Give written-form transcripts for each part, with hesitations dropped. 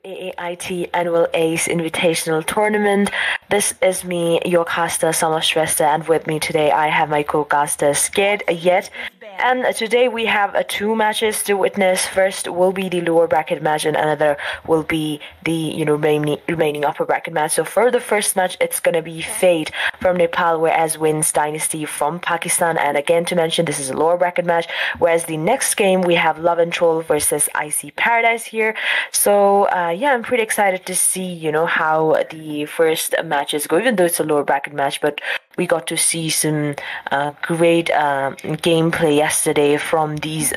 AAIT Annual ACE Invitational Tournament. This is me, your caster, Shrestha, and with me today I have my co-caster, Scaredyet. And today we have two matches to witness. First will be the lower bracket match, and another will be the remaining upper bracket match. So for the first match, it's gonna be Fate from Nepal, whereas WAINS Dynasty from Pakistan. And again, to mention, this is a lower bracket match. Whereas the next game we have Love and Troll versus IC Paradise here. So yeah, I'm pretty excited to see how the first matches go. Even though it's a lower bracket match, but we got to see some great gameplay yesterday from these,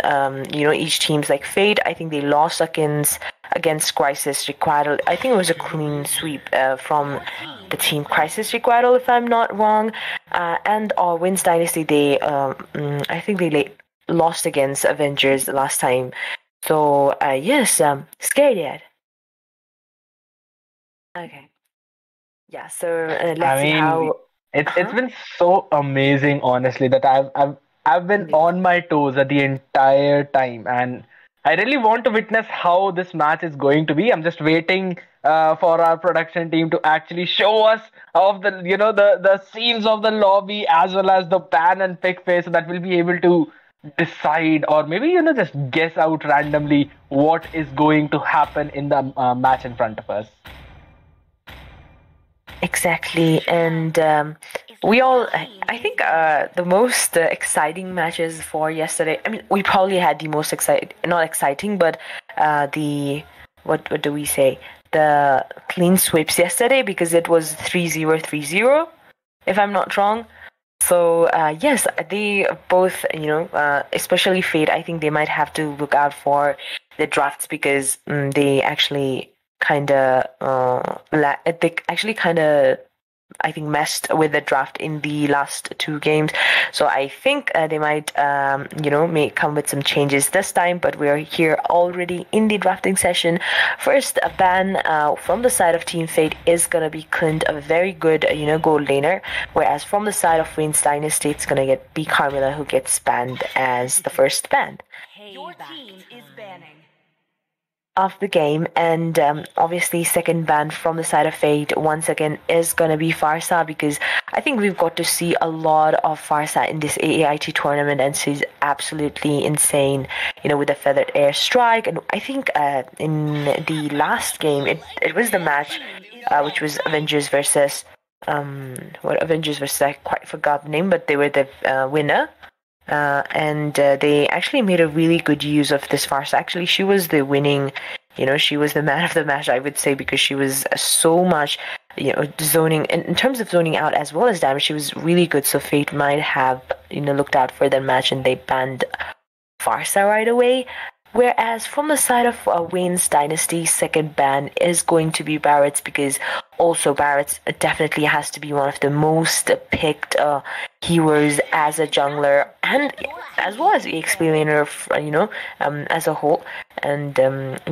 each team's like Fate. I think they lost against Crisis REQUITAL. I think it was a clean sweep from the team Crisis REQUITAL, if I'm not wrong. And WAINS Dynasty, I think they lost against Avengers last time. So yes, Scaredyet. Okay. Yeah. So let's see how. It's been so amazing, honestly, that I've been on my toes the entire time, and I really want to witness how this match is going to be. I'm just waiting for our production team to actually show us of the scenes of the lobby as well as the ban and pick phase, so that we'll be able to decide or maybe just guess out randomly what is going to happen in the match in front of us. Exactly, and I think the most exciting matches for yesterday, we probably had the most not exciting, but what do we say? The clean sweeps yesterday, because it was 3-0, 3-0, if I'm not wrong. So yes, they both, especially Fate, I think they might have to look out for the drafts, because they actually kind of I think messed with the draft in the last two games. So I think they might may come with some changes this time, but we're here already in the drafting session. First, a ban from the side of Team Fate is gonna be Clint, a very good gold laner, whereas from the side of WAINS Dynasty, it's gonna be Carmilla, who gets banned as the first ban. Your team is banning Of the game. And obviously second ban from the side of Fate once again is gonna be Farsa, because I think we've got to see a lot of Farsa in this AAIT tournament, and she's absolutely insane, with the feathered airstrike. And I think in the last game it was the match which was Avengers versus I quite forgot the name, but they were the winner. And they actually made a really good use of this Farsa. Actually, she was the winning, she was the man of the match, I would say, because she was so much, zoning, in terms of zoning out as well as damage, she was really good. So Fate might have, looked out for their match, and they banned Farsa right away. Whereas from the side of WAINS Dynasty, second ban is going to be Barrett's, because also Barrett's definitely has to be one of the most picked heroes as a jungler, and as well as the XP laner, as a whole. And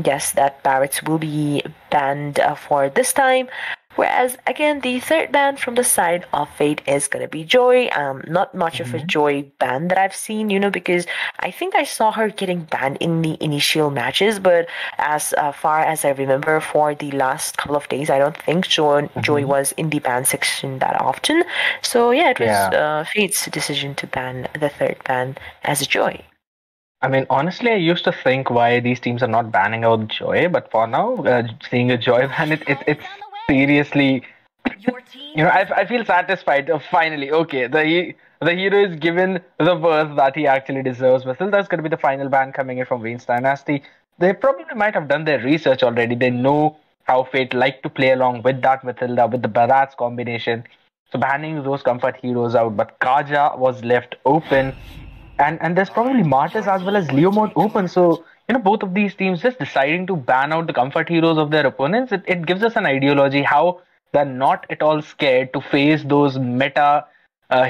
yes, that Barrett's will be banned for this time. Whereas, again, the third ban from the side of Fate is going to be Joy. Not much of a Joy ban that I've seen, because I think I saw her getting banned in the initial matches, but as far as I remember, for the last couple of days, I don't think Joy was in the ban section that often. So yeah, it was Fate's decision to ban the third ban as a Joy. Honestly, I used to think why these teams are not banning out Joy, but for now, seeing a Joy ban, it's seriously, I feel satisfied. Finally, okay, the hero is given the worth that he actually deserves. But still, there's going to be the final ban coming in from WAINS Dynasty. They probably might have done their research already. They know how Fate like to play along with that Matilda, with the Bharat's combination. So banning those comfort heroes out. But Kaja was left open. And there's probably Martis as well as Leo mode open. So, both of these teams just deciding to ban out the comfort heroes of their opponents, it gives us an ideology how they're not at all scared to face those meta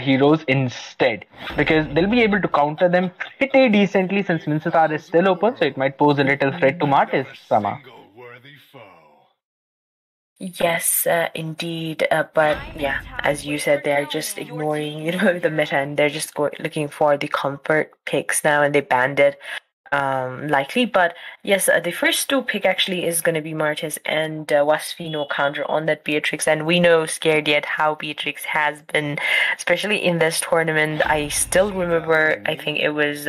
heroes instead, because they'll be able to counter them pretty decently since Mincetar is still open, so it might pose a little threat to Martis, Sama. Yes, indeed. But yeah, as you said, they're just ignoring, the meta, and they're just looking for the comfort picks now, and they banned it. likely. But yes, the first two pick actually is going to be Martes and Wasfino counter on that Beatrix. And we know Scaredyet how Beatrix has been, especially in this tournament. I still remember, I think it was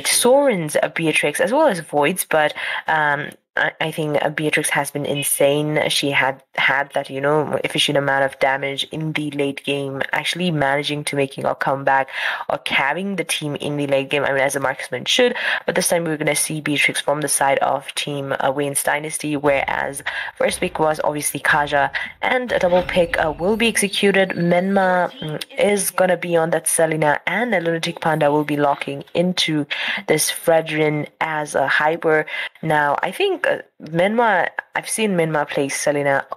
Soren's Beatrix as well as Void's, but I think Beatrix has been insane. She had that, efficient amount of damage in the late game, actually managing to making a comeback or carrying the team in the late game. I mean, as a marksman should, but this time we're going to see Beatrix from the side of team WAINS Dynasty, whereas first pick was obviously Kaja, and a double pick will be executed. Menma is going to be on that Selena, and a Lunatic Panda will be locking into this Fredrin as a hyper. Now, I think Menma, I've seen Menma play Selena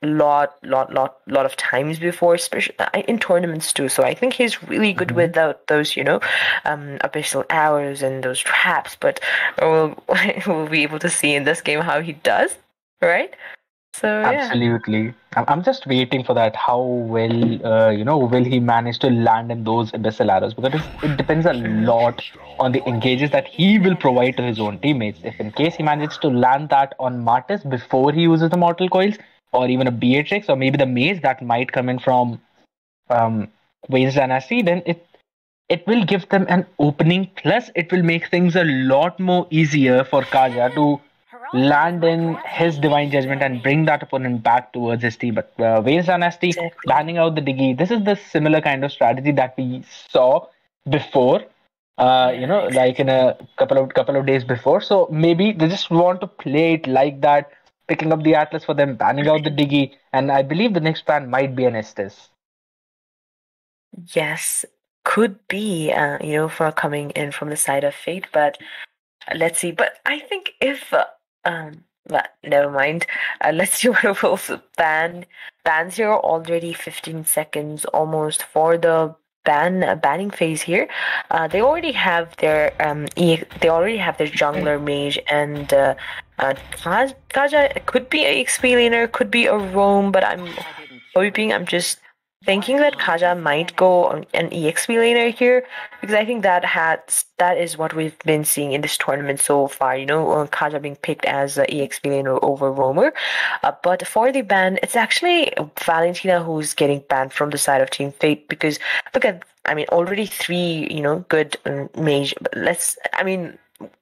lot of times before, especially in tournaments too. So I think he's really good without those, abyssal arrows and those traps. But we'll be able to see in this game how he does, right? So Absolutely. I'm just waiting for that. How will will he manage to land in those abyssal arrows? Because it depends a lot on the engages that he will provide to his own teammates. If in case he manages to land that on Martis before he uses the mortal coils, or even a Beatrix, or maybe the maze that might come in from WAINS Dynasty, then it will give them an opening. Plus, it will make things a lot more easier for Kaja to land in his divine judgment and bring that opponent back towards his team. But WAINS Dynasty banning out the Diggy, this is the similar kind of strategy that we saw before. Like in a couple of days before. So maybe they just want to play it like that, picking up the Atlas for them, banning out the Diggy, and I believe the next ban might be an Estes. Yes, could be, for coming in from the side of Fate, but let's see. But I think if but never mind. Let's see what will ban. Bans here are already 15 seconds almost for the banning phase here. They already have their jungler mage, and Kaja could be a XP laner, could be a roam, but I'm just thinking that Kaja might go on an EXP laner here, because I think that is what we've been seeing in this tournament so far. Kaja being picked as an EXP laner over roamer. But for the ban, it's actually Valentina who's getting banned from the side of Team Fate, because look at, already 3 good mage.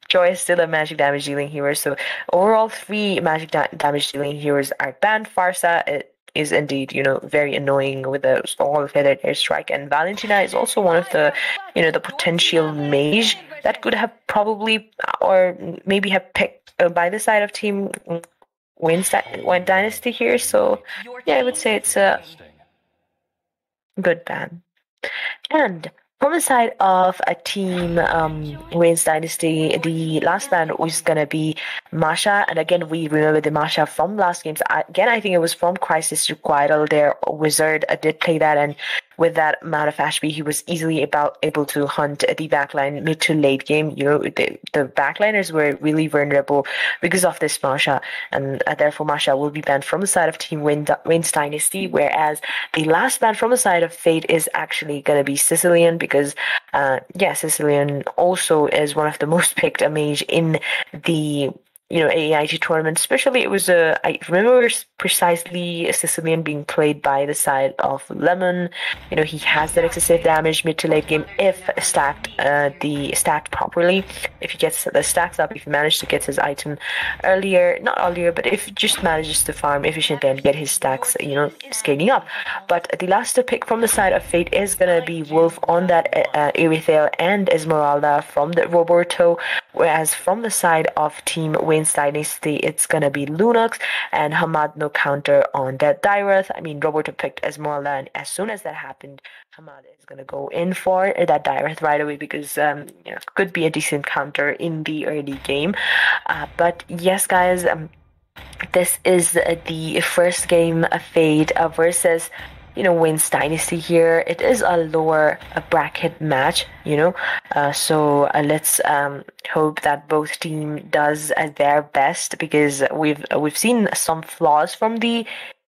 Joy is still a magic damage dealing hero, so overall 3 magic damage dealing heroes are banned. Farsa is indeed, very annoying with the all feathered airstrike, and Valentina is also one of the, the potential mage that could have probably or maybe have picked by the side of Team WAINS Dynasty here. So yeah, I would say it's a good ban. And from the side of a team WAINS Dynasty, the last ban was going to be Masha. And again, we remember the Masha from last games. I think it was from Crisis REQUITAL. Their wizard did play that, and with that amount of HP, he was easily able to hunt the backline mid to late game. The backliners were really vulnerable because of this Masha, and therefore Masha will be banned from the side of Team WAINS Dynasty, whereas the last ban from the side of Fate is actually going to be Sicilian, because Sicilian also is one of the most picked mage in the AAIT tournament. Especially it was I remember precisely Sicilian being played by the side of Lemon. He has that excessive damage mid to late game if stacked properly. If he gets the stacks up, if he manages to get his item not earlier, but if he just manages to farm efficiently and get his stacks, scaling up. But the last pick from the side of Fate is gonna be Wolf on that Irithel and Esmeralda from the Roberto, whereas from the side of Team WAINS Dynasty, it's gonna be Lunox and Hamad no counter on that Dyreth. Roberto picked Esmeralda, and as soon as that happened, Hamad is gonna go in for that Dyreth right away, because could be a decent counter in the early game. But yes, guys, this is the first game of Fate versus WAINS Dynasty here. It is a lower bracket match, so let's hope that both team does their best, because we've seen some flaws from the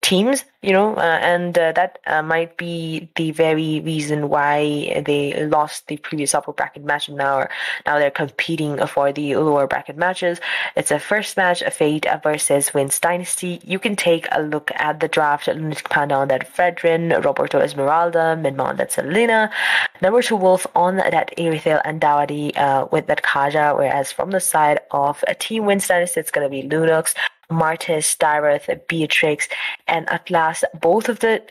teams, and that might be the very reason why they lost the previous upper bracket match, and now they're competing for the lower bracket matches. It's a first match, a Fate versus WAINS Dynasty. You can take a look at the draft. Lunatic Panda on that Fredrin, Roberto Esmeralda, Midma on that Selena, number 2 Wolf on that Aerithel and Dawadi with that Kaja, whereas from the side of Team WAINS Dynasty, it's going to be Lunox, Martis, Dyreth, Beatrix, and Atlas. Both of the,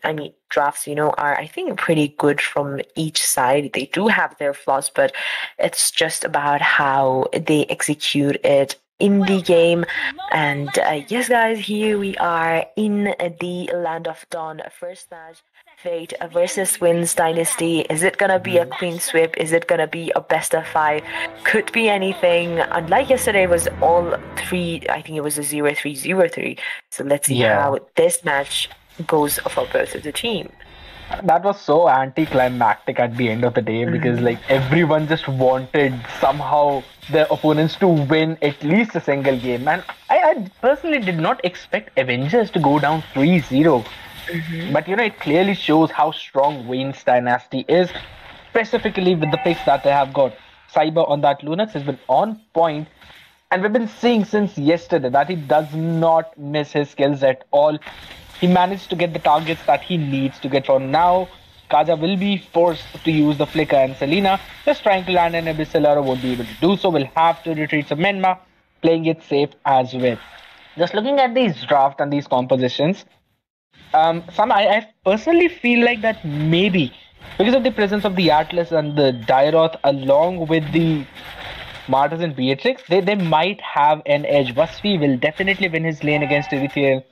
drafts, are, I think, pretty good from each side. They do have their flaws, but it's just about how they execute it in the game. And yes, guys, here we are in the Land of Dawn. First match, Fate versus WAINS Dynasty. Is it gonna be a clean sweep? Is it gonna be a best of 5? Could be anything. Unlike yesterday, it was all 3. I think it was a 0-3-0-3. So let's see how this match goes for both of the team. That was so anticlimactic at the end of the day, because everyone just wanted somehow their opponents to win at least a single game. And I personally did not expect Avengers to go down 3-0. But it clearly shows how strong WAINS Dynasty is, specifically with the picks that they have got. Cyber on that Lunox has been on point, and we've been seeing since yesterday that he does not miss his skills at all. He managed to get the targets that he needs to get for now. Kaja will be forced to use the Flicker, and Selena just trying to land an Abyssal won't be able to do so. Will have to retreat some Menma, playing it safe as well. Just looking at these drafts and these compositions, I personally feel like that maybe because of the presence of the Atlas and the Dairoth along with the Martyrs and Beatrix, they might have an edge. Vasfi will definitely win his lane against Eritrean.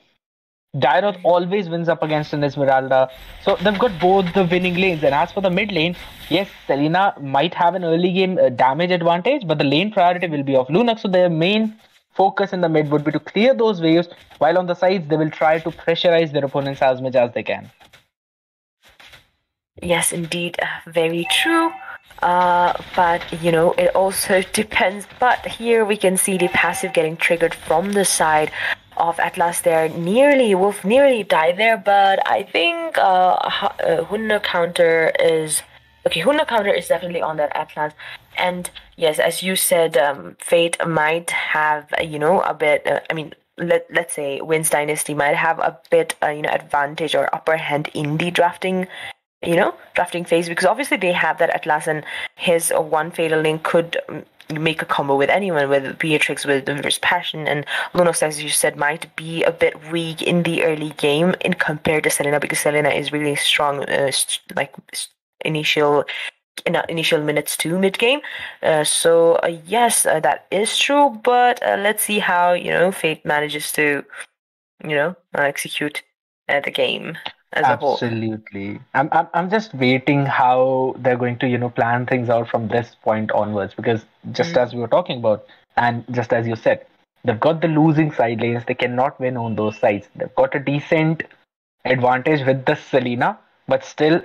Dairoth always wins up against an Esmeralda. So they've got both the winning lanes. And as for the mid lane, yes, Selena might have an early game damage advantage, but the lane priority will be of Lunox. So their main focus in the mid would be to clear those waves, while on the sides they will try to pressurize their opponents as much as they can. Yes, indeed, very true. But it also depends. But here we can see the passive getting triggered from the side of Atlas there. Wolf nearly died there, but I think Hunna counter is definitely on that Atlas. And yes, as you said, Fate might have a bit. Let's say WAINS Dynasty might have a bit advantage or upper hand in the drafting phase, because obviously they have that Atlas, and his one fatal link could make a combo with anyone, with Beatrix, with Reverse Passion, and Lunox, as you said, might be a bit weak in the early game in compared to Selena, because Selena is really strong, initial minutes to mid game. So yes, that is true, but let's see how Fate manages to execute the game as a whole. Absolutely. I'm just waiting how they're going to plan things out from this point onwards, because just as we were talking about, and just as you said, they've got the losing side lanes. They cannot win on those sides. They've got a decent advantage with the Selena, but still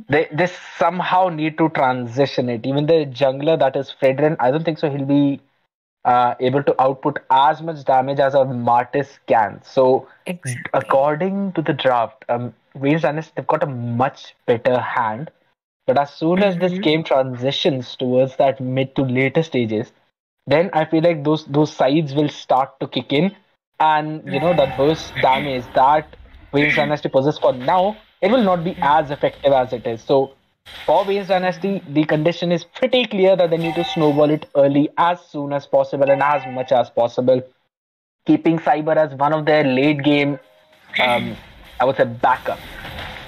they somehow need to transition it. Even the jungler, that is Fredrin, I don't think so he'll be able to output as much damage as a Martis can. So according to the draft, WAINS Dynasty, they've got a much better hand. But as soon as this game transitions towards that mid to later stages, then I feel like those sides will start to kick in, and that burst damage that WAINS Dynasty possesses for now, it will not be as effective as it is. So for WAINS Dynasty, the condition is pretty clear that they need to snowball it early, as soon as possible and as much as possible, keeping Cyber as one of their late game, I would say, backup.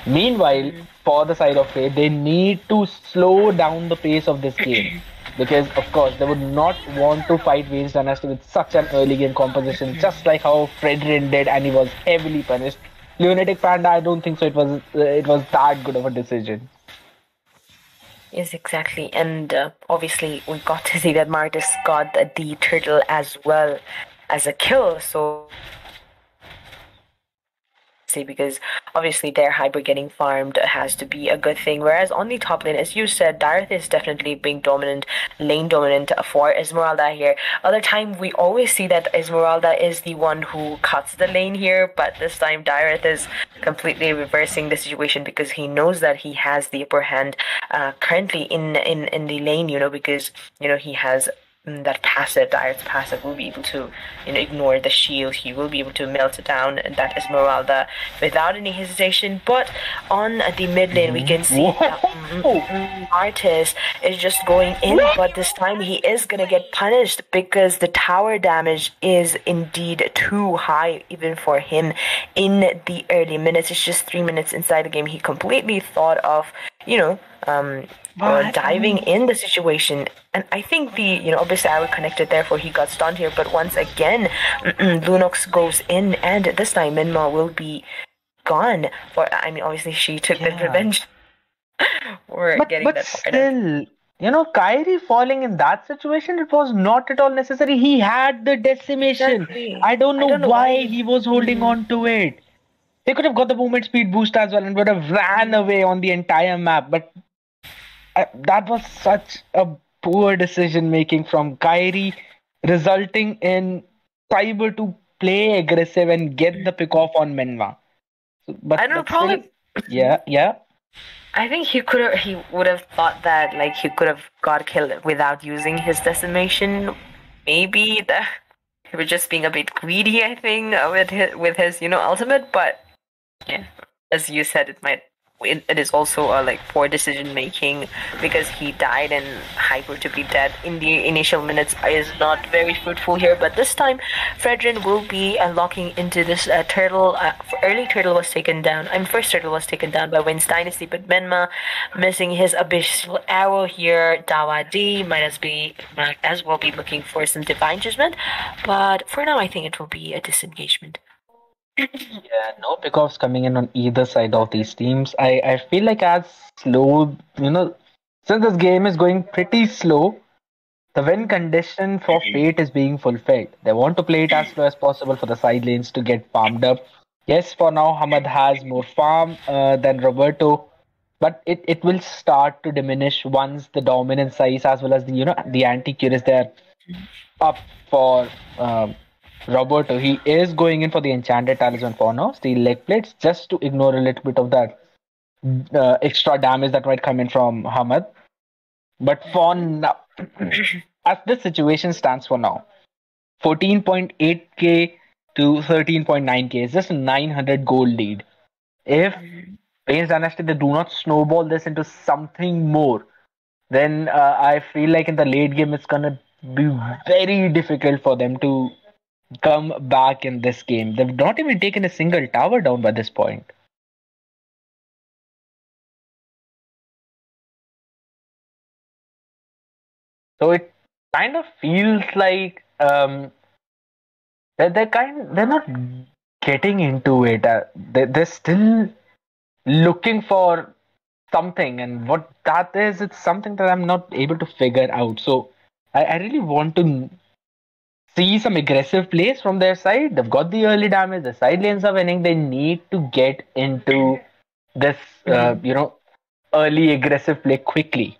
Meanwhile, for the side of Fate, they need to slow down the pace of this game, because of course they would not want to fight WAINS Dynasty with such an early game composition, just like how Fredrin did, and he was heavily punished. Lunatic Panda, I don't think so it was that good of a decision. Yes, exactly. And obviously we got to see that Martis got the turtle as well as a kill. So Dynasty, because obviously their hyper getting farmed has to be a good thing. Whereas on the top lane, as you said, Dareth is definitely being dominant, lane dominant for Esmeralda here. Other time, we always see that Esmeralda is the one who cuts the lane here, but this time Dareth is completely reversing the situation because he knows that he has the upper hand currently in the lane, because, he has that passive, Dareth's passive will be able to, ignore the shield. He will be able to melt it down, that Esmeralda, without any hesitation. But on the mid lane, we can see Artis is just going in, but this time he is gonna get punished because the tower damage is indeed too high even for him in the early minutes. It's just 3 minutes inside the game. He completely thought of, diving in the situation, and I think obviously I would connect it, therefore he got stunned here. But once again, Lunox goes in, and this time Minma will be gone. Obviously she took the revenge for getting but that still, Kyrie falling in that situation, it was not at all necessary. He had the decimation. Exactly. I don't know why he was holding on to it. They could have got the movement speed boost as well and would have ran away on the entire map. But that was such a poor decision making from Kyrie, resulting in Cyber to play aggressive and get the pick off on Menwa. But I don't know, probably. Yeah. I think he would have thought that he could have got killed without using his decimation. Maybe he was just being a bit greedy, I think, with his ultimate. But yeah, as you said, it is also a poor decision making, because he died, and hyper to be dead in the initial minutes is not very fruitful here. But this time Fredrin will be locking into this turtle. Early turtle was taken down. First turtle was taken down by WAINS Dynasty, but Menma missing his abyssal arrow here. Dawa D might as well be looking for some divine judgment, but for now I think it will be a disengagement. Yeah, no pickoffs coming in on either side of these teams. I feel like as slow, since this game is going pretty slow, the win condition for Fate is being fulfilled. They want to play it as slow as possible for the side lanes to get farmed up. Yes, for now, Hamad has more farm than Roberto, but it will start to diminish once the dominant size as well as the anti-cure is there up for Roberto. He is going in for the Enchanted Talisman for now, Steel Leg Plates, just to ignore a little bit of that extra damage that might come in from Hamad. But for now, as this situation stands for now, 14.8k to 13.9k is just a 900 gold lead. If WAINS Dynasty, they do not snowball this into something more, then I feel like in the late game it's gonna be very difficult for them to come back in this game. They've not even taken a single tower down by this point. So it kind of feels like they're not getting into it. They're still looking for something, and what that is, it's something that I'm not able to figure out. So I really want to see some aggressive plays from their side. They've got the early damage. The side lanes are winning. They need to get into this, early aggressive play quickly.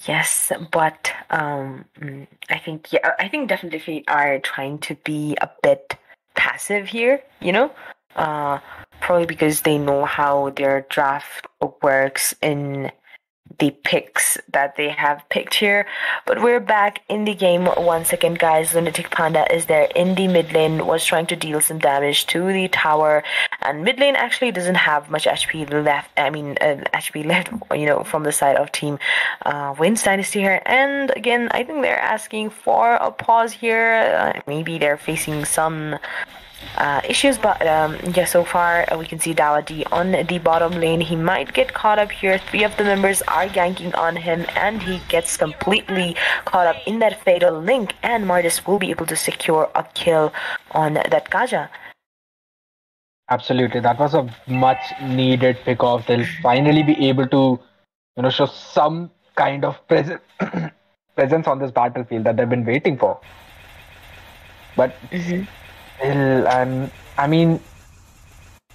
Yes, but I think definitely are trying to be a bit passive here. Probably because they know how their draft works in the picks that they have picked here. But we're back in the game once again, guys. Lunatic Panda is there in the mid lane, was trying to deal some damage to the tower, and mid lane actually doesn't have much HP left. HP left, from the side of team WAINS Dynasty here. And again, I think they're asking for a pause here. Maybe they're facing some issues, but so far we can see Dawa D on the bottom lane. He might get caught up here. 3 of the members are ganking on him, and he gets completely caught up in that fatal link, and Martis will be able to secure a kill on that Kaja. Absolutely, that was a much needed pick-off. They'll finally be able to show some kind of presence on this battlefield that they've been waiting for. But and I mean,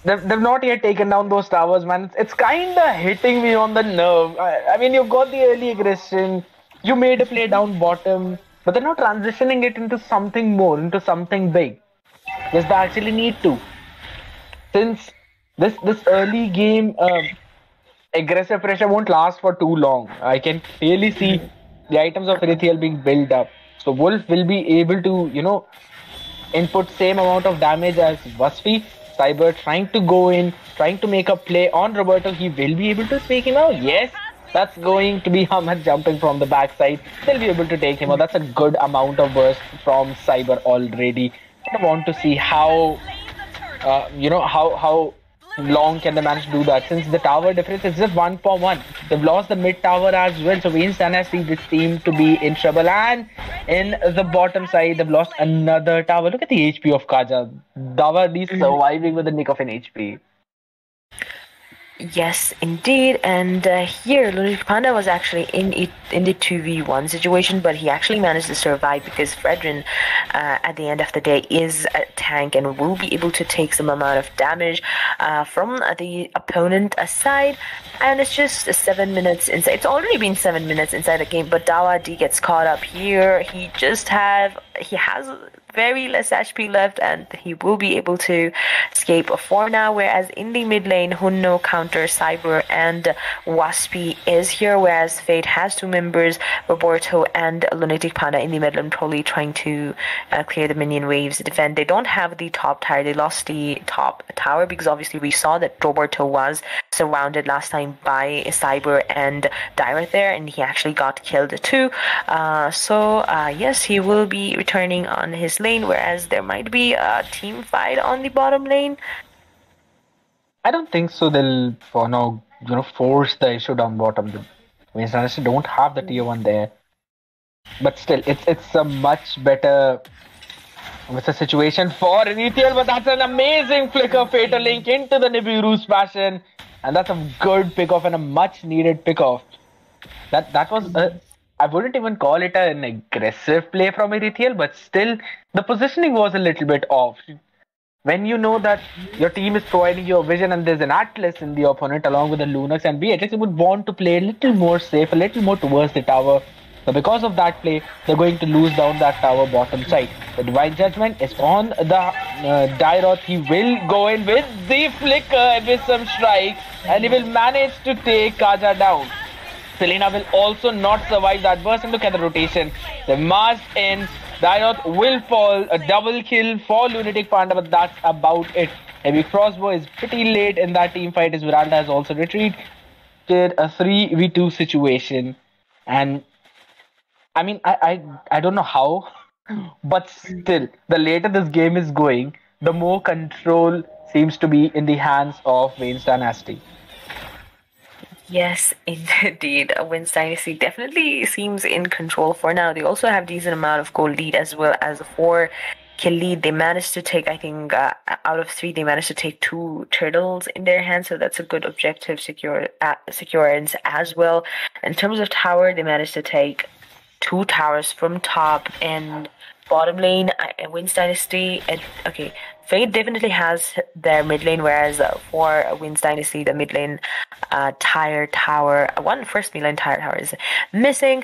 They've not yet taken down those towers, man. It's kind of hitting me on the nerve. I mean, you've got the early aggression. You made a play down bottom, but they're not transitioning it into something more, into something big. Yes, they actually need to. Since this early game, aggressive pressure won't last for too long. I can clearly see the items of Erithiel being built up. So Wolf will be able to, input same amount of damage as Wasfi. Cyber trying to go in, trying to make a play on Roberto. He will be able to take him out. Yes, that's going to be Hamad jumping from the backside. They'll be able to take him out. That's a good amount of burst from Cyber already. I want to see how how long can they manage to do that, since the tower difference is just 1 for 1. They've lost the mid tower as well, so WAINS Dynasty this team to be in trouble. And in the bottom side, they've lost another tower. Look at the HP of Kaja. Dawa is surviving with the nick of an HP. Yes, indeed. And here, Lunatic Panda was actually in the 2v1 situation, but he actually managed to survive because Fredrin, at the end of the day, is a tank and will be able to take some amount of damage from the opponent side. And it's just 7 minutes inside. It's already been 7 minutes inside the game, but Dawa D gets caught up here. He has very less HP left, and he will be able to escape for now. Whereas in the mid lane, Hunno, Counter, Cyber, and Waspy is here. Whereas Fate has 2 members, Roberto and Lunatic Panda in the mid lane, probably trying to clear the minion waves, defend. They don't have the top tower. They lost the top tower because obviously we saw that Roberto was surrounded last time by Cyber and Dyreth there, and he actually got killed too. So yes, he will be returning on his lane, whereas there might be a team fight on the bottom lane. I don't think so. They'll for now, force the issue down bottom. The WAINS Dynasty don't have the tier 1 there, but still, it's a much better. It's a situation for Erithiel, but that's an amazing flicker Fatal Link into the Nibiru's passion, and that's a good pick-off and a much-needed pick-off. That was I wouldn't even call it an aggressive play from Erithiel, but still, the positioning was a little bit off. When you know that your team is providing you a vision and there's an Atlas in the opponent along with the Lunox and Beatrix, you would want to play a little more safe, a little more towards the tower. So because of that play, they're going to lose down that tower bottom side. The Divine Judgment is on the Dyrot. He will go in with the flicker and with some strike, and he will manage to take Kaja down. Selena will also not survive that burst, and look at the rotation. The marched in. Dyrot will fall. A double kill for Lunatic Panda, but that's about it. Heavy Crossbow is pretty late in that team fight as Viranda has also retreated. A 3v2 situation. And I mean, I don't know how, but still, the later this game is going, the more control seems to be in the hands of WAINS Dynasty. Yes, indeed. WAINS Dynasty definitely seems in control for now. They also have decent amount of goal lead as well as a 4-kill lead. They managed to take, I think, out of 3, they managed to take 2 turtles in their hands, so that's a good objective securance as well. In terms of tower, they managed to take 2 towers from top and bottom lane. WAINS Dynasty, okay, Fate definitely has their mid lane, whereas for WAINS Dynasty, the mid lane first mid lane tire tower is missing.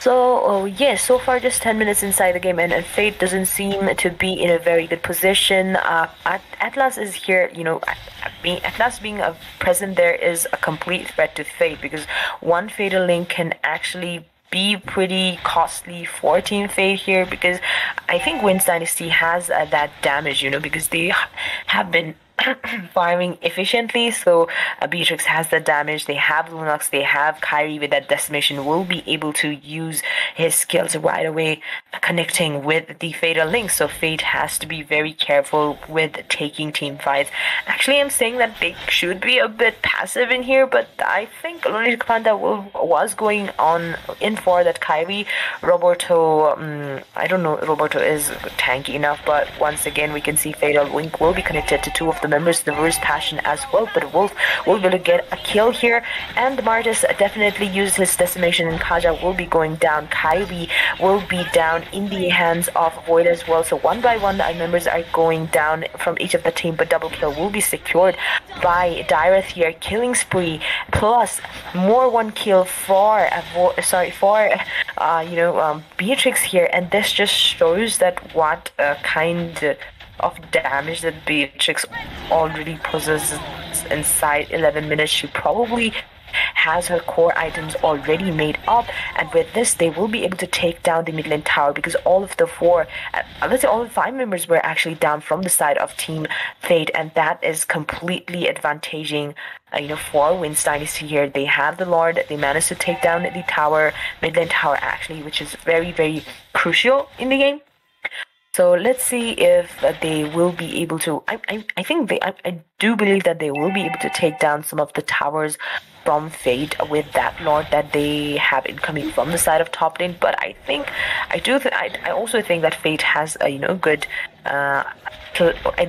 So yes, so far just 10 minutes inside the game, and Fate doesn't seem to be in a very good position. Atlas is here, Atlas being present there is a complete threat to Fate, because one Fatal Link can actually be pretty costly for Team Fate here, because I think WAINS Dynasty has that damage, because they have been farming efficiently. So Beatrix has the damage. They have Lunox. They have Kyrie with that decimation. Will be able to use his skills right away, connecting with the Fatal Link. So Fate has to be very careful with taking team fights. Actually, I'm saying that they should be a bit passive in here, but I think Lunatic Panda was going on in for that Kyrie. Roberto, I don't know, Roberto is tanky enough, but once again, we can see Fatal Link will be connected to 2 of the members of the Verse Passion as well. But Wolf will be able to get a kill here, and Martis definitely used his decimation, and Kaja will be going down. Kyrie will be down in the hands of Void as well. So one by one, our members are going down from each of the team, but double kill will be secured by Dyreth here. Killing spree plus more one kill for Beatrix here, and this just shows that what kind of damage that Beatrix already possesses inside 11 minutes. She probably has her core items already made up, and with this they will be able to take down the mid lane tower, because all of the let's say all 5 members were actually down from the side of Team Fate, and that is completely advantaging for WAINS Dynasty here. They have the Lord, they managed to take down the tower, mid lane tower actually, which is very, very crucial in the game. So let's see if they will be able to. I do believe that they will be able to take down some of the towers from Fate with that Lord that they have incoming from the side of top lane. But I also think that Fate has a good. And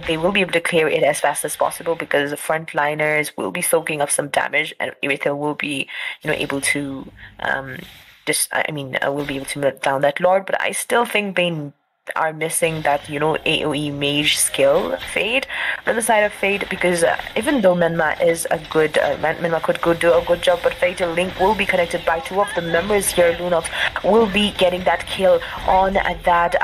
they will be able to clear it as fast as possible, because the frontliners will be soaking up some damage, and Irithel will be able to will be able to melt down that Lord. But I still think they are missing that AoE mage skill Fade on the side of Fade, because even though Menma is a good Menma could do a good job, but Fatal Link will be connected by 2 of the members here. Lunox will be getting that kill on that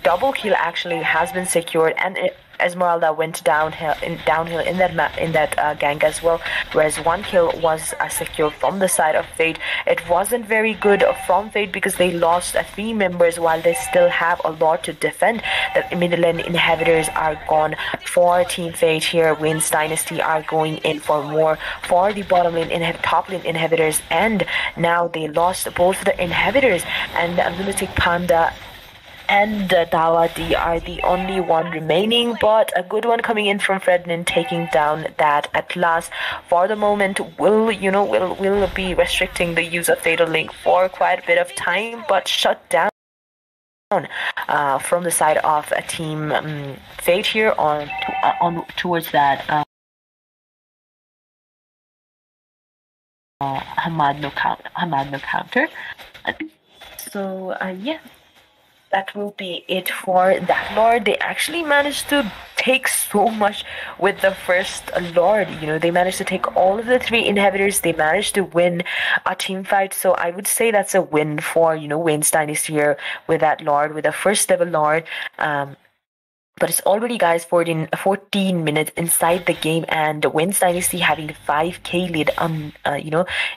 double kill actually has been secured, and Esmeralda went downhill in that gank as well, whereas 1 kill was secured from the side of Fate. It wasn't very good from Fate because they lost 3 members while they still have a lot to defend. The mid lane inhibitors are gone for Team Fate here. WAINS Dynasty are going in for more for the bottom lane top lane inhibitors, and now they lost both the inhibitors, and Lunatic Panda and Dawati are the only one remaining, but a good one coming in from Frednin, taking down that Atlas. For the moment, will be restricting the use of Fatal Link for quite a bit of time, but shut down from the side of a Team Fate here on towards that Hamad no counter. So yeah. That will be it for that Lord. They actually managed to take so much with the first Lord. They managed to take all of the 3 inhibitors. They managed to win a team fight. So I would say that's a win for, WAINS Dynasty here with that Lord, with a first level Lord. But it's already, guys, 14 minutes inside the game, and WAINS Dynasty having 5k lead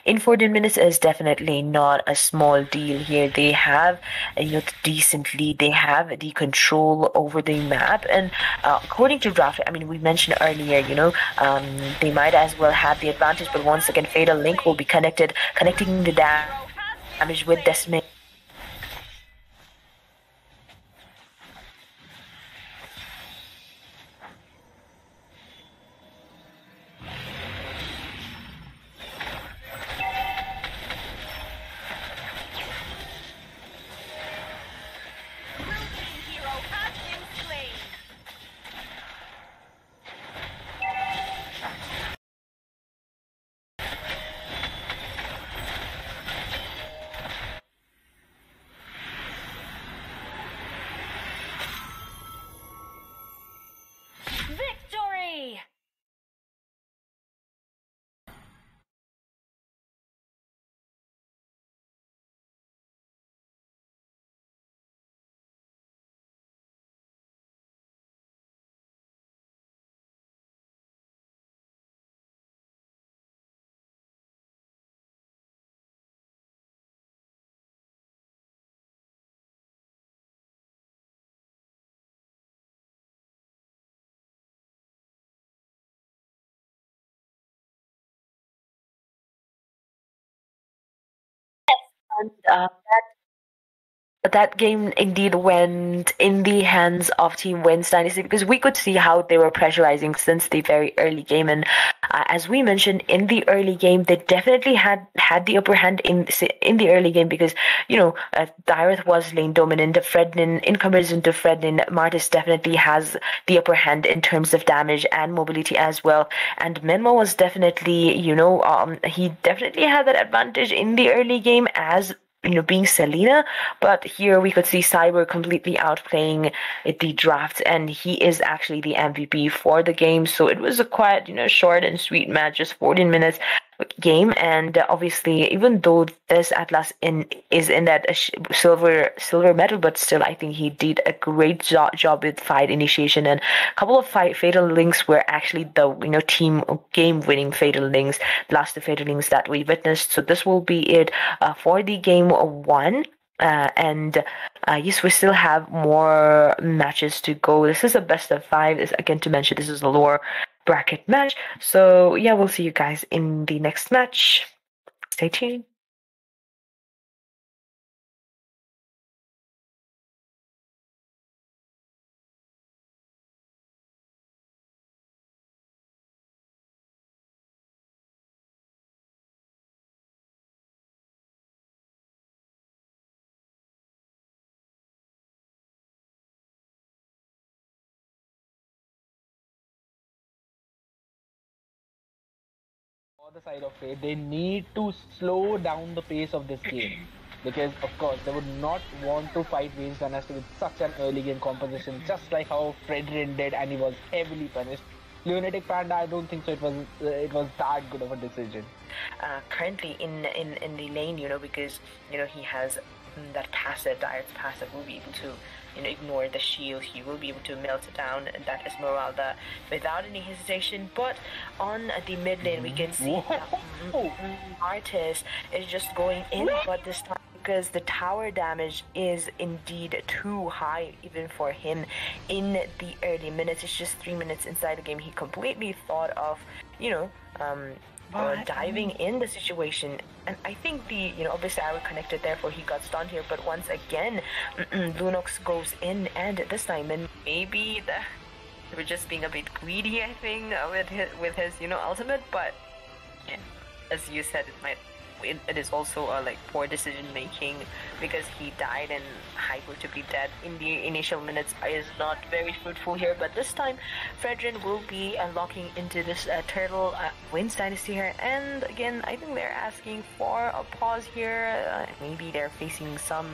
in 14 minutes is definitely not a small deal here. They have decent lead. They have the control over the map, and according to draft, we mentioned earlier, they might as well have the advantage. But once again, Fatal Link will be connecting the damage with Decimate. Victory! And that game indeed went in the hands of Team WAINS Dynasty because we could see how they were pressurizing since the very early game. And as we mentioned in the early game, they definitely had the upper hand in the early game because, Dyrith was lane dominant. Frednin, in comparison to Frednin, Martis definitely has the upper hand in terms of damage and mobility as well. And Menmo was definitely, he definitely had that advantage in the early game as being Selena, but here we could see Cyber completely outplaying the draft, and he is actually the MVP for the game. So it was a quite, short and sweet match, just 14 minutes game. And obviously, even though this Atlas is in that silver medal, but still, I think he did a great job with fight initiation, and a couple of fatal links were actually the team game winning fatal links, last two fatal links that we witnessed. So this will be it for the game one. And yes, we still have more matches to go. This is a best of 5. Again, to mention, this is a lower bracket match. So yeah, we'll see you guys in the next match. Stay tuned. For the side of Fate, they need to slow down the pace of this game. Because, of course, they would not want to fight WAINS Dynasty with such an early game composition, just like how Fredrin did, and he was heavily punished. Lunatic Panda, I don't think so. It was that good of a decision. Currently in the lane, because he has that passive, direct passive, will be able to ignore the shield. He will be able to melt it down. That Esmeralda without any hesitation. But on the mid lane, we can see Artis is just going in, but this time because the tower damage is indeed too high even for him in the early minutes. It's just 3 minutes inside the game. He completely thought of diving in the situation, and I think the obviously arrow connected, therefore he got stunned here. But once again, Lunox goes in, and this time, and maybe we're just being a bit greedy, I think, with his ultimate. But yeah, as you said, it is also like poor decision making because he died, and Hyper to be dead in the initial minutes is not very fruitful here. But this time Fredrin will be unlocking into this turtle WAINS Dynasty here, and again I think they're asking for a pause here. Maybe they're facing some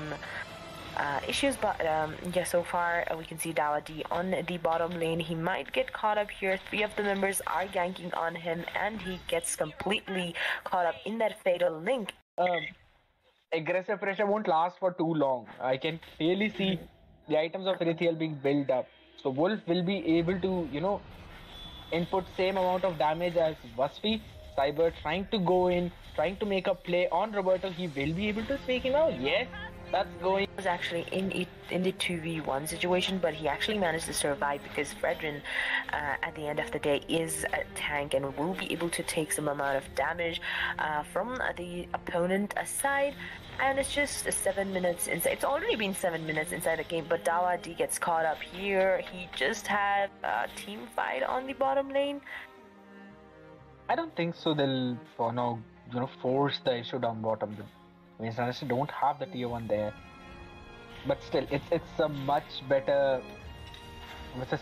issues, but yeah, so far we can see Dawadi on the bottom lane. He might get caught up here. 3 of the members are ganking on him, and he gets completely caught up in that fatal link. Aggressive pressure won't last for too long. I can clearly see the items of Erithiel being built up. So Wolf will be able to, input same amount of damage as Wasfi. Cyber trying to go in, trying to make a play on Roberto. He will be able to take him out. Yes. That's going. Was actually in the 2v1 situation, but he actually managed to survive because Fredrin at the end of the day is a tank and will be able to take some amount of damage from the opponent aside. And it's just 7 minutes inside. It's already been 7 minutes inside the game, but Dawadi gets caught up here. He just had a team fight on the bottom lane. I don't think so. They'll force the issue down bottom. WAINS Dynasty don't have the tier 1 there, but still, it's a much better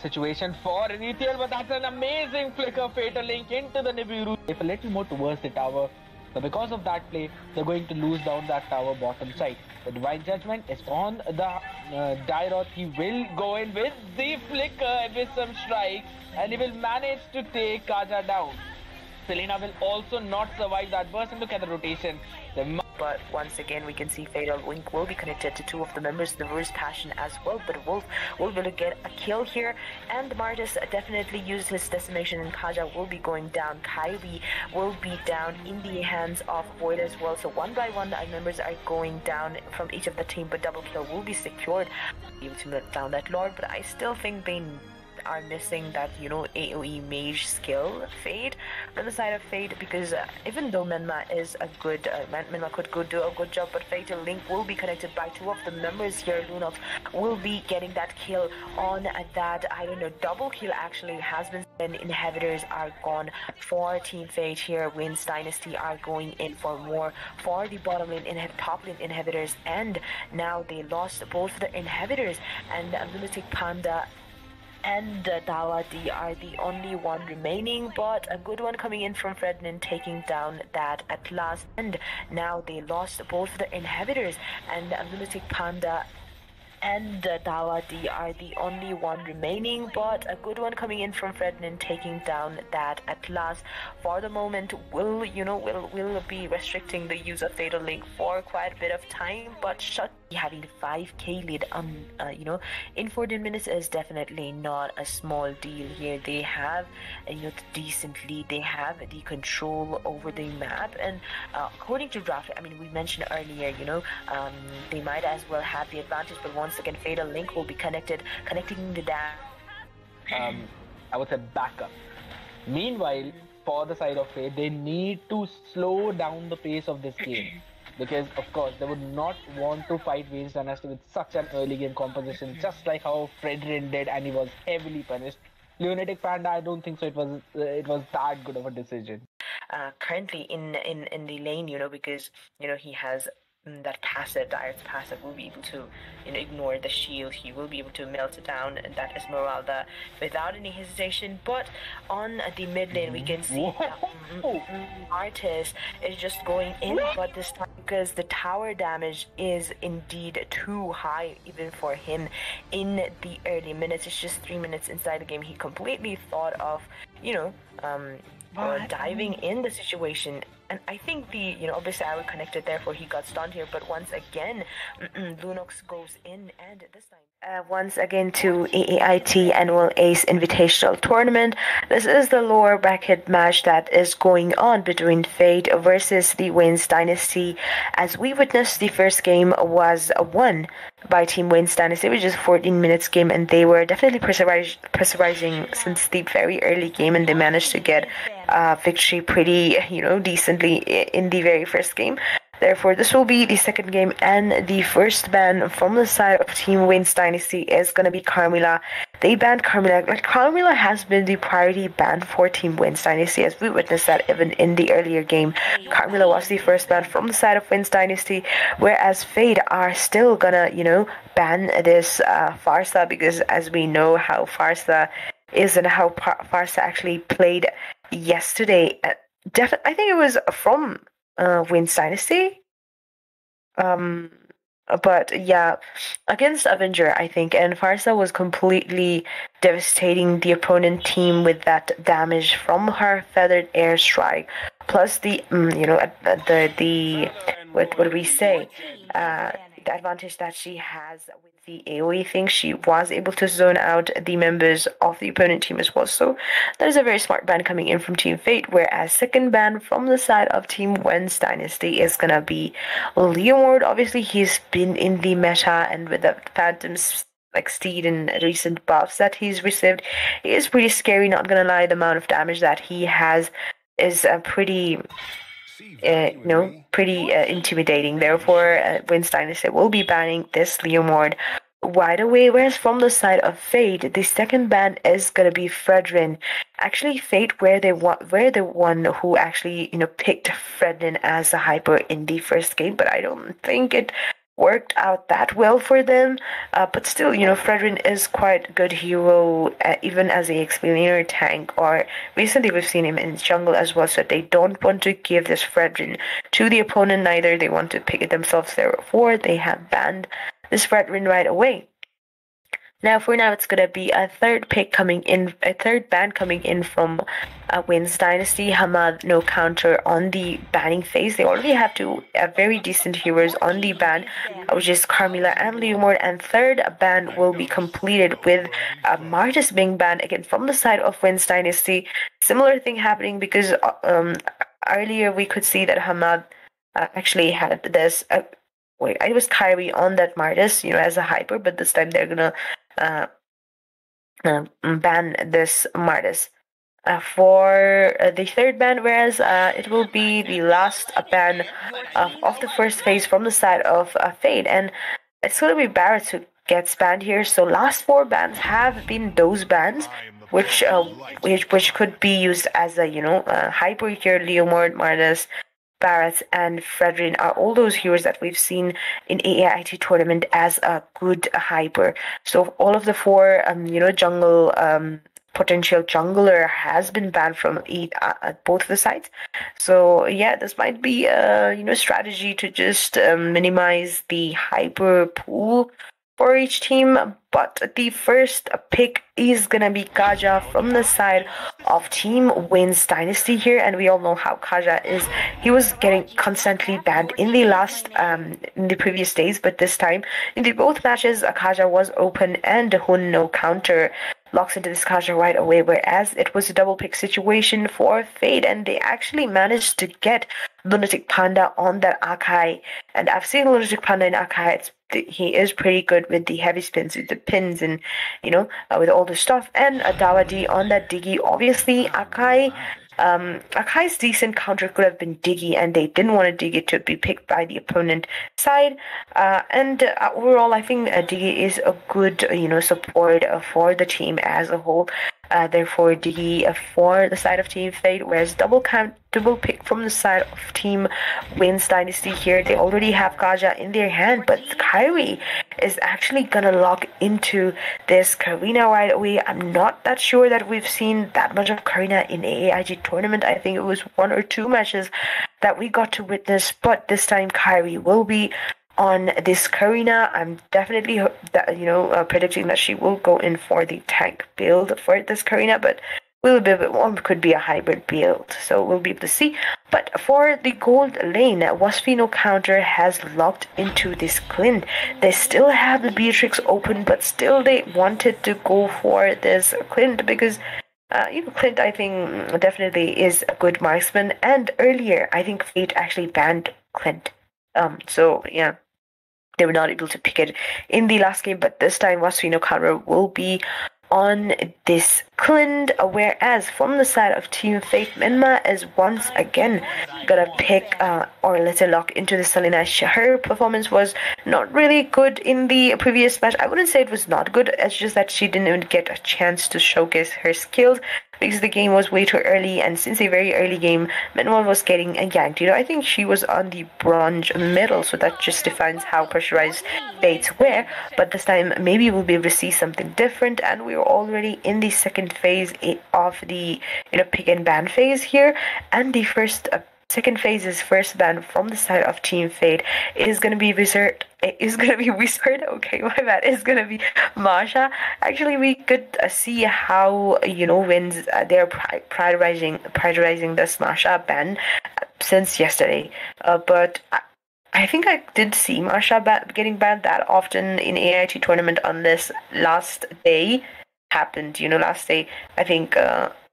situation for Erithiel. But that's an amazing flicker, fatal link into the Nibiru. If a little more towards the tower, so because of that play, they're going to lose down that tower bottom side. The Divine Judgment is on the Dyrot. He will go in with the flicker with some strikes, and he will manage to take Kaja down. Selena will also not survive that burst into the rotation. But once again, we can see Fatal Link will be connected to 2 of the members, the Reverse Passion as well. But Wolf will be able to get a kill here, and Martis definitely used his decimation, and Kaja will be going down. Kylie will be down in the hands of Void as well. So one by one, the members are going down from each of the team, but double kill will be secured. Be able to melt down that Lord, but I still think are missing that, AoE mage skill Fade from the side of Fade, because even though Menma is a good, Menma could do a good job, but Fatal Link will be connected by two of the members here. Lunox will be getting that kill on that, double kill actually has been, and inhibitors are gone for Team Fate here. WAINS Dynasty are going in for more for the bottom lane, top lane inhibitors, and now they lost both the inhibitors, and Lunatic Panda and Dawadi are the only one remaining, but a good one coming in from Frednin, taking down that at last. And now they lost both the inhibitors, and Lunatic Panda and Dawadi are the only one remaining, but a good one coming in from Frednin, taking down that at last. For the moment, will be restricting the use of Fatal Link for quite a bit of time, but having 5k lead in 14 minutes is definitely not a small deal here. They have decent lead, they have the control over the map, and according to draft, we mentioned earlier, they might as well have the advantage, but once again Fatal Link will be connecting the I would say backup. Meanwhile, for the side of Fate, they need to slow down the pace of this game. Because, of course, they would not want to fight WAINS Dynasty with such an early game composition, just like how Fredrin did, and he was heavily punished. Lunatic Panda, I don't think so. It was that good of a decision. Currently in the lane, because he has that passive, Dyer's passive, will be able to ignore the shield. He will be able to melt it down, and that Esmeralda without any hesitation. But on the mid lane, we can see Artis is just going in, but this time, because the tower damage is indeed too high even for him in the early minutes. It's just 3 minutes inside the game. He completely thought of diving in the situation, and I think the obviously I would connect it, therefore he got stunned here. But once again, Lunox goes in, and this time once again to AAIT Annual Ace Invitational Tournament. This is the lower bracket match that is going on between Fate versus the WAINS Dynasty. As we witnessed, the first game was won by Team WAINS Dynasty, which is a 14 minutes game, and they were definitely persevering since the very early game, and they managed to get victory pretty decently in the very first game. Therefore, this will be the second game, and the first ban from the side of Team WAINS Dynasty is going to be Carmilla. They banned Carmilla. Carmilla has been the priority ban for Team WAINS Dynasty, as we witnessed that even in the earlier game. Carmilla was the first ban from the side of WAINS Dynasty, whereas Fade are still gonna, ban this Farsa, because as we know how Farsa is and how Farsa actually played yesterday. I think it was from WAINS Dynasty. But yeah, against Avenger, I think, and Farsa was completely devastating the opponent team with that damage from her feathered airstrike, plus the what do we say, the advantage that she has with the AoE thing. She was able to zone out the members of the opponent team as well. So that is a very smart ban coming in from Team Fate, whereas second ban from the side of Team WAINS Dynasty is gonna be Leomord. Obviously, he's been in the meta, and with the Phantoms like Steed and recent buffs that he's received, he is pretty scary, not gonna lie. The amount of damage that he has is pretty intimidating. Therefore, WAINS Dynasty will be banning this Leomord right away. Whereas from the side of Fate, the second ban is gonna be Fredrin. Actually, Fate were the one who actually picked Fredrin as a hyper in the first game, but I don't think it worked out that well for them. But still, Fredrin is quite a good hero, even as a explainer tank, or recently we've seen him in jungle as well. So they don't want to give this Fredrin to the opponent, neither they want to pick it themselves. Therefore, they have banned this Fredrin right away. Now, for now, it's gonna be a third ban coming in from WAINS Dynasty. Hamad, no counter on the banning phase. They already have two very decent heroes on the ban, which is Carmilla and Leomord. And third ban will be completed with Martis being banned again from the side of WAINS Dynasty. Similar thing happening, because earlier we could see that Hamad actually had this. It was Kyrie on that Martis, as a hyper, but this time they're gonna ban this Martis. For the third ban, whereas it will be the last ban of the first phase from the side of Fade, and it's going to be Barrett who gets banned here. So last 4 bans have been those bans which could be used as a hyper here. Leomord, Martis, Barrett, and Fredrin are all those heroes that we've seen in AAIT tournament as a good hyper. So all of the 4 jungle potential jungler has been banned from both the sides. So yeah, this might be a strategy to just minimize the hyper pool for each team. But the first pick is gonna be Kaja from the side of Team WAINS Dynasty here, and we all know how Kaja is. He was getting constantly banned in the previous days, but this time in the both matches, Kaja was open and Hun no counter locks into this Kaja right away, whereas it was a double pick situation for Fade, and they actually managed to get Lunatic Panda on that Akai. And I've seen Lunatic Panda in Akai. He is pretty good with the heavy spins, with the pins, and with all the stuff. And Dawadi on that Diggy. Obviously, Akai's decent counter could have been Diggy, and they didn't want Diggy to be picked by the opponent side. Overall, I think Diggy is a good support for the team as a whole. Therefore, Diggy for the side of Team Fate, whereas double pick from the side of Team WAINS Dynasty here. They already have Kaja in their hand, but Kyrie is actually gonna lock into this Karina right away. I'm not that sure that we've seen that much of Karina in AAIG tournament. I think it was 1 or 2 matches that we got to witness, but this time Kyrie will be on this Karina. I'm definitely predicting that she will go in for the tank build for this Karina, but could be a hybrid build, so we'll be able to see. But for the gold lane, Wasfino counter has locked into this Clint. They still have the Beatrix open, but still they wanted to go for this Clint because Clint, I think, definitely is a good marksman, and earlier I think Fate actually banned Clint. So yeah, they were not able to pick it in the last game, but this time Wasfino counter will be on this Clint, whereas from the side of Team Fate, Minma is once again gonna pick or let's say lock into the Selena. Her performance was not really good in the previous match. I wouldn't say it was not good, it's just that she didn't even get a chance to showcase her skills because the game was way too early, and since a very early game, Minma was getting yanked. I think she was on the bronze medal, so that just defines how pressurized Fates were. But this time, maybe we'll be able to see something different, and we're already in the second phase of the pick and ban phase here, and the second phase is first ban from the side of Team Fate. It is going to be Wizard. Okay, my bad. It's going to be Masha. Actually, we could see how, WAINS, they're prioritizing this Masha ban since yesterday. But I think I did see Masha getting banned that often in AIT tournament unless last day happened. Last day, I think...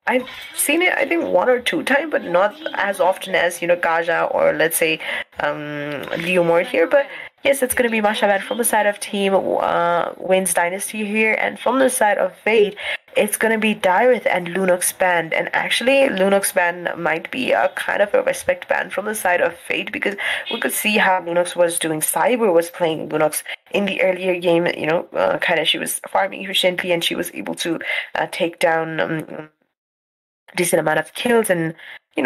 I've seen it, I think, 1 or 2 times, but not as often as, Kaja or, let's say, Leomord here. But, yes, it's going to be Masha ban from the side of Team WAINS Dynasty here. And from the side of Fate, it's going to be Dyrith and Lunox ban. And actually, Lunox ban might be a kind of a respect ban from the side of Fate, because we could see how Lunox was doing. Cyber was playing Lunox in the earlier game, she was farming efficiently, and she was able to take down... decent amount of kills, and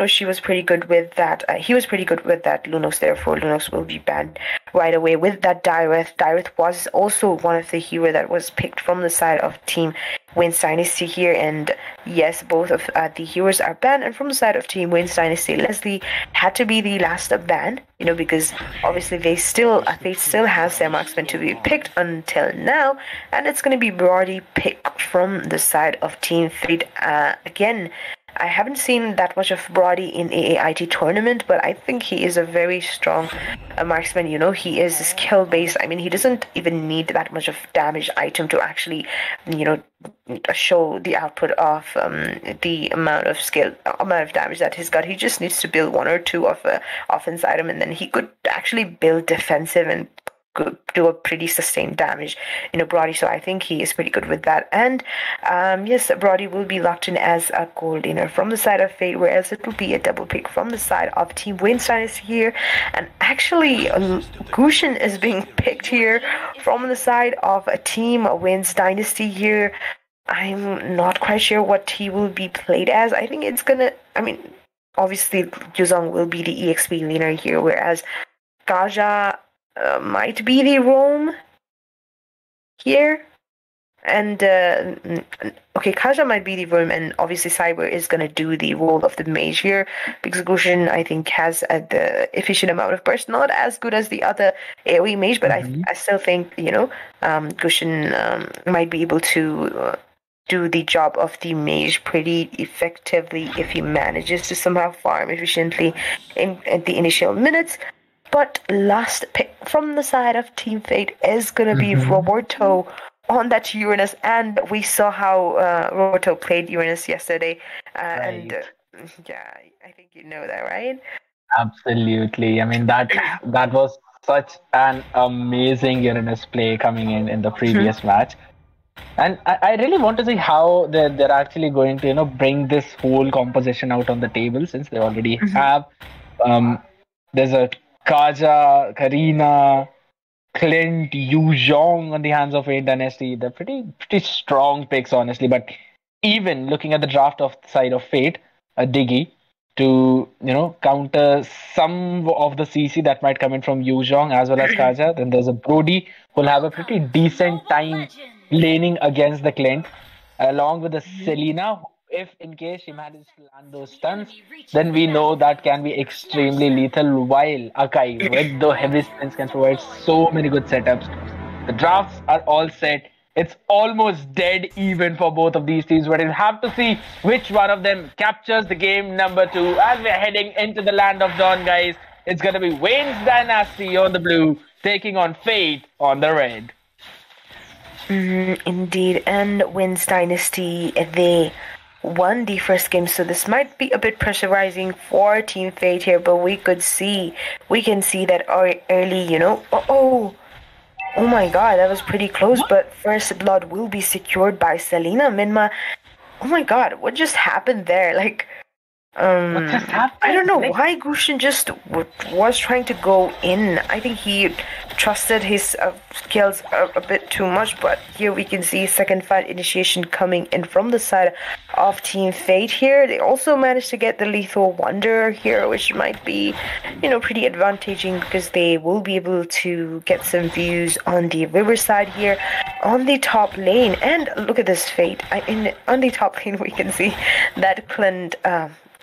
she was pretty good with that. He was pretty good with that Lunox, therefore Lunox will be banned right away. With that Dyrith was also one of the hero that was picked from the side of Team WAINS Dynasty here, and yes, both of the heroes are banned. And from the side of Team WAINS Dynasty, Leslie had to be the last ban, because obviously Fate still has their marksman to be picked until now, and it's going to be Brody pick from the side of Team Fate. Again, I haven't seen that much of Brody in AAIT tournament, but I think he is a very strong marksman. He is skill based. I mean, he doesn't even need that much of damage item to actually, show the output of the amount of damage that he's got. He just needs to build 1 or 2 of offense item, and then he could actually build defensive and do a pretty sustained damage Brody, so I think he is pretty good with that. And yes, Brody will be locked in as a gold laner from the side of Fate, whereas it will be a double pick from the side of Team WAINS Dynasty here. And actually Gushin is being picked here from the side of a Team WAINS Dynasty here. I'm not quite sure what he will be played as. I think it's gonna, obviously Yuzong will be the EXP laner here, whereas Kaja might be the roam here. And okay, Kaja might be the roam, and obviously Cyber is gonna do the role of the mage here, because Gushin, I think, has the efficient amount of burst, not as good as the other AoE mage, but I still think Gushin might be able to do the job of the mage pretty effectively if he manages to somehow farm efficiently at the initial minutes. But last pick from the side of Team Fate is going to be Roberto on that Uranus, and we saw how Roberto played Uranus yesterday, and yeah, I think you know that, right? Absolutely. That was such an amazing Uranus play coming in the previous match. And I really want to see how they're actually going to bring this whole composition out on the table, since they already have there's a Kaja, Karina, Clint, Yu Zhong on the hands of WAINS Dynasty. They're pretty strong picks, honestly. But even looking at the draft of the side of Fate, a Diggy to counter some of the CC that might come in from Yu Zhong as well as Kaja. Then there's a Brody who'll have a pretty decent time laning against the Clint, along with the Selena. If in case she manages to land those stuns, then we know that can be extremely lethal, while Akai with the heavy spins can provide so many good setups. The drafts are all set. It's almost dead even for both of these teams, but we'll have to see which one of them captures the game number 2 as we're heading into the Land of Dawn, guys. It's going to be WAINS Dynasty on the blue taking on Fate on the red. Indeed, and WAINS Dynasty, they won the first game, so this might be a bit pressurizing for Team Fate here, but we can see that early, oh my god, that was pretty close, but first blood will be secured by Selena. Minma, oh my god, what just happened there? Like, what just happened? I don't know why Gushin just was trying to go in. I think he trusted his skills a bit too much, but here we can see second fight initiation coming in from the side of Team Fate here. They also managed to get the Lethal Wonder here, which might be, pretty advantaging, because they will be able to get some views on the riverside here on the top lane. And look at this Fate. On the top lane we can see that Clint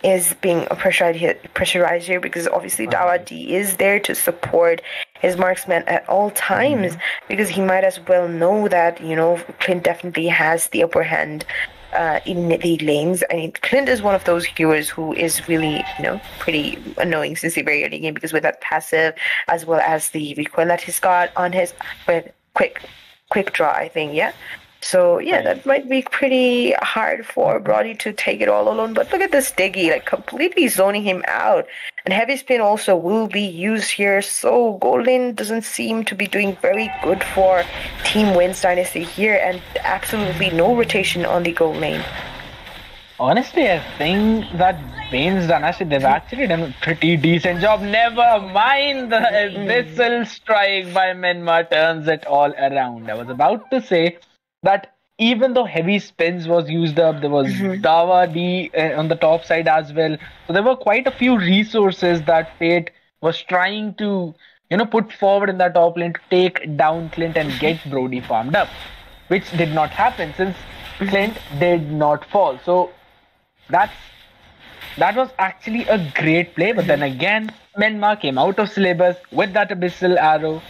is being pressurized here, because obviously Dawa D is there to support his marksman at all times, because he might as well know that Clint definitely has the upper hand in the lanes. I mean, Clint is one of those heroes who is really pretty annoying since the very early game, because with that passive as well as the recoil that he's got on his quick draw, I think, yeah. So yeah, that might be pretty hard for Brody to take it all alone. But look at this Diggy, like completely zoning him out. And heavy spin also will be used here. So gold lane doesn't seem to be doing very good for Team WAINS Dynasty here, and absolutely no rotation on the gold lane. Honestly, I think that WAINS Dynasty, they've actually done a pretty decent job. Never mind the abyssal strike by Mehmood turns it all around. I was about to say that even though heavy spins was used up, there was Dawa D on the top side as well. So there were quite a few resources that Fate was trying to, put forward in the top lane to take down Clint and get Brody farmed up, which did not happen since Clint did not fall. So that was actually a great play. But then again, Mehmood came out of syllabus with that abyssal arrow.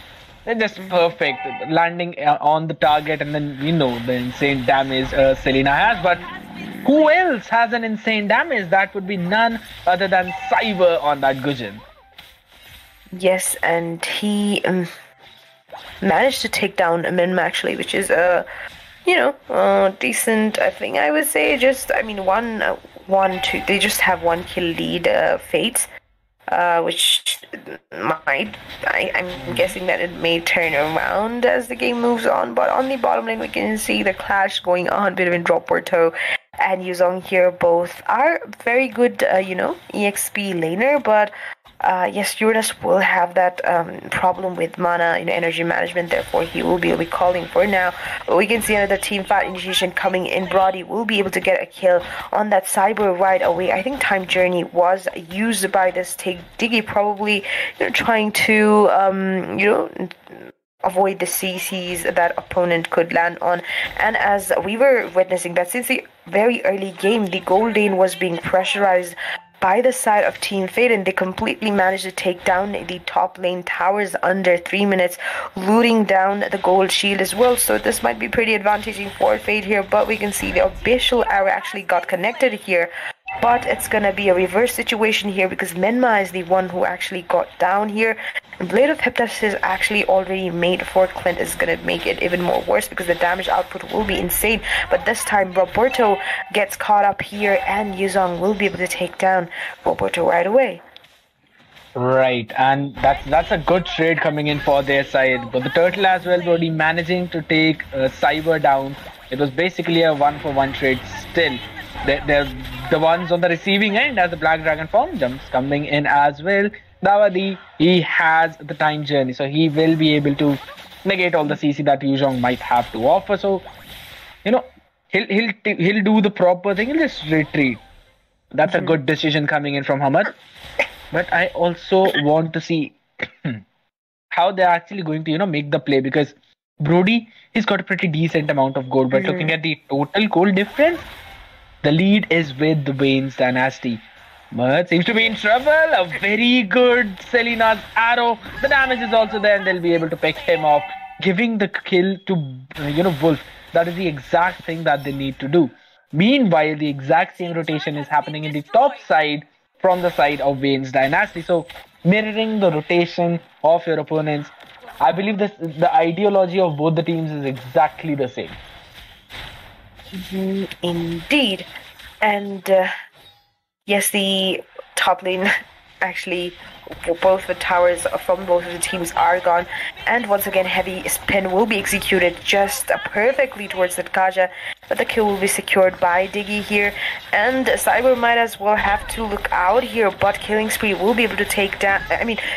They're just perfect, landing on the target, and then the insane damage Selena has. But who else has an insane damage? That would be none other than Cyber on that Gujin. Yes, and he managed to take down Minma actually, which is decent. I think I would say one, two. They just have one kill lead, Fates. Which I'm guessing that it may turn around as the game moves on. But on the bottom lane, we can see the clash going on between Roberto and Yuzong here. Both are very good, EXP laner, but yes, Uranus will have that problem with mana, energy management. Therefore, he will be calling for now. But we can see another team fight initiation coming in. Brody will be able to get a kill on that cyber right away. I think Time Journey was used by this take. Diggy probably, trying to, avoid the CCs that opponent could land on. And as we were witnessing that since the very early game, the gold lane was being pressurized by the side of Team Fate, and they completely managed to take down the top lane towers under 3 minutes, looting down the gold shield as well. So this might be pretty advantaging for Fate here, but we can see the abyssal arrow actually got connected here. But it's gonna be a reverse situation here because Menma is the one who actually got down here. And Blade of Hypnosis is actually already made for Clint. Is gonna make it even more worse because the damage output will be insane. But this time Roberto gets caught up here and Yuzong will be able to take down Roberto right away. Right, and that's a good trade coming in for their side. But the turtle as well, Brody, managing to take Cyber down. It was basically a 1-for-1 trade still. They're the ones on the receiving end as the Black Dragon form jumps coming in as well. Dawadi, he has the Time Journey, so he will be able to negate all the CC that Yuzong might have to offer. So, he'll do the proper thing. He'll just retreat. That's a good decision coming in from Hamad. But I also want to see how they're actually going to, make the play, because Brody, he's got a pretty decent amount of gold. But looking at the total gold difference, the lead is with the WAINS Dynasty. But seems to be in trouble. A very good Selina's arrow. The damage is also there and they'll be able to pick him off. Giving the kill to, Wolf. That is the exact thing that they need to do. Meanwhile, the exact same rotation is happening in the top side from the side of WAINS Dynasty. So, mirroring the rotation of your opponents. I believe the ideology of both the teams is exactly the same. Indeed. And yes, the top lane actually, both the towers from both of the teams are gone, and once again heavy spin will be executed just perfectly towards the Kaja, but the kill will be secured by Diggy here, and Cyber might as well have to look out here, but Killing Spree will be able to take down,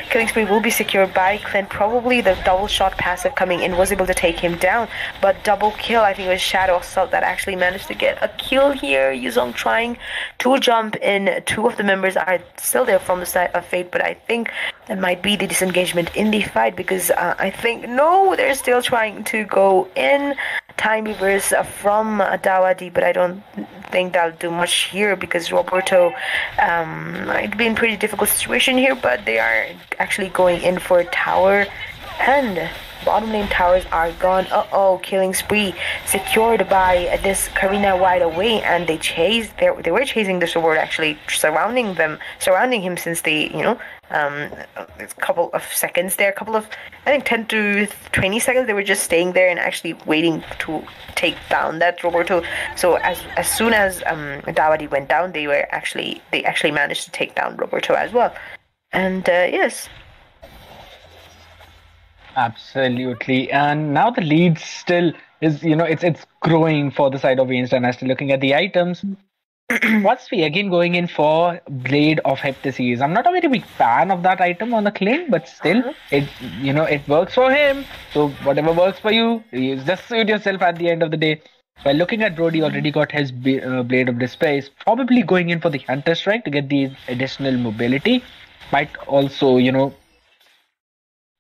Killing Spree will be secured by Clint. Probably the double shot passive coming in was able to take him down, but double kill, I think it was Shadow Assault that actually managed to get a kill here. Yuzong trying to jump in. Two of the members are still there from the side of Fate, but I think that might be the disengagement in the fight, because I think, no, they're still trying to go in. Time reverse from Dawadi, but I don't think that'll do much here because Roberto might be in pretty difficult situation here, but they are actually going in for a tower, and bottom lane towers are gone. Killing Spree secured by this Karina wide away, and they were chasing the sword, actually surrounding him since they, a couple of seconds there, I think 10 to 20 seconds, they were just staying there and actually waiting to take down that Roberto. So as soon as Dawadi went down, they actually managed to take down Roberto as well. And yes. Absolutely, and now the lead still is, it's growing for the side of WAINS Dynasty. Looking at the items, what's we again going in for Blade of Hypnosis. I'm not a very big fan of that item on the claim, but still, it works for him. So whatever works for you, you just suit yourself at the end of the day. While looking at Brody, already got his Blade of Despair, probably going in for the Hunter Strike to get the additional mobility. Might also,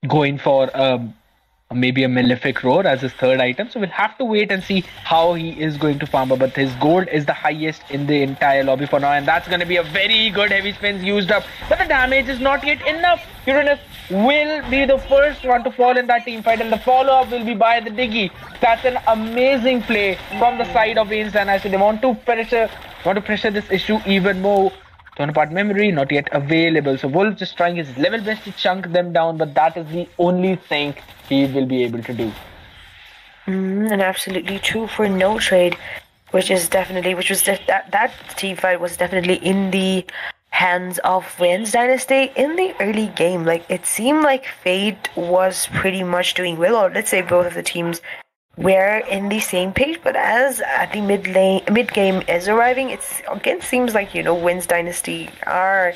going for maybe a Malefic Roar as his third item. So we'll have to wait and see how he is going to farm. But his gold is the highest in the entire lobby for now, and that's going to be a very good heavy spins used up. But the damage is not yet enough. Uranus will be the first one to fall in that team fight, and the follow-up will be by the Diggy. That's an amazing play from the side of WAINS, and actually they want to pressure this issue even more. Part memory not yet available, so Wolf just trying his level best to chunk them down, but that is the only thing he will be able to do. And absolutely true for no trade, that team fight was definitely in the hands of WAINS Dynasty in the early game. Like, it seemed like Fate was pretty much doing well, or let's say both of the teams were in the same page, but as the mid game is arriving, it's again seems like WAINS Dynasty are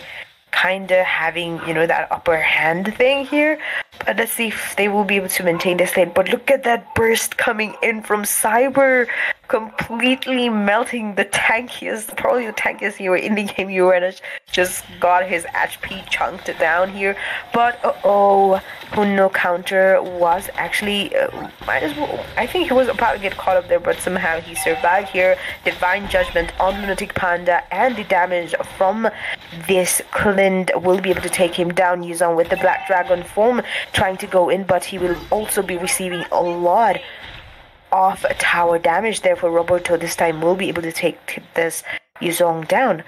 kind of having that upper hand thing here. But let's see if they will be able to maintain this lane. But look at that burst coming in from Cyber, completely melting the tankiest, probably the tankiest hero in the game. Uranus just got his HP chunked down here. But Hunno counter was actually might as well. I think he was about to get caught up there, but somehow he survived here. Divine Judgment on Lunatic Panda, and the damage from this Clint will be able to take him down. Yuzong with the Black Dragon form trying to go in, but he will also be receiving a lot of tower damage. Therefore, Roberto this time will be able to take this Yuzong down.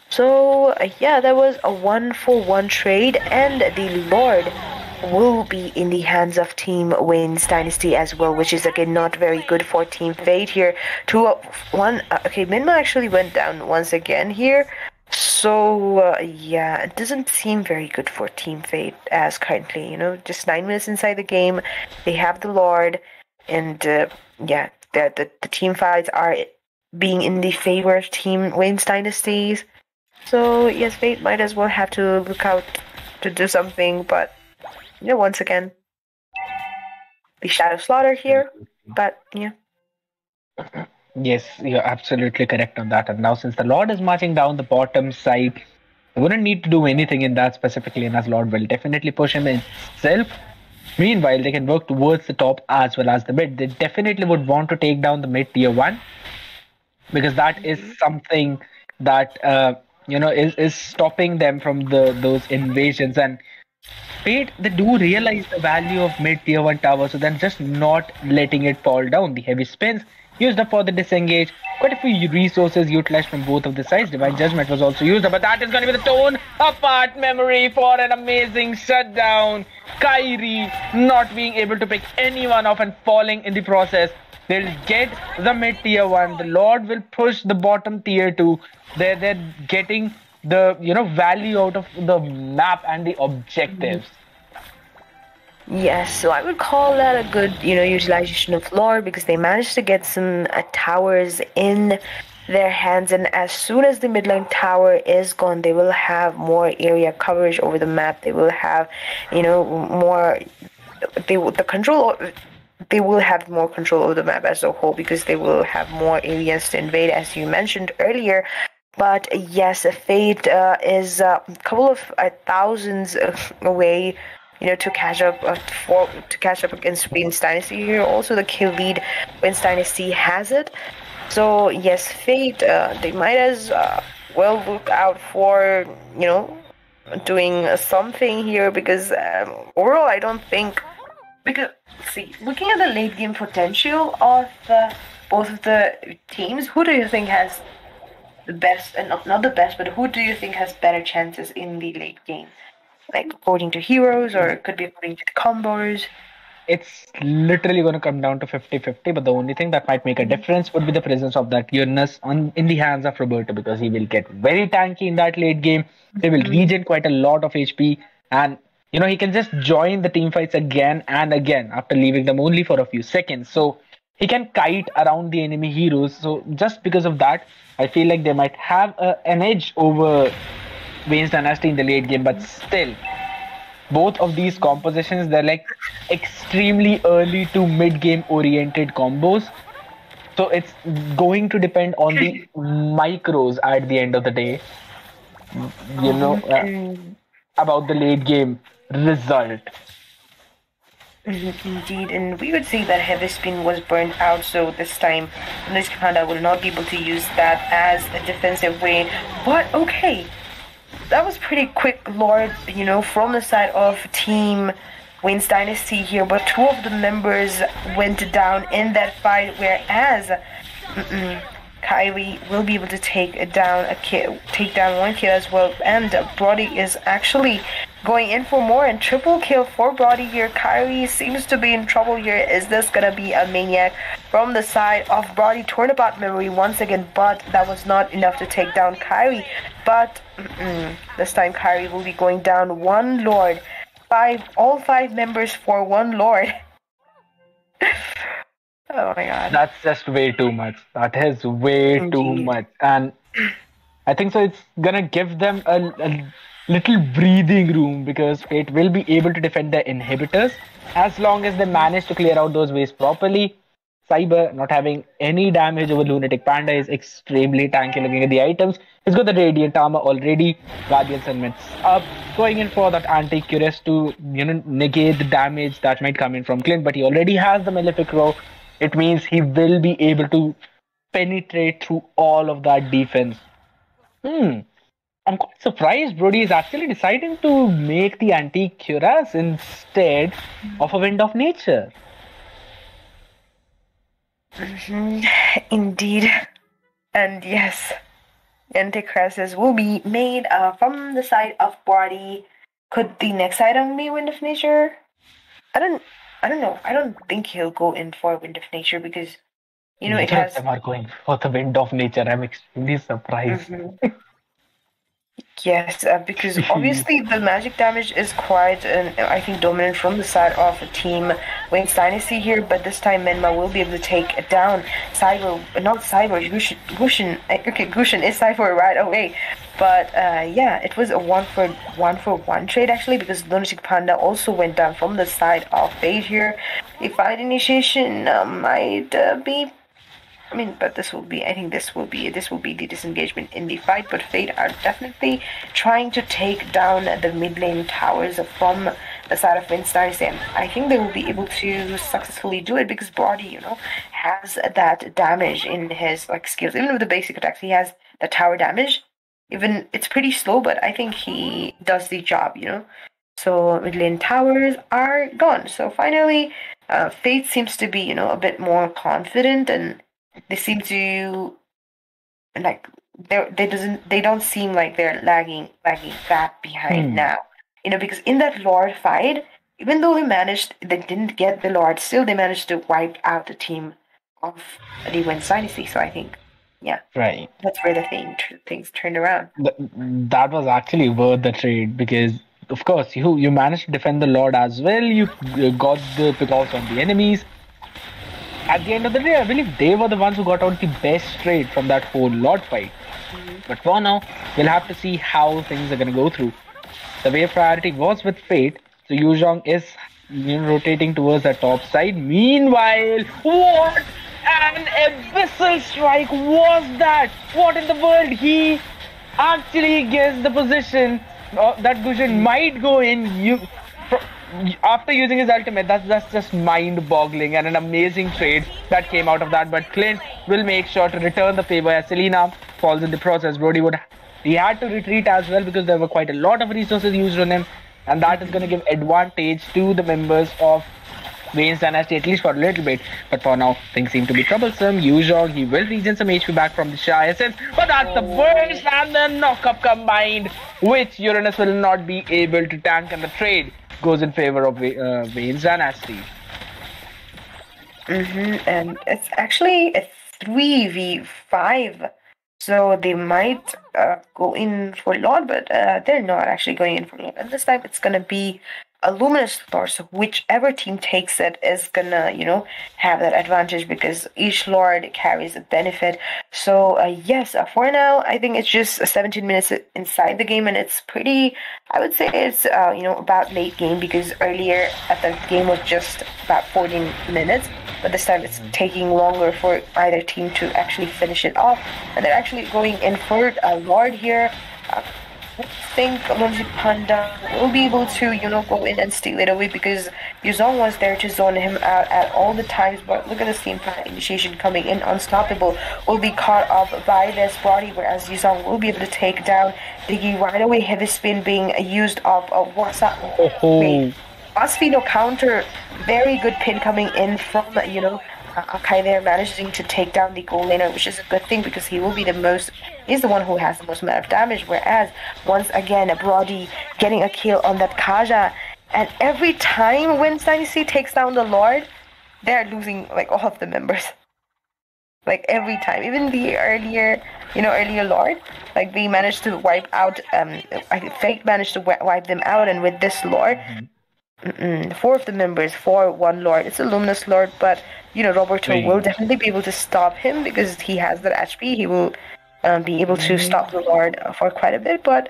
So yeah, that was a 1-for-1 trade, and the Lord will be in the hands of Team WAINS Dynasty as well, which is again not very good for Team Fate here. 2-1. Okay, Minma actually went down once again here. So yeah, it doesn't seem very good for Team Fate as currently, just 9 minutes inside the game. They have the Lord, and yeah, the team fights are being in the favor of Team WAINS Dynasties. So yes, Fate might as well have to look out to do something, but once again, the Shadow Slaughter here, but yeah. Yes, you're absolutely correct on that. And now, since the Lord is marching down the bottom side, they wouldn't need to do anything in that specifically, and as Lord will definitely push him itself. Meanwhile, they can work towards the top as well as the mid. They definitely would want to take down the mid tier 1, because that is something that is stopping them from those invasions. And Fate, they do realize the value of mid tier 1 tower, so they're just not letting it fall down. The heavy spins used up for the disengage. Quite a few resources utilized from both of the sides. Divine Judgment was also used up, but that is going to be the tone apart memory for an amazing shutdown. Kyrie not being able to pick anyone off and falling in the process. They'll get the mid tier 1. The Lord will push the bottom tier 2. They're getting the value out of the map and the objectives. Yes, so I would call that a good, utilization of Lord, because they managed to get some towers in their hands, and as soon as the midline tower is gone, they will have more area coverage over the map. They will have, more. They will have more control over the map as a whole, because they will have more areas to invade, as you mentioned earlier. But yes, Fate is a couple of thousands away, to catch up against WAINS Dynasty here. Also, the kill lead WAINS Dynasty has it. So yes, Fate, they might as well look out for doing something here, because overall I don't think, because see, looking at the late game potential of both of the teams, who do you think has the best, and not the best, but who do you think has better chances in the late game? Like according to heroes, or it could be according to the combos? It's literally going to come down to 50-50, but the only thing that might make a difference would be the presence of that Uranus in the hands of Roberto, because he will get very tanky in that late game. They will regen quite a lot of HP, and he can just join the team fights again and again after leaving them only for a few seconds. So he can kite around the enemy heroes. So just because of that, I feel like they might have an edge over WAINS Dynasty in the late game, but still, both of these compositions, they're like extremely early to mid-game oriented combos. So it's going to depend on the micros at the end of the day, about the late game result. Indeed, and we would see that Heavy Spin was burnt out, so this time Luis Panda will not be able to use that as a defensive way. But okay, that was pretty quick, Lord, from the side of Team WAINS Dynasty here, but two of the members went down in that fight, whereas Kyrie will be able to take down one kill as well, and Brody is actually going in for more, and triple kill for Brody here. Kyrie seems to be in trouble here. Is this gonna be a maniac from the side of Brody. Turnabout memory once again, but that was not enough to take down Kyrie. But this time Kyrie will be going down one Lord. All five members for one Lord. Oh my god. That's just way too much. That is way too much. And I think so it's gonna give them a little breathing room, because Fate will be able to defend their inhibitors as long as they manage to clear out those ways properly. Cyber not having any damage over Lunatic Panda is extremely tanky looking at the items. He's got the Radiant Armor already. Guardian Helmets up, going in for that Anti-Cuirass to negate the damage that might come in from Clint, but he already has the Malefic Row. It means he will be able to penetrate through all of that defense. I'm quite surprised Brody is actually deciding to make the Anti-Cuirass instead of a Wind of Nature. Indeed. And yes, Anti-Cuirasses will be made from the side of Brody. Could the next item be Wind of Nature? I don't know. I don't think he'll go in for Wind of Nature because, it has... Neither of them are going for the Wind of Nature. I'm extremely surprised. Yes, because obviously the magic damage is quite, I think, dominant from the side of a team WAINS Dynasty here, but this time Menma will be able to take it down. Gushin. Okay, Gushin is Cyber right away. But yeah, it was a one for one trade actually, because Lunatic Panda also went down from the side of Fate here. The fight initiation might be... but this will be the disengagement in the fight, but Fate are definitely trying to take down the mid lane towers from the side of WAINS Dynasty, and I think they will be able to successfully do it because Brody, has that damage in his skills. Even with the basic attacks, he has the tower damage. Even it's pretty slow, but I think he does the job, So mid lane towers are gone. So finally, Fate seems to be, a bit more confident, and they seem to they don't seem like they're lagging that behind now. Because in that Lord fight, even though they didn't get the Lord, still they managed to wipe out the team of the WAINS Dynasty. So I think, yeah, right, that's where the things turned around. That was actually worth the trade, because of course you managed to defend the Lord as well. You got the pickoffs on the enemies. At the end of the day, I believe they were the ones who got out the best trade from that whole Lord fight. But for now, we'll have to see how things are going to go through. The wave priority was with Fate, so Yuzhong is rotating towards the top side. Meanwhile, what an abyssal strike was that? What in the world? He actually gets the position that Gushin might go in. After using his ultimate, that's just mind-boggling, and an amazing trade that came out of that. But Clint will make sure to return the favor as Selena falls in the process. Brody he had to retreat as well because there were quite a lot of resources used on him, and that is going to give advantage to the members of WAINS Dynasty, at least for a little bit. But for now, things seem to be troublesome. Yuzhong, he will regen some HP back from the Shy Essence, but that's the burst and the knock-up combined, which Uranus will not be able to tank, and the trade goes in favor of WAINS Dynasty. And it's actually a 3v5, so they might go in for Lord, but they're not actually going in for Lord. And this time it's gonna be a Luminous Lord, so whichever team takes it is gonna, have that advantage because each Lord carries a benefit. So yes, for now, I think it's just 17 minutes inside the game, and it's pretty, I would say it's, about late game, because earlier the game was just about 14 minutes, but this time it's taking longer for either team to actually finish it off, and they're actually going in for a Lord here. I think Lunatic Panda will be able to, go in and steal it away because Yuzhong was there to zone him out at all the times. But look at the same time, initiation coming in, unstoppable, will be caught up by this Brody, whereas Yuzhong will be able to take down Diggy right away. Heavy spin being used of Masfino counter, very good pin coming in from, Akai there, managing to take down the goal laner, which is a good thing because he's the one who has the most amount of damage, whereas once again Brody getting a kill on that Kaja, and every time WAINS Dynasty takes down the Lord, they're losing all of the members. Like every time, even the earlier Lord, like they managed to wipe out. Fate managed to wipe them out, and with this Lord, four of the members for one Lord. It's a Luminous Lord, but Roberto will definitely be able to stop him because he has that HP. He will be able to stop the Lord for quite a bit. But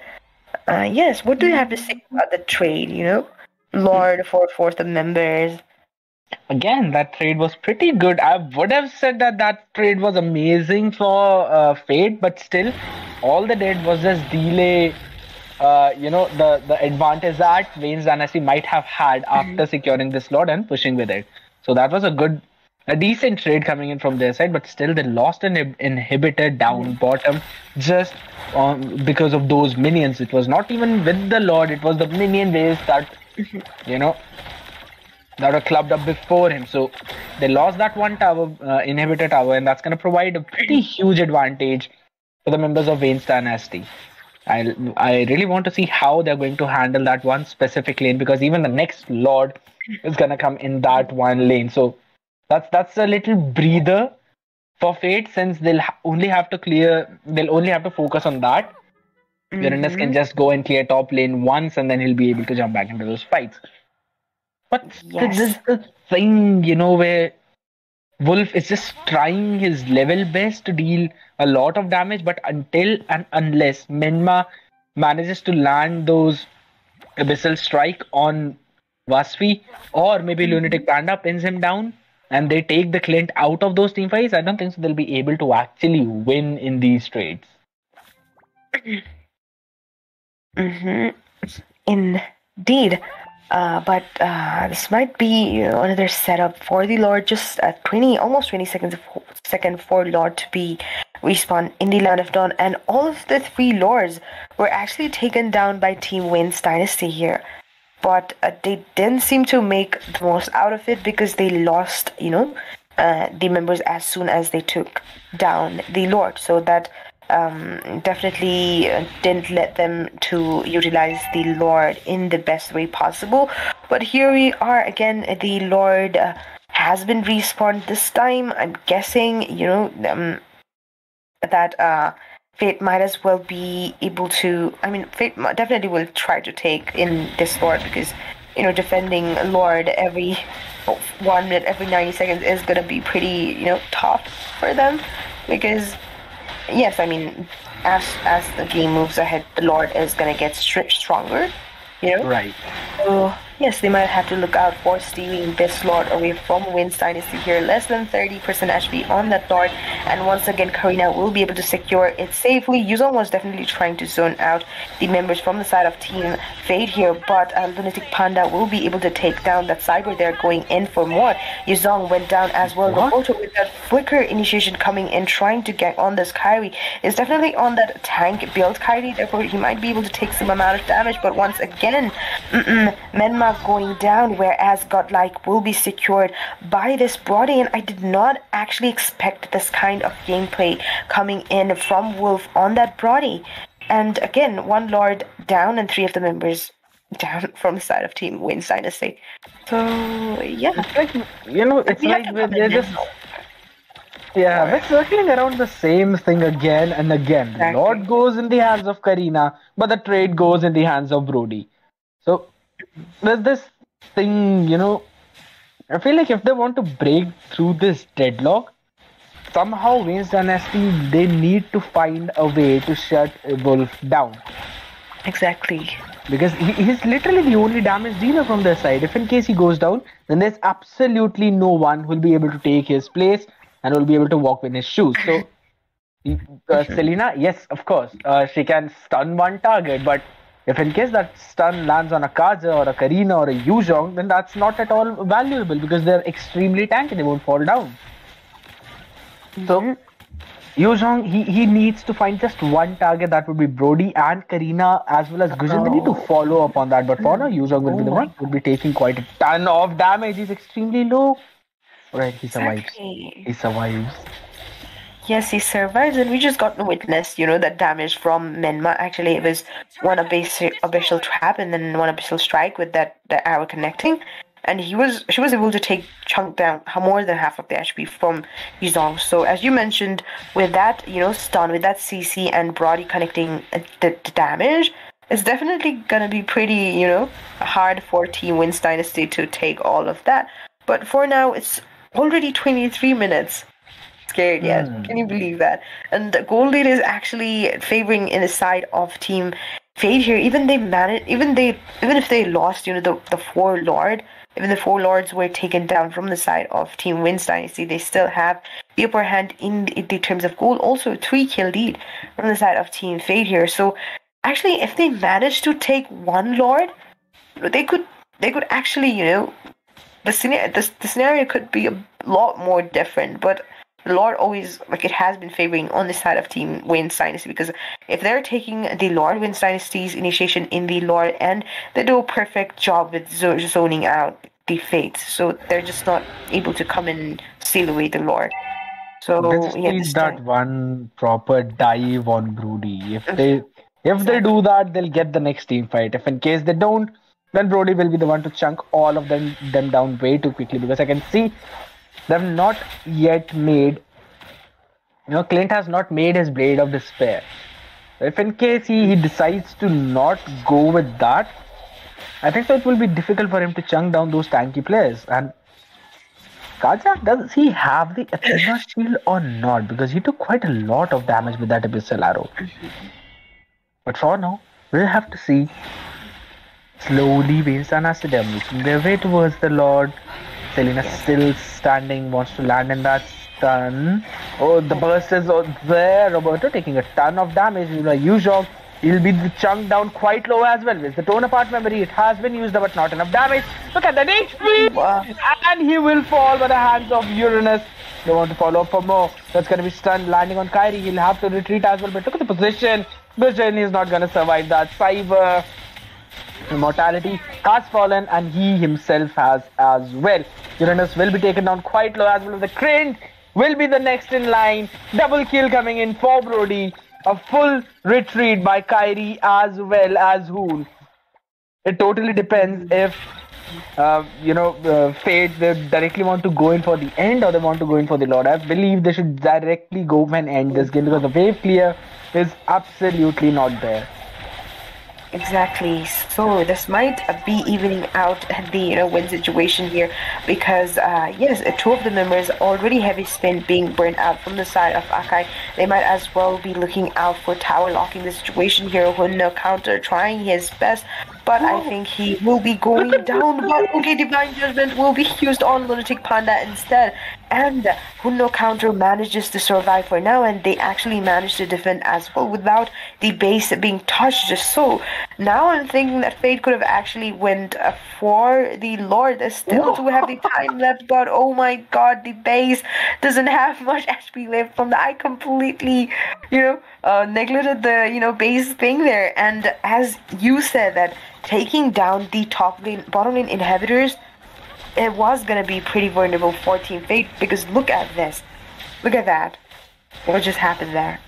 yes, what do you have to say about the trade? Lord for fourth of members. Again, that trade was pretty good. I would have said that trade was amazing for Fate, but still, all they did was just delay, the advantage that WAINS Dynasty might have had after securing this slot and pushing with it. So that was a decent trade coming in from their side, but still they lost an inhibitor down bottom just because of those minions. It was not even with the Lord, it was the minion waves that, that were clubbed up before him. So they lost that one tower, inhibitor tower, and that's going to provide a pretty huge advantage for the members of WAINS Dynasty. I really want to see how they're going to handle that one specific lane, because even the next Lord is going to come in that one lane. So that's a little breather for Fate, since they'll only have to focus on that. Uranus can just go and clear top lane once, and then he'll be able to jump back into those fights. But this is the thing, where Wolf is just trying his level best to deal a lot of damage, but until and unless Menma manages to land those Abyssal Strike on Vasfi, or maybe Lunatic Panda pins him down, and they take the Clint out of those team fights, I don't think so they'll be able to actually win in these trades. Indeed. But this might be another setup for the Lord. Just almost 20 seconds for Lord to be respawned in the Land of Dawn, and all of the three Lords were actually taken down by Team WAINS Dynasty here. But they didn't seem to make the most out of it, because they lost, the members as soon as they took down the Lord. So that definitely didn't let them to utilize the Lord in the best way possible. But here we are again. The Lord has been respawned this time. I'm guessing, that Fate might as well be able to. I mean, Fate definitely will try to take in this Lord, because defending Lord every 1 minute, every 90 seconds is gonna be pretty tough for them, because. Yes, I mean, as the game moves ahead, the Lord is gonna get stronger, Right. So yes, they might have to look out for stealing this Lord away from WAINS Dynasty here. Less than 30% HP on that Lord, and once again, Karina will be able to secure it safely. Yuzong was definitely trying to zone out the members from the side of Team Fate here, but Lunatic Panda will be able to take down that Cyber. They're going in for more. Yuzong went down as well. Roboto with that Flicker initiation coming in, trying to get on this Kyrie. Is definitely on that tank build Kyrie, therefore he might be able to take some amount of damage, but once again, Menma going down, whereas Godlike will be secured by this Brody, and I did not actually expect this kind of gameplay coming in from Wolf on that Brody. And again, one Lord down and three of the members down from the side of Team WAINS Dynasty. So yeah, it's like they're just we're circling around the same thing again and again. Exactly. The Lord goes in the hands of Karina, but the trade goes in the hands of Brody. So there's this thing, I feel like if they want to break through this deadlock, somehow WAINS Dynasty, they need to find a way to shut Wolf down. Exactly. Because he's literally the only damage dealer from their side. If in case he goes down, then there's absolutely no one who will be able to take his place and will be able to walk in his shoes. So, Selena, yes, of course, she can stun one target, but if in case that stun lands on a Kaja or a Karina or a Yuzong, then that's not at all valuable, because they're extremely tanky, they won't fall down. So, Yuzong, he needs to find just one target, that would be Brody and Karina as well as Gujin. They need to follow up on that, but for now, Yuzong will be the one who will be taking quite a ton of damage. He's extremely low. Right, he survives. Exactly. He survives. Yes, he survives, and we just got to witness, that damage from Menma. Actually, it was one abyssal trap and then one abyssal strike with the arrow connecting. and she was able to chunk down more than half of the HP from Yuzong. So as you mentioned, with that stun, with that CC and Brody connecting the damage, it's definitely gonna be pretty hard for Team WAINS Dynasty to take all of that. But for now, it's already 23 minutes. Scaredyet. Can you believe that? And the gold lead is actually favoring in the side of Team Fade here. Even if they lost, the four lords were taken down from the side of Team WAINS Dynasty. They still have the upper hand in the terms of gold. Also, 3-kill lead from the side of Team Fade here. So actually, if they manage to take one lord, they could actually the scenario could be a lot more different. But the Lord always, it has been favoring on the side of Team WAINS Dynasty, because if they're taking the Lord WAINS Dynasty's initiation in the Lord, and they do a perfect job with zoning out the Fates, so they're just not able to come and steal away the Lord. So they just need that one proper dive on Brody. If they do that, they'll get the next team fight. If in case they don't, then Brody will be the one to chunk all of them down way too quickly, because I can see they've not yet made, Clint has not made his Blade of Despair. If in case he decides to not go with that, I think so it will be difficult for him to chunk down those tanky players. And Kaja, does he have the Athena shield or not? Because he took quite a lot of damage with that Abyssal Arrow. But for now, we'll have to see. Slowly, WAINS Dynasty making their way towards the Lord. Selena still standing, wants to land in that stun. Oh, the burst is there. Roberto taking a ton of damage. Yuzong, he'll be chunked down quite low as well. With the torn apart memory, it has been used, but not enough damage. Look at that HP! Wow. And he will fall by the hands of Uranus. They want to follow up for more. That's going to be stunned, landing on Kyrie. He'll have to retreat as well, but look at the position. Vision is not going to survive that. Cyber Immortality has fallen, and he himself has as well. Uranus will be taken down quite low as well. The Crane will be the next in line. Double kill coming in for Brody. A full retreat by Kyrie as well as Hoon. It totally depends if Fate, they directly want to go in for the end or they want to go in for the Lord. I believe they should directly go and end this game, because the wave clear is absolutely not there. Exactly. So this might be evening out the win situation here, because yes, two of the members already heavy spin being burnt out from the side of Akai. They might as well be looking out for tower locking the situation here. Hunno counter trying his best, but I think he will be going down. But okay, Divine Judgment will be used on Lunatic Panda instead, and Hunno counter manages to survive for now, and they actually managed to defend as well without the base being touched. So now I'm thinking that Fate could have actually went for the Lord. They still do have the time left, but oh my god, the base doesn't have much HP left from the. I completely, neglected the, base thing there. And as you said, that taking down the bottom lane inhibitors, it was going to be pretty vulnerable for Team Fate, because look at this. Look at that. What just happened there?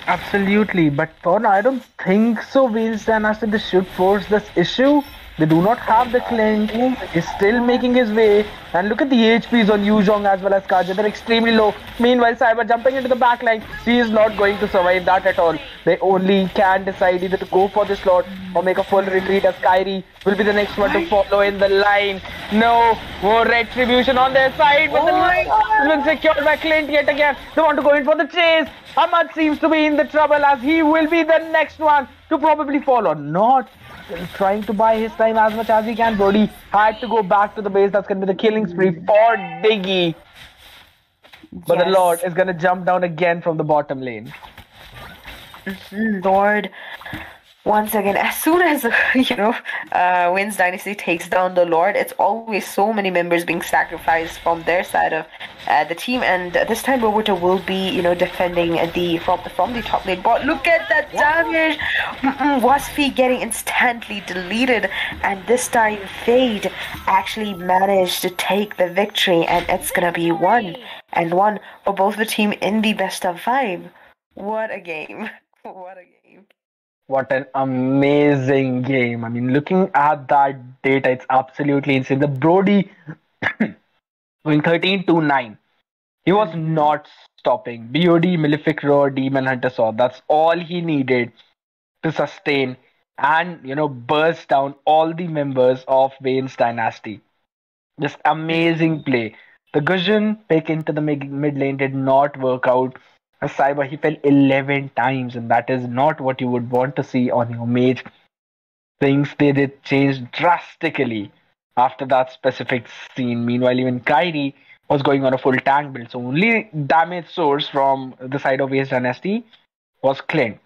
Absolutely, but for now, I don't think so. WAINS Dynasty, they should force this issue. They do not have the Clint. He's still making his way. And look at the HPs on Yuzong as well as Kaja. They're extremely low. Meanwhile, Cyber jumping into the backline. He is not going to survive that at all. They only can decide either to go for this slot or make a full retreat, as Kyrie will be the next one to follow in the line. No more retribution on their side. But the line has been secured by Clint yet again. They want to go in for the chase. Ahmad seems to be in the trouble, as he will be the next one to probably fall or not. Trying to buy his time as much as he can. Brody had to go back to the base. That's going to be the killing spree for Diggy. But the Lord is going to jump down again from the bottom lane. Lord, once again, as soon as WAINS Dynasty takes down the Lord, it's always so many members being sacrificed from their side of the team, and this time Roberto will be defending from the top lane. But look at that damage. Wasfi getting instantly deleted, and this time Fade actually managed to take the victory, and it's gonna be 1-1 for both the team in the best of 5. What a game. What a game. What an amazing game. I mean, looking at that data. It's absolutely insane. The Brody going 13 to 9. He was not stopping. BOD, Malefic Roar, Demon Hunter Sword. That's all he needed to sustain and, burst down all the members of WAINS Dynasty. Just amazing play. The Guzhan pick into the mid lane did not work out. As Cyber, he fell 11 times, and that is not what you would want to see on your mage. Things they did change drastically after that specific scene. Meanwhile, even Kyrie was going on a full tank build. So only damage source from the side of WAINS Dynasty was Clint,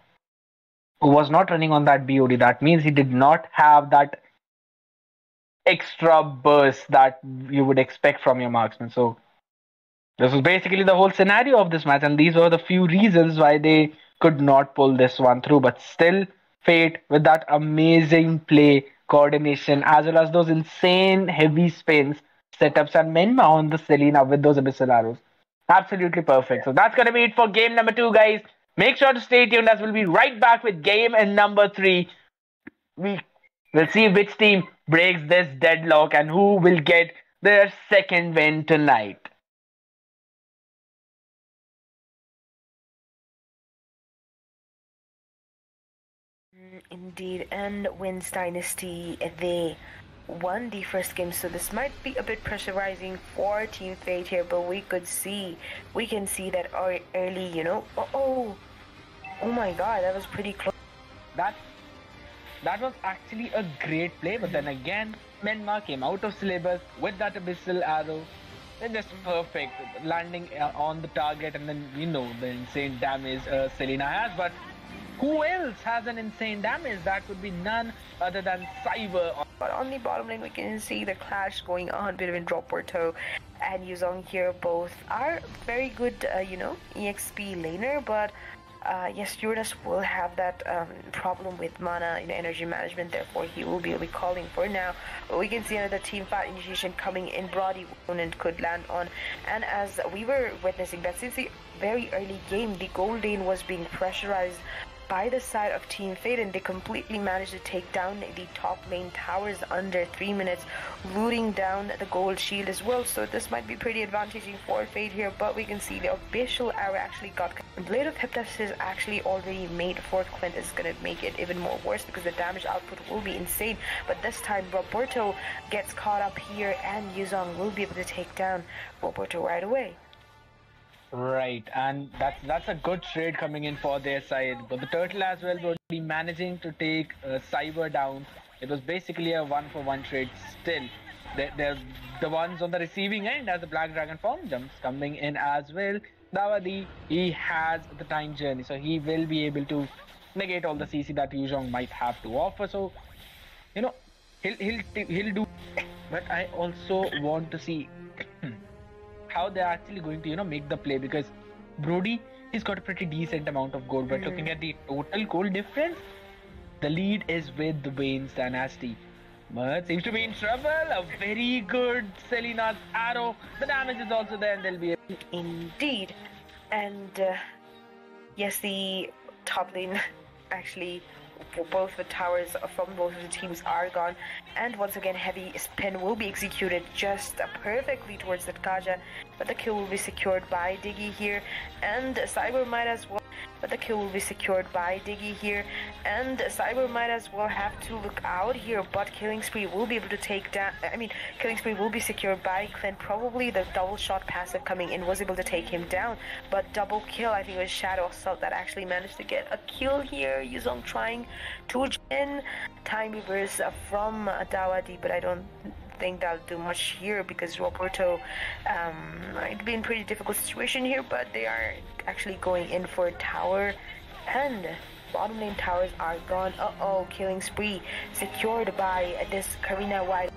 who was not running on that BOD. That means he did not have that extra burst that you would expect from your marksman. So this was basically the whole scenario of this match, and these were the few reasons why they could not pull this one through. But still, Fate with that amazing play, coordination, as well as those insane heavy spins, setups, and Menma on the Selena with those abyssal arrows. Absolutely perfect. So that's gonna be it for game number 2, guys. Make sure to stay tuned as we'll be right back with game number 3. We'll see which team breaks this deadlock and who will get their second win tonight. Indeed, and WAINS Dynasty, they won the first game, so this might be a bit pressurizing for Team Fate here, but we can see that early, oh my god, that was pretty close. That was actually a great play, but then again, Menma came out of syllabus with that abyssal arrow. They're just perfect, landing on the target, and then the insane damage Selena has. But who else has an insane damage? That would be none other than Cyber. But on the bottom lane, we can see the clash going on between Roberto and Yuzong here. Both are very good, EXP laner, but yes, Uranus will have that problem with mana, energy management. Therefore, he will be calling for now. But we can see another team fight initiation coming in. Brody opponent could land on, and as we were witnessing that since the very early game, the gold lane was being pressurized by the side of Team Fate, and they completely managed to take down the top lane towers under 3 minutes, looting down the gold shield as well. So this might be pretty advantaging for Fate here, but we can see the abyssal arrow actually got Blade of Hypnosis is actually already made for Clint. Is going to make it even more worse because the damage output will be insane. But this time Roberto gets caught up here, and Yuzong will be able to take down Roberto right away. Right, and that's a good trade coming in for their side. But the Turtle as well were managing to take Cyber down. It was basically a 1-for-1 trade still. They're the ones on the receiving end as the Black Dragon form jumps coming in as well. Dawadi, he has the time journey, so he will be able to negate all the CC that Yuzong might have to offer. So, he'll do. But I also want to see how they're actually going to make the play, because Brody, he's got a pretty decent amount of gold, but looking at the total gold difference, the lead is with the WAINS Dynasty, but seems to be in trouble. A very good Selena's arrow, the damage is also there, and they'll be indeed. And yes, the top lane actually, both the towers from both of the teams are gone, and once again heavy spin will be executed just perfectly towards that Kaja, but the kill will be secured by Diggy here, and Cyber might as well have to look out here, but Killing Spree will be able to take down, Killing Spree will be secured by Clint. Probably the double shot passive coming in was able to take him down, but double kill, I think it was Shadow Assault that actually managed to get a kill here. Yuzong trying to gen time reverse from Dawadi, but I don't think that'll do much here because Roberto might be in pretty difficult situation here, but they are actually going in for a tower, and bottom lane towers are gone. Killing Spree secured by this Karina White.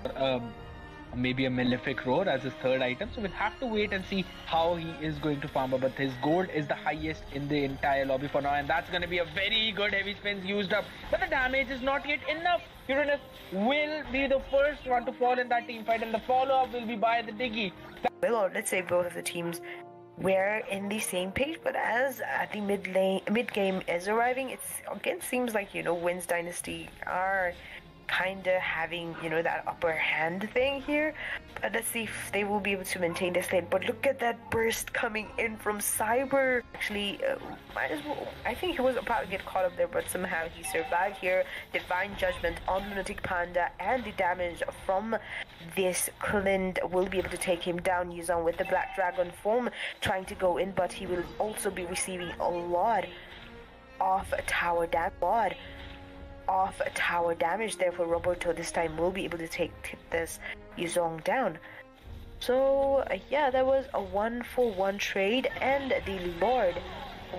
Maybe a Malefic Roar as his third item, so we'll have to wait and see how he is going to farm up. But his gold is the highest in the entire lobby for now, and that's going to be a very good heavy spins used up, but the damage is not yet enough. Uranus will be the first one to fall in that team fight, and the follow-up will be by the Diggy. Well, or let's say both of the teams were in the same page, but as the mid game is arriving, it again seems like WAINS Dynasty are kind of having, that upper hand thing here. But let's see if they will be able to maintain this lane. But look at that burst coming in from Cyber. Actually, might as well. I think he was about to get caught up there, but somehow he survived here. Divine Judgment on Lunatic Panda, and the damage from this Khalid will be able to take him down. Yuzong with the Black Dragon form trying to go in, but he will also be receiving a lot of tower damage. Therefore, Roberto this time will be able to take this Yuzong down. So yeah, that was a 1-for-1 trade, and the Lord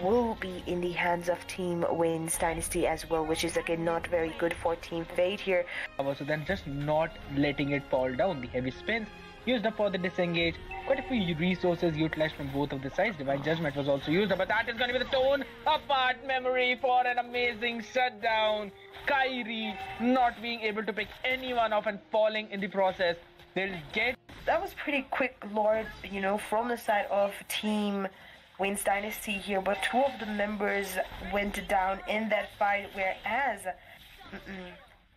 will be in the hands of Team WAINS Dynasty as well, which is again not very good for Team Fate here. So then just not letting it fall down. The heavy spins used up for the disengage. Quite a few resources utilized from both of the sides. Divine Judgment was also used up, but that is going to be the tone apart memory for an amazing shutdown. Kyrie not being able to pick anyone off and falling in the process. They'll get... That was pretty quick, Lord, from the side of Team WAINS Dynasty here, but two of the members went down in that fight, whereas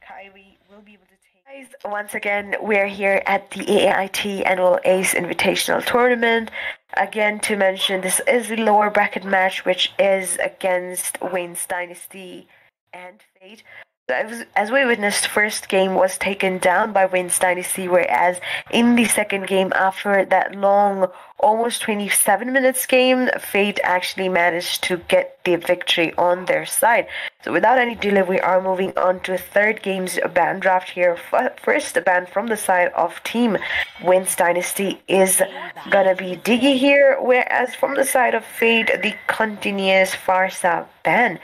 Kyrie will be able to take... Guys, once again, we're here at the AAIT Annual ACE Invitational Tournament. Again, to mention, this is the lower bracket match, which is against WAINS Dynasty and Fate. As we witnessed, first game was taken down by WAINS Dynasty, whereas in the second game, after that long, almost 27 minutes game, Fate actually managed to get the victory on their side. So without any delay, we are moving on to third game's ban draft here. First ban from the side of Team WAINS Dynasty is gonna be Diggy here, whereas from the side of Fate, the continuous Farsa ban.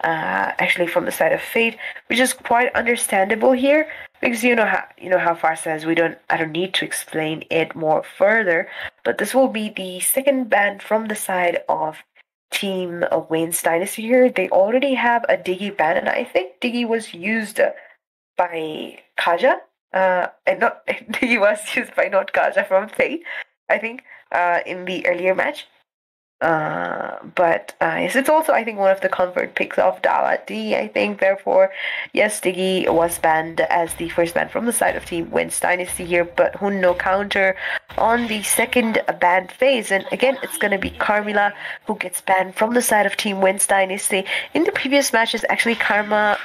Actually from the side of Fate, which is quite understandable here, because you know how Farsa is. I don't need to explain it more further, but this will be the second ban from the side of Team WAINS Dynasty here. They already have a Diggy ban, and I think Diggy was used by Kaja, and not Diggy was used by not Kaja from Fate, I think, in the earlier match. But yes, it's also, I think, one of the comfort picks of DYNASTY, I think. Therefore, yes, Diggy was banned as the first ban from the side of Team WAINS Dynasty here, but Hun no counter on the second ban phase. And again, it's going to be Carmilla who gets banned from the side of Team WAINS Dynasty. In the previous matches, actually, Carmilla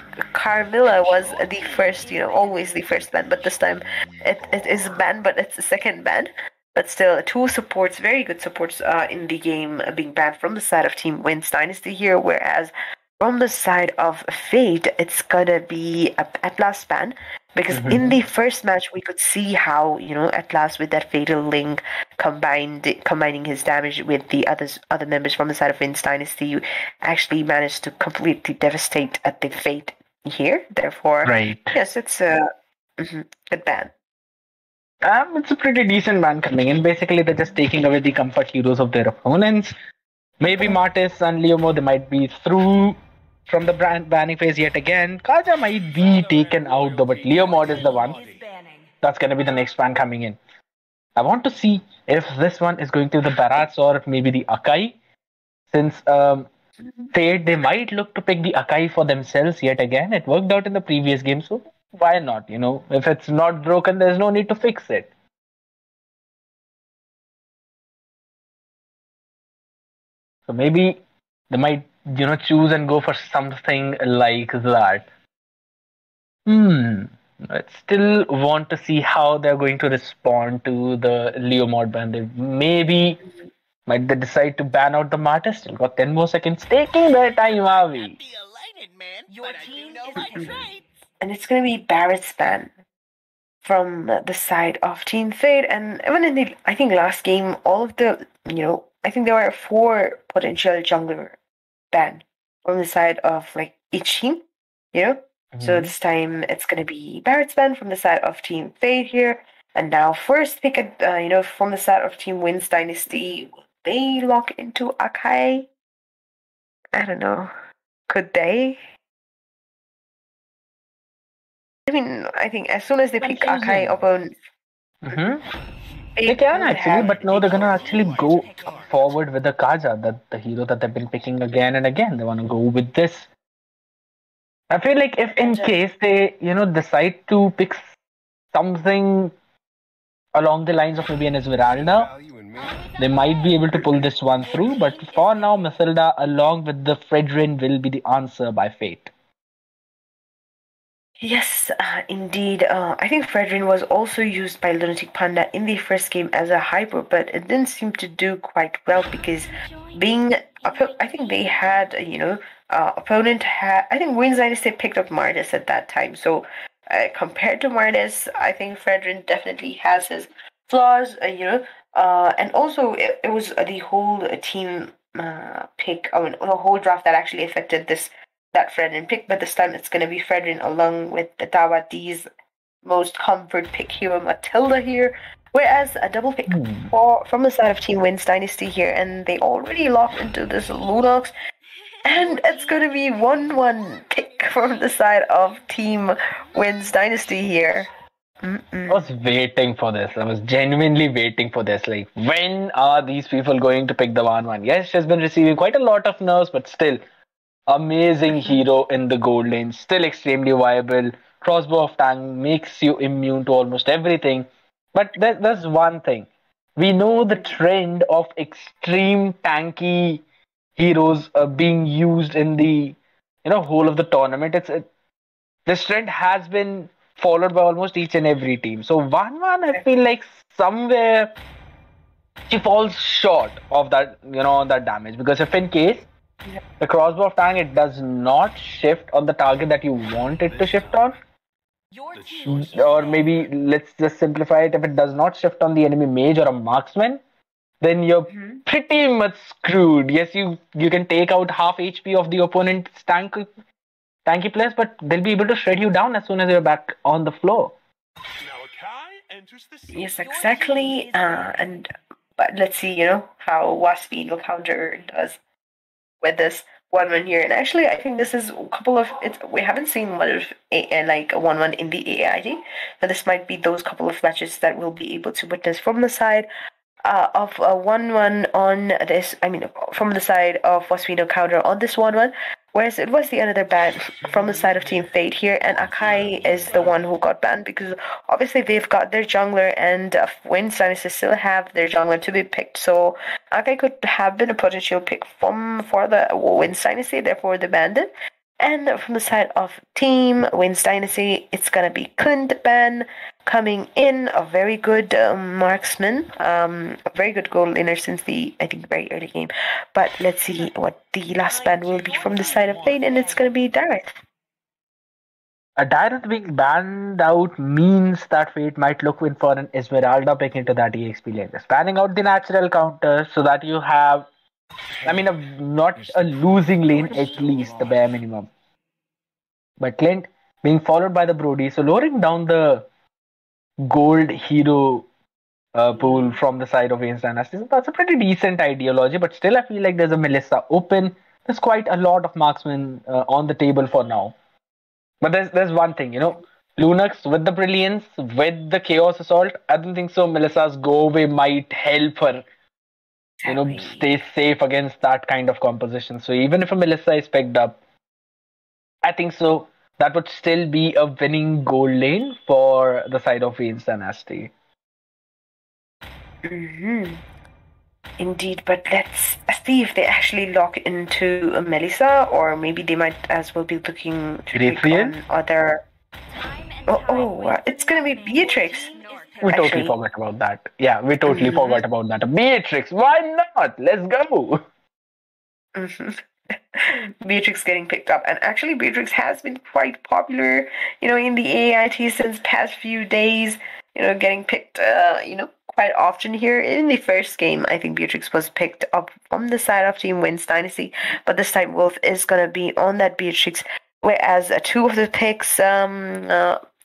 was the first, always the first ban, but this time it is a ban, but it's the second ban. But still, two supports, very good supports in the game being banned from the side of Team WAINS Dynasty here, whereas from the side of Fate, it's gonna be Atlas ban, because in the first match, we could see how, Atlas with that Fatal Link combining his damage with the other members from the side of WAINS Dynasty, actually managed to completely devastate at the Fate here. Therefore, yes, it's a good ban. It's a pretty decent ban coming in. Basically, they're just taking away the comfort heroes of their opponents. Maybe Martis and Leomo, they might be through from the banning phase yet again. Kaja might be taken out though, but Leomod is the one. That's going to be the next ban coming in. I want to see if this one is going to the Barats or if maybe the Akai. Since Fate, they might look to pick the Akai for themselves yet again. It worked out in the previous game, so why not? If it's not broken, there's no need to fix it. So maybe they might, choose and go for something like that. I still want to see how they're going to respond to the Leo mod ban. Might they decide to ban out the Martyr? Still got 10 more seconds. Taking their time, are we? Your team is right. And it's going to be Barrett's ban from the side of Team Fate. And even in the, I think, last game, all of the, I think there were 4 potential jungler ban from the side of, each team, So this time it's going to be Barrett's ban from the side of Team Fate here. And now first pick, from the side of Team WAINS Dynasty, will they lock into Akai? I don't know. Could they? I think as soon as they pick Akai opponent, they can actually, but no, they're gonna actually go forward with the Kaja, the hero that they've been picking again and again. They want to go with this. I feel like if in case they, decide to pick something along the lines of maybe an Esmeralda, they might be able to pull this one through. But for now, Matilda along with the Fredrin will be the answer by fate. Yes, indeed. I think Fredrin was also used by Lunatic Panda in the first game as a hyper, but it didn't seem to do quite well because I think they had, opponent had, I think WAINS Dynasty picked up Martis at that time. So compared to Martis, I think Fredrin definitely has his flaws, and also it was the whole team pick, I mean, the whole draft that actually affected that Fredrin pick, but this time it's going to be Fredrin along with the Dawati's most comfort pick hero Matilda here, whereas a double pick from the side of Team WAINS Dynasty here, and they already locked into this Lunox, and it's going to be 1-1 pick from the side of Team WAINS Dynasty here. I was waiting for this. I was genuinely waiting for this. Like, when are these people going to pick the 1-1? Yes, she's been receiving quite a lot of nerves, but still, amazing hero in the gold lane, still extremely viable. Crossbow of Tang makes you immune to almost everything. But there's one thing. We know the trend of extreme tanky heroes being used in the whole of the tournament. This trend has been followed by almost each and every team. So 1-1, I feel like somewhere she falls short of that that damage, because if in case the crossbow of Tang, it does not shift on the target that you want it to shift on. Or maybe let's just simplify it. If it does not shift on the enemy mage or a marksman, then you're pretty much screwed. Yes, you can take out half HP of the opponent's tanky players, but they'll be able to shred you down as soon as you're back on the floor. Yes, exactly. But let's see, how Waspin will counter does with this 1-1 here. And actually, I think this is a couple of we haven't seen one of like a 1-1 in the AAIT, but this might be those couple of matches that we'll be able to witness from the side of a 1-1 on this. I mean, from the side of Waspino counter on this 1-1. Whereas it was the another ban from the side of Team Fate here, and Akai is the one who got banned because obviously they've got their jungler, and WAINS Dynasty still have their jungler to be picked. So Akai could have been a potential pick for the WAINS Dynasty, therefore they banned it. And from the side of Team WAINS Dynasty, it's gonna be Clint ban coming in, a very good marksman, a very good goal laner since the, I think, very early game. But let's see what the last ban will be from the side of Fate, and it's gonna be Dareth. A Dareth being banned out means that Fate might look in for an Esmeralda pick into that EXP lane. Spanning out the natural counter so that you have, not a losing lane, at least the bare minimum. But Clint being followed by the Brody, so lowering down the gold hero pool from the side of WAINS Dynasty. So that's a pretty decent ideology, but still I feel like there's a Melissa open. There's quite a lot of marksmen on the table for now. But there's one thing, Lunox with the Brilliance, with the Chaos Assault, I don't think so Melissa's go away might help her stay safe against that kind of composition. So even if a Melissa is picked up, I think so that would still be a winning gold lane for the side of WAINS Dynasty. Indeed, but let's see if they actually lock into a Melissa, or maybe they might as well be looking to pick on other. It's gonna be Beatrix. We totally forgot about that. Yeah, we totally forgot about that. Beatrix, why not? Let's go. Beatrix getting picked up, and actually Beatrix has been quite popular, in the AAIT since past few days. Getting picked, quite often here. In the first game, I think Beatrix was picked up from the side of Team WAINS Dynasty, but this time Wolf is gonna be on that Beatrix, whereas two of the picks,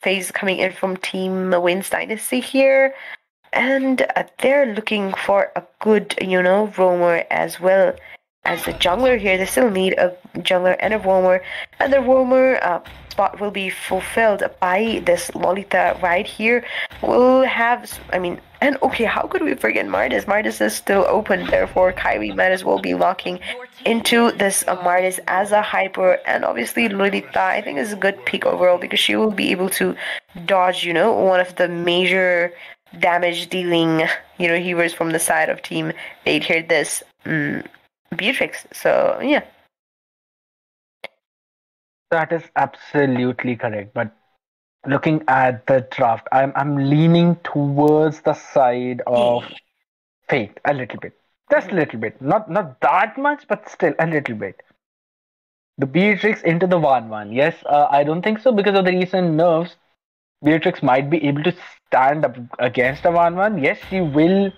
phase coming in from Team WAINS Dynasty here, and they're looking for a good, roamer as well as a jungler here. They still need a jungler and a roamer, and the roamer spot will be fulfilled by this Lolita right here. We'll have, and okay, how could we forget Mardis? Mardis is still open, therefore Kyrie might as well be locking into this Mardis as a hyper, and obviously Lolita I think is a good pick overall because she will be able to dodge, one of the major damage dealing, heroes from the side of Team Fate here, this Beatrix. So yeah. That is absolutely correct. But looking at the draft, I'm leaning towards the side of Fate a little bit. Just a little bit. Not that much, but still a little bit. The Beatrix into the 1-1. Yes, I don't think so because of the recent nerfs. Beatrix might be able to stand up against a 1-1. Yes, she will,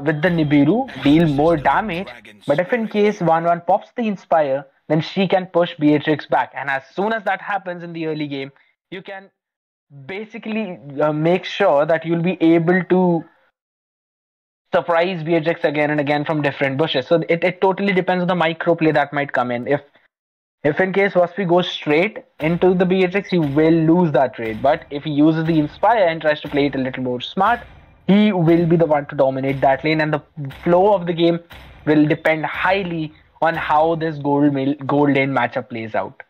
with the Nibiru, deal more damage. But if in case 1-1 pops the Inspire, then she can push Beatrix back. And as soon as that happens in the early game, you can basically make sure that you'll be able to surprise Beatrix again and again from different bushes. So it totally depends on the micro play that might come in. If in case Waspi goes straight into the Beatrix, he will lose that trade. But if he uses the Inspire and tries to play it a little more smart, he will be the one to dominate that lane. And the flow of the game will depend highly on how this gold lane matchup plays out.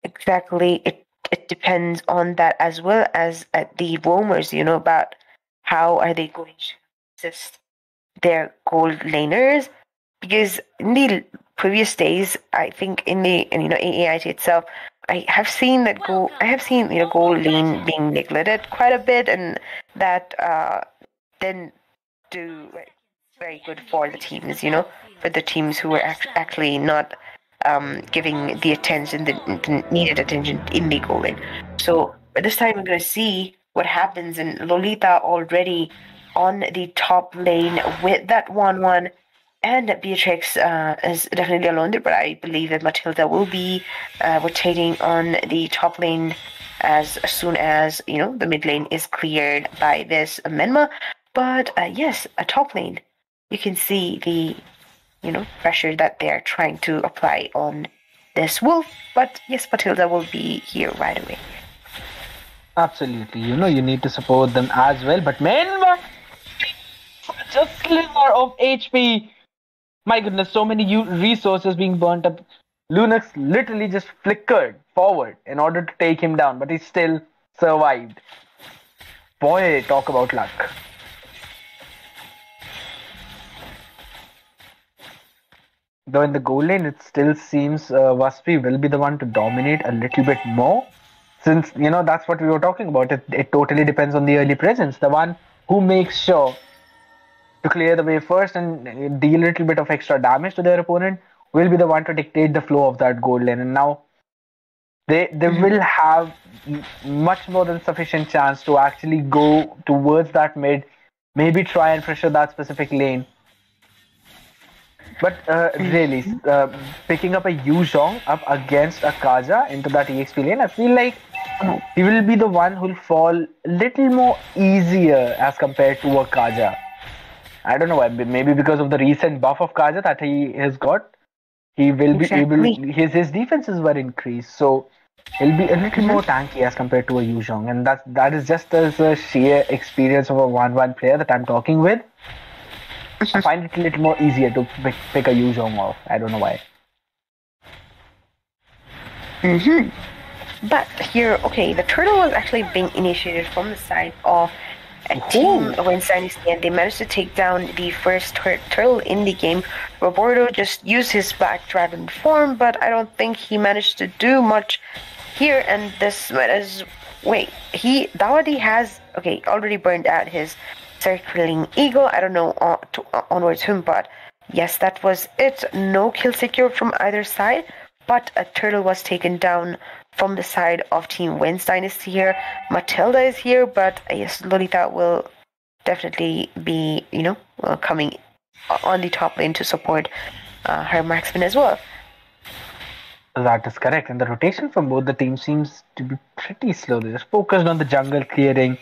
Exactly. It depends on that as well as the roamers, about how are they going to assist their gold laners. Because in the previous days, I think in the AAIT itself, I have seen gold lane being neglected quite a bit, and that didn't do very good for the teams, for the teams who were actually not giving the attention, the needed attention in the gold lane. So by this time, we're going to see what happens, and Lolita already on the top lane with that 1-1. And Beatrix is definitely alone there, but I believe that Matilda will be rotating on the top lane as soon as, the mid lane is cleared by this Menma. But yes, a top lane, you can see the, pressure that they're trying to apply on this wolf. But yes, Matilda will be here right away. Absolutely. You need to support them as well. But Menma, such a sliver of HP. My goodness, so many resources being burnt up. Lunox literally just flickered forward in order to take him down, but he still survived. Boy, talk about luck. Though in the gold lane, it still seems Waspi will be the one to dominate a little bit more. Since, that's what we were talking about. It totally depends on the early presence. The one who makes sure to clear the way first and deal a little bit of extra damage to their opponent will be the one to dictate the flow of that gold lane. And now they will have much more than sufficient chance to actually go towards that mid, maybe try and pressure that specific lane. But really, picking up a Yu Zhong up against a Kaja into that EXP lane, I feel like he will be the one who will fall a little more easier as compared to a Kaja. I don't know why. Maybe because of the recent buff of Kaja that he has got, he will be able. His defenses were increased, so he'll be a little more tanky as compared to a Yu Zhong, and that is just as a sheer experience of a 1-1 player that I'm talking with. I find it a little more easier to pick a Yu Zhong off. I don't know why. But here, okay, the turtle was actually being initiated from the side of Team WAINS Dynasty, and they managed to take down the first turtle in the game. Roberto just used his Black Dragon form, but I don't think he managed to do much here. And this is Dawadi has already burned out his Circling Eagle. I don't know onwards him, but yes, that was it. No kill secured from either side, but a turtle was taken down from the side of Team WAINS Dynasty here. Matilda is here, but yes, Lolita will definitely be, coming on the top lane to support her marksman as well. That is correct. And the rotation from both the teams seems to be pretty slow. They're just focused on the jungle clearing.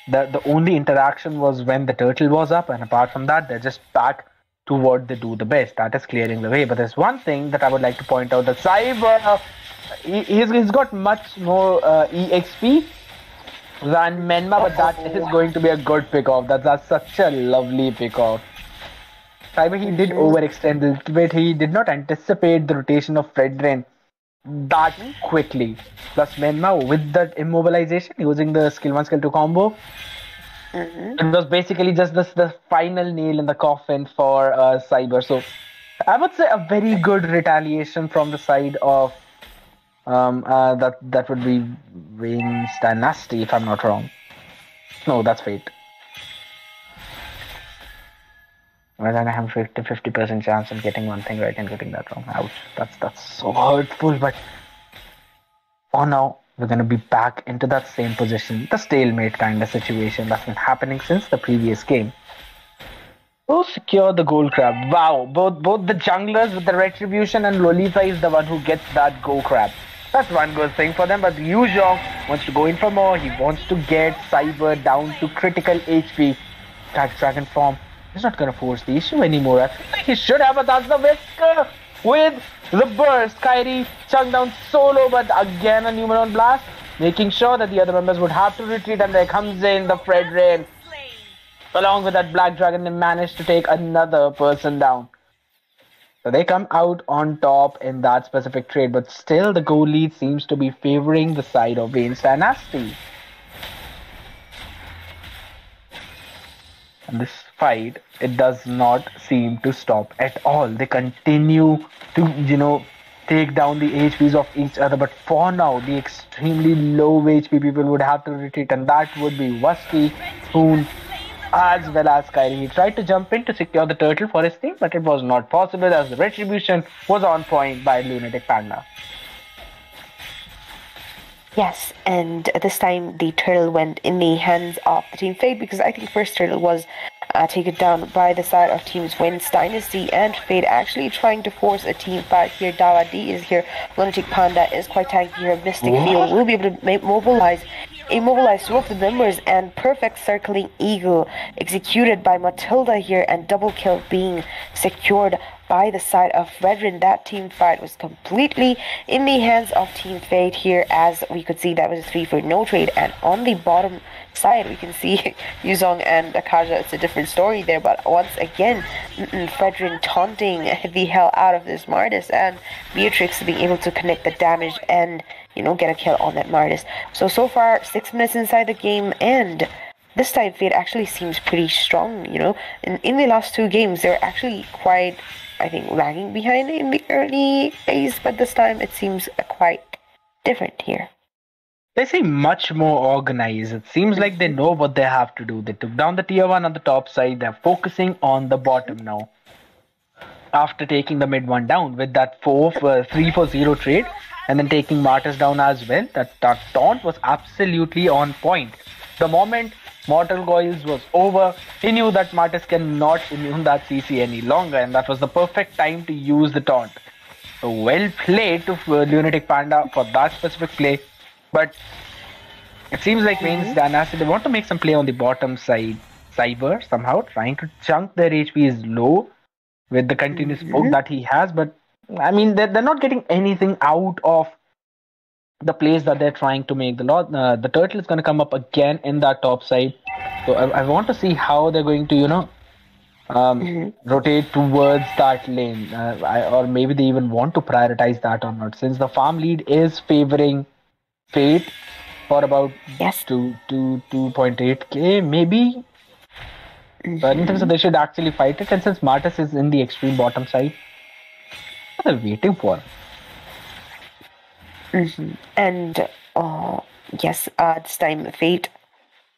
The only interaction was when the turtle was up, and apart from that, they're just back to what they do the best. That is clearing the way. But there's one thing that I would like to point out. The Cyber he's got much more EXP than Menma, but that is going to be a good pick-off. That's such a lovely pick-off. Cyber, he did overextend a little bit. He did not anticipate the rotation of Fredrin that quickly. Plus Menma with that immobilization using the skill 1 skill 2 combo. It was basically just the final nail in the coffin for Cyber. So I would say a very good retaliation from the side of that would be WAINS Dynasty, if I'm not wrong. No, that's Fate. Well, then I have 50% chance of getting one thing right and getting that wrong. Ouch. That's so hurtful, but for now, we're gonna be back into that same position, the stalemate kind of situation that's been happening since the previous game. Who secure the gold crab? Wow, both the junglers with the retribution and Lolita is the one who gets that gold crab. That's one good thing for them, but Yu Zhong wants to go in for more. He wants to get Cyber down to critical HP. That dragon form. He's not gonna force the issue anymore. I feel like he should have, but that's the whisker with the burst. Kairi chunked down solo, but again a Numeron blast, making sure that the other members would have to retreat, and there comes in the Fredrin. Along with that Black Dragon, they managed to take another person down. So they come out on top in that specific trade, but still the goal lead seems to be favoring the side of WAINS Dynasty. And this fight, it does not seem to stop at all. They continue to, take down the HPs of each other, but for now, the extremely low HP people would have to retreat, and that would be Wusky, Hoon, as well as Kairi. He tried to jump in to secure the turtle for his team, but it was not possible as the retribution was on point by Lunatic Panda. Yes, and this time the turtle went in the hands of the Team Fate, because I think first turtle was taken down by the side of Teams WAINS Dynasty, and Fate actually trying to force a team fight here. Dawa D is here, Lunatic Panda is quite tanky here, Mystic Field will be able to immobilize two of the members, and perfect circling eagle executed by Matilda here, and double kill being secured by the side of Fredrin. That team fight was completely in the hands of Team Fate here, as we could see that was a 3 for no trade. And on the bottom side we can see Yuzong and Akaja. It's a different story there, but once again Fredrin taunting the hell out of this Mardis, and Beatrix being able to connect the damage and get a kill on that Mardis. So far 6 minutes inside the game, and this time Fate actually seems pretty strong. In the last 2 games they're actually quite, I think, lagging behind in the early phase, but this time it seems quite different here. They seem much more organized. It seems like they know what they have to do. They took down the tier 1 on the top side. They're focusing on the bottom now. After taking the mid one down with that 3 for 0 trade, and then taking Martyrs down as well. That taunt was absolutely on point. The moment Mortal Coils was over, he knew that Martyrs cannot immune that CC any longer, and that was the perfect time to use the taunt. So well played to Lunatic Panda for that specific play. But it seems like WAINS Dynasty, they want to make some play on the bottom side. Cyber somehow trying to chunk their HP is low with the continuous poke that he has, but I mean they're not getting anything out of the plays that they're trying to make. The turtle is going to come up again in that top side, so I want to see how they're going to rotate towards that lane, or maybe they even want to prioritize that or not, since the farm lead is favoring Fate for about 2.8k maybe. So I don't think so they should actually fight it, and since Martyrs is in the extreme bottom side, what are they waiting for? And yes, this time Fate,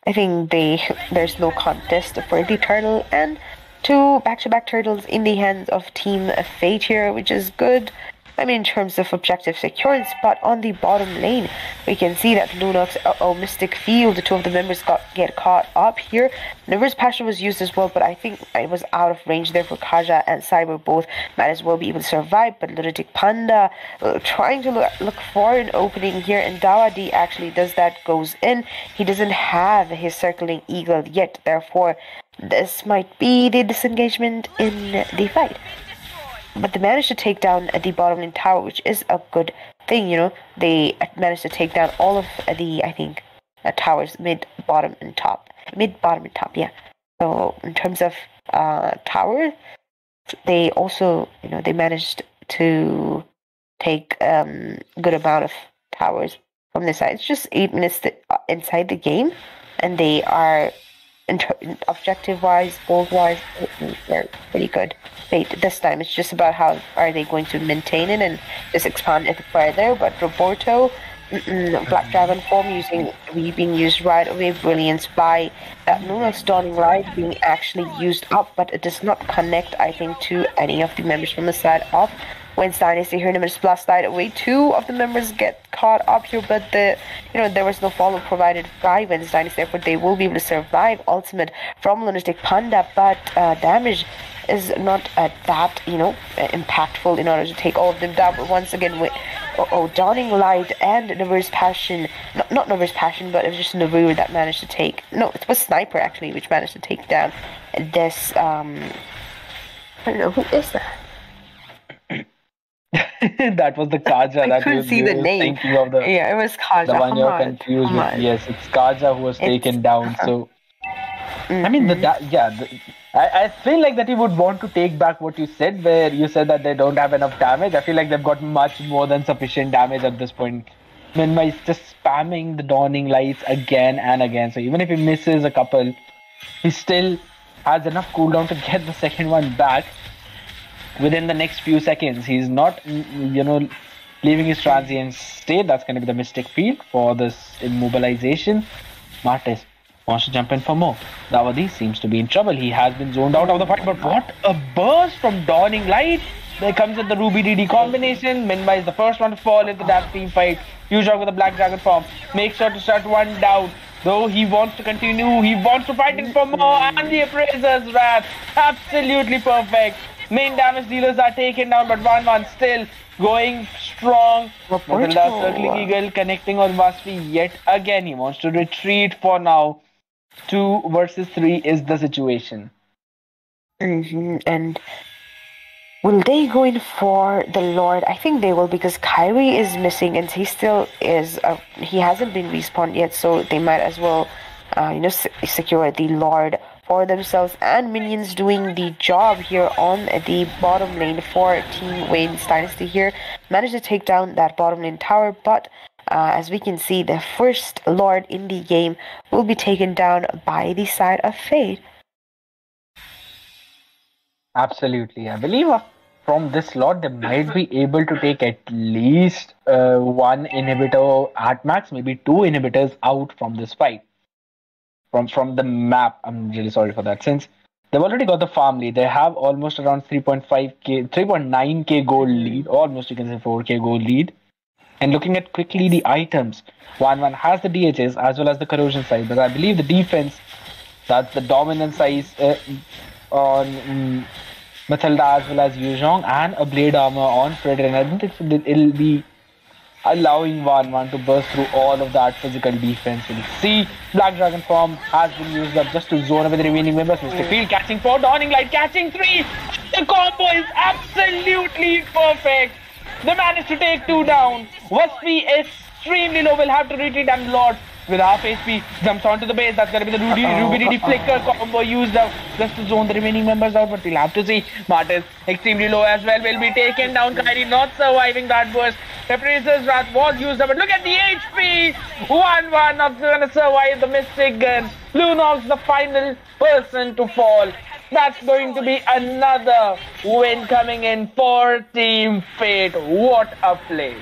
I think there's no contest for the turtle, and 2 back-to-back turtles in the hands of Team Fate here, which is good. I mean, in terms of objective securance, but on the bottom lane, we can see that Lunox, Mystic Field, the 2 of the members get caught up here. Reverse Passion was used as well, but I think it was out of range there for Kaja and Cyber. Both might as well be able to survive, but Lunatic Panda trying to look for an opening here, and Dawadi actually does that, goes in. He doesn't have his circling eagle yet, therefore this might be the disengagement in the fight. But they managed to take down the bottom lane tower, which is a good thing, they managed to take down all of the, I think, towers, mid, bottom, and top. Mid, bottom, and top, yeah. So in terms of tower, they also, they managed to take good amount of towers from this side. It's just 8 minutes inside the game, and they are objective-wise, gold-wise, they're pretty good. This time it's just about how are they going to maintain it and just expand it further. But Roberto, Black Dragon form being used right away, Brilliance by Nuno's Dawning Light being actually used up, but it does not connect, I think, to any of the members from the side of WAINS Dynasty here. Numerous Blast died away. 2 of the members get caught up here, but there was no follow provided by WAINS Dynasty, therefore they will be able to survive. Ultimate from Lunatic Panda, but damage is not that impactful in order to take all of them down. But once again, with Dawning Light and Navir's Passion, not Navir's Passion, but it was just Navir that managed to take. No, it was Sniper actually, which managed to take down this. I don't know who is that. That was the Kaja. I couldn't see the name. Of it was Kaja. The one you're confused with. Yes, it's Kaja who was taken down. So, I mean, I feel like that you would want to take back what you said, where you said that they don't have enough damage. I feel like they've got much more than sufficient damage at this point. Minma is just spamming the Dawning Lights again and again. So even if he misses a couple, he still has enough cooldown to get the second one back within the next few seconds. He's not, leaving his transient state. That's going to be the mystic field for this immobilization. Martis wants to jump in for more. Dawadi seems to be in trouble. He has been zoned out of the fight, but what a burst from Dawning Light. There comes in the Ruby DD combination. Minma is the first one to fall into that team fight. Huge with the Black Dragon form. Make sure to shut one down. Though he wants to continue, he wants to fight in for more. And the Appraiser's Wrath. Absolutely perfect. Main damage dealers are taken down, but 1-1 still going strong. Matilda circling Eagle, connecting on Vaspi yet again. He wants to retreat for now. 2 versus 3 is the situation. And will they go in for the Lord? I think they will, because Kyrie is missing and he still is. He hasn't been respawned yet, so they might as well, secure the Lord for themselves. And minions doing the job here on the bottom lane for Team WAINS Dynasty here. Managed to take down that bottom lane tower, but as we can see, the first Lord in the game will be taken down by the side of Fate. Absolutely. I believe from this Lord, they might be able to take at least 1 inhibitor at max, maybe 2 inhibitors out from this fight. From the map. I'm really sorry for that. Since they've already got the farm lead, they have almost around 3.9k gold lead, almost you can say 4k gold lead. And looking at quickly the items, 1-1 has the DHs as well as the corrosion side, but I believe the defense, that's the dominant size on Matilda as well as Yuzhong, and a blade armor on Fredrin. And I don't think it'll be allowing 1-1 to burst through all of that physical defense. We'll see Black Dragon form has been used up just to zone away the remaining members. Mr. Field catching 4, Dawning Light catching 3. The combo is absolutely perfect. They managed to take 2 down. Waspi extremely low, will have to retreat, and Lord with half HP jumps onto the base. That's going to be the Ruby DD flicker combo used up just to zone the remaining members out, but we'll have to see. Martis extremely low as well, will be taken down. Kyrie not surviving that burst. The Appraiser's Wrath was used up, but look at the HP. 1-1 not going to survive the Mystic Gun. Lunox the final person to fall. That's going to be another win coming in for Team Fate. What a play.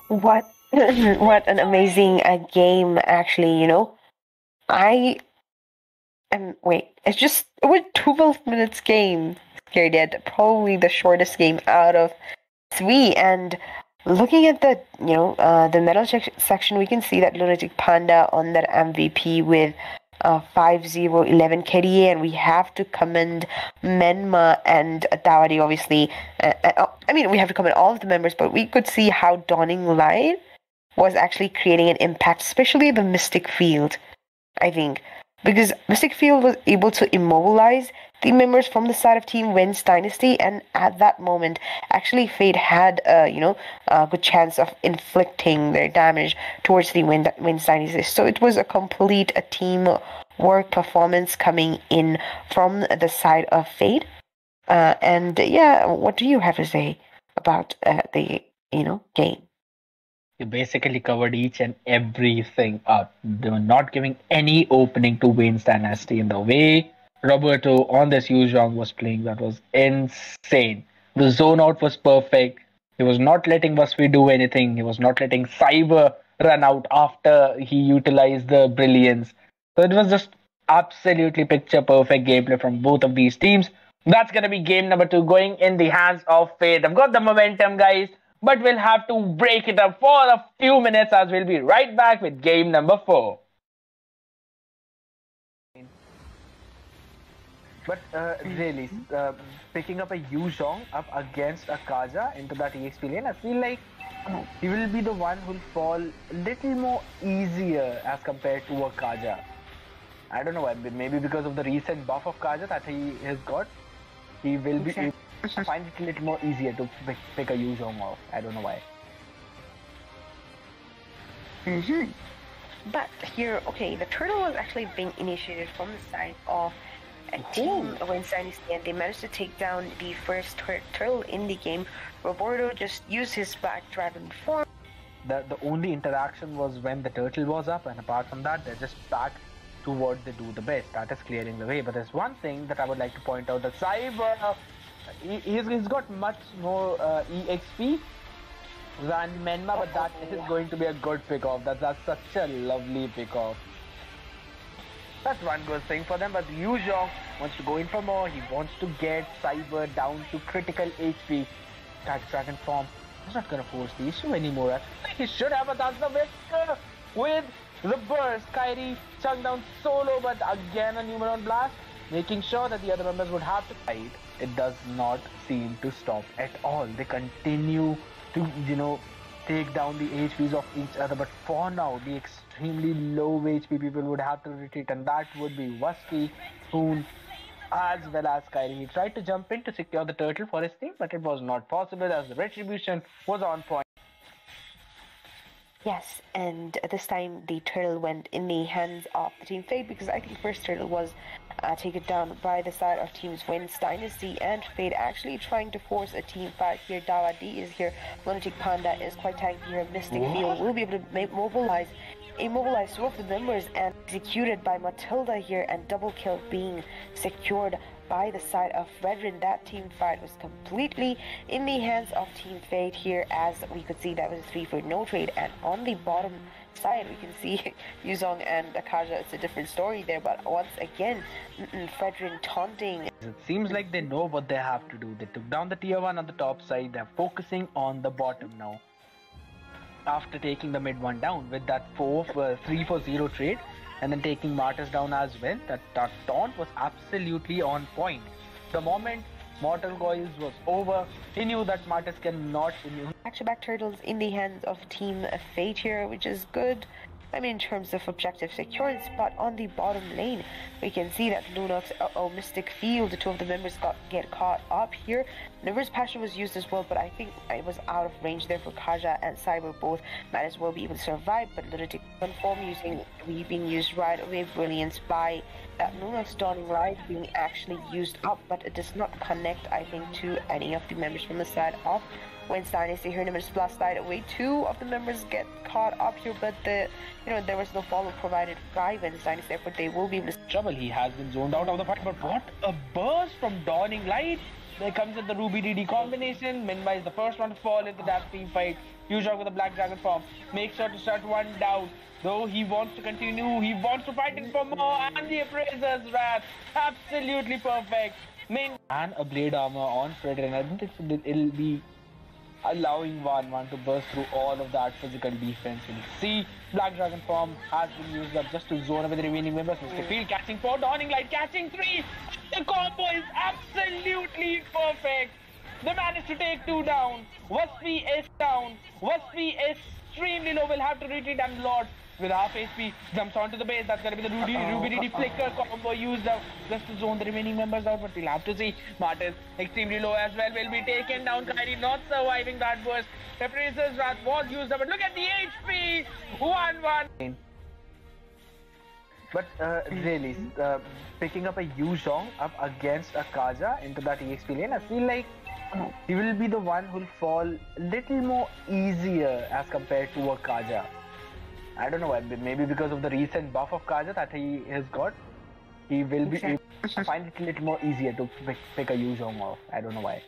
What an amazing game, actually, it was 12 minutes game. Scaredyet, probably the shortest game out of 3. And looking at the, the medal section, we can see that Lunatic Panda on that MVP with 5-0-11 KDA, and we have to commend Menma and Dawadi, obviously. We have to commend all of the members, but we could see how Dawning Light was actually creating an impact, especially the Mystic Field. I think because Mystic Field was able to immobilize the members from the side of Team WAINS Dynasty, and at that moment, actually Fate had a good chance of inflicting their damage towards the WAINS Dynasty. So it was a complete team work performance coming in from the side of Fate. And yeah, what do you have to say about the game? You basically covered each and everything up. They were not giving any opening to WAINS Dynasty in the way Roberto on this Yuzhong was playing. That was insane. The zone out was perfect. He was not letting Wasfi do anything. He was not letting Cyber run out after he utilized the brilliance. So it was just absolutely picture perfect gameplay from both of these teams. That's going to be game number 2 going in the hands of Fate. I've got the momentum, guys, but we'll have to break it up for a few minutes as we'll be right back with game number 4. But really, picking up a Yuzhong up against a Kaja into that EXP lane, I feel like he will be the one who'll fall a little more easier as compared to a Kaja. I don't know why, maybe because of the recent buff of Kaja that he has got, he will be able to find it a little more easier to pick a Yuzhong off. I don't know why. But here, okay, the turtle was actually being initiated from the side of a Team WAINS Dynasty, and they managed to take down the first turtle in the game. Roberto just used his Black Dragon form. The only interaction was when the turtle was up, and apart from that, they're just back to what they do the best. That is clearing the way. But there's one thing that I would like to point out: that Cyber, he's got much more EXP than Menma, but that is going to be a good pick-off. That's such a lovely pick-off. That's one good thing for them, but Yuzhong wants to go in for more. He wants to get Cyber down to critical HP. Black Dragon form. He's not going to force the issue anymore. He should have, but that's the whisker with the burst. Kyrie chucked down solo, but again a Numeron blast, making sure that the other members would have to fight. It does not seem to stop at all. They continue to, take down the HPs of each other, but for now, the extremely low HP people would have to retreat, and that would be Wasfi, Hoon, as well as Kyrie. He tried to jump in to secure the turtle for his team, but it was not possible as the retribution was on point. Yes, and this time the turtle went in the hands of the Team Fate, because I think first turtle was taken down by the side of Teams WAINS Dynasty, and Fate actually trying to force a team fight here. Dawa D is here, Lunatic Panda is quite tanky here, Mystic Field will be able to immobilize 2 of the members, and executed by Matilda here, and double kill being secured by the side of Redrin. That team fight was completely in the hands of Team Fate here, as we could see that was a 3 for no trade. And on the bottom side we can see Yuzhong and Akaja. It's a different story there, but once again Fredrin taunting. It seems like they know what they have to do. They took down the tier 1 on the top side. They're focusing on the bottom now, after taking the mid one down with that 3 for 0 trade, and then taking Martyrs down as well. That taunt was absolutely on point. The moment Mortal Coils was over, he knew that Martyrs cannot immune. Back-to-back turtles in the hands of Team Fate here, which is good. I mean, in terms of objective securance, but on the bottom lane, we can see that Lunox, Mystic Field, the 2 of the members get caught up here. Niver's Passion was used as well, but I think it was out of range there for Kaja and Cyber. Both might as well be able to survive, but Lunatic Conform being used right away. Brilliance by that Lunox Dawning Light being actually used up, but it does not connect, I think, to any of the members from the side of WAINS Dynasty here. Numbers plus died away. 2 of the members get caught up here, but there was no follow provided by WAINS Dynasty, therefore they will be able to trouble. He has been zoned out of the fight, but what a burst from Dawning Light. There comes in the Ruby DD combination. Minma is the first one to fall into that team fight. Yuzhong with the Black Dragon form makes sure to shut one down. Though he wants to continue, he wants to fight it for more, and the Appraiser's Wrath, absolutely perfect. And a Blade Armor on Fredrin. I don't think it'll be allowing 1-1 to burst through all of that physical defense. We'll see Black Dragon form has been used up just to zone over the remaining members. Mystic Field catching 4, Dawning Light catching 3. The combo is absolutely perfect. They managed to take 2 down. Wasfi is down. Wasfi is extremely low. Will have to retreat, and Lord with half HP, jumps onto the base. That's going to be the Ruby flicker combo used up just to zone the remaining members out. But we'll have to see. Martis extremely low as well. Will be taken down. Kyrie not surviving that burst. Reparator's Wrath was used up. But look at the HP. 1-1. But really, picking up a Yu Zhong up against a Kaja into that EXP lane, I feel like he will be the one who'll fall a little more easier as compared to a Kaja. I don't know why, maybe because of the recent buff of Kaja that he has got, he will be able to find it a little more easier to pick a Yu Zhong off. I don't know why.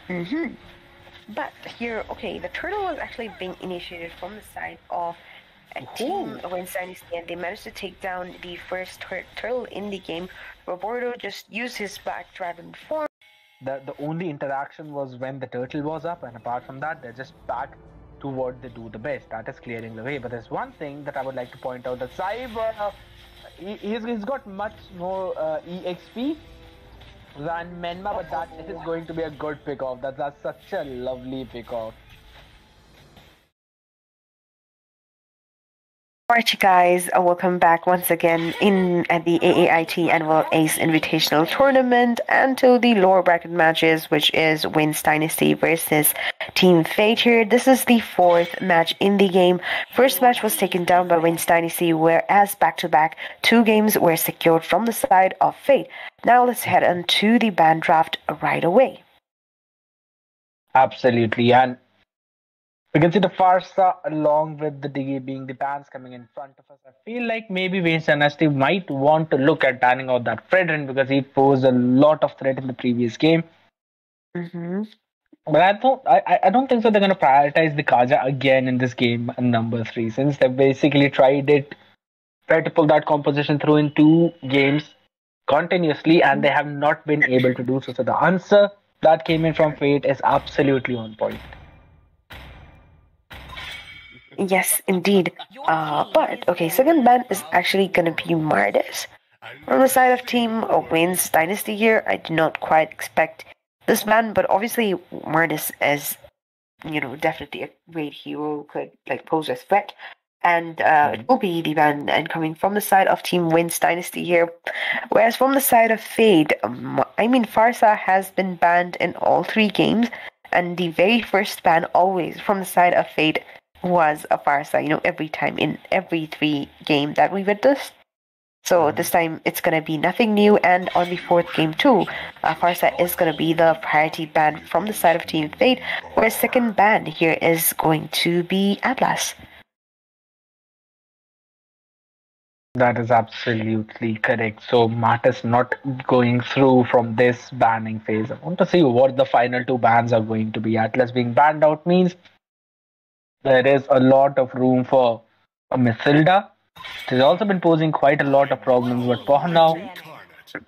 But here, okay, the turtle was actually being initiated from the side of a team WAINS Dynasty, and they managed to take down the first turtle in the game. Roberto just used his back dragon form. The only interaction was when the turtle was up, and apart from that, they're just back to what they do the best. That is clearing the way. But there's one thing that I would like to point out: that Cyber, he's got much more EXP than Menma, but that is going to be a good pick off. That's such a lovely pick off. Alright, you guys, welcome back once again at the AAIT Annual Ace Invitational Tournament and to the lower bracket matches, which is WAINS Dynasty versus Team Fate here. This is the fourth match in the game. First match was taken down by WAINS Dynasty, whereas back-to-back 2 games were secured from the side of Fate. Now let's head on to the ban draft right away. Absolutely, and we can see the Farsa along with the DA being the bans coming in front of us. I feel like maybe WAINS Dynasty might want to look at banning out that Fredrin because he posed a lot of threat in the previous game. But I don't think so they're going to prioritize the Kaja again in this game number 3, since they've basically tried to pull that composition through in 2 games continuously, and they have not been able to do so. So the answer that came in from Fate is absolutely on point. Yes, indeed. But, okay, second ban is actually going to be Martis. From the side of Team WAINS Dynasty here, I did not quite expect this ban, but obviously Martis is, definitely a great hero, could, pose a threat. And it will be the ban and coming from the side of Team WAINS Dynasty here. Whereas from the side of Fade, Farsa has been banned in all 3 games, and the very first ban always from the side of Fade was a Farsa, every time in every 3 game that we witnessed. So this time it's going to be nothing new, and on the 4th game too, Farsa is going to be the priority ban from the side of Team Fate, whereas second ban here is going to be Atlas. That is absolutely correct. So Martis not going through from this banning phase. I want to see what the final 2 bans are going to be. Atlas being banned out means there is a lot of room for a Mithilda. It has also been posing quite a lot of problems, but for now,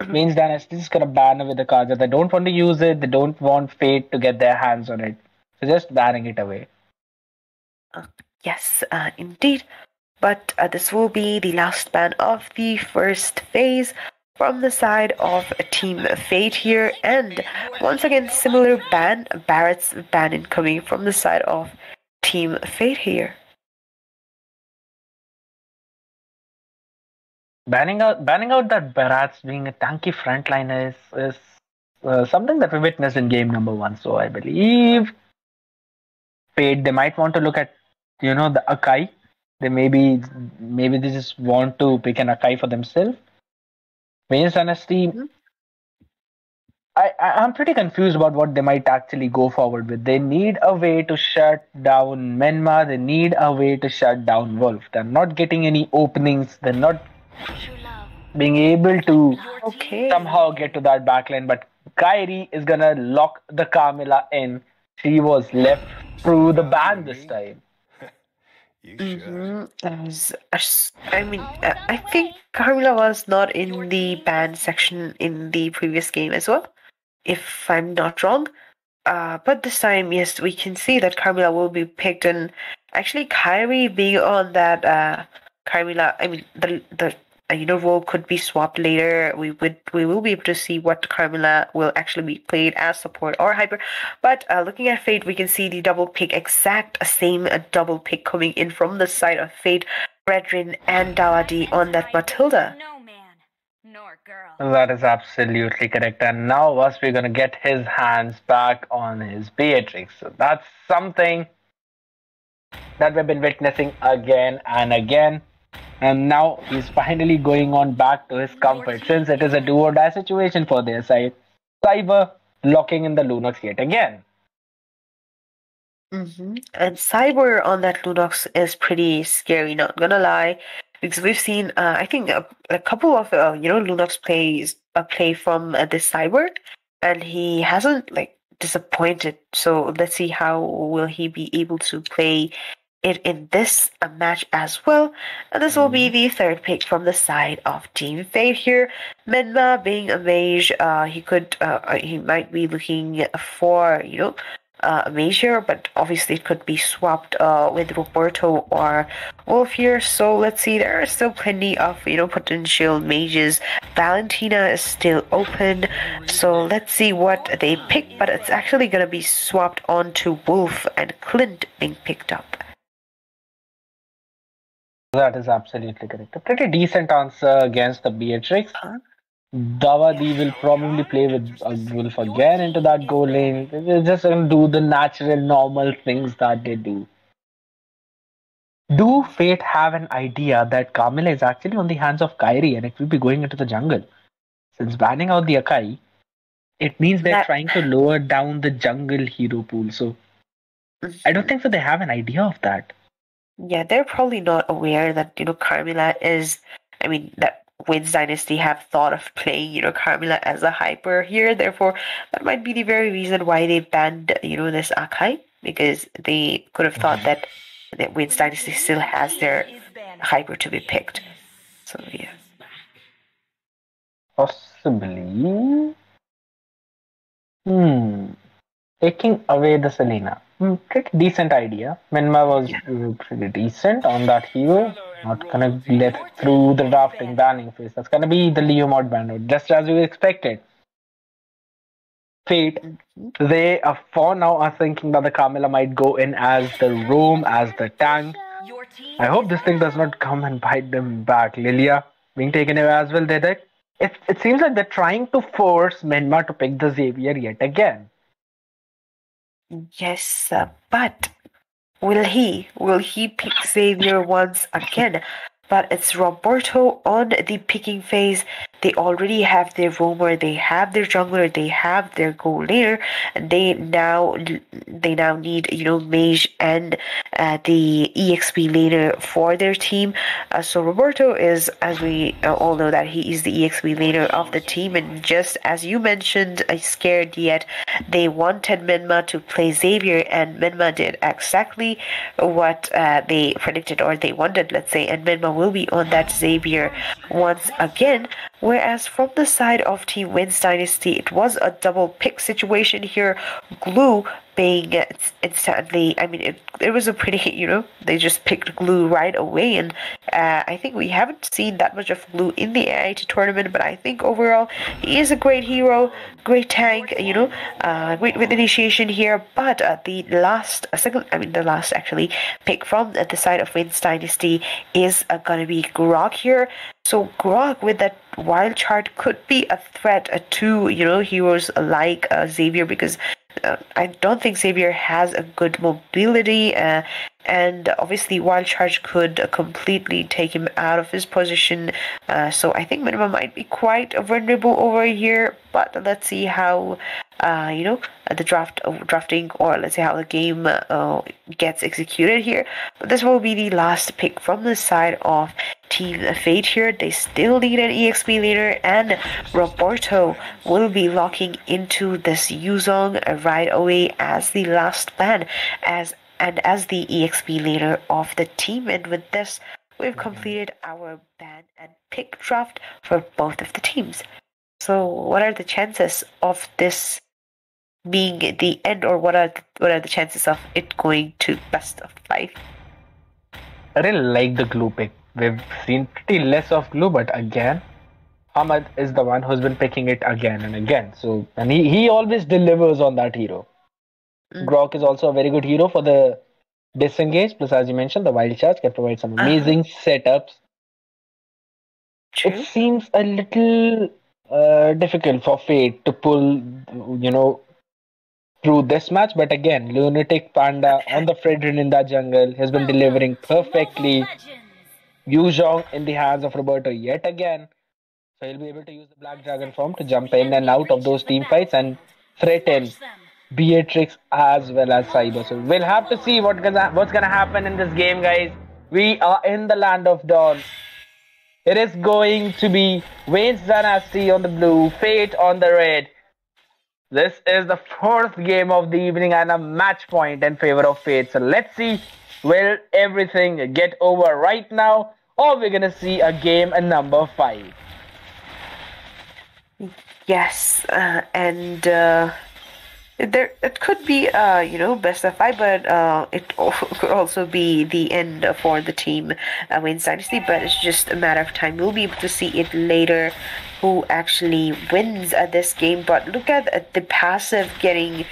WAINS Dynasty is going to ban it with the Kaja. They don't want to use it, they don't want Fate to get their hands on it. So just banning it away. Yes, indeed. But this will be the last ban of the first phase from the side of Team Fate here. And once again, similar ban, Barrett's ban incoming from the side of Team Fate here. Banning out that Barrett's being a tanky frontliner is something that we witnessed in game number 1. So I believe Fate, they might want to look at, the Akai. They maybe they just want to pick an Akai for themselves. WAINS Dynasty, I'm pretty confused about what they might actually go forward with. They need a way to shut down Menma. They need a way to shut down Wolf. They're not getting any openings. They're not being able to somehow get to that backline. But Kyrie is going to lock the Carmilla in. She was left through the ban this time. I think Carmilla was not in the ban section in the previous game as well, if I'm not wrong. But this time, yes, we can see that Carmilla will be picked, and actually Kyrie being on that Carmilla, the role could be swapped later. We will be able to see what Carmilla will actually be played as support or hyper. But looking at Fate, we can see the double pick, exact same double pick coming in from the side of Fate, Brethren and Dawadi on that Matilda. That is absolutely correct. And now we're going to get his hands back on his Beatrix. So that's something that we've been witnessing again and again. And now he's finally going on back to his comfort, since it is a do or die situation for their side. Cyber locking in the Lunox yet again. And Cyber on that Lunox is pretty scary, not gonna lie, because we've seen, I think, a couple of Lunox play from this Cyber, and he hasn't disappointed. So let's see how will he be able to play it in this match as well. And this will be the third pick from the side of Team Fate here. Menma being a mage, he might be looking for a mage here, but obviously it could be swapped with Roberto or Wolf here. So let's see, there are still plenty of potential mages. Valentina is still open, so let's see what they pick, but it's actually gonna be swapped onto Wolf and Clint being picked up. That is absolutely correct. A pretty decent answer against the Beatrix. Dawadi will probably play with Wolf again into that goal lane. They're just going to do the natural, normal things that they do. Do Fate have an idea that Carmilla is actually on the hands of Kairi and it will be going into the jungle? Since banning out the Akai, it means they're trying to lower down the jungle hero pool. So I don't think so they have an idea of that. Yeah, they're probably not aware that, Carmilla is, that WAINS Dynasty have thought of playing, Carmilla as a hyper here. Therefore, that might be the very reason why they banned, this Akai, because they could have thought that WAINS Dynasty still has their hyper to be picked. So, yeah. Possibly. Taking away the Selena. Pretty decent idea. Menma was pretty decent on that hero. Not gonna let through the drafting banning phase. That's gonna be the Leo mod ban, just as we expected. Fate, they for now are thinking that the Carmilla might go in as the roam, as the tank. I hope this thing does not come and bite them back. Lilia being taken away as well. It seems like they're trying to force Menma to pick the Xavier yet again. Yes, but will he pick Xavier once again? But it's Roberto on the picking phase. They already have their roamer, they have their jungler, they have their goal laner, and they now need mage and the EXP laner for their team. So Roberto is, as we all know, that he is the EXP laner of the team, and just as you mentioned, Scaredyet, they wanted Menma to play Xavier, and Menma did exactly what they predicted, or they wanted, let's say, and Menma will be on that Xavier once again. Whereas from the side of Team WAINS Dynasty, it was a double pick situation here. Glue being instantly, it was a pretty, they just picked Glue right away, and I think we haven't seen that much of Glue in the AAIT tournament, but I think overall he is a great hero, great tank, great with initiation here. But the last actually pick from the side of WAINS Dynasty is gonna be Grog here. So Grog with that wild chart could be a threat to heroes like Xavier, because I don't think Xavier has a good mobility, and obviously Wild Charge could completely take him out of his position. So I think Minima might be quite vulnerable over here, but let's see how the drafting, or let's say how the game gets executed here. But this will be the last pick from the side of Team Fate here. They still need an EXP leader, and Roberto will be locking into this Yuzong right away as the last ban, as the EXP leader of the team. And with this, we've completed our ban and pick draft for both of the teams. So what are the chances of this being the end, or what are the chances of it going to best of 5? I really like the glue pick. We've seen pretty less of glue, but again, Ahmad is the one who's been picking it again and again. So, and he always delivers on that hero. Grok is also a very good hero for the disengage. Plus, as you mentioned, the wild charge can provide some amazing setups. True. It seems a little difficult for Fate to pull, through this match. But again, Lunatic Panda on the Fredrin in that jungle has been delivering perfectly. Yuzhong in the hands of Roberto yet again. So he'll be able to use the Black Dragon form to jump in and out of those team fights and threaten Beatrix as well as Cyber. So we'll have to see what's gonna happen in this game, guys. We are in the land of dawn. It is going to be WAINS Dynasty on the blue, Fate on the red. This is the fourth game of the evening and a match point in favor of Fate. So let's see, will everything get over right now, or we're gonna see a game number 5. Yes, and it could be best of 5, but it could also be the end for the team WAINS Dynasty. But it's just a matter of time. We'll be able to see it later who actually wins this game. But look at the passive getting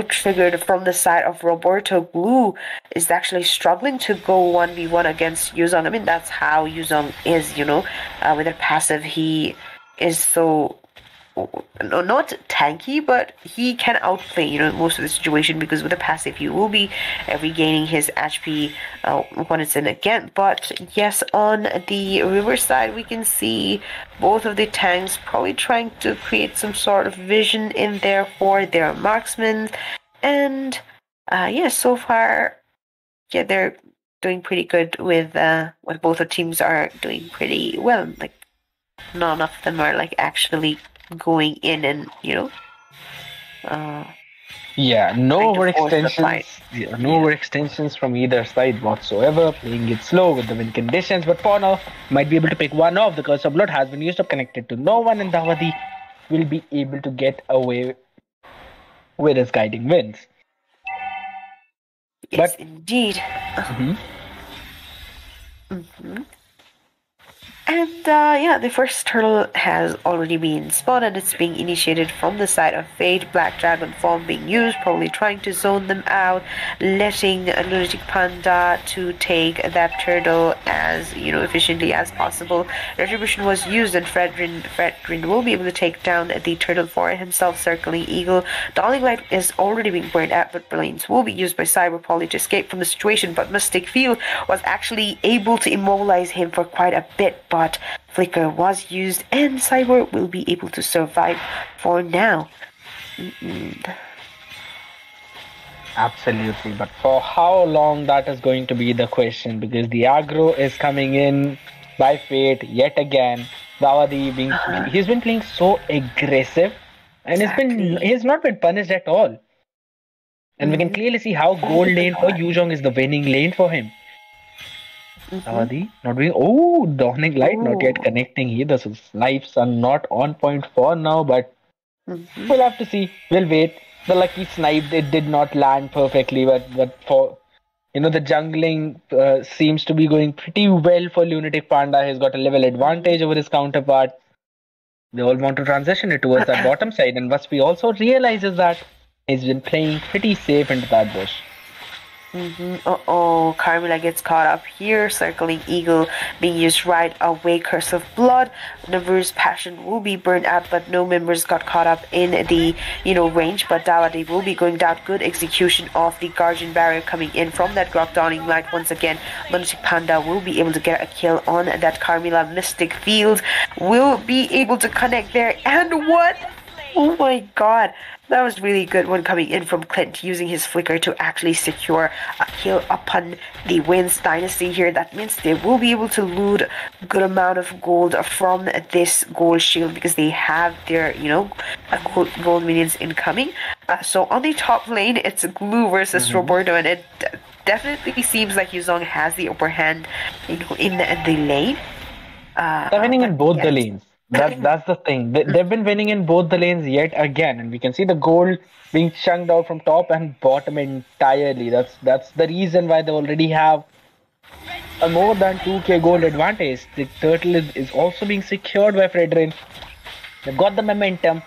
triggered from the side of Roberto. Blue is actually struggling to go 1v1 against Yuzong. I mean, that's how Yuzong is. With a passive, he is so not tanky, but he can outplay most of the situation, because with a passive he will be regaining his HP when it's in again. But yes, on the river side we can see both of the tanks probably trying to create some sort of vision in there for their marksmen, and so far they're doing pretty good with what both the teams are doing pretty well. Like, none of them are like actually going in and no overextensions. Overextensions from either side whatsoever. Playing it slow with the win conditions, but for now might be able to pick one off. The Curse of Blood has been used up, connected to no one, and Dawadi will be able to get away with his guiding wins. Yes, indeed. And the first turtle has already been spotted. It's being initiated from the side of Fate. Black Dragon form being used, probably trying to zone them out, letting Lunatic Panda to take that turtle as efficiently as possible. Retribution was used, and Fredrin will be able to take down the turtle for himself. Circling Eagle, Dawning Light is already being burned out, but Brilliance will be used by Cyber Poly to escape from the situation. But Mystic Field was actually able to immobilize him for quite a bit. But Flicker was used, and Cyber will be able to survive for now. Absolutely, but for how long, that is going to be the question, because the aggro is coming in by Fate yet again. Dawadi he's been playing so aggressive, and he's not been punished at all. And we can clearly see how gold lane for Yuzhong is the winning lane for him. Dawadi not doing. Dawning Light not yet connecting either. So lives are not on point for now, but we'll have to see. We'll wait. The lucky snipe, it did not land perfectly, but for the jungling seems to be going pretty well for Lunatic Panda. He's got a level advantage over his counterpart. They all want to transition it towards that bottom side, and what we also realize is that he's been playing pretty safe into that bush. Carmilla gets caught up here. Circling Eagle being used right away. Curse of Blood. Navu's Passion will be burned out, but no members got caught up in the range. But Dawadi will be going down. Good execution of the Guardian Barrier coming in from that Grok. Dawning Light once again. Lunatic Panda will be able to get a kill on that Carmilla. Mystic Field will be able to connect there. And what? Oh my god, that was really good one coming in from Clint, using his flicker to actually secure a kill upon the WAINS Dynasty here. That means they will be able to loot a good amount of gold from this gold shield, because they have their gold minions incoming. So on the top lane, it's Glue versus Roberto, and it definitely seems like Yuzong has the upper hand in the lane. They're winning in both the lanes. That's the thing. They've been winning in both the lanes yet again, and we can see the gold being chunked out from top and bottom entirely. That's the reason why they already have a more than 2k gold advantage. The turtle is also being secured by Fredrin. They've got the momentum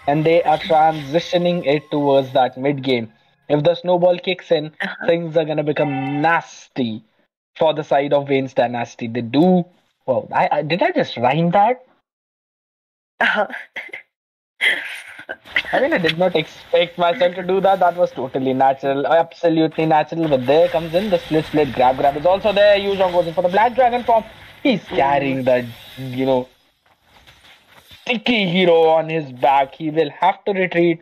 and they are transitioning it towards that mid game. If the snowball kicks in, things are gonna become nasty for the side of WAINS Dynasty. They do. Well, did I just rhyme that? I mean, I did not expect myself to do that. That was totally natural, absolutely natural. But there comes in the split grab. Grab is also there. Yuzhong goes in for the Black Dragon form. He's carrying the, sticky hero on his back. He will have to retreat.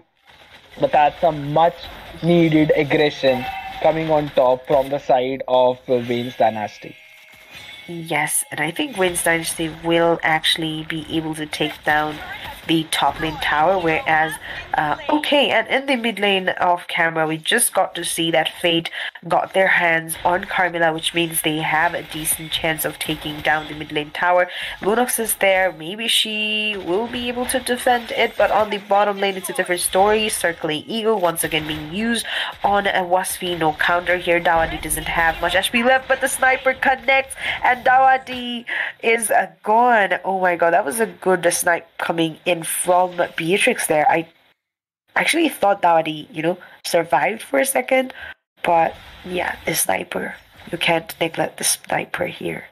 But that's a much needed aggression coming on top from the side of WAINS Dynasty. Yes, and I think WAINS Dynasty will actually be able to take down the top lane tower, whereas and in the mid lane of camera we just got to see that Fate got their hands on Carmilla, which means they have a decent chance of taking down the mid lane tower. Lunox is there, maybe she will be able to defend it, but on the bottom lane it's a different story. Circling Eagle once again being used on a Wasfi, no counter here. Dawadi doesn't have much HP left, but the sniper connects and Dawadi is gone. Oh my god, that was a good snipe coming in from Beatrix there. I actually thought Dawadi, survived for a second, but yeah, the sniper. You can't neglect the sniper here.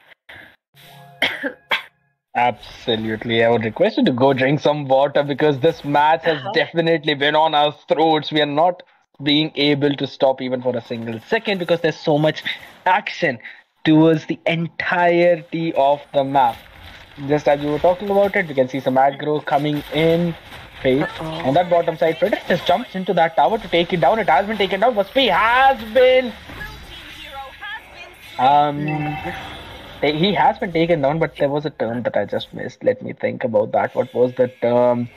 Absolutely. I would request you to go drink some water because this match has definitely been on our throats. We are not being able to stop even for a single second because there's so much action towards the entirety of the map. Just as we were talking about it, we can see some aggro coming in. Fate on that bottom side. Frederick just jumps into that tower to take it down. It has been taken down. Waspi has been he has been taken down, but there was a term that I just missed. Let me think about that. What was the term?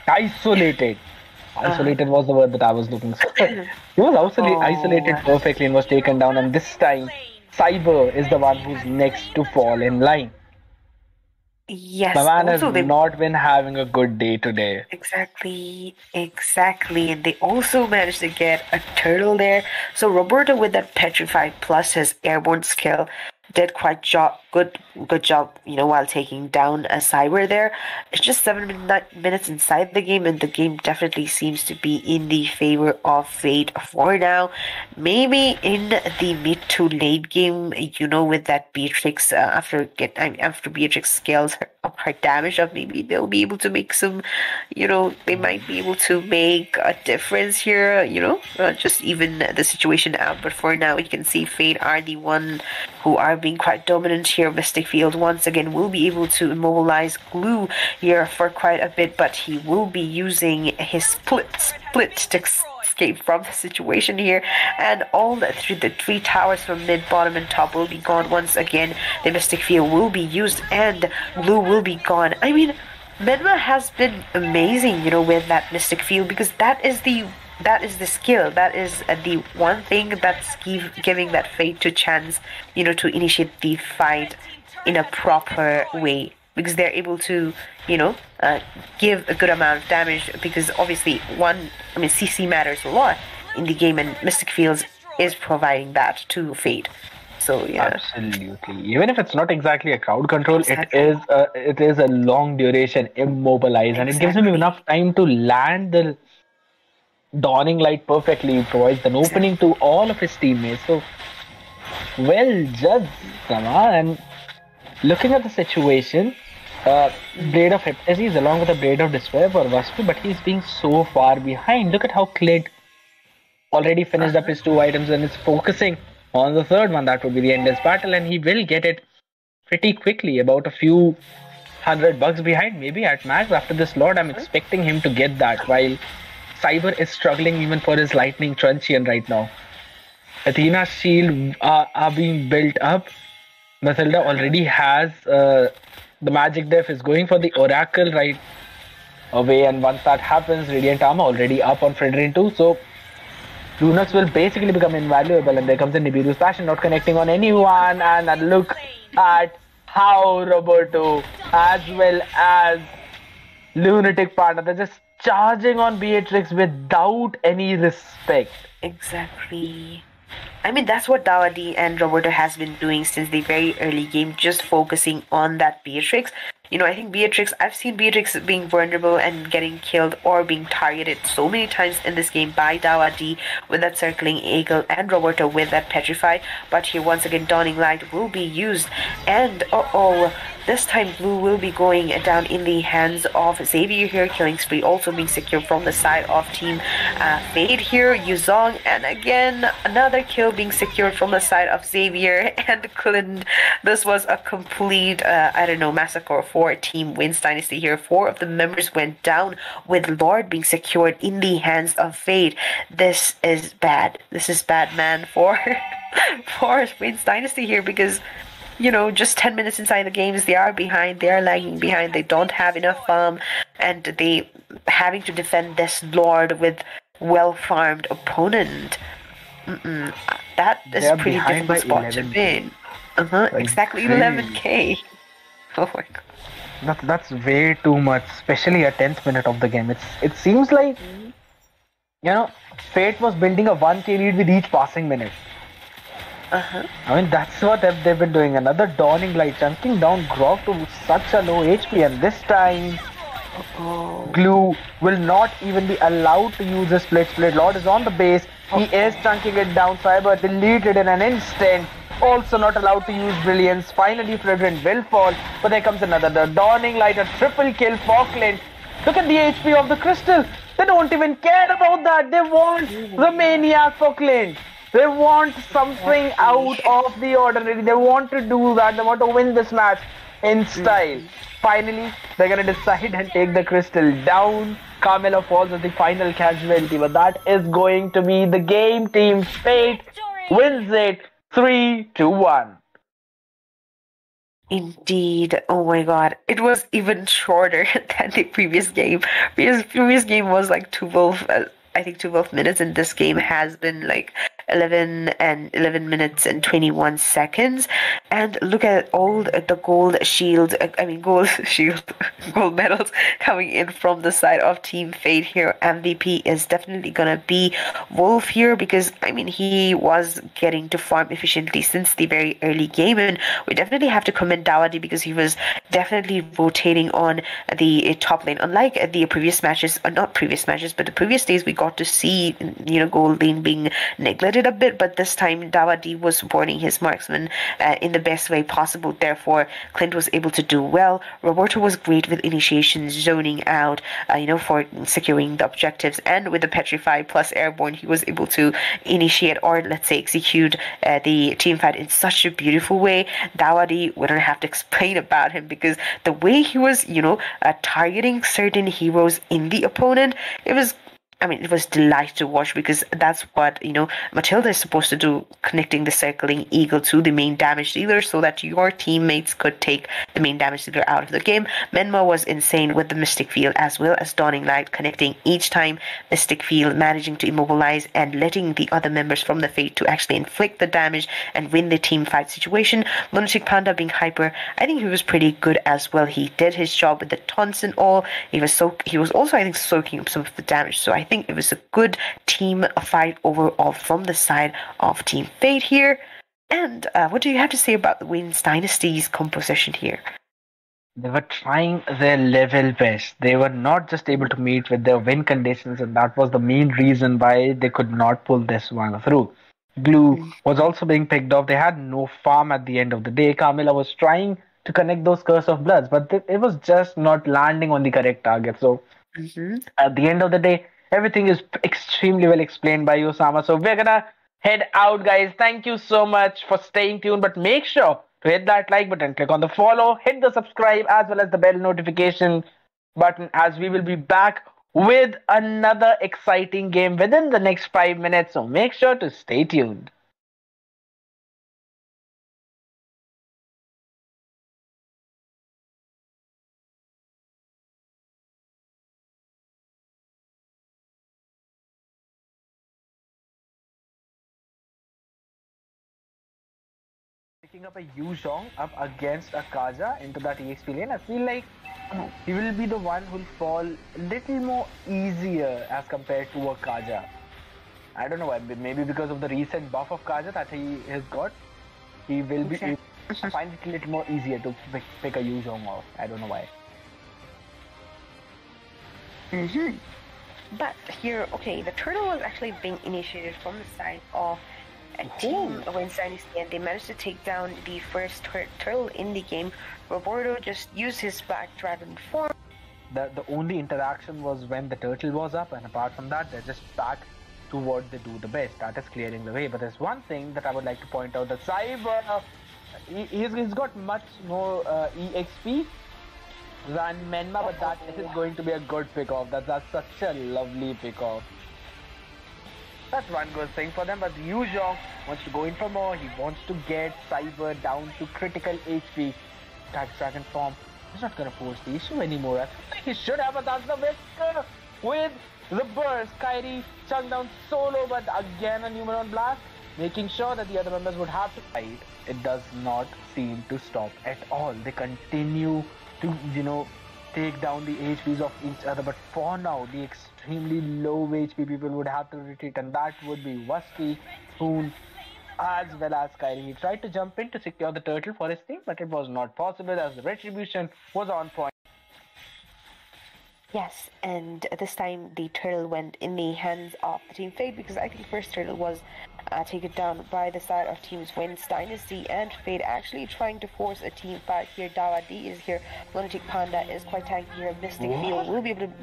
Isolated. Isolated was the word that I was looking for. He was also isolated perfectly and was taken down, and this time Cyber is the one who's next to fall in line. Yes, the man has not been having a good day today. Exactly. And they also managed to get a turtle there. So Roberto with that Petrify plus his airborne skill did good job, while taking down a Cyber there. It's just 7 minutes inside the game, and the game definitely seems to be in the favor of Fate for now. Maybe in the mid to late game, with that Beatrix, after Beatrix scales her damage up, maybe they'll be able to make some, they might be able to make a difference here, just even the situation out. But for now, you can see Fate are the one who are being quite dominant here. Mystic Field once again will be able to immobilize Glue here for quite a bit, but he will be using his split to escape from the situation here, and all the three towers from mid, bottom, and top will be gone once again. The Mystic Field will be used, and Glue will be gone. I mean, Medma has been amazing, with that Mystic Field, because that is the skill, that is the one thing that's giving that Fate to chance, to initiate the fight in a proper way, because they're able to, give a good amount of damage, because obviously CC matters a lot in the game, and Mystic Fields is providing that to Fate. So yeah, absolutely. Even if it's not exactly a crowd control, it is a long duration immobilize, and it gives him enough time to land the Dawning Light perfectly. Provides an opening to all of his teammates. So well judged, Sama. And looking at the situation, Blade of Hypnosis along with a Blade of Despair for Waspi, but he's being so far behind. Look at how Khalid already finished up his 2 items and is focusing on the third one. That would be the Endless Battle, and he will get it pretty quickly, about a few $100 behind, maybe at max. After this Lord, I'm expecting him to get that, while Cyber is struggling even for his Lightning Truncheon right now. Athena's shield are being built up. Mathilda already has the Magic Def, is going for the Oracle right away, and once that happens, Radiant Armor already up on Fredrin too, so Lunox will basically become invaluable, and there comes in Nibiru's Passion, not connecting on anyone, and look at how Roberto as well as Lunatic Partner, they're just charging on Beatrix without any respect. Exactly. I mean, that's what Dawadi and Roberto has been doing since the very early game, just focusing on that Beatrix. I think I've seen Beatrix being vulnerable and getting killed or being targeted so many times in this game by Dawadi with that circling eagle and Roberto with that petrify. But here, once again, Dawning Light will be used. And, this time Blue will be going down in the hands of Xavier here. Killing spree also being secured from the side of Team Fade here. Yuzong, and again, another kill being secured from the side of Xavier and Khalid. This was a complete, massacre for Team WAINS Dynasty here. 4 of the members went down with Lord being secured in the hands of Fade. This is bad. This is bad, man, for WAINS Dynasty here, because just 10 minutes inside the games, they are behind, they are lagging behind, they don't have enough farm, and they having to defend this Lord with well-farmed opponent. That is pretty difficult spot to win. Exactly 11k. Oh my god. That's way too much, especially a 10th minute of the game. It seems like, Fate was building a 1k lead with each passing minute. I mean, that's what they've been doing. Another Dawning Light chunking down Grog to such a low HP, and this time Glue will not even be allowed to use a split. Lord is on the base. He is chunking it down. Cyber deleted in an instant. Also not allowed to use Brilliance. Finally, Fredrin will fall, but there comes another. The Dawning Light, a triple kill for Clint. Look at the HP of the Crystal. They don't even care about that. They want the Maniac for Clint. They want something out of the ordinary. They want to do that. They want to win this match in style. Finally, they're going to decide and take the Crystal down. Carmela falls as the final casualty, but that is going to be the game. Team Fate wins it 3-1. Indeed. Oh my god. It was even shorter than the previous game. Previous game was like 12 minutes, and this game has been like 11 minutes and 21 seconds. And look at all the gold medals coming in from the side of Team Fate here. MVP is definitely gonna be Wolf here, because he was getting to farm efficiently since the very early game, and we definitely have to commend Dawadi because he was definitely rotating on the top lane. Unlike the previous matches, or not previous matches, but the previous days, we got to see gold lane being neglected a bit, but this time Dawadi was supporting his marksman in the best way possible. Therefore, Clint was able to do well. Roberto was great with initiation, zoning out, for securing the objectives, and with the petrify plus airborne, he was able to initiate, or let's say execute, the team fight in such a beautiful way. Dawadi, we don't have to explain about him, because the way he was targeting certain heroes in the opponent, it was delight to watch, because that's what Matilda is supposed to do, connecting the circling eagle to the main damage dealer so that your teammates could take the main damage dealer out of the game. Mehmood was insane with the Mystic Field, as well as Dawning Light, connecting each time. Mystic Field managing to immobilize and letting the other members from the Fate to actually inflict the damage and win the team fight situation. Lunatic Panda being hyper, I think he was pretty good as well. He did his job with the taunts and all. He was also, I think, soaking up some of the damage. So I think it was a good team fight overall from the side of Team Fate here. And what do you have to say about the WAINS Dynasty's composition here? They were trying their level best. They were not just able to meet with their win conditions, and that was the main reason why they could not pull this one through. Glue was also being picked off. They had no farm at the end of the day. Carmela was trying to connect those Curse of Bloods, but it was just not landing on the correct target. So at the end of the day, everything is extremely well explained by Osama. So we're gonna head out, guys. Thank you so much for staying tuned, but make sure to hit that like button, click on the follow, hit the subscribe, as well as the bell notification button, as we will be back with another exciting game within the next 5 minutes. So make sure to stay tuned. Picking up a Yuzhong up against a Kaja into that EXP lane, I feel like he will be the one who'll fall a little more easier as compared to a Kaja. I don't know why. Maybe because of the recent buff of Kaja that he has got, he will be able to find it a little more easier to pick a Yuzhong off. I don't know why. But here, okay, the turtle was actually being initiated from the side of Team WAINS Dynasty, and they managed to take down the first turtle in the game. Roberto just used his Black Dragon form. The only interaction was when the turtle was up, and apart from that, they're just back to what they do the best. That is clearing the way. But there's one thing that I would like to point out: that Cyber, he's got much more EXP than Menma, but that is going to be a good pick-off. That's such a lovely pick-off. That's one good thing for them, but Yu Zhong wants to go in for more. He wants to get Cyber down to critical HP. Black Dragon form. He's not going to force the issue anymore. I think he should have, but that's the whisker with the burst. Kairi chunked down solo, but again a Numeron blast, making sure that the other members would have to fight. It does not seem to stop at all. They continue to, take down the HPs of each other, but for now, the extremely low HP people would have to retreat, and that would be Wusky, Hoon, as well as Kairi. He tried to jump in to secure the turtle for his team, but it was not possible as the retribution was on point. Yes, and this time the turtle went in the hands of the Team Fade, because I think first turtle was taken down by the side of Teams WAINS Dynasty, and Fade actually trying to force a team fight here. Dawadi is here, Lunatic Panda is quite tanky here, Mystic Field will be able to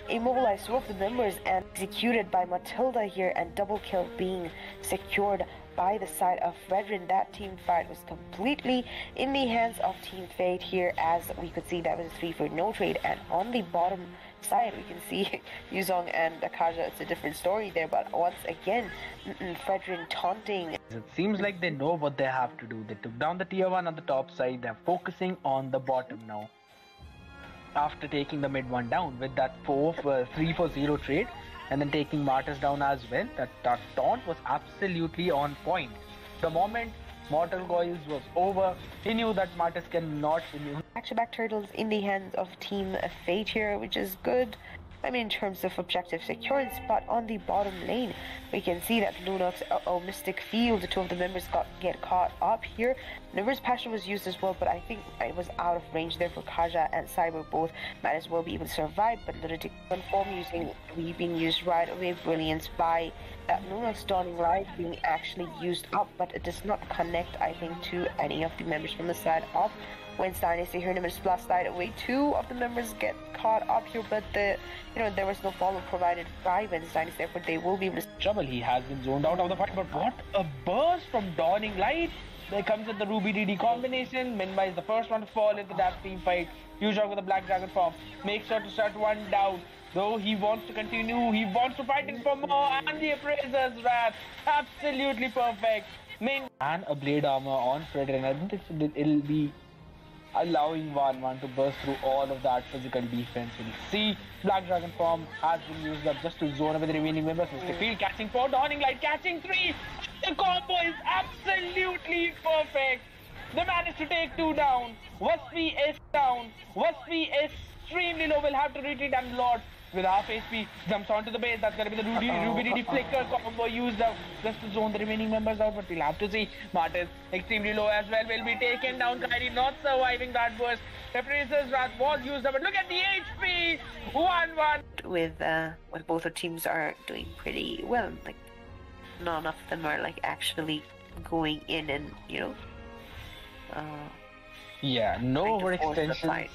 immobilize two of the members, and executed by Matilda here, and double kill being secured by the side of Fredrin. That team fight was completely in the hands of Team Fate here, as we could see that was a 3 for no trade. And on the bottom side we can see Yuzong and Akaja. It's a different story there, but once again Fredrin taunting. It seems like they know what they have to do. They took down the tier 1 on the top side. They're focusing on the bottom now, after taking the mid one down with that 3 for 0 trade, and then taking Martyrs down as well. That taunt was absolutely on point. The moment Mortal Coils was over, he knew that Martyrs cannot immune. Back-to-back turtles in the hands of Team Fate here, which is good. I mean, in terms of objective securance, but on the bottom lane, we can see that Lunox, Mystic Field, the two of the members get caught up here. Reverse Passion was used as well, but I think it was out of range there for Kaja and Cyber. Both might as well be able to survive, but Lunatic form being used right away. Brilliance by Lunox Dawning Light being actually used up, but it does not connect, I think, to any of the members from the side of WAINS Dynasty here. Numbers plus died away. Two of the members get caught up here, but there was no follow provided by WAINS Dynasty, therefore they will be able to trouble. He has been zoned out of the fight, but what a burst from Dawning Light! There comes with the Ruby DD combination. Minma is the first one to fall into that team fight. Yuzhong with the Black Dragon form makes sure to shut one down. Though he wants to continue, he wants to fight it for more, and the Appraiser's Wrath, absolutely perfect. And a Blade Armor on Fredrin. I don't think it'll be allowing 1-1 to burst through all of that physical defense. We'll see Black Dragon form has been used up just to zone with the remaining members. Mystic Field catching 4, Dawning Light catching 3. The combo is absolutely perfect. They managed to take 2 down. Waspi is down. Waspi is extremely low. Will have to retreat, and Lord with half HP jumps onto the base. That's going to be the Ruby DD Flicker combo used up just to zone the remaining members out, but we'll have to see. Martyrs extremely low as well, will be taken down. Kairi not surviving that burst. The Appraiser's Wrath was used up, but look at the HP! 1-1! With both the teams are doing pretty well. Like, none of them are like actually going in and, no overextensions.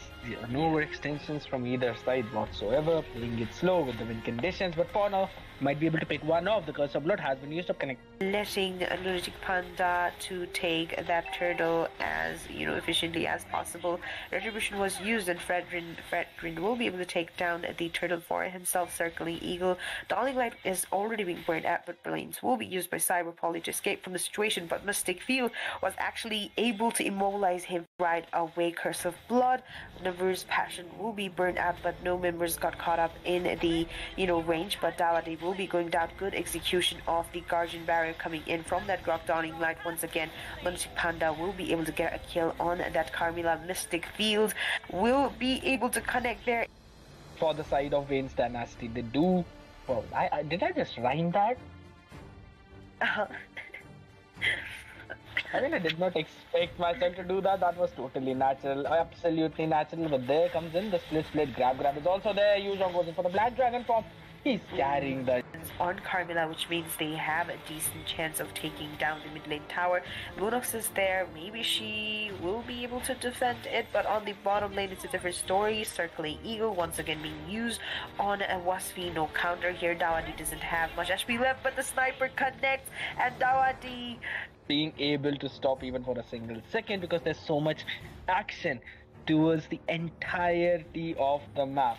No overextensions from either side whatsoever. Playing it slow with the win conditions, but for now, might be able to pick one off. The Curse of Blood has been used up, letting Lunatic Panda to take that turtle as efficiently as possible. Retribution was used, and Fredrin will be able to take down the turtle for himself. Circling Eagle, Dawning Light is already being burned out, but Brilliance will be used by Cyber Poly to escape from the situation. But Mystic Field was actually able to immobilize him right away. Curse of Blood, Reverse Passion will be burned out, but no members got caught up in the range. But Dawadi will be going down. Good execution of the Guardian Barrier coming in from that Grok. Dawning Light once again. Lunatic Panda will be able to get a kill on that Carmilla. Mystic Field will be able to connect there. For the side of WAINS Dynasty, they do Wow, did I just rhyme that? I mean, I did not expect myself to do that. That was totally natural, absolutely natural. But there comes in the split grab. Grab is also there. Yuzhong goes in for the Black Dragon form. He's carrying the on Carmilla, which means they have a decent chance of taking down the mid lane tower. Lunox is there. Maybe she will be able to defend it, but on the bottom lane, it's a different story. Circling Eagle once again being used on a Wasfi. No counter here. Dawadi doesn't have much HP left, but the sniper connects, and Dawadi being able to stop even for a single second because there's so much action towards the entirety of the map.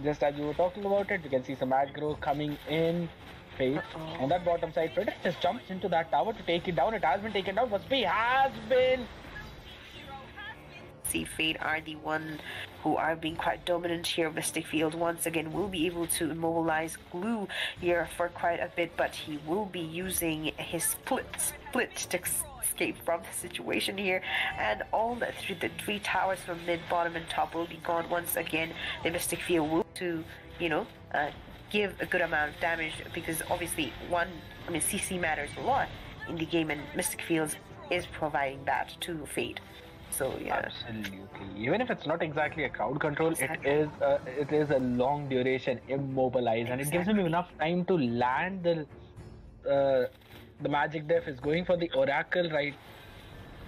Just as we were talking about it, you can see some aggro coming in. Fade on that bottom side. Frederick just jumps into that tower to take it down. It has been taken down. Waspi has been. See, Fade are the one who are being quite dominant here. Mystic Field once again will be able to immobilize Glue here for quite a bit, but he will be using his split to escape from the situation here, and all the three towers from mid, bottom, and top will be gone once again. The Mystic Field will to give a good amount of damage, because obviously CC matters a lot in the game, and Mystic Fields is providing that to Fade. So yeah, absolutely. Even if it's not exactly a crowd control, it is a long duration immobilize, and it gives him enough time to land the magic def. Is going for the oracle right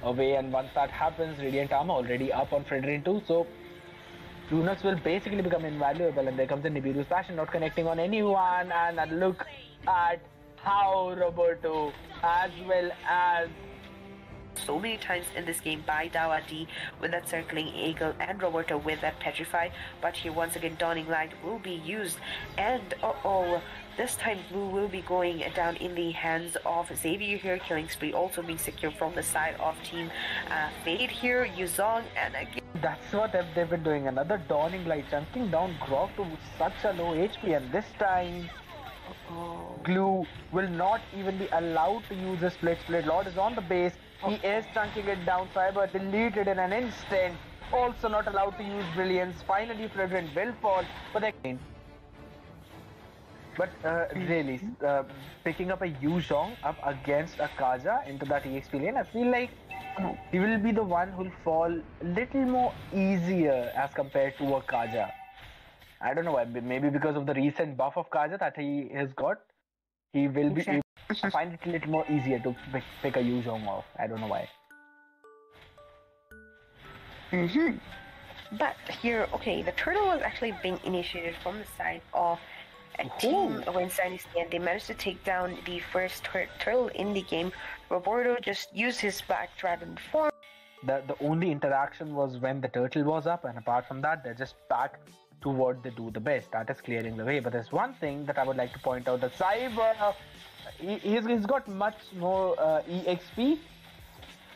away, and once that happens, radiant armor already up on Fredrin too. So Lunox will basically become invaluable, and there comes the Nibiru's passion, not connecting on anyone, and look at how Roberto, as well as so many times in this game by Dawadi with that circling eagle, and Roberto with that petrify, but here once again Dawning Light will be used, and this time Blue will be going down in the hands of Xavier here. Killing spree also being secured from the side of team Fade here. Yuzhong, and again that's what they've been doing. Another Dawning Light chunking down Grog to such a low HP, and this time Glue will not even be allowed to use a split. Lord is on the base. He is chunking it down. Cyber deleted in an instant. Also not allowed to use Brilliance. Finally, Fredrin will fall. But really, picking up a Yuzhong up against a Kaja into that EXP lane, I feel like he will be the one who'll fall a little more easier as compared to a Kaja. I don't know why. Maybe because of the recent buff of Kaja that he has got, he will be able to find it a little more easier to pick a Yuzhong off. I don't know why. But here, the turtle was actually being initiated from the side of a team WAINS Dynasty, and they managed to take down the first turtle in the game. Roberto just used his Black Dragon form. The only interaction was when the turtle was up, and apart from that, they're just back to what they do the best, that is clearing the way. But there's one thing that I would like to point out, that Cyber, he's got much more EXP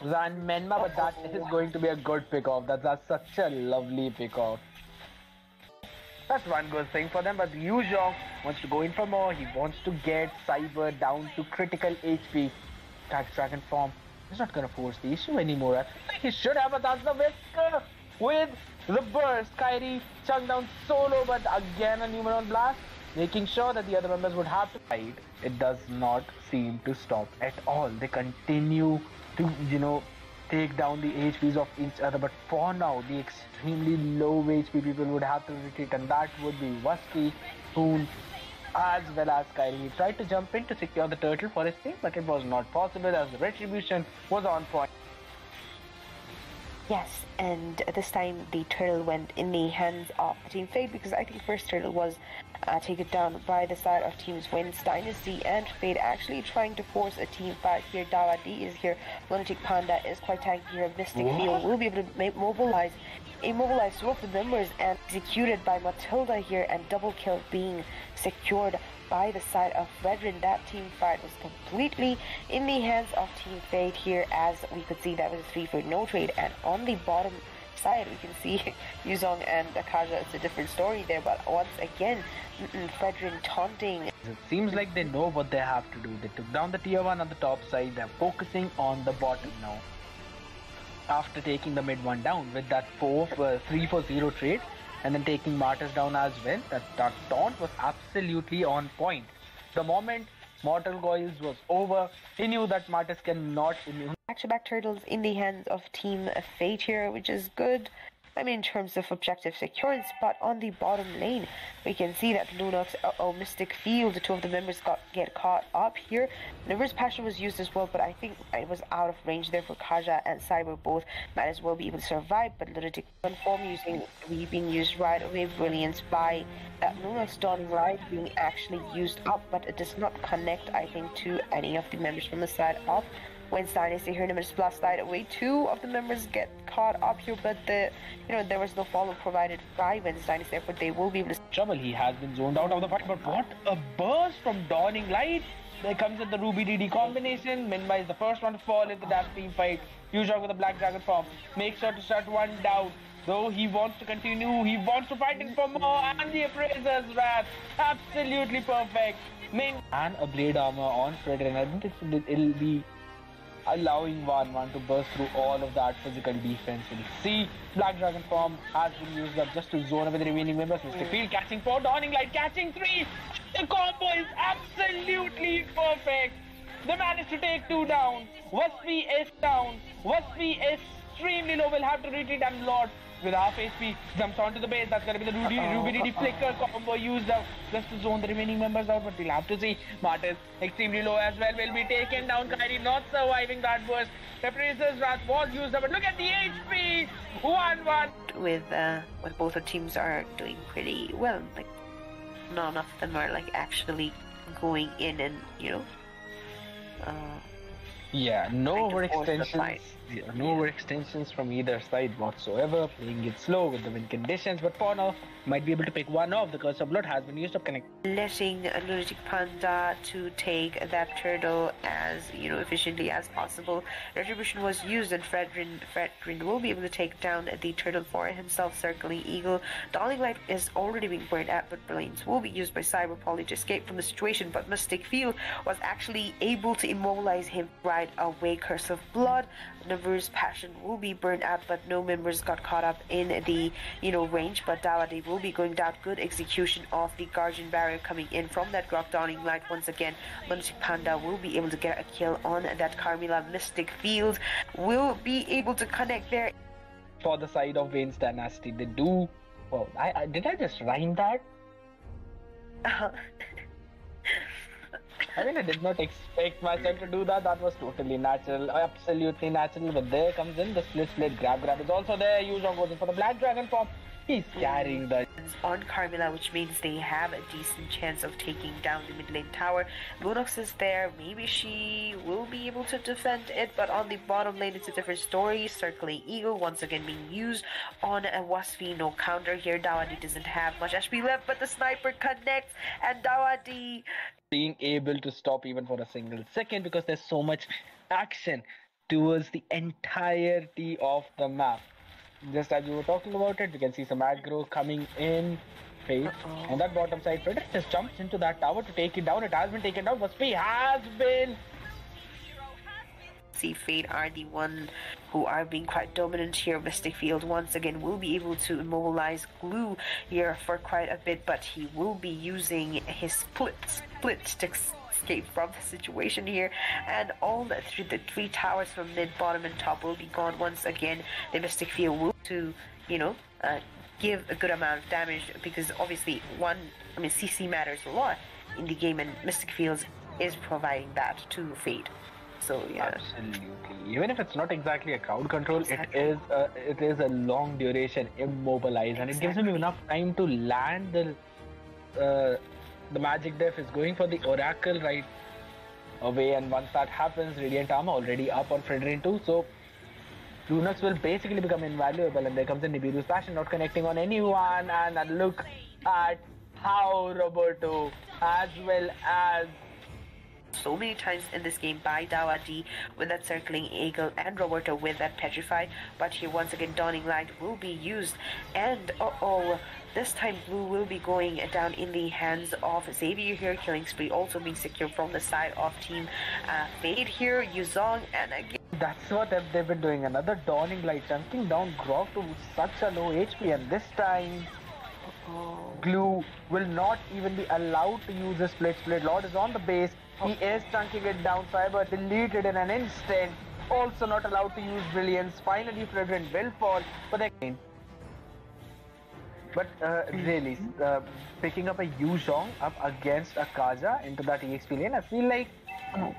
than Menma, but that is going to be a good pick-off. That's such a lovely pick-off. That's one good thing for them, but Yuzhong wants to go in for more. He wants to get Cyber down to critical HP. Black Dragon form. He's not going to force the issue anymore. I think he should have, but that's the whisker with the burst. Kyrie chunked down solo, but again a Numeron blast, making sure that the other members would have to fight. It does not seem to stop at all. They continue to, take down the HPs of each other, but for now, the extremely low HP people would have to retreat, and that would be Waspi, Hoon, as well as Kyrie. He tried to jump in to secure the turtle for his team, but it was not possible as the retribution was on point. Yes, and this time the turtle went in the hands of Team Fade, because I think first turtle was taken down by the side of teams WAINS Dynasty, and Fade actually trying to force a team fight here. Dawadi is here, Lunatic Panda is quite tanky here, Mystic Field will be able to immobilize two of the members, and executed by Matilda here, and double kill being secured by the side of Fredrin. That team fight was completely in the hands of Team Fade here, as we could see that was a 3 for no trade, and on the bottom side we can see Yuzhong and Akaja. It's a different story there, but once again Fredrin taunting. It seems like they know what they have to do. They took down the tier 1 on the top side. They're focusing on the bottom now. After taking the mid one down with that 3 for 0 trade, and then taking Martyrs down as well. That taunt was absolutely on point. The moment Mortal Coils was over, he knew that Martyrs cannot immune. Back-to-back turtles in the hands of Team Fate here, which is good. I mean, in terms of objective securance, but on the bottom lane, we can see that Lunox, Mystic Field, the two of the members get caught up here. Reverse Passion was used as well, but I think it was out of range there for Kaja and Cyber. Both might as well be able to survive, but Lunatic Conform being used right away. Brilliance by Lunox Dawning Light being actually used up, but it does not connect, I think, to any of the members from the side of WAINS Dynasty here. Numbers plus light away. Two of the members get caught up here, but there was no follow provided by WAINS Dynasty, therefore they will be able to trouble. He has been zoned out of the fight, but what a burst from Dawning Light. There comes in the Ruby DD combination. Minba is the first one to fall in the dash team fight. Huge with the Black Dragon form. Makes sure to shut one down. Though he wants to continue, he wants to fight it for more, and the Appraiser's Wrath. Absolutely perfect. And a Blade Armor on Fredrin. I think it'll be allowing 1-1 to burst through all of that physical defense. We'll see Black Dragon form has been used up just to zone with the remaining members. Mystic Field catching 4, Dawning Light catching 3. The combo is absolutely perfect. They managed to take 2 down. Waspi is down. Waspi is extremely low. Will have to retreat, and Lord with half HP jumps onto the base. That's going to be the Ruby DD flicker combo used out just to zone the remaining members out, but we'll have to see. Martyrs extremely low as well, will be taken down. Kyrie not surviving that burst. The Appraiser's Wrath was used up, but look at the HP. 1-1 with both the teams are doing pretty well. Like none of them are like actually going in and yeah, no overextensions. No overextensions from either side whatsoever. Playing it slow with the win conditions, but for now, might be able to pick one off. The Curse of Blood has been used up. Letting Lunatic Panda to take that turtle as efficiently as possible. Retribution was used, and Fredrin will be able to take down the turtle for himself. Circling Eagle. Dawning Light is already being burned out, but Brilliance will be used by Cyber Poly to escape from the situation. But Mystic Field was actually able to immobilize him right away. Curse of Blood. Reverse Passion will be burned out, but no members got caught up in the range. But Dawadi will be going down. Good execution of the Guardian Barrier coming in from that Grok. Dawning Light once again. Lunatic Panda will be able to get a kill on that Carmilla. Mystic Field will be able to connect there. For the side of WAINS Dynasty, they do. Well, did I just rhyme that? I mean, I did not expect myself to do that. That was totally natural, absolutely natural. But there comes in the split grab is also there. Yuzhong goes in for the Black Dragon form. He's carrying the on Carmilla, which means they have a decent chance of taking down the mid lane tower. Lunox is there. Maybe she will be able to defend it, but on the bottom lane, it's a different story. Circling Eagle once again being used on a Waspi. No counter here. Dawadi doesn't have much HP left, but the sniper connects, and Dawadi being able to stop even for a single second because there's so much action towards the entirety of the map. Just as we were talking about it, we can see some aggro coming in. Fate on that bottom side. Frederick just jumps into that tower to take it down. It has been taken down. Waspi has been. See, Fate are the one who are being quite dominant here. Mystic Field once again will be able to immobilize Glue here for quite a bit, but he will be using his split to escape from the situation here, and all the three towers from mid, bottom, and top will be gone once again. The Mystic Field will to give a good amount of damage, because obviously CC matters a lot in the game, and Mystic Fields is providing that to Fate. So yeah, absolutely. Even if it's not exactly a crowd control, it is a long duration immobilize, and it gives him enough time to land the magic def is going for the Oracle right away, and once that happens, Radiant Armor already up on Fredrin too, so Lunox will basically become invaluable, and there comes the Nibiru's Passion not connecting on anyone, and look at how Roberto as well as so many times in this game by Dawadi with that Circling Eagle and Roberto with that Petrify, but here once again Dawning Light will be used, and this time Blue will be going down in the hands of Xavier here. Killing spree also being secured from the side of Team Fade here. Yuzong, and again that's what they've been doing. Another Dawning Light chunking down Grog to such a low HP, and this time Glue will not even be allowed to use a split. Lord is on the base. He is chunking it down. Cyber deleted in an instant. Also not allowed to use Brilliance. Finally, Fragrant will fall for the game. But really, picking up a Yu Zhong up against a Kaja into that EXP lane, I feel like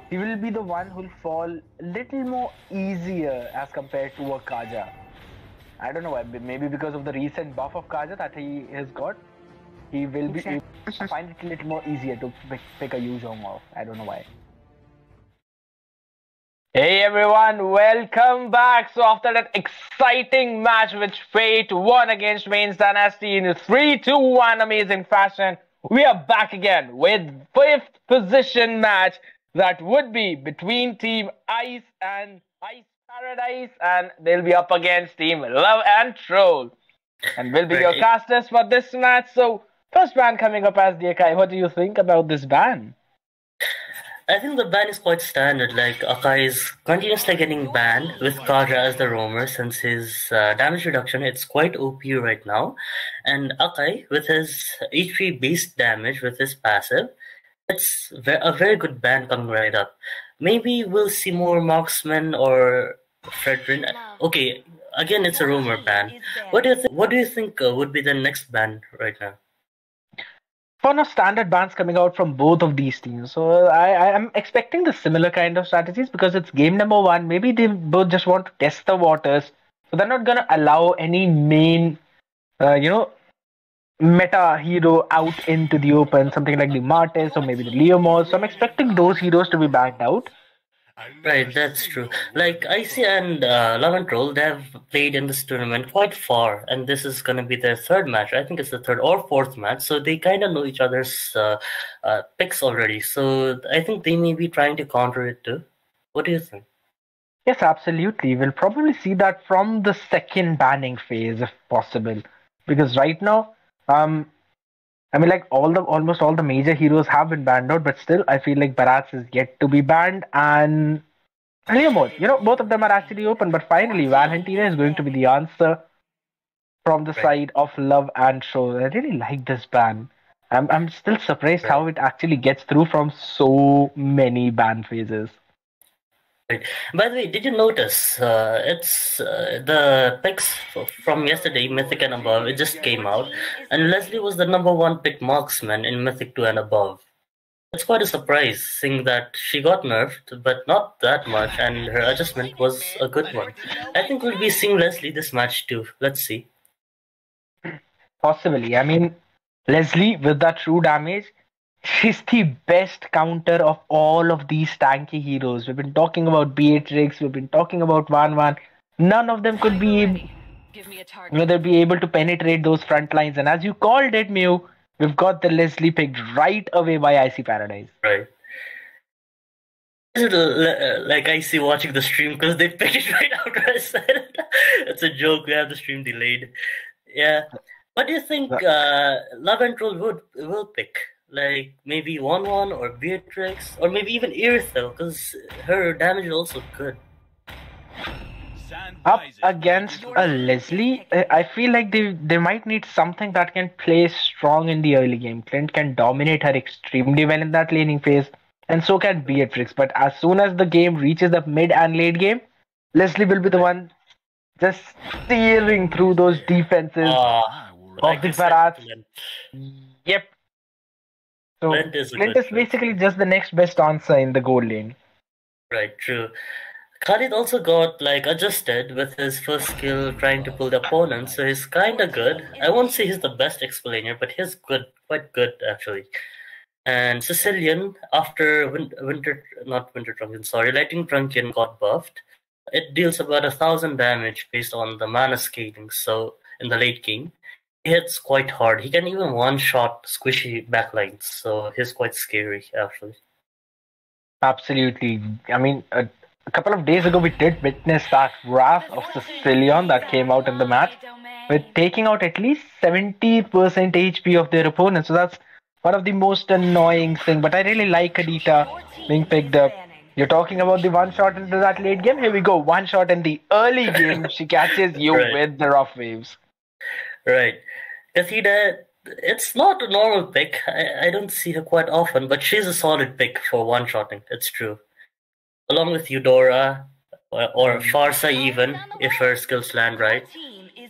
he will be the one who'll fall a little more easier as compared to a Kaja. I don't know why, maybe because of the recent buff of Kaja that he has got, he will be able to find it a little more easier to pick a Yu Zhong off. I don't know why. Hey everyone, welcome back. So after that exciting match which Fate won against WAINS Dynasty in a 3-2-1 amazing fashion, we are back again with 5th position match that would be between Team Ice and Ice Paradise, and they'll be up against Team Love and Troll. And we'll be your casters for this match. So first ban coming up as the Akai. What do you think about this ban? I think the ban is quite standard. Like, Akai is continuously getting banned with Kaja as the roamer since his damage reduction. It's quite OP right now. And Akai, with his HP based damage with his passive, it's a very good ban coming right up. Maybe we'll see more marksmen or Fredrin. Okay, again, it's a roamer ban. What do you think would be the next ban right now? For no standard bans coming out from both of these teams, so I am expecting the similar kind of strategies because it's game number 1. Maybe they both just want to test the waters, so they're not gonna allow any main, meta hero out into the open, something like the Martis or maybe the Leomors. So I'm expecting those heroes to be banned out. Right, that's true. Like, Icy and Love and Troll, they have played in this tournament quite far, and this is going to be their 3rd match. I think it's the 3rd or 4th match, so they kind of know each other's picks already. So I think they may be trying to counter it too. What do you think? Yes, absolutely. We'll probably see that from the 2nd banning phase, if possible, because right now, I mean, like almost all the major heroes have been banned out, but still, I feel like Barats is yet to be banned, and Leomord. Both of them are actually open, but finally, Valentina is going to be the answer from the side of Love and Troll. I really like this ban. I'm still surprised how it actually gets through from so many ban phases. Right. By the way, did you notice it's the picks from yesterday, Mythic and above, it just came out, and Leslie was the number 1 pick marksman in Mythic 2 and above. It's quite a surprise, seeing that she got nerfed, but not that much, and her adjustment was a good one. I think we'll be seeing Leslie this match too. Let's see. Possibly. I mean, Leslie with that true damage, she's the best counter of all of these tanky heroes. We've been talking about Beatrix, we've been talking about Van. None of them could be, they'll be able to penetrate those front lines. And as you called it, Mew, we've got the Leslie picked right away by Icy Paradise. Right. Is it like Icy watching the stream because they picked it right after I said it? It's a joke. We have the stream delayed. Yeah. What do you think Love and Troll will pick? Like, maybe 1-1 or Beatrix, or maybe even Irithel, because her damage is also good. Up against a Leslie, I feel like they might need something that can play strong in the early game. Clint can dominate her extremely well in that laning phase, and so can Beatrix. But as soon as the game reaches the mid and late game, Leslie will be the one just steering through those defenses of the Barats. Yep. So Clint is basically just the next best answer in the gold lane. Right, true. Khalid also got adjusted with his first skill trying to pull the opponent, so he's kinda good. I won't say he's the best explainer, but he's good, quite good actually. And Sicilian, after Lightning Truncheon got buffed, it deals about 1,000 damage based on the mana scaling, so in the late game. He hits quite hard. He can even one-shot squishy backlines, so he's quite scary, actually. Absolutely. I mean, a couple of days ago, we did witness that Wrath of Sicilian that came out in the match, with taking out at least 70% HP of their opponent. So that's one of the most annoying things. But I really like Kadita being picked up. You're talking about the one-shot into that late game? Here we go. One shot in the early game. She catches you with the rough waves. Right. Kathida, it's not a normal pick. I don't see her quite often, but she's a solid pick for one-shotting. It's true. Along with Eudora or Farsa even, if her skills land right.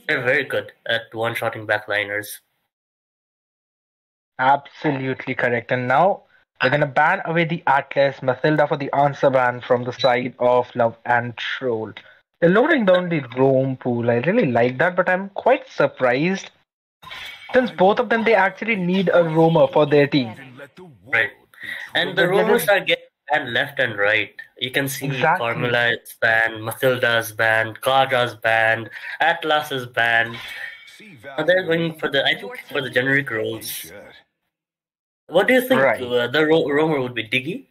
They're very good at one-shotting backliners. Absolutely correct. And now we're gonna ban away the Atlas Mathilda for the answer ban from the side of Love and Troll. They're lowering down the roam pool. I really like that, but I'm quite surprised. Since both of them, they actually need a roamer for their team. Right. And the roamers are getting banned left and right. You can see Formula is banned, Mathilda's banned, Kaja's banned, Atlas is banned. Now they're going for the generic roles. What do you think the roamer would be? Diggy?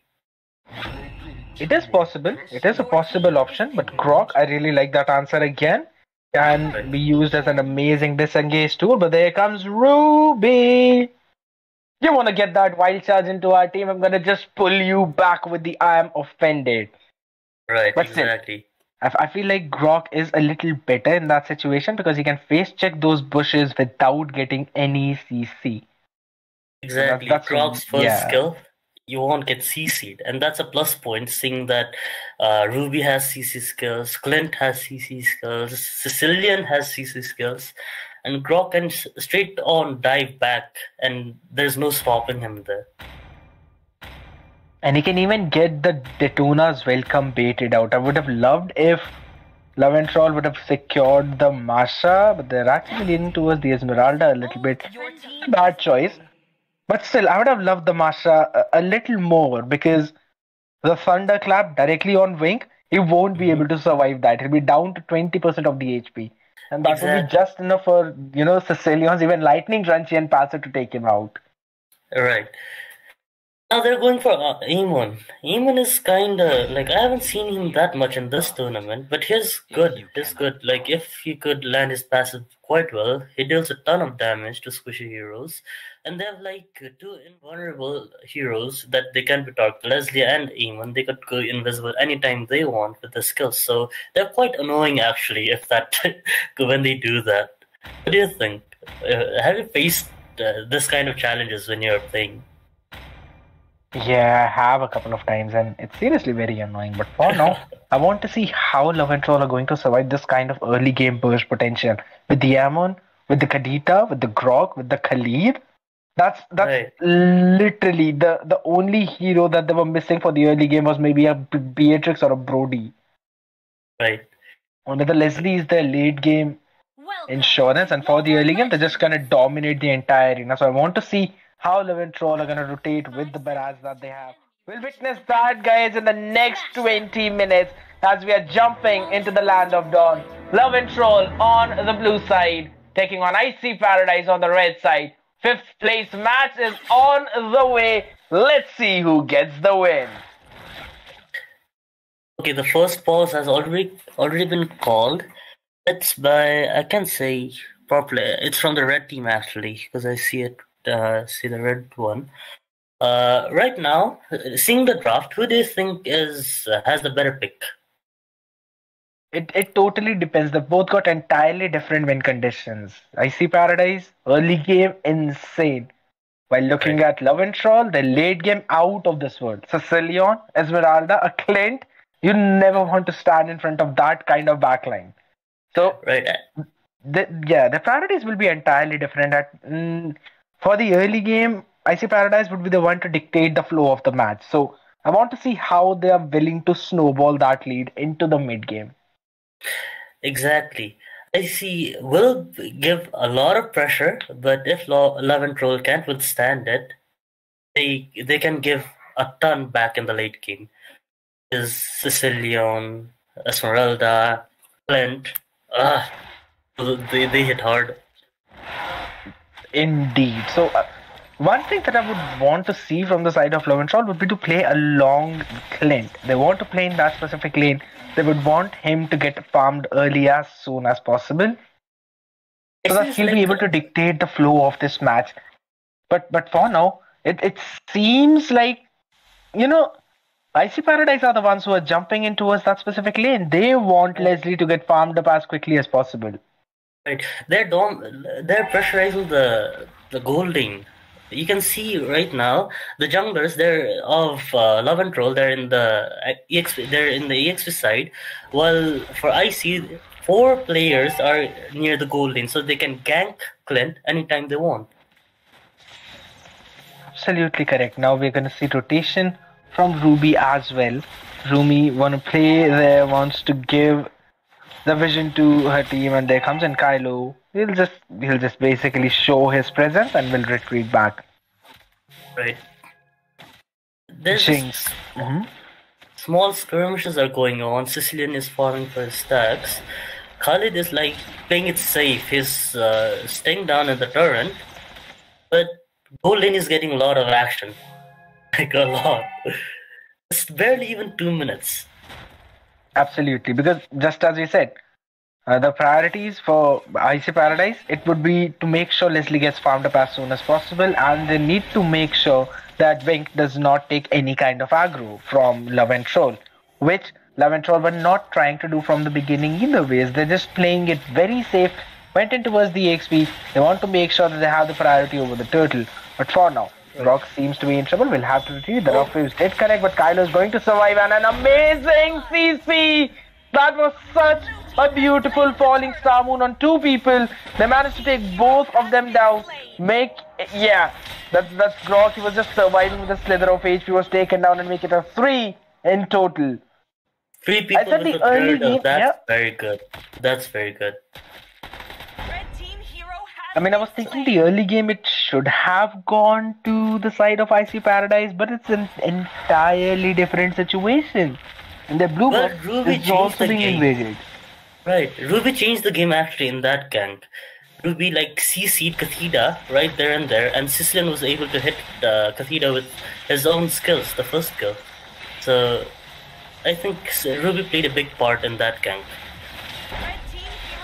It is possible. It is a possible option, but Grok, I really like that answer again. Can be used as an amazing disengage tool, but there comes Ruby. You want to get that wild charge into our team? I'm going to just pull you back with the I am offended. Right, but exactly. Still, I feel like Grok is a little better in that situation because he can face check those bushes without getting any CC. Exactly. That's Grok's first skill, you won't get CC'd. And that's a plus point, seeing that Ruby has CC skills, Clint has CC skills, Sicilian has CC skills, and Grok can straight on dive back, and there's no stopping him there. And he can even get the Daytona's welcome baited out. I would have loved if Love and Troll would have secured the Masha, but they're actually leaning towards the Esmeralda a little bit. Bad choice. But still, I would have loved the Masha a little more because the Thunderclap directly on Wing, he won't be able to survive that. He'll be down to 20% of the HP. And that will be just enough for, Sicilians, even Lightning Crunchy and Passer to take him out. Right. Now they're going for Eamon. Eamon is kinda, I haven't seen him that much in this tournament, but he's good. He's good. If he could land his passive quite well, he deals a ton of damage to squishy heroes. And they have two invulnerable heroes that they can be targeted. Leslie and Eamon, they could go invisible anytime they want with the skills. So they're quite annoying actually when they do that. What do you think? Have you faced this kind of challenges when you're playing? Yeah, I have a couple of times, and it's seriously very annoying. But for now, I want to see how Love and Troll are going to survive this kind of early game burst potential. With the Amon, with the Kadita, with the Grok, with the Khalid. That's literally the only hero that they were missing for the early game was maybe a Beatrix or a Brody. Right. Only the Leslie is their late game insurance, and for the early game, they're just going to dominate the entire arena. So I want to see how Love and Troll are going to rotate with the barrage that they have. We'll witness that, guys, in the next 20 minutes as we are jumping into the land of dawn. Love and Troll on the blue side, taking on Icy Paradise on the red side. 5th place match is on the way. Let's see who gets the win. Okay, the first pause has already been called. It's by, I can say properly, it's from the red team actually, because I see it. See the red one. Right now, seeing the draft, who do you think has the better pick? It totally depends. They've both got entirely different win conditions. Icy Paradise, early game, insane. While looking at Love and Troll, the late game, out of this world. Sicilian, Esmeralda, a Clint, you never want to stand in front of that kind of backline. So, the priorities will be entirely different. For the early game, Icy Paradise would be the one to dictate the flow of the match. So I want to see how they are willing to snowball that lead into the mid game. Exactly. Icy will give a lot of pressure, but if Love and Troll can't withstand it, they can give a ton back in the late game. Is Sicilian, Esmeralda, Clint, they hit hard. Indeed. So, one thing that I would want to see from the side of Love and Troll would be to play along Clint. They want to play in that specific lane. They would want him to get farmed early as soon as possible, so that he'll be able to dictate the flow of this match. But for now, it seems like, Icy Paradise are the ones who are jumping in towards that specific lane. They want Leslie to get farmed up as quickly as possible. Right, they're pressurizing the the gold lane. You can see right now the junglers, they're of Love and Troll, they're in the EXP side, while for IC 4 players are near the gold lane, so they can gank Clint anytime they want. Absolutely correct. Now we're gonna see rotation from Ruby as well. Rumi wanna play there, wants to give the vision to her team, and there comes in Kylo. He'll just basically show his presence and will retreat back. Right. There's Jinx. small skirmishes are going on. Sicilian is farming for his stacks. Khalid is like playing it safe. He's staying down in the turret, but gold lane is getting a lot of action. Like a lot. It's barely even 2 minutes. Absolutely, because just as we said, the priorities for IC Paradise, it would be to make sure Leslie gets farmed up as soon as possible, and they need to make sure that Wink does not take any kind of aggro from Love and Troll, which Love and Troll were not trying to do from the beginning either ways. They're just playing it very safe, went in towards the XP. They want to make sure that they have the priority over the turtle. But for now, Rock seems to be in trouble. We'll have to retreat. The Rock waves did connect, but Kylo is going to survive, and an amazing CC! That was such a beautiful falling star moon on 2 people. They managed to take both of them down. That's Grok. He was just surviving with a slither of HP, was taken down, and make it a 3 in total. 3 people with the a early third. game, That's very good. That's very good. I mean, I was thinking the early game it should have gone to the side of IC Paradise, but it's an entirely different situation. And the blue But buff Ruby is also changed the being game. invaded. Right. Ruby changed the game actually in that gank. Ruby like CC'd Catheda right there and there, and Sicilian was able to hit Catheda with his own skills, the first skill. So I think Ruby played a big part in that gank.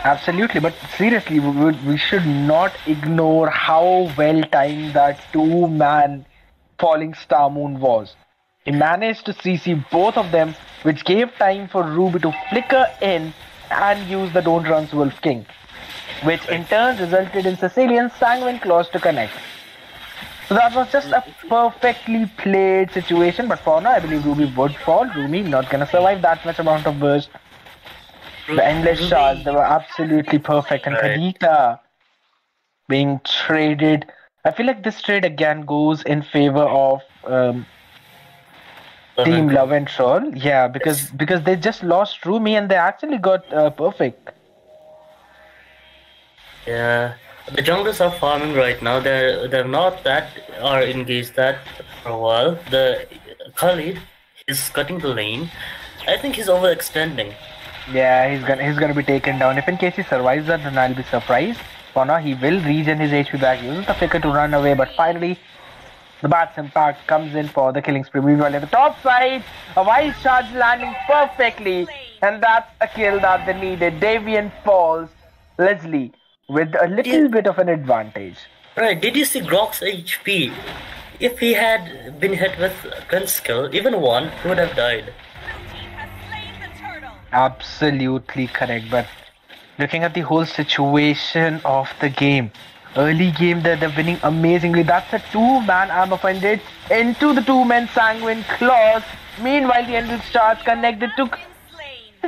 Absolutely, but seriously, we should not ignore how well timed that 2-man falling star moon was. He managed to CC both of them, which gave time for Ruby to flicker in and use the Don't Run Wolf King, which in turn resulted in Sicilian's Sanguine Claws to connect. So that was just a perfectly played situation, but for now I believe Ruby would fall. Ruby not gonna survive that much amount of burst. The endless shards, they were absolutely perfect, and Khadika being traded. I feel like this trade again goes in favor of Team Love and Troll. Yeah, because they just lost Rumi and they actually got perfect. Yeah, the junglers are farming right now. They're not that are engaged that for a while. The Khalid is cutting the lane. I think he's overextending. Yeah, he's gonna be taken down. If in case he survives that, then I'll be surprised. For now, he will regen his HP back. He uses the flicker to run away, but finally, the Bat's impact comes in for the killing spree. Meanwhile, at the top side, a wild charge landing perfectly, and that's a kill that they needed. Davian falls. Leslie with a little bit of an advantage. Right, did you see Grok's HP? If he had been hit with Clint's skill, even one, he would have died. Absolutely correct, but looking at the whole situation of the game, early game they're winning amazingly. That's a 2-man armor funded into the 2-man Sanguine Claws. Meanwhile, the endless charge connected to...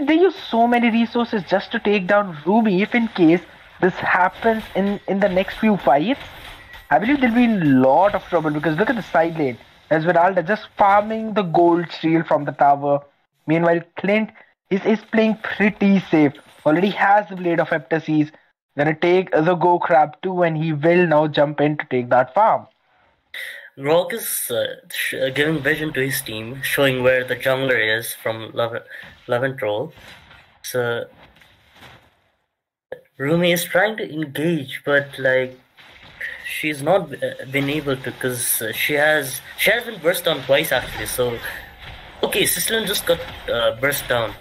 They use so many resources just to take down Ruby. If in case this happens in the next few fights, I believe they'll be in a lot of trouble, because look at the side lane. Esmeralda just farming the gold shield from the tower. Meanwhile, Clint is playing pretty safe. Already has the Blade of Eptases. Gonna take the Go Crab too, and he will now jump in to take that farm. Grok is giving vision to his team, showing where the jungler is from Love and Troll. So Rumi is trying to engage, but like she's not been able to, because she has been burst down twice actually. So okay, Sicilian just got burst down.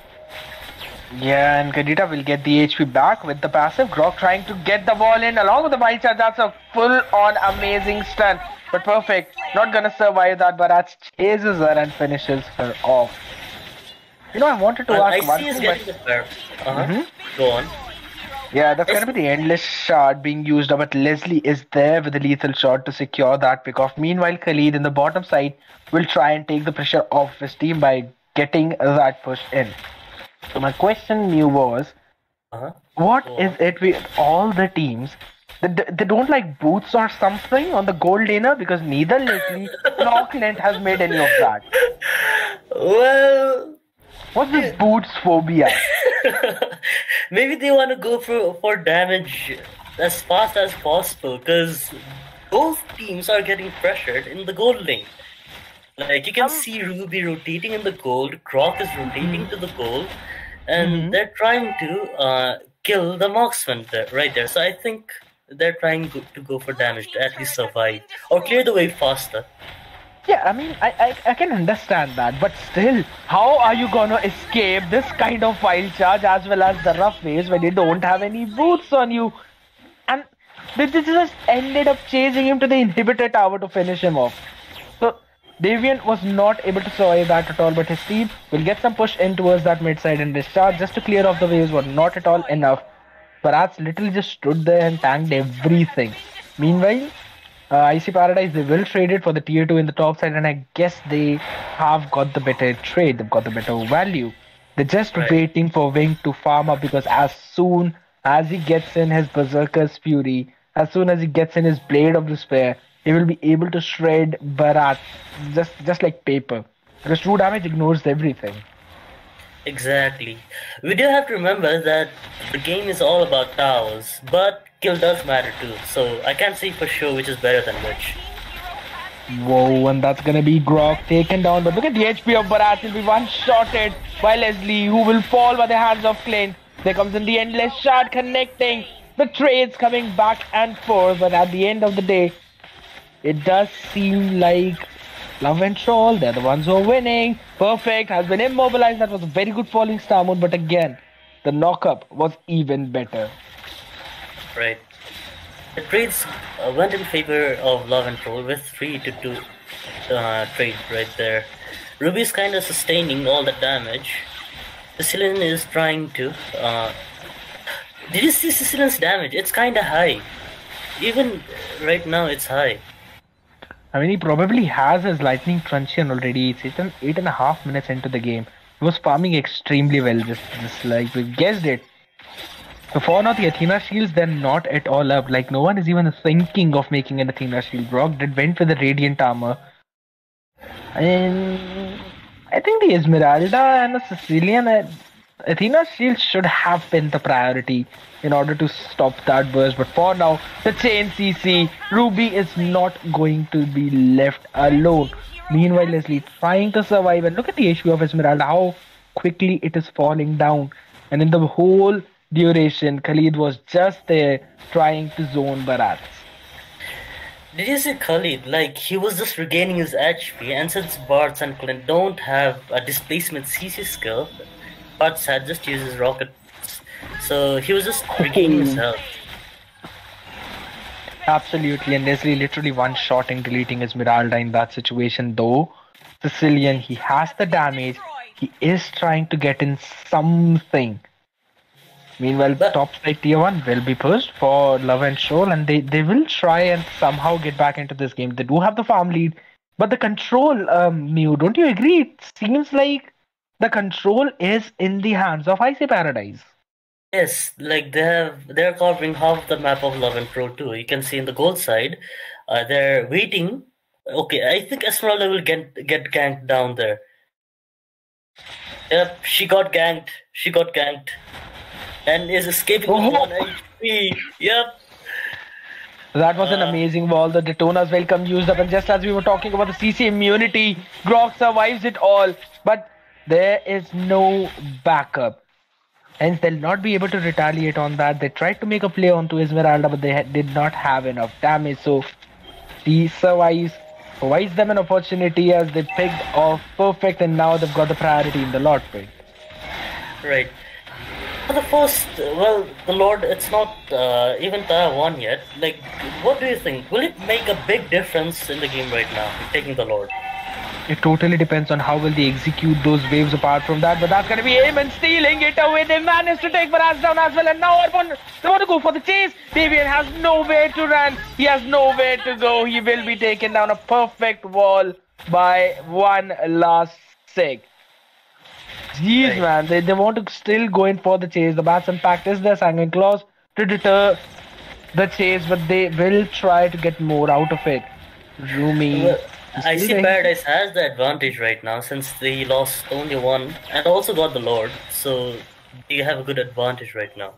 Yeah, and Khadija will get the HP back with the passive. Grok trying to get the ball in along with the wild charge. That's a full-on amazing stun. But perfect. Not gonna survive that. Barat chases her and finishes her off. You know, I wanted to ask one thing. Go on. Yeah, that's gonna be the endless shot being used up, but Leslie is there with the lethal shot to secure that pick off. Meanwhile, Khalid in the bottom side will try and take the pressure off his team by getting that push in. So my question new was, Uh-huh. what Go is on. it with all the teams? They don't like boots or something on the gold laner because neither Leslie nor Clint has made any of that. Well, What's this boots phobia? maybe they want to go for damage as fast as possible because both teams are getting pressured in the gold lane. Like you can see Ruby rotating in the gold, Croc is rotating to the gold, and they're trying to kill the marksman right there. So I think they're trying to go for damage to at least survive or clear the way faster. Yeah, I mean, I can understand that, but still, how are you gonna escape this kind of wild charge as well as the rough ways when you don't have any boots on you? And they just ended up chasing him to the inhibitor tower to finish him off. So, Davian was not able to survive that at all, but his team will get some push in towards that mid side, and discharge just to clear off the waves were not at all enough. Parats literally just stood there and tanked everything. Meanwhile, IC Paradise, they will trade it for the tier 2 in the top side, and I guess they have got the better trade, they've got the better value. They're just waiting for Wing to farm up because as soon as he gets in his Berserker's Fury, as soon as he gets in his Blade of Despair, he will be able to shred Bharat just like paper. Because true damage ignores everything. Exactly. We do have to remember that the game is all about towers, but kill does matter too. So I can't say for sure which is better than which. Whoa, and that's gonna be Grok taken down. But look at the HP of Bharat. He'll be one-shotted by Leslie, who will fall by the hands of Clint. There comes in the endless shot connecting. The trades coming back and forth. But at the end of the day, it does seem like Love and Troll, they're the ones who are winning. Perfect has been immobilized. That was a very good falling star mode. But again, the knock-up was even better. Right. The trades went in favor of Love and Troll with 3-2 trade right there. Ruby's kind of sustaining all the damage. Sicilian is trying to... did you see Sicilian's damage? It's kind of high. Even right now, it's high. I mean, he probably has his Lightning Truncheon already. It's 8.5 minutes into the game. He was farming extremely well, just like we guessed it. So for now, the Athena shields, they're not at all up. Like, no one is even thinking of making an Athena shield. Brock did went with the Radiant Armor. And I think the Esmeralda and the Sicilian... Athena shield should have been the priority in order to stop that burst. But for now, the chain CC, Ruby is not going to be left alone. Meanwhile, Leslie trying to survive. And look at the HP of Esmeralda, how quickly it is falling down. And in the whole duration, Khalid was just there trying to zone Bharat. Did you see Khalid? Like, he was just regaining his HP. And since Bards and Clint don't have a displacement CC skill, Bards had just used his rockets. So he was just regaining his health. Absolutely, and Leslie literally one-shotting, deleting Esmeralda in that situation. Though Sicilian, he has the damage. He is trying to get in something. Meanwhile, top side tier 1 will be pushed for Love and Shoal, and they will try and somehow get back into this game. They do have the farm lead, but the control, Mew, don't you agree? It seems like the control is in the hands of IC Paradise. Yes, like they're covering half the map of Love and Pro too. You can see in the gold side, they're waiting. Okay, I think Esmeralda will get ganked down there. Yep, she got ganked. And is escaping with 1 HP. Yep. That was an amazing wall. The Detona's welcome used up, and just as we were talking about the CC immunity, Grok survives it all. But there is no backup. Hence, they'll not be able to retaliate on that. They tried to make a play onto Esmeralda, but they did not have enough damage. So, he survives, provides them an opportunity as they picked off Perfect, and now they've got the priority in the Lord pick. Right. For the first, well, the Lord, it's not even tier 1 yet. Like, what do you think? Will it make a big difference in the game right now, taking the Lord? It totally depends on how will they execute those waves apart from that. But that's going to be Eamon stealing it away. They managed to take Baraz down as well. And now they want to go for the chase. Davian has nowhere to run. He has nowhere to go. He will be taken down. A perfect wall by one last sec. Jeez, man. They want to still go in for the chase. The Bats Impact is their Sanguine Claws to deter the chase. But they will try to get more out of it. Rumi. Well, I see Paradise has the advantage right now since they lost only one and also got the Lord. So they have a good advantage right now.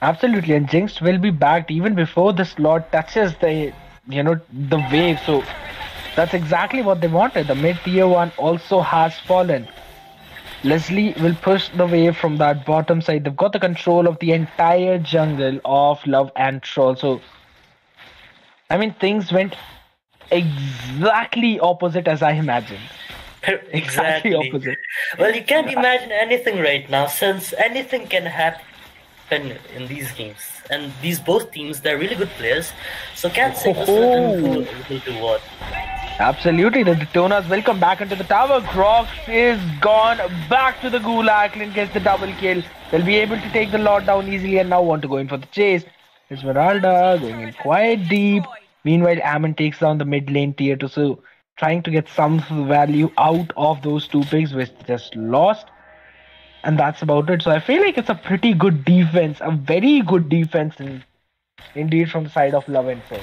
Absolutely, and Jinx will be backed even before this Lord touches the wave. So that's exactly what they wanted. The mid tier 1 also has fallen. Leslie will push the wave from that bottom side. They've got the control of the entire jungle of Love and Troll. So I mean, things went exactly opposite as I imagined. Exactly opposite. Well, you can't imagine anything right now since anything can happen in these games. And these both teams, they're really good players. So can't say for certain who will do what. Absolutely, the Detonas will come back into the tower. Grox is gone back to the Gulag. Clint gets the double kill. They'll be able to take the Lord down easily and now want to go in for the chase. Esmeralda going in quite deep. Meanwhile, Ammon takes down the mid lane tier 2, so trying to get some value out of those two picks which just lost. And that's about it. So I feel like it's a pretty good defense, a very good defense indeed from the side of Love and Soul.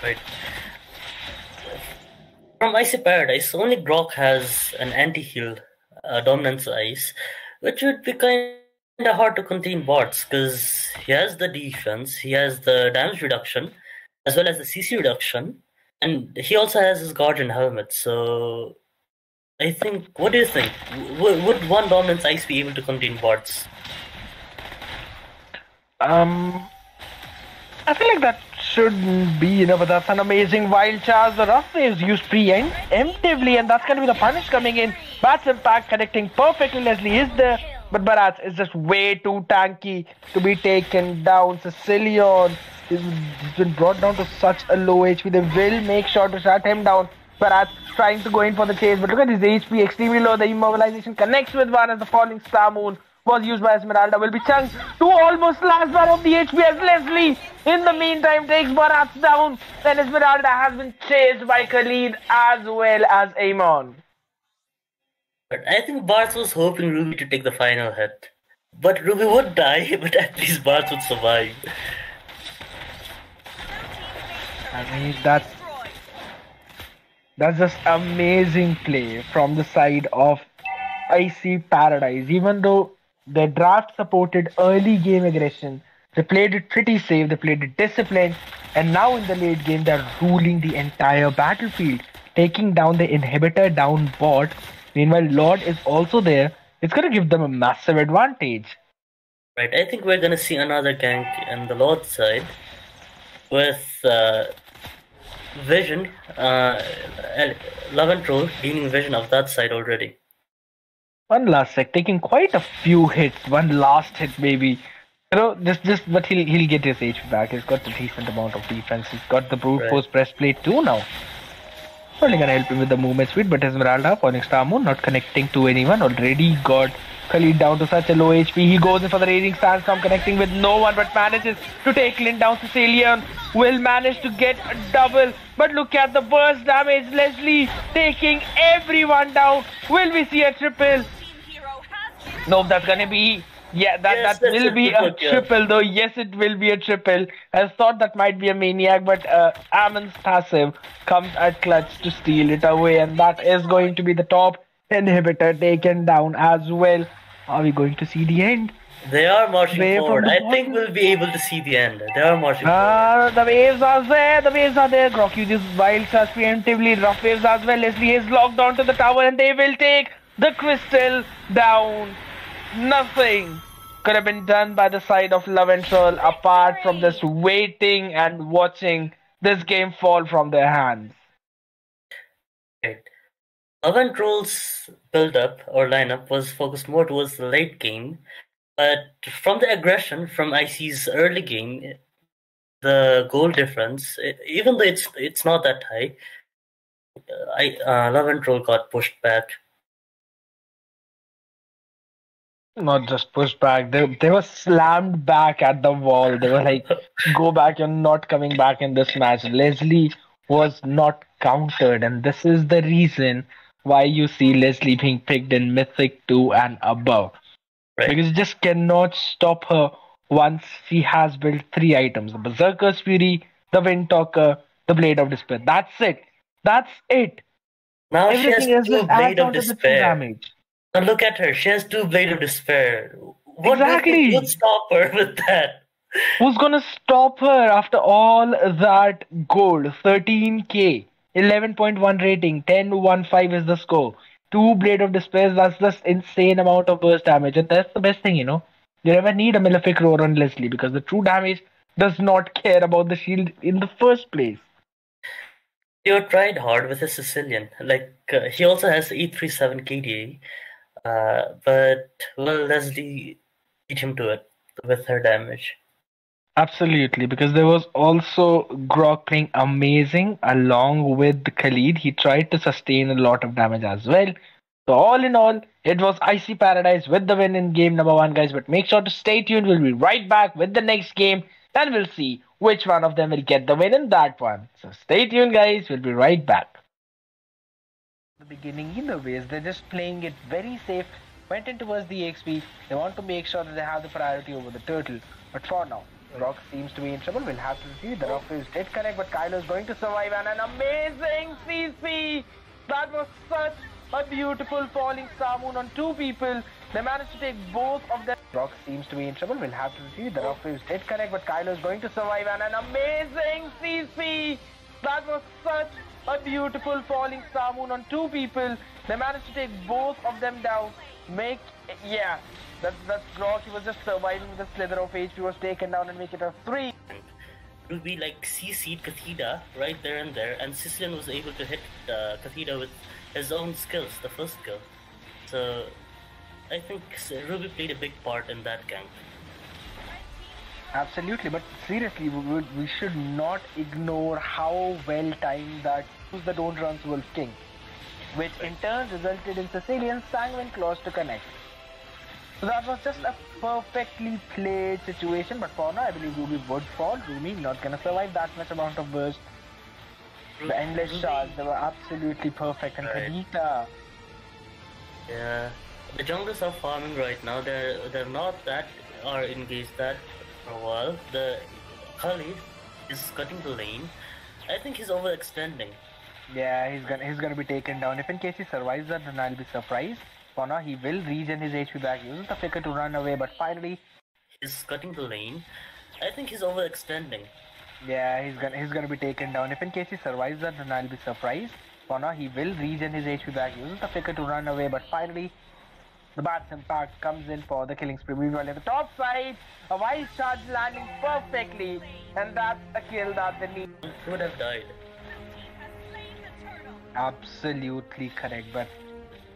Right. From Icy Paradise, only Grok has an anti-heal, Dominance Ice, which would be kind of hard to contain bots because he has the defense, he has the damage reduction, as well as the CC reduction, and he also has his Guardian helmet. So, I think, what do you think? Would one Dominance Ice be able to contain bots? I feel like that shouldn't be, but that's an amazing wild charge. The rough waves used preemptively, and that's going to be the punish coming in. Bats Impact connecting perfectly. Leslie is there, but Barat is just way too tanky to be taken down. Sicilian he's been brought down to such a low HP. They will make sure to shut him down. Barat trying to go in for the chase, but look at his HP extremely low. The immobilization connects with one as the falling star moon was used by Esmeralda. Will be chunked to almost last bar of the HP as Leslie in the meantime takes Barat down. Then Esmeralda has been chased by Khalid as well as Amon. But I think Bartz was hoping Ruby to take the final hit. But Ruby would die, but at least Bartz would survive. I mean, that's just amazing play from the side of Icy Paradise. Even though their draft supported early game aggression, they played it pretty safe, they played it disciplined, and now in the late game they're ruling the entire battlefield, taking down the inhibitor down bot. Meanwhile, Lord is also there. It's going to give them a massive advantage. Right, I think we're going to see another gank on the Lord side with Vision, Love and Troll gaining Vision of that side already. One last sec, taking quite a few hits. One last hit, maybe. But he'll get his HP back. He's got a decent amount of defense. He's got the brute force breastplate too now. Only gonna help him with the movement speed, but Esmeralda, Falling Star Moon, not connecting to anyone. Already got Khalid down to such a low HP. He goes in for the Raging Sandstorm, connecting with no one, but manages to take Clint down. Sicilian will manage to get a double. But look at the burst damage. Leslie taking everyone down. Will we see a triple? Nope, that's gonna be... Yeah, that will be a triple though. Yes, it will be a triple. I thought that might be a maniac, but Ammon's passive comes at clutch to steal it away, and that is going to be the top inhibitor taken down as well. Are we going to see the end? They are marching forward. I think we'll be able to see the end. They are marching forward. The waves are there. The waves are there. Grok uses wild charge preemptively. Rough waves as well. Leslie is locked onto the tower, and they will take the crystal down. Nothing could have been done by the side of Love and Troll apart from just waiting and watching this game fall from their hands. Right. Love and Troll's build-up or lineup was focused more towards the late game, but from the aggression from IC's early game, the goal difference, even though it's not that high, Love and Troll got pushed back. Not just pushed back. They were slammed back at the wall. They were like, "Go back! You're not coming back in this match." Leslie was not countered, and this is the reason why you see Leslie being picked in Mythic 2 and above. Right. Because you just cannot stop her once she has built 3 items: the Berserker's Fury, the Windtalker, the Blade of Despair. That's it. That's it. Now she has Everything else two just adds Blade of on to the 2 Despair. damage. Now look at her. She has 2 Blade of Despair. What Exactly. would stop her with that? Who's gonna stop her after all that gold? 13k, 11.1 rating, 10-1-5 is the score. 2 Blade of Despair, that's just insane amount of burst damage. And that's the best thing, You never need a Malefic Roar on Leslie because the true damage does not care about the shield in the first place. He tried hard with his Sicilian. He also has 837 KDA. But Leslie beat him to it with her damage. Absolutely, because there was also Grok playing amazing along with Khalid. He tried to sustain a lot of damage as well. So all in all, it was Icy Paradise with the win in game number 1, guys. But make sure to stay tuned. We'll be right back with the next game. Then we'll see which one of them will get the win in that one. So stay tuned, guys. We'll be right back. The beginning, either ways, they're just playing it very safe. Went in towards the XP. They want to make sure that they have the priority over the turtle. But for now, Rock seems to be in trouble. We'll have to see. The rock is did connect, but Kylo is going to survive. And an amazing CC! That was such a beautiful falling star moon on 2 people. They managed to take both of them. Rock seems to be in trouble. We'll have to see. The rock is did connect, but Kylo is going to survive. And an amazing CC! That was such a beautiful falling star moon on 2 people. They managed to take both of them down. That's Rock. He was just surviving with a slither of HP, was taken down and make it a 3. Ruby CC'd Catheda right there and there, and Sicilian was able to hit Catheda with his own skills, the first skill. So I think Ruby played a big part in that gank. Absolutely, but seriously, we should not ignore how well timed that was the Don't Runs Wolf King, which in turn resulted in Sicilian's Sanguine Claws to connect. So that was just a perfectly played situation, but for now I believe Ruby would fall. Ruby not gonna survive that much amount of burst. The endless shards, they were absolutely perfect, and Kanita. Yeah, the junglers are farming right now. They're not that are engaged that for a while. The Khalid is cutting the lane. I think he's overextending. Yeah, he's gonna be taken down. If in case he survives that, then I'll be surprised. For now, he will regen his HP back. Uses the flicker to run away, but finally, he's cutting the lane. I think he's overextending. Yeah, he's gonna be taken down. If in case he survives that, then I'll be surprised. For now, he will regen his HP back. Uses the flicker to run away, but finally, the Bat's Impact comes in for the killing spree. Meanwhile, at the top side, a wild charge landing perfectly, and that's a kill that they need. He would have died. Absolutely correct, but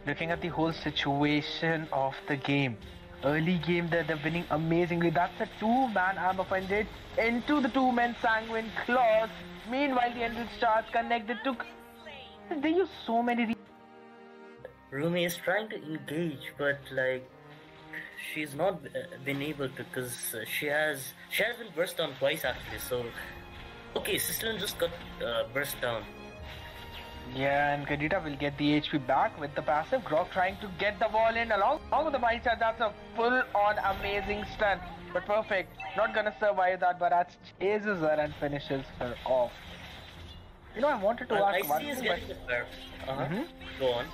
looking at the whole situation of the game, early game they're winning amazingly. That's a 2-man armor funded into the 2-man Sanguine Claws. Meanwhile, the endless charge connected to. They use so many. Rumi is trying to engage, but she's not been able to, because she has been burst down twice actually. So okay, Sicilian just got burst down. Yeah, and Kadita will get the HP back with the passive. Grok trying to get the ball in along with the wild charge. That's a full-on amazing stun. But perfect. Not gonna survive that, but that chases her and finishes her off. I wanted to ask one thing, but... Go on.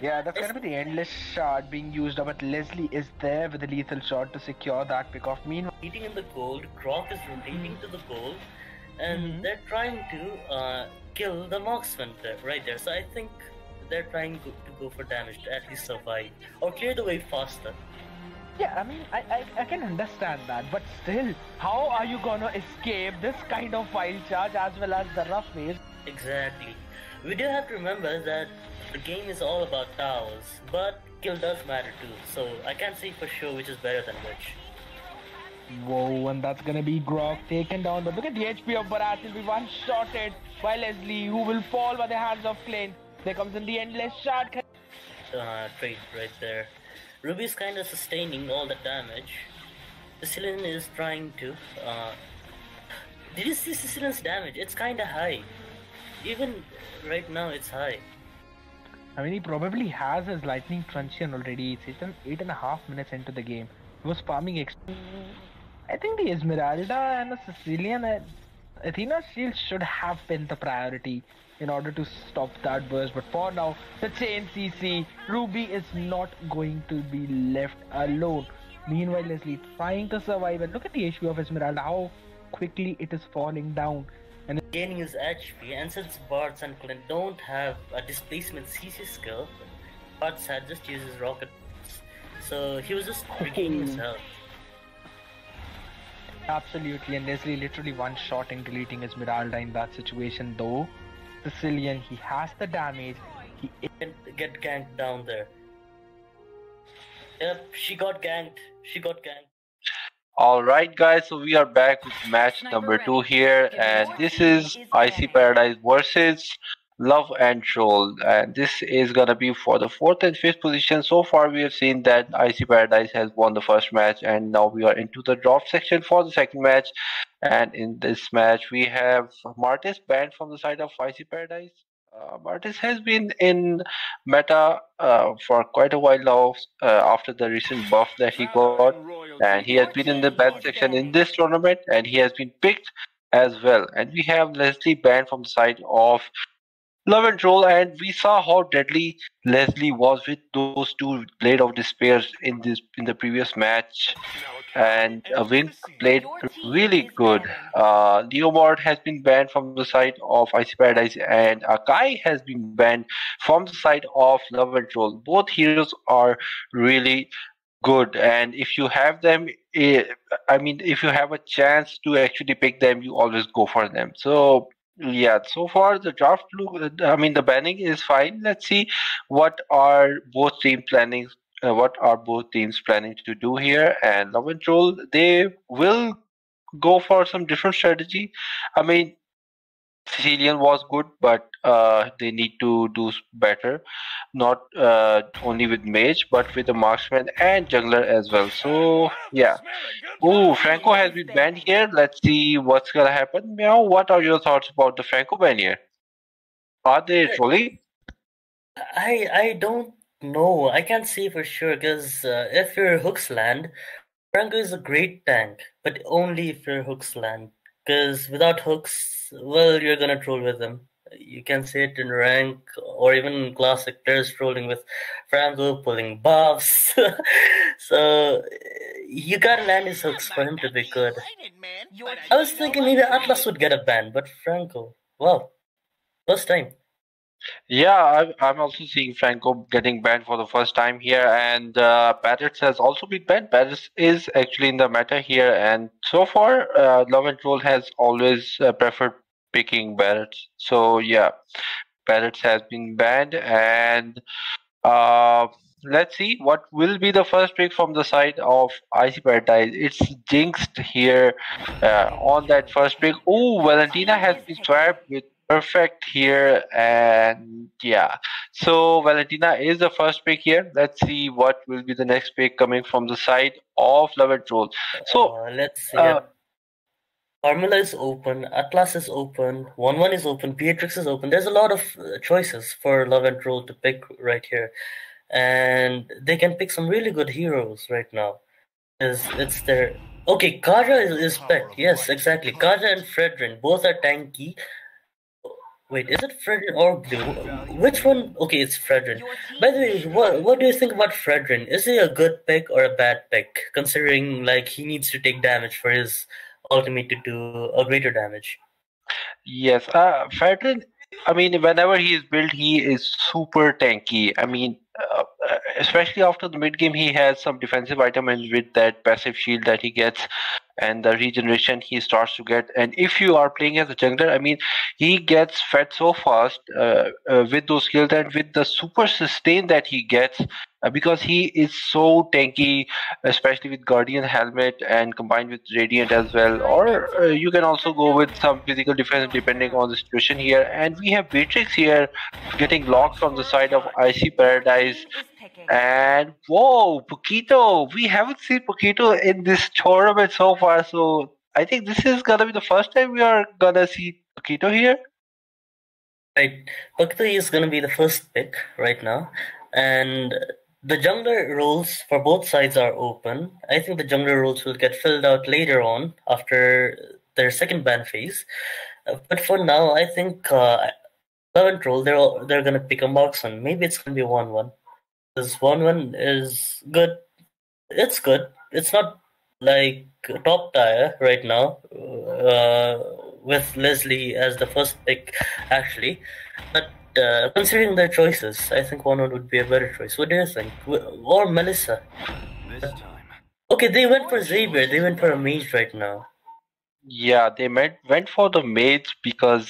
Yeah, that's gonna be the endless shard being used up, but Leslie is there with the lethal shot to secure that pick-off. Meanwhile, eating in the gold, Grok is rotating to the gold, and they're trying to kill the marksman right there. So I think they're trying to go for damage to at least survive or clear the way faster. Yeah, I mean, I can understand that, but still, how are you gonna escape this kind of wild charge as well as the rough waves? Exactly. We do have to remember that the game is all about towers, but kill does matter too, so I can't say for sure which is better than which. Whoa, and that's gonna be Grok taken down. But look at the HP of Bharat. Will be one-shotted by Leslie, who will fall by the hands of Clint. There comes in the endless shot. Trade right there. Ruby's kind of sustaining all the damage. Sicilian is trying to. Did you see Sicilian's damage? It's kind of high. Even right now, it's high. I mean, he probably has his lightning truncheon already. It's 8.5 minutes into the game. He was farming. I think the Esmeralda and the Sicilian Athena's shield should have been the priority in order to stop that burst. But for now, the chain CC, Ruby is not going to be left alone. Meanwhile, Leslie trying to survive. And look at the HP of Esmeralda, how quickly it is falling down. And gaining his HP, and since Bartz and Clint don't have a displacement CC skill, Bartz had just uses rocket bolts. So he was just regaining his health. Absolutely, and Leslie literally one-shotting, deleting Esmeralda in that situation. Though Sicilian, he has the damage. He can get ganked down there. Yep, she got ganked. Alright guys, so we are back with match number 2 here, and this is Icy Paradise versus Love and Troll, and this is gonna be for the 4th and 5th position. So far we have seen that Icy Paradise has won the first match, and now we are into the draft section for the second match. And in this match we have Martis banned from the side of Icy Paradise. Martis has been in meta for quite a while now after the recent buff that he got, and he has been in the ban section in this tournament, and he has been picked as well. And we have Leslie banned from the side of Love and Troll, and we saw how deadly Leslie was with those two Blade of Despair in the previous match. And Wink played really good. Leomord has been banned from the side of Icy Paradise, and Akai has been banned from the side of Love and Troll. Both heroes are really good, and if you have them, if you have a chance to actually pick them, you always go for them. So yeah, so far the the banning is fine. Let's see what are both teams planning. What are both teams planning to do here? And Love and Troll, they will go for some different strategy. I mean, Sicilian was good, but they need to do better. Not only with mage, but with the marksman and jungler as well. So yeah. Oh, Franco has been banned here. Let's see what's gonna happen. Meow, what are your thoughts about the Franco ban here? Are they trolling? I don't know. I can't say for sure, because if your hooks land, Franco is a great tank, but only if your hooks land. Because without hooks, well, you're gonna troll with them. You can see it in rank or even in classic. Players trolling with Franco, pulling buffs. So you gotta land his hooks for him to be good. I was thinking maybe Atlas would get a ban, but Franco, wow, first time. Yeah, I'm also seeing Franco getting banned for the first time here, and Parrots has also been banned. Parrots is actually in the meta here, and so far, Love and Troll has always preferred picking Parrots. So yeah, Parrots has been banned, and let's see what will be the first pick from the side of Icy Paradise. It's jinxed here on that first pick. Oh, Valentina has been swapped with Perfect here, and yeah, so Valentina is the first pick here. Let's see what will be the next pick coming from the side of Love and Troll. So let's see. Formula is open, Atlas is open, 1-1 is open, Beatrix is open. There's a lot of choices for Love and Troll to pick right here, and they can pick some really good heroes right now. It's their okay. Kaja is picked. Yes, exactly. Kaja and Fredrin both are tanky. Wait, is it Fredrin or Blue? Which one? Okay, it's Fredrin. By the way, what do you think about Fredrin? Is he a good pick or a bad pick, considering like he needs to take damage for his ultimate to do a greater damage? Yes, Fredrin, I mean, whenever he is built, he is super tanky. I mean, especially after the mid game, he has some defensive item, and with that passive shield that he gets and the regeneration he starts to get. And if you are playing as a jungler, I mean, he gets fed so fast with those skills and with the super sustain that he gets because he is so tanky, especially with Guardian Helmet and combined with Radiant as well. Or you can also go with some physical defense depending on the situation here. And we have Beatrix here getting locked from the side of Icy Paradise. And whoa, Poquito! We haven't seen Poquito in this tournament so far, so I think this is gonna be the first time we are gonna see Poquito here. Right, Poquito is gonna be the first pick right now, and the jungler roles for both sides are open. I think the jungler roles will get filled out later on after their second ban phase. But for now, I think 11th role they're gonna pick a marksman. Maybe it's gonna be 1-1. This 1-1 is good. It's good. It's not like top tier right now with Leslie as the first pick, actually. But considering their choices, I think 1-1 would be a better choice. What do you think? Or Melissa? Okay, they went for Xavier. They went for a mage right now. Yeah, they went for the mage because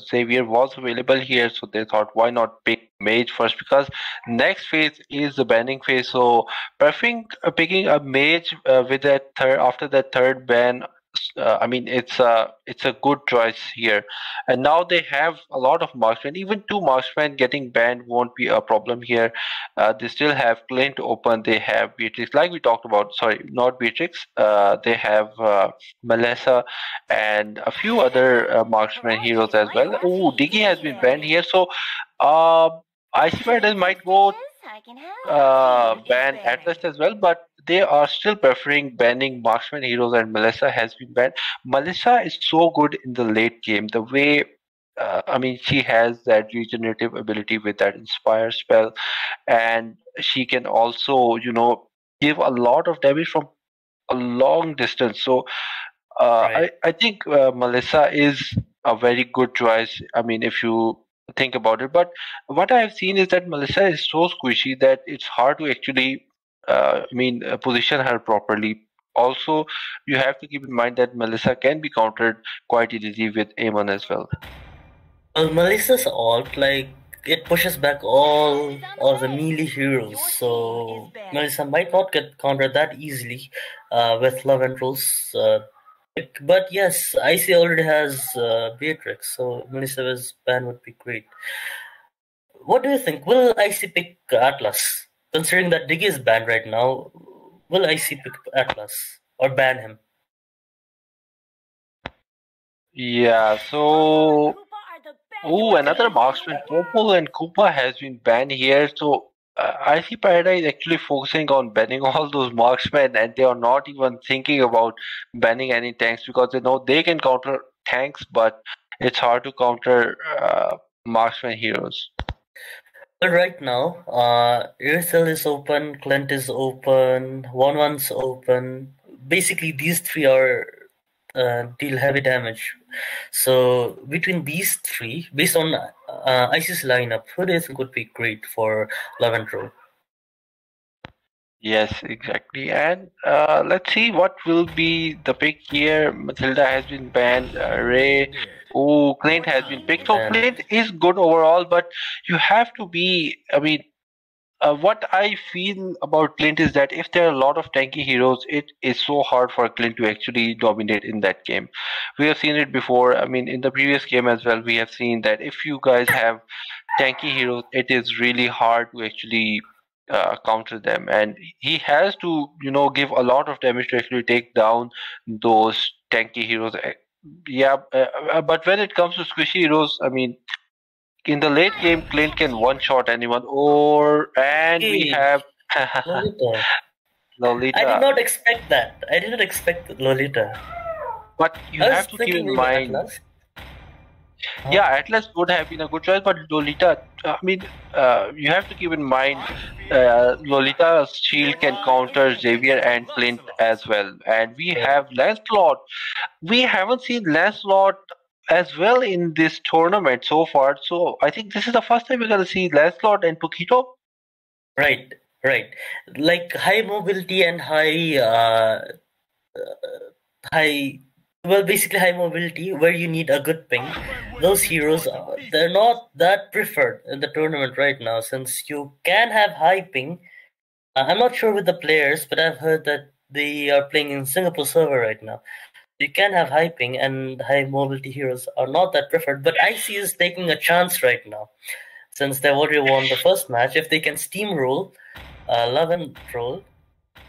Xavier was available here, so they thought why not pick mage first, because next phase is the banning phase. So preferring picking a mage with that third after that third ban. I mean, it's a good choice here, and now they have a lot of marksmen. Even two marksmen getting banned won't be a problem here. They still have Clint open. They have Beatrix, like we talked about. Sorry, not Beatrix. They have Melissa and a few other marksman heroes as well. Oh, Diggy has been banned here, so Icy Paradise might go ban Atlas as well, but they are still preferring banning marksman heroes, and Melissa has been banned. Melissa is so good in the late game. The way, I mean, she has that regenerative ability with that Inspire spell, and she can also, give a lot of damage from a long distance. So Right. I think Melissa is a very good choice. I mean, if you think about it. But what I have seen is that Melissa is so squishy that it's hard to actually, position her properly. Also, you have to keep in mind that Melissa can be countered quite easily with Amon as well. Well, Melissa's ult, like, it pushes back all of the melee heroes, so Melissa might not get countered that easily with love and rules. But yes, IC already has Beatrix, so Melissa's ban would be great. What do you think? Will IC pick Atlas? Considering that Diggy is banned right now, will IC pick Atlas or ban him? Yeah, so another marksman, Popol and Koopa has been banned here. So IC Paradise is actually focusing on banning all those marksmen, and they are not even thinking about banning any tanks because they know they can counter tanks, but it's hard to counter marksman heroes. Well, right now, Aircel is open, Clint is open, 1-1's open. Basically, these three are deal heavy damage. So between these three, based on IC's lineup, who do you think would be great for Laventro? Yes, exactly. And let's see what will be the pick here. Matilda has been banned. Ray. Oh, Clint has been picked. So Clint is good overall, but you have to be. I mean, what I feel about Clint is that if there are a lot of tanky heroes, it is so hard for Clint to actually dominate in that game. We have seen it before. I mean, in the previous game as well, we have seen that if you guys have tanky heroes, it is really hard to actually counter them, and he has to give a lot of damage to actually take down those tanky heroes. But when it comes to squishy heroes, I mean, in the late game, Clint can one-shot anyone. We have Lolita. I did not expect that. I did not expect Lolita. But you have to keep in mind. Atlas. Yeah, Atlas would have been a good choice, but Lolita, I mean, you have to keep in mind, Lolita's shield can counter Xavier and Clint as well. And we have Lancelot. We haven't seen Lancelot as well in this tournament so far. So I think this is the first time we're gonna see Lancelot and Pokito. Right. Like high mobility and basically high mobility where you need a good ping. Those heroes, they're not that preferred in the tournament right now, since you can have high ping. I'm not sure with the players, but I've heard that they are playing in Singapore server right now. You can have high ping, and high mobility heroes are not that preferred, but IC is taking a chance right now, since they've already won the first match. If they can steamroll Love and Troll,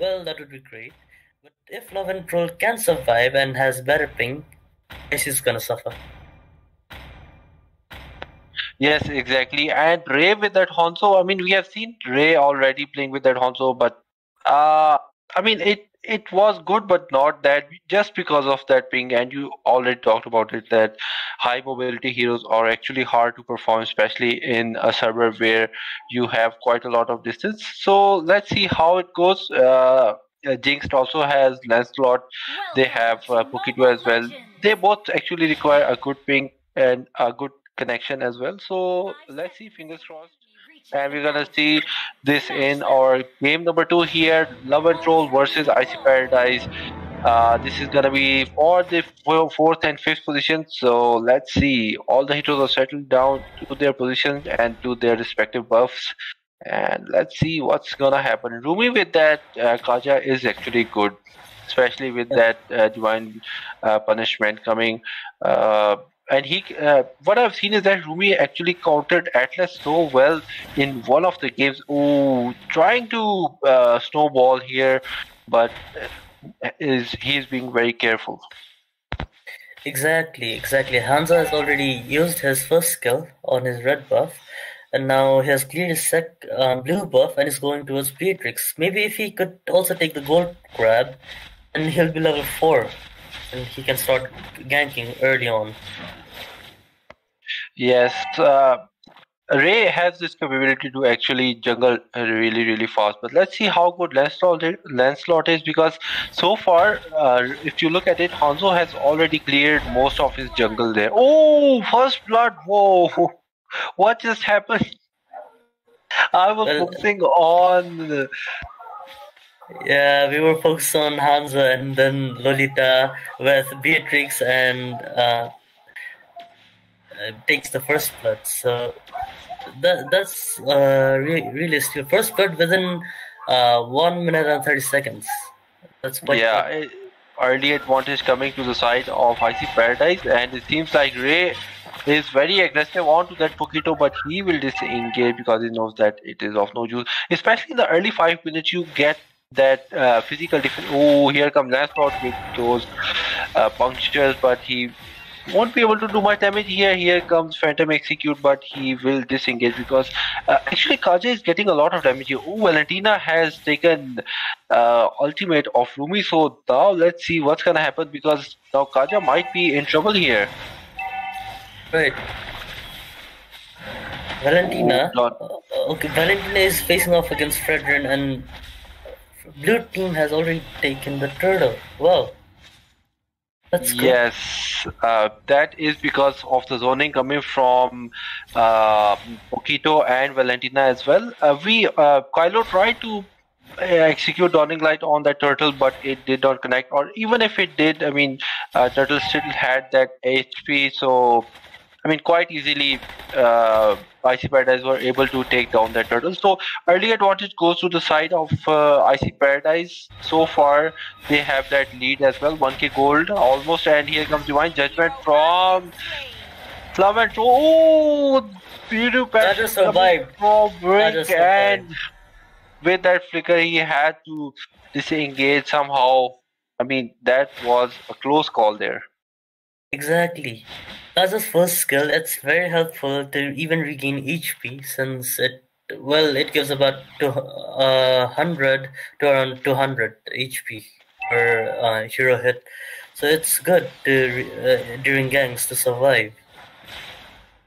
well, that would be great. But if Love and Troll can survive and has better ping, IC is gonna suffer. Yes, exactly. And Ray with that Hanzo, I mean, we have seen Ray already playing with that Hanzo, but I mean, it was good, but not that, just because of that ping. And you already talked about it, that high mobility heroes are actually hard to perform, especially in a server where you have quite a lot of distance. So let's see how it goes. Jinx also has Lancelot. They have Pokito as well. They both actually require a good ping and a good connection as well. So let's see, fingers crossed. And we're gonna see this in our game number 2 here, Love and Troll versus Icy Paradise. This is gonna be for the 4th and 5th position. So let's see. All the heroes are settled down to their positions and to their respective buffs. And let's see what's gonna happen. Rumi with that Kaja is actually good, especially with that divine punishment coming. And what I've seen is that Rumi actually countered Atlas so well in one of the games. Ooh, trying to snowball here, but he's being very careful. Exactly. Hanzo has already used his first skill on his red buff, and now he has cleared his blue buff and is going towards Beatrix. Maybe if he could also take the gold grab, and he'll be level 4, and he can start ganking early on. Yes, Ray has this capability to actually jungle really, really fast. But let's see how good Lancelot is, because so far, if you look at it, Hanzo has already cleared most of his jungle there. Oh, first blood! Whoa, what just happened? I was focusing on. Yeah, we were focused on Hanzo and then Lolita with Beatrix, and takes the first blood. So that's really still first blood within 1 minute and 30 seconds. That's quite good. Early advantage coming to the side of Icy Paradise, and it seems like Ray is very aggressive onto that Pokito, but he will disengage because he knows that it is of no use. Especially in the early 5 minutes, you get that physical defense. Oh, here comes Lancelot with those punctures, but he won't be able to do much damage here. Here comes Phantom Execute, but he will disengage because actually Kaja is getting a lot of damage here. Oh, Valentina has taken ultimate of Rumi, so now let's see what's gonna happen, because now Kaja might be in trouble here. Right. Valentina. Okay, Valentina is facing off against Fredrin, and blue team has already taken the turtle. Wow. That's good. Yes, that is because of the zoning coming from Pokito and Valentina as well. Kylo tried to execute Dawning Light on that turtle, but it did not connect. Or even if it did, I mean, turtle still had that HP, so I mean, quite easily, Icy Paradise were able to take down that turtle. So early advantage goes to the side of Icy Paradise. So far, they have that lead as well. 1k gold almost, and here comes Divine Judgment from Love and Troll. Oh, beautiful That survived. From Brick, and with that flicker, he had to disengage somehow. I mean, that was a close call there. Exactly. Kaza's first skill, it's very helpful to even regain HP, since it gives about 100 to around 200 HP per hero hit. So it's good to during ganks to survive.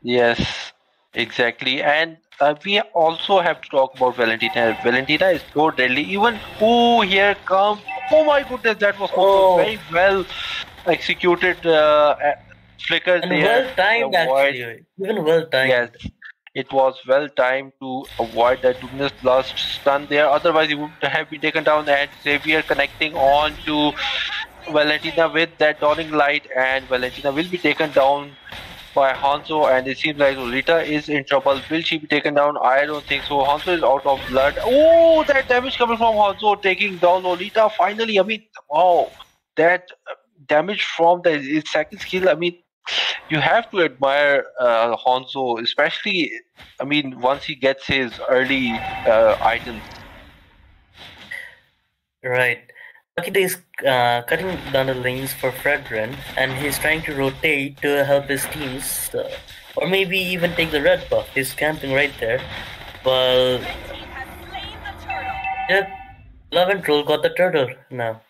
Yes, exactly. And we also have to talk about Valentina. Valentina is so deadly. Even here comes. Oh my goodness, that was very well executed. flicker And there. well timed, Avoid. actually. Even well timed. Yes, it was well timed to avoid that luminous blast stun there. Otherwise, he would have been taken down. And Xavier connecting on to Valentina with that dawning light, and Valentina will be taken down by Hanzo, and it seems like Lolita is in trouble. Will she be taken down? I don't think so. Hanzo is out of blood. Oh, that damage coming from Hanzo taking down Lolita. Finally, I mean, wow, that damage from the his second skill. I mean, you have to admire Hanzo, especially. I mean, once he gets his early items. Right. Akita is cutting down the lanes for Fredrin, and he's trying to rotate to help his teams, or maybe even take the red buff. He's camping right there. Well, yep, Love and Troll got the turtle now.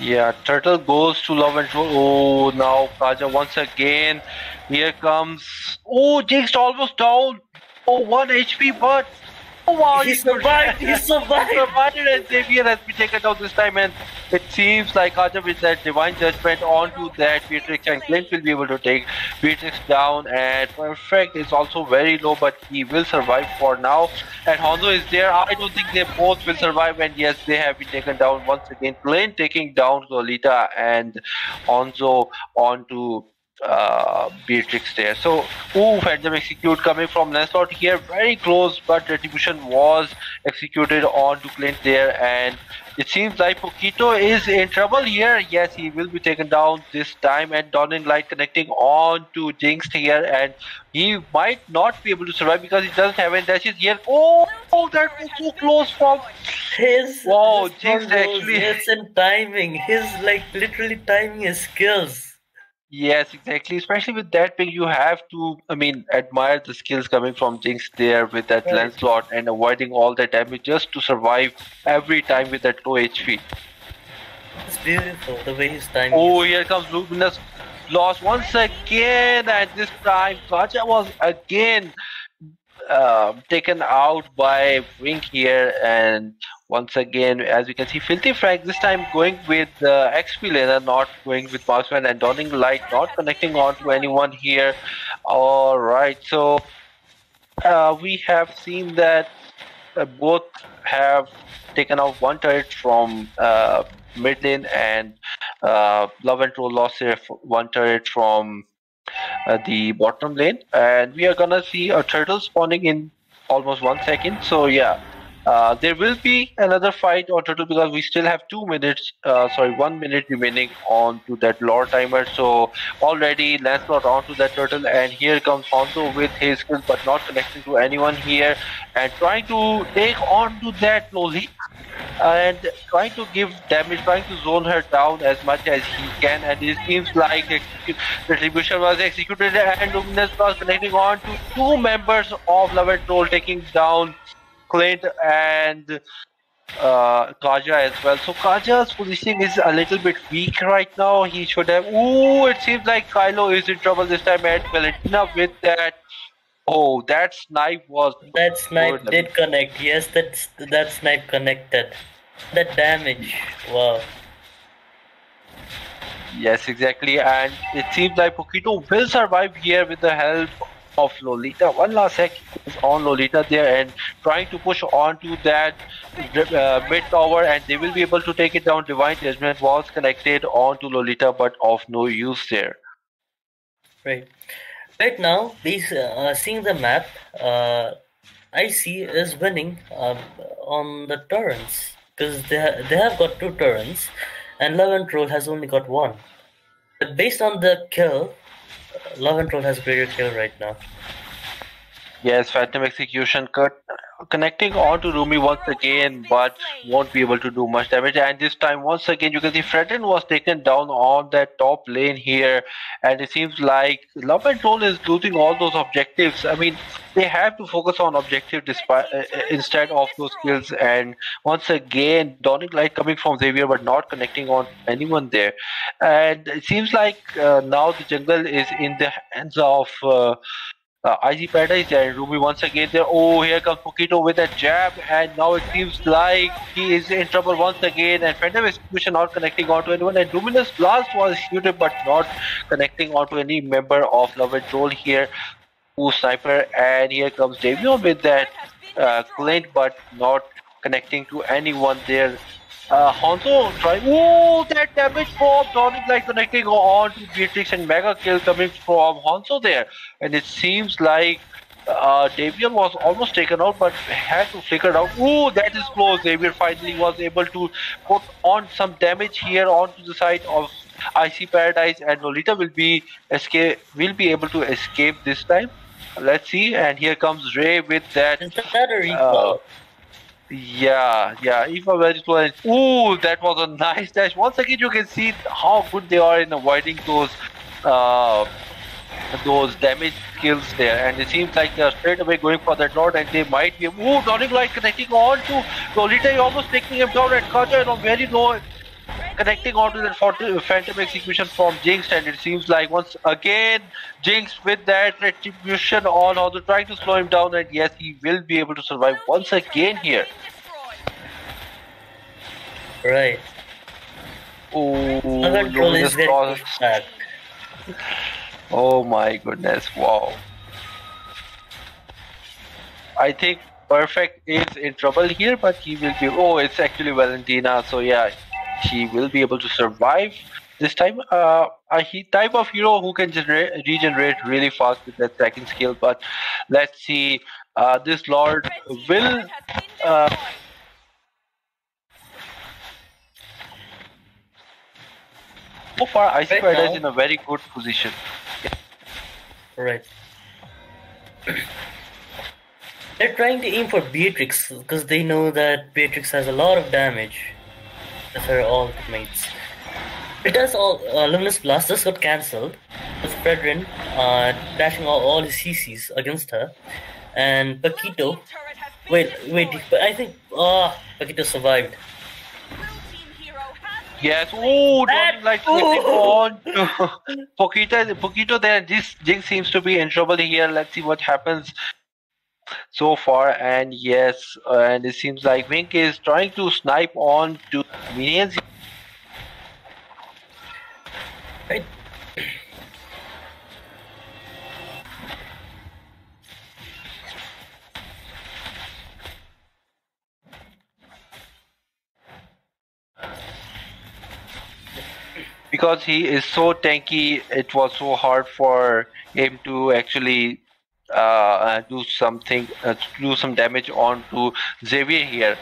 Yeah, Turtle goes to Love and Troll. Oh, now Kaja once again. Here comes. Oh, Jinx almost down. Oh, 1 HP, but. Oh, wow, He survived! He survived! Survived, and Xavier has been taken down this time, and it seems like Kaja with that Divine Judgment onto that Beatrix, and Clint will be able to take Beatrix down, and Perfect is also very low, but he will survive for now. And Hanzo is there. I don't think they both will survive, and yes, they have been taken down once again. Clint taking down Lolita, and Hanzo onto Beatrix there. So, Phantom Execute coming from Lancelot here, very close, but Retribution was executed onto Clint there, and it seems like Pokito is in trouble here. Yes, he will be taken down this time, and Dawning Light connecting on to Jinx here, and he might not be able to survive because he doesn't have any dashes here. Oh, that was so close from His wow, Jinx actually. Yes, and timing. His like literally timing his skills. Yes, exactly. Especially with that pick, you have to, I mean, admire the skills coming from Jinx there with that Right. Lancelot and avoiding all that damage just to survive every time with that low HP. It's beautiful the way he's timing. Oh, here comes Luminous Lost once again, and this time Kaja was again taken out by Wink here, and once again, as you can see, Filthy Frank this time going with XP laner, not going with Marksman, and Dawning Light not connecting on to anyone here. Alright, so we have seen that both have taken out one turret from mid lane, and Love and Troll lost their one turret from the bottom lane, and we are gonna see a turtle spawning in almost 1 second. So yeah, there will be another fight on turtle because we still have 2 minutes, 1 minute remaining on to that lore timer. So already Lancelot onto that turtle, and here comes Hanzo with his skills but not connecting to anyone here, and trying to take on to that Loli, and trying to give damage, trying to zone her down as much as he can, and it seems like Retribution was executed, and Luminous was connecting on to 2 members of Love and Troll, taking down Clint and Kaja as well. So Kaja's positioning is a little bit weak right now. He should have. Ooh, it seems like Kylo is in trouble this time, and Valentina with that. Oh, that snipe was. That snipe good. did connect. Yes, that snipe connected. That damage. Wow. Yes, exactly, and it seems like Pokito will survive here with the help of Lolita. One last sec is on Lolita there, and trying to push on to that mid tower, and they will be able to take it down. Divine Judgment was connected on to Lolita, but of no use there. Right. Right now, seeing the map, IC is winning on the turrets because they have got 2 turrets, and Love and Troll has only got 1. But based on the kill, Love and Troll has greater kill right now. Yes, Phantom Execution connecting on to Rumi once again, but won't be able to do much damage. And this time, once again, you can see Fredrin was taken down on that top lane here, and it seems like Love and Troll is losing all those objectives. I mean, they have to focus on objective instead of those kills. And once again, Dawning Light coming from Xavier, but not connecting on anyone there. And it seems like now the jungle is in the hands of Icy Paradise and Ruby once again there. Oh, here comes Pokito with a jab, and now it seems like he is in trouble once again. And Phantom Execution not connecting onto anyone, and Luminous Blast was executed but not connecting onto any member of Love and Troll here. Ooh, Sniper, and here comes Davion with that Clint, but not connecting to anyone there. Hanzo trying. Oh, that damage from Tonic Light connecting on to Beatrix, and mega kill coming from Hanzo there. And it seems like Davion was almost taken out, but had to flicker out. Oh, that is close. Xavier finally was able to put on some damage here onto the side of Icy Paradise, and Lolita will be able to escape this time. Let's see. And here comes Ray with that. Yeah, Eva very close. Ooh, that was a nice dash. Once again, you can see how good they are in avoiding those damage kills there. And it seems like they are straight away going for that Lord, and they might be. Ooh, Dawning Light connecting on to Lolita, almost taking him down, and Kaja on very low, connecting onto that Phantom Execution from Jinx, and it seems like once again Jinx with that retribution on Hanzo trying to slow him down, and yes, he will be able to survive once again here. Right. Oh, Luminous Blast. Oh my goodness, wow. I think Perfect is in trouble here, but he will be. Oh, it's actually Valentina, so yeah, she will be able to survive this time. A type of hero who can regenerate really fast with that second skill, but let's see. This Lord will. So far, Icy Paradise is in a very good position. Right. They're trying to aim for Beatrix because they know that Beatrix has a lot of damage with her ultimates. It does all. Luminous Blast just got cancelled with Fredrin dashing all his CCs against her, and Paquito. Wait. I think Paquito survived. Yes. Oh, don't like on Pokito there. This Jinx seems to be in trouble here. Let's see what happens so far. And yes, and it seems like Wink is trying to snipe on to minions. Right. Because he is so tanky, it was so hard for him to actually do some damage onto Xavier here.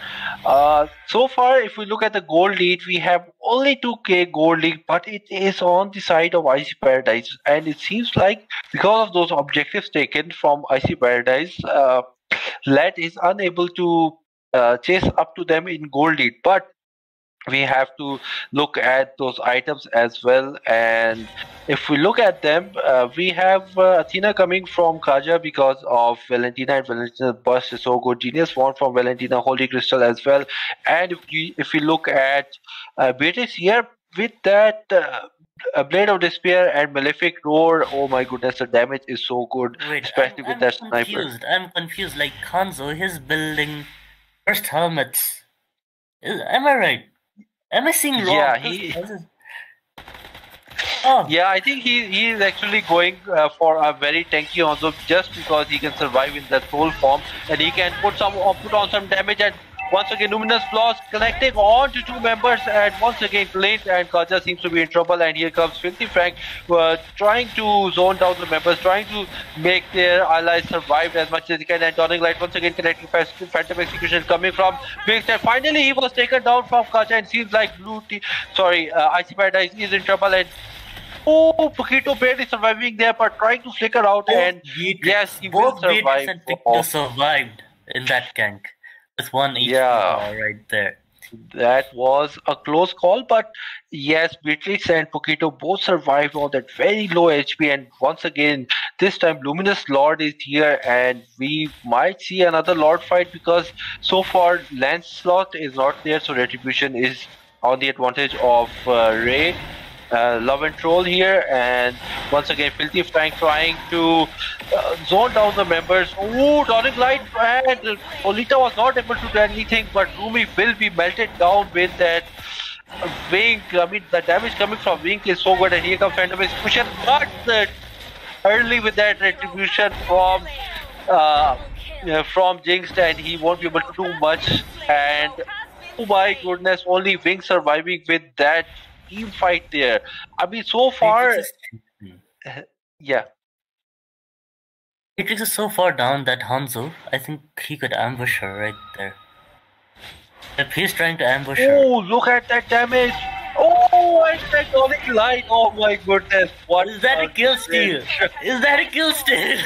So far, if we look at the gold lead, we have only 2k gold lead, but it is on the side of Icy Paradise, and it seems like because of those objectives taken from Icy Paradise, Led is unable to chase up to them in gold lead, but we have to look at those items as well. And if we look at them, we have Athena coming from Kaja because of Valentina, and Valentina's burst is so good. Genius Wand from Valentina, Holy Crystal as well. And if we look at Beatrix here with that Blade of Despair and Malefic Roar, oh my goodness, the damage is so good. Wait, especially with that sniper. I'm confused. Like Hanzo, he's building first helmets. Am I right? Am I seeing wrong? Yeah, I think he is actually going for a very tanky Hanzo just because he can survive in that soul form, and he can put on some damage. And once again, Luminous Blast connecting on to two members, and once again Clint and Kaja seems to be in trouble. And here comes Filthy Frank, trying to zone down the members, trying to make their allies survive as much as they can. And Dawning Light once again connecting Phantom Execution coming from Big. And finally he was taken down from Kaja, and seems like Icy Paradise is in trouble. And Pokito barely surviving there, but trying to flicker out. And yes, he will survive. Beatrix and Victor survived in that gank. With 1 HP right there. That was a close call, but yes, Beatrix and Pokito both survived on that very low HP. And once again, this time Luminous Lord is here, and we might see another Lord fight because so far Lancelot is not there, so Retribution is on the advantage of Ray. Love and Troll here, and once again Filthy Frank trying to zone down the members. Ooh, Dawning Light, and Olita was not able to do anything, but Rumi will be melted down with that Wink. I mean, the damage coming from Wink is so good, and here comes Phantom Execution, but early with that retribution from Jinx, and he won't be able to do much. And oh my goodness, only Wink surviving with that team fight there. I mean, so far, yeah. Matrix is so far down that Hanzo, I think he could ambush her right there. If he's trying to ambush her. Oh, look at that damage! Oh, and that Dawning Light! Oh my goodness! What is that a kill steal? Is that a kill steal?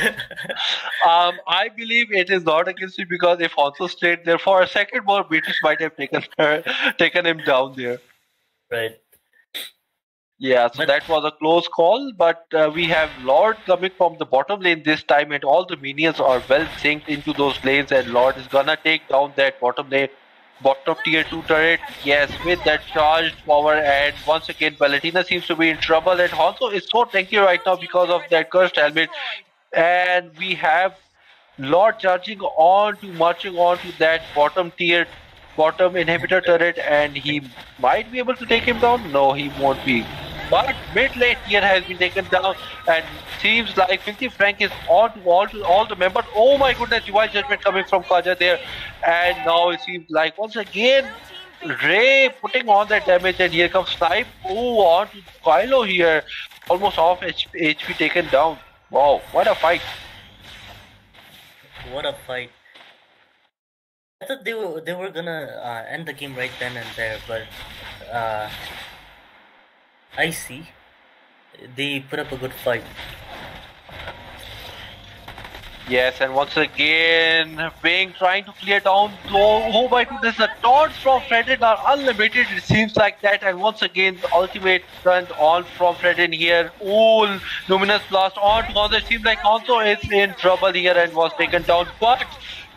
I believe it is not a kill steal, because if Hanzo stayed there for a second more, Beatrice might have taken him down there. Right. Yeah, so that was a close call, but we have Lord coming from the bottom lane this time, and all the minions are well synced into those lanes, and Lord is gonna take down that bottom lane, bottom tier 2 turret. Yes, with that charged power, and once again Valentina seems to be in trouble, and Hanzo is so tanky right now because of that cursed helmet, and we have Lord charging on to marching on to that bottom inhibitor turret, and he might be able to take him down. No, he won't be. But mid lane here has been taken down, and seems like Filthy Frank is on to all the members. Oh my goodness, Divine Judgment coming from Kaja there, and now it seems like once again Ray putting on that damage, and here comes Snipe. Oh, on to Kylo here, almost half HP taken down. Wow, what a fight! What a fight! I thought they were gonna end the game right then and there, but I see they put up a good fight. Yes, and once again, Wing trying to clear down. Oh my goodness, the taunts from Fredden are unlimited, it seems like that. And once again, the ultimate turned on from Fredden here. Oh, Luminous Blast on to Hanzo. It seems like Hanzo is in trouble here and was taken down. But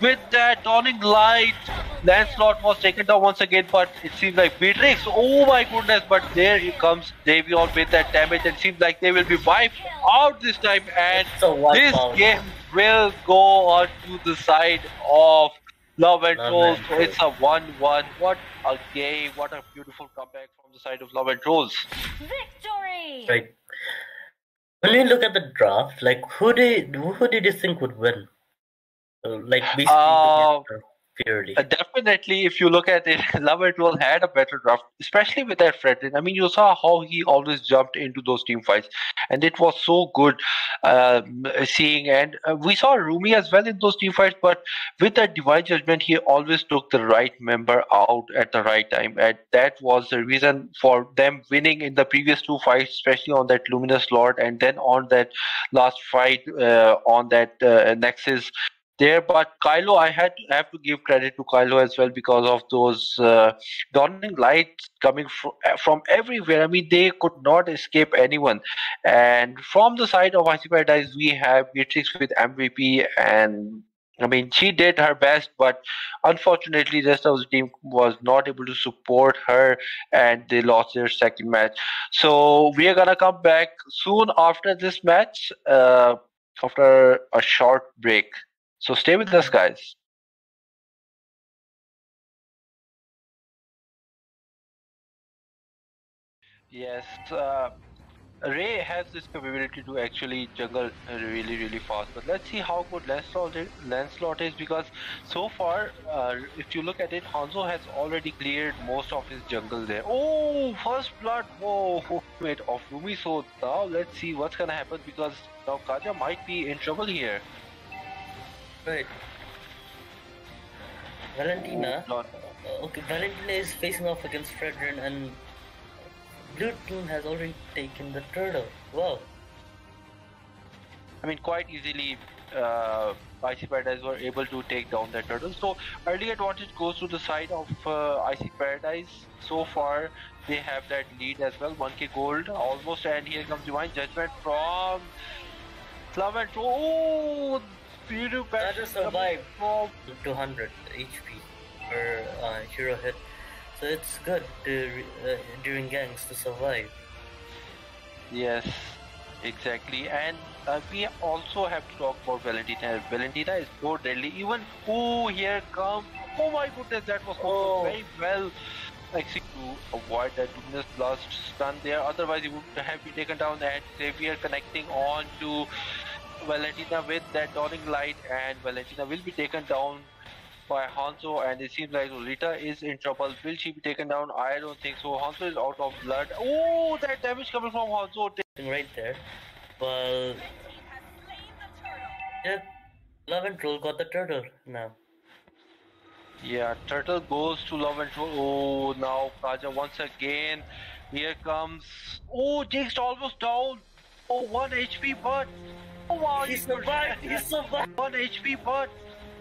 with that Dawning Light, Lancelot was taken down once again. But it seems like Beatrix, oh my goodness, but there he comes Davion with that damage. It seems like they will be wiped out this time. And this game will go on to the side of Love and Trolls. So it's a 1-1. What a game! What a beautiful comeback from the side of Love and Trolls. Victory! Right. When you look at the draft, like who did you think would win? Like basically purely. Definitely, if you look at it, Love and Troll had a better draft, especially with that Fredden. I mean, you saw how he always jumped into those team fights, and it was so good seeing. And we saw Rumi as well in those team fights, but with that Divine Judgment, he always took the right member out at the right time, and that was the reason for them winning in the previous two fights, especially on that Luminous Lord, and then on that last fight on that Nexus there. But Kylo, I have to give credit to Kylo as well, because of those dawning lights coming from everywhere. I mean, they could not escape anyone. And from the side of IC Paradise, we have Beatrix with MVP, and I mean, she did her best, but unfortunately, the rest of the team was not able to support her, and they lost their second match. So we are gonna come back soon after this match, after a short break. So stay with us, guys. Yes, Ray has this capability to actually jungle really, really fast. But let's see how good Lancelot is, because so far, if you look at it, Hanzo has already cleared most of his jungle there. Oh, first blood! Whoa, wait, of Rumi. So now let's see what's gonna happen, because now Kaja might be in trouble here. Right. Valentina. Okay, Valentina is facing off against Fredrin, and Blue team has already taken the turtle. Wow. I mean, quite easily, IC Paradise were able to take down that turtle. So early advantage goes to the side of IC Paradise. So far, they have that lead as well. 1k gold almost, and here comes Divine Judgment from Love and Troll. Oh, beautiful. That survived from 200 HP per hero hit. So it's good during gangs to survive. Yes, exactly. And we also have to talk about Valentina. Valentina is so deadly. Even, oh, here comes. Oh my goodness, that was very well executed to avoid that luminous blast stun there. Otherwise, he would have been taken down. And Xavier connecting on to Valentina with that dawning light, and Valentina will be taken down by Hanzo, and it seems like Lolita is in trouble. Will she be taken down? I don't think so. Hanzo is out of blood. Oh, that damage coming from Hanzo. Right there. Well, yeah, Love and Troll got the turtle now. Yeah, turtle goes to Love and Troll. Oh, now Kaja once again. Here comes. Oh, Jinx almost down. Oh, 1 HP, but. Oh, wow, He survived! He survived! 1 HP, but.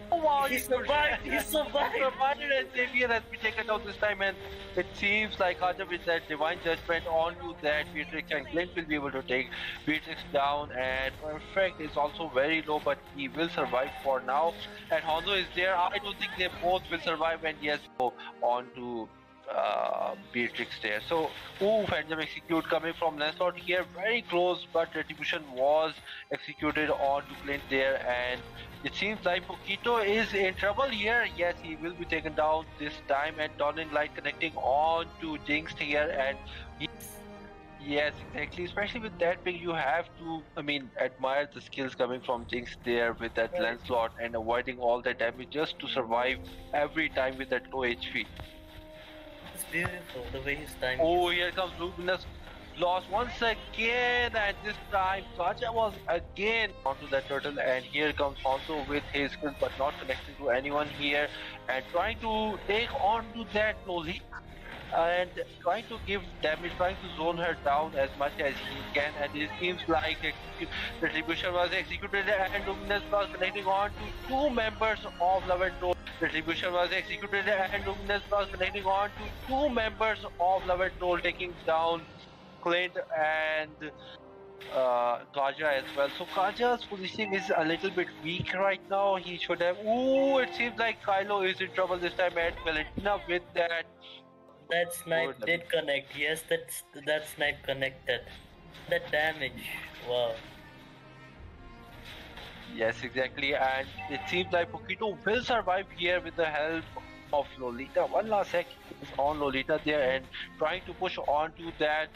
Oh, wow, He survived! He survived! And Xavier has been taken down this time, and it seems like Kaja with that divine judgment onto that Beatrix, and Clint will be able to take Beatrix down, and Perfect is also very low, but he will survive for now. And Honzo is there. I don't think they both will survive, and yes, go on to Beatrix there. So, Phantom Execute coming from Lancelot here, very close, but Retribution was executed on to Clint there, and it seems like Pokito is in trouble here. Yes, he will be taken down this time, and Dawning Light connecting on to Jinx here, and yes, exactly. Especially with that pick, you have to, admire the skills coming from Jinx there with that Lancelot and avoiding all that damage just to survive every time with that low HP. It's beautiful, the way he's timing. Oh, here comes Luminous Lost once again, and this time Kaja was again onto that turtle, and here comes Hanzo with his skills but not connecting to anyone here, and trying to take on to that Lolita and trying to give damage, trying to zone her down as much as he can, and it seems like Retribution was executed, and Luminous was connecting on to two members of Love and Troll. Retribution was executed, and Luminous was connecting on to two members of Love and Troll, taking down Clint and Kaja as well. So Kaja's positioning is a little bit weak right now. He should have. Ooh, it seems like Kylo is in trouble this time, and Valentina with that. That snipe did connect. Yes, that snipe connected. That damage. Wow. Yes, exactly, and it seems like Pokito will survive here with the help of Lolita. One last sec is on Lolita there and trying to push on to that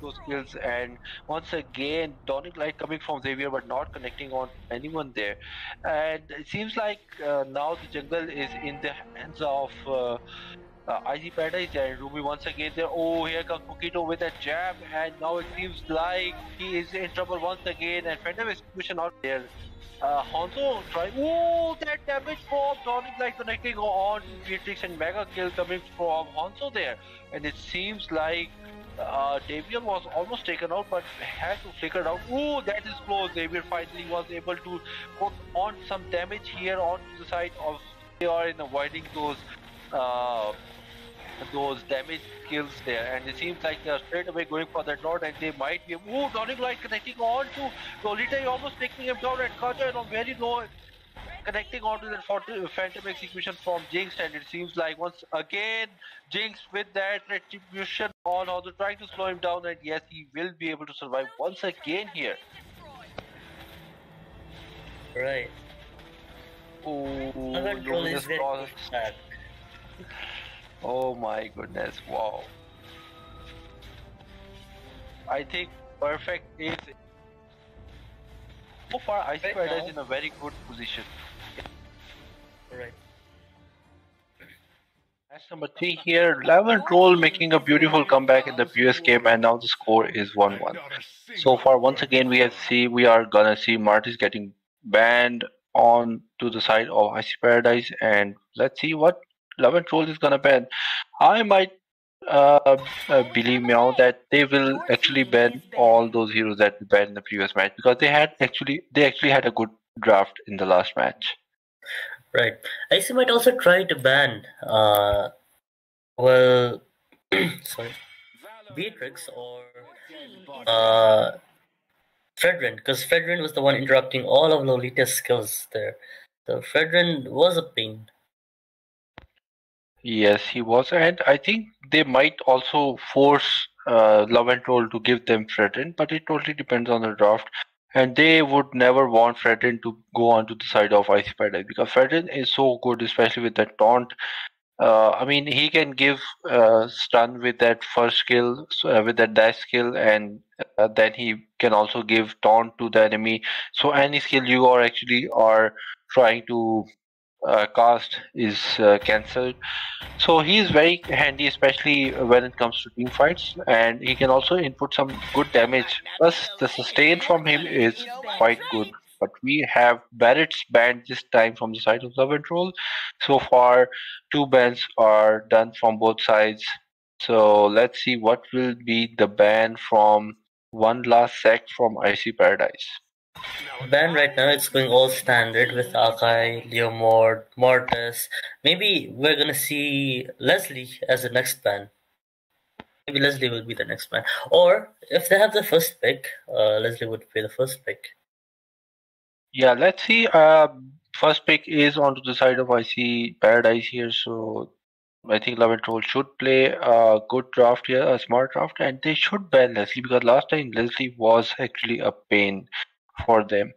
those skills, and once again Dawning Light coming from Xavier but not connecting on anyone there, and it seems like now the jungle is in the hands of Icy Paradise, and Ruby once again there. Oh, here comes Pokito with a jab, and now it seems like he is in trouble once again, and Phantom Execution out there. Hanzo trying. Oh, that damage from Dawning Light connecting on to Beatrix, and mega kill coming from Hanzo there, and it seems like Davian was almost taken out, but had to flicker out. Oh, that is close. Xavier finally was able to put on some damage here onto the side of CR in avoiding those damage skills there, and it seems like they're straight away going for that Lord, and they might be. Ooh, Dawning Light connecting on to Lolita, almost taking him down, and Kaja on very low, connecting on to that Phantom Execution from Jinx, and it seems like once again Jinx with that Retribution on, although trying to slow him down, and yes, he will be able to survive once again here. Right. Oh, Luminous is very bad. Oh my goodness, wow. I think Perfect is so far Icy Paradise is in a very good position. Right. Match number 3 here, Levin Troll making a beautiful comeback in the previous game, and now the score is 1-1. So far, once again we are gonna see Martis getting banned on to the side of Icy Paradise, and let's see what Levin Troll is gonna ban. I might believe now that they will actually ban all those heroes that we banned in the previous match, because they actually had a good draft in the last match. Right. IC might also try to ban sorry, Beatrix or Fredrin, because Fredrin was the one interrupting all of Lolita's skills there. So Fredrin was a pain. Yes, he was, and I think they might also force Love and Troll to give them Threaten, but it totally depends on the draft. And they would never want Threaten to go onto the side of Icy Paradise because Threaten is so good, especially with that taunt. I mean, he can give stun with that first skill, with that dash skill, and then he can also give taunt to the enemy. So any skill you are trying to cast is cancelled. So he is very handy, especially when it comes to team fights, and he can also input some good damage. Plus, the sustain from him is quite good. But we have Barrett's banned this time from the side of Love and Troll. So far, 2 bans are done from both sides. So let's see what will be the ban from One Last Sec from Icy Paradise. Ban right now, it's going all standard with Akai, Leomord, Mortis. Maybe we're gonna see Leslie as the next ban. Maybe Leslie will be the next ban. Or if they have the first pick, Leslie would be the first pick. Yeah, let's see. First pick is onto the side of Icy Paradise here, so I think Love and Troll should play a good draft here, a smart draft, and they should ban Leslie because last time Leslie was actually a pain for them.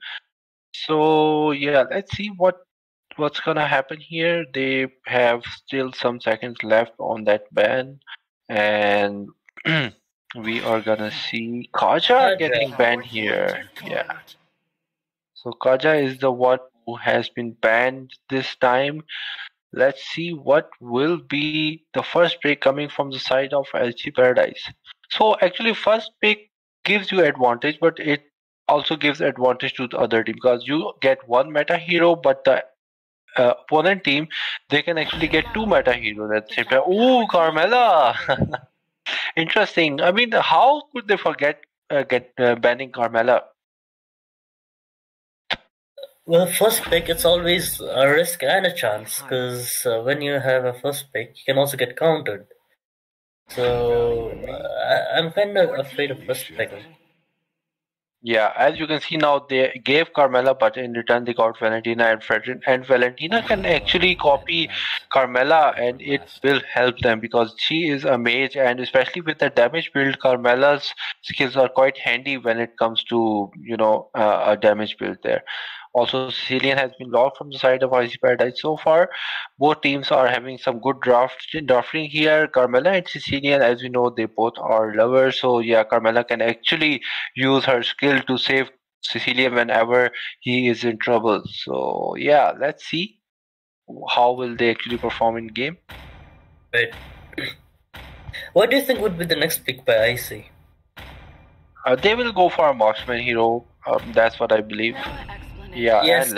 So yeah, let's see what's gonna happen here. They have still some seconds left on that ban, and we are gonna see Kaja getting banned here. Yeah. So Kaja is the one who has been banned this time. Let's see what will be the first pick coming from the side of LG Paradise. So actually first pick gives you advantage, but it also gives advantage to the other team because you get one meta hero, but the opponent team, they can actually get 2 meta heroes at the same time. Ooh, Carmela! Interesting. I mean, how could they forget banning Carmela? Well, first pick, it's always a risk and a chance, because when you have a first pick, you can also get countered. So, I'm kind of afraid of first picking. Yeah, as you can see now, they gave Carmela, but in return they got Valentina and Frederick. And Valentina can actually copy Carmela, and it will help them because she is a mage, and especially with the damage build, Carmela's skills are quite handy when it comes to a damage build there. Also, Sicilian has been locked from the side of Icy Paradise so far. Both teams are having some good drafting here. Carmela and Sicilian, as we know, they both are lovers. So yeah, Carmela can actually use her skill to save Sicilian whenever he is in trouble. So yeah, let's see how will they actually perform in game. Right. What do you think would be the next pick by Icy? They will go for a marksman hero. That's what I believe. Yeah, Yes. and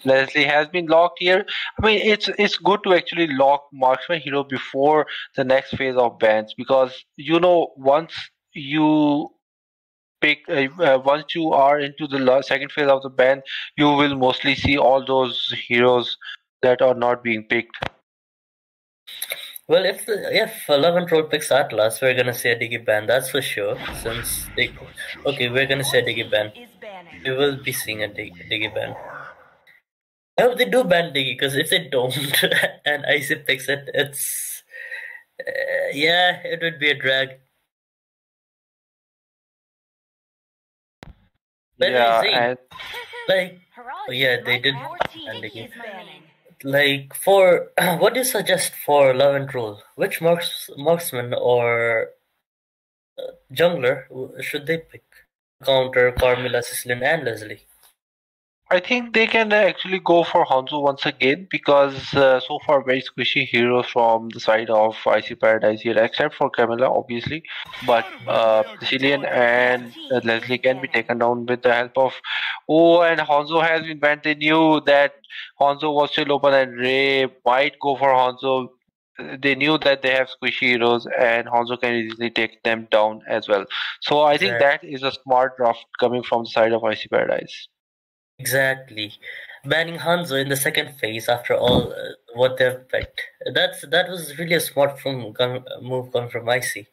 Leslie has been locked here. I mean, it's good to actually lock marksman hero before the next phase of bans because once you pick once you are into the second phase of the ban, you will mostly see all those heroes that are not being picked. Well, if Love and Troll picks Atlas, we're gonna see a Digi ban, that's for sure. We're gonna see a Digi ban. We will be seeing a Digi ban. I hope they do ban Digi, because if they don't and Icy picks it, it would be a drag. But Yeah, they did ban Digi. Like, for what do you suggest for Love and Troll? Which marksman or jungler should they pick? Counter Carmilla, Sicilian, and Leslie. I think they can actually go for Hanzo once again because so far very squishy heroes from the side of Icy Paradise here, except for Camilla, obviously. But Sicilian and Leslie can be taken down with the help of. Oh, and Hanzo has been banned. They knew that Hanzo was still open and Ray might go for Hanzo. They knew that they have squishy heroes and Hanzo can easily take them down as well. So I think that is a smart draft coming from the side of Icy Paradise. Exactly. Banning Hanzo in the second phase after all what they've picked. That was really a smart move coming from Icy.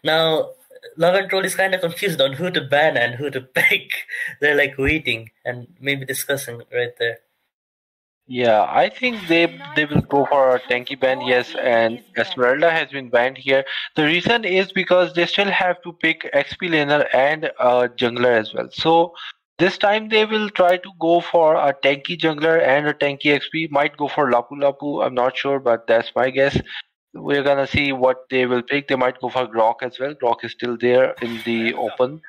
Now, Love and Troll is kind of confused on who to ban and who to pick. They're like waiting and maybe discussing right there. Yeah, I think they will go for a tanky ban, yes, and Esmeralda has been banned here. The reason is because they still have to pick XP laner and a jungler as well. So this time they will try to go for a tanky jungler and a tanky XP. Might go for Lapu Lapu, I'm not sure, but that's my guess. We're gonna see what they will pick. They might go for Grok as well. Grok is still there in the open.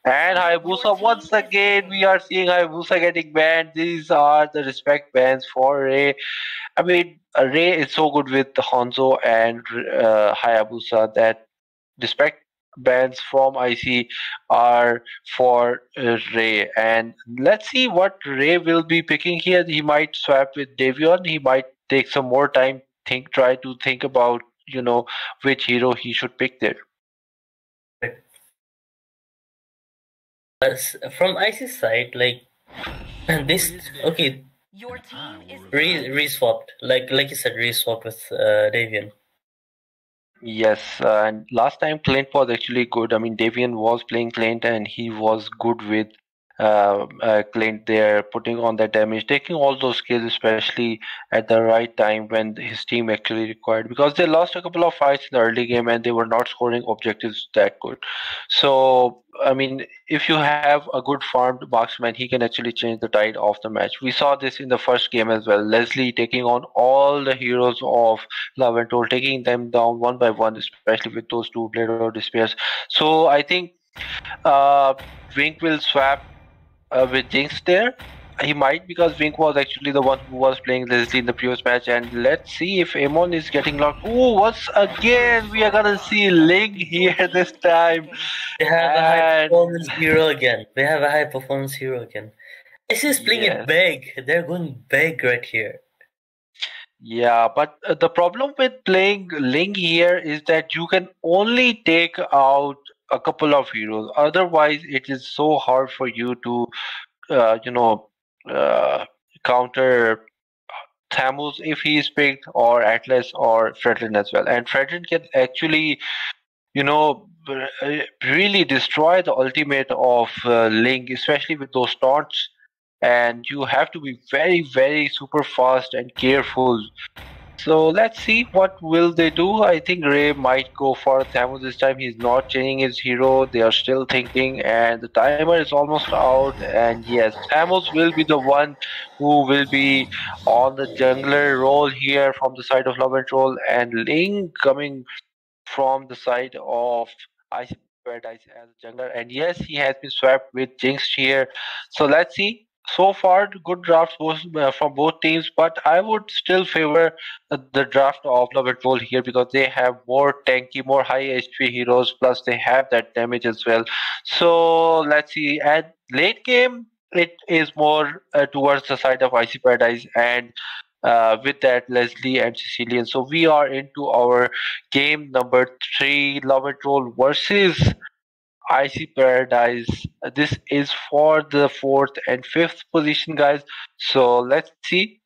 And Hayabusa, once again, we are seeing Hayabusa getting banned. These are the respect bans for Ray. I mean, Ray is so good with Hanzo and Hayabusa that respect bans from IC are for Ray. And let's see what Ray will be picking here. He might swap with Davion. He might take some more time, try to think about, which hero he should pick there. From IC's side, like this, okay. Your team is Re-swapped, like you said, re-swapped with Davian. Yes, and last time Clint was actually good. I mean, Davian was playing Clint, and he was good with Clint there, putting on that damage, taking all those kills, especially at the right time when his team actually required. Because they lost a couple of fights in the early game, and they were not scoring objectives that good. So, I mean, if you have a good farmed marksman, he can actually change the tide of the match. We saw this in the first game as well. Leslie taking on all the heroes of Love and Toll, taking them down one by one, especially with those two Blade of Despairs. So I think Wink will swap with Jinx there. He might, because Wink was actually the one who was playing Leslie in the previous match. And let's see if Amon is getting locked. Oh, once again, we are gonna see Ling here this time. They have a high performance hero again. They have a high performance hero again. This is playing it big. They're going big right here. Yeah, but the problem with playing Ling here is that you can only take out a couple of heroes. Otherwise, it is so hard for you to, counter Thamus if he is picked, or Atlas, or Fredrin as well. And Fredrin can actually, really destroy the ultimate of Ling, especially with those taunts. And you have to be very, very super fast and careful. So let's see what will they do. I think Ray might go for Thamus this time. He's not changing his hero. They are still thinking, and the timer is almost out. And yes, Thamus will be the one who will be on the jungler role here from the side of Love and Troll, and Ling coming from the side of Ice Paradise as a jungler. And yes, he has been swapped with Jinx here. So let's see. So far, good drafts from both teams, but I would still favor the draft of Love and Troll here, because they have more tanky, more high HP heroes, plus they have that damage as well. So let's see. At late game, it is more towards the side of Icy Paradise, and with that, Leslie and Sicilian. So we are into our game number 3, Love and Troll versus Icy Paradise. This is for the 4th and 5th position, guys. So let's see.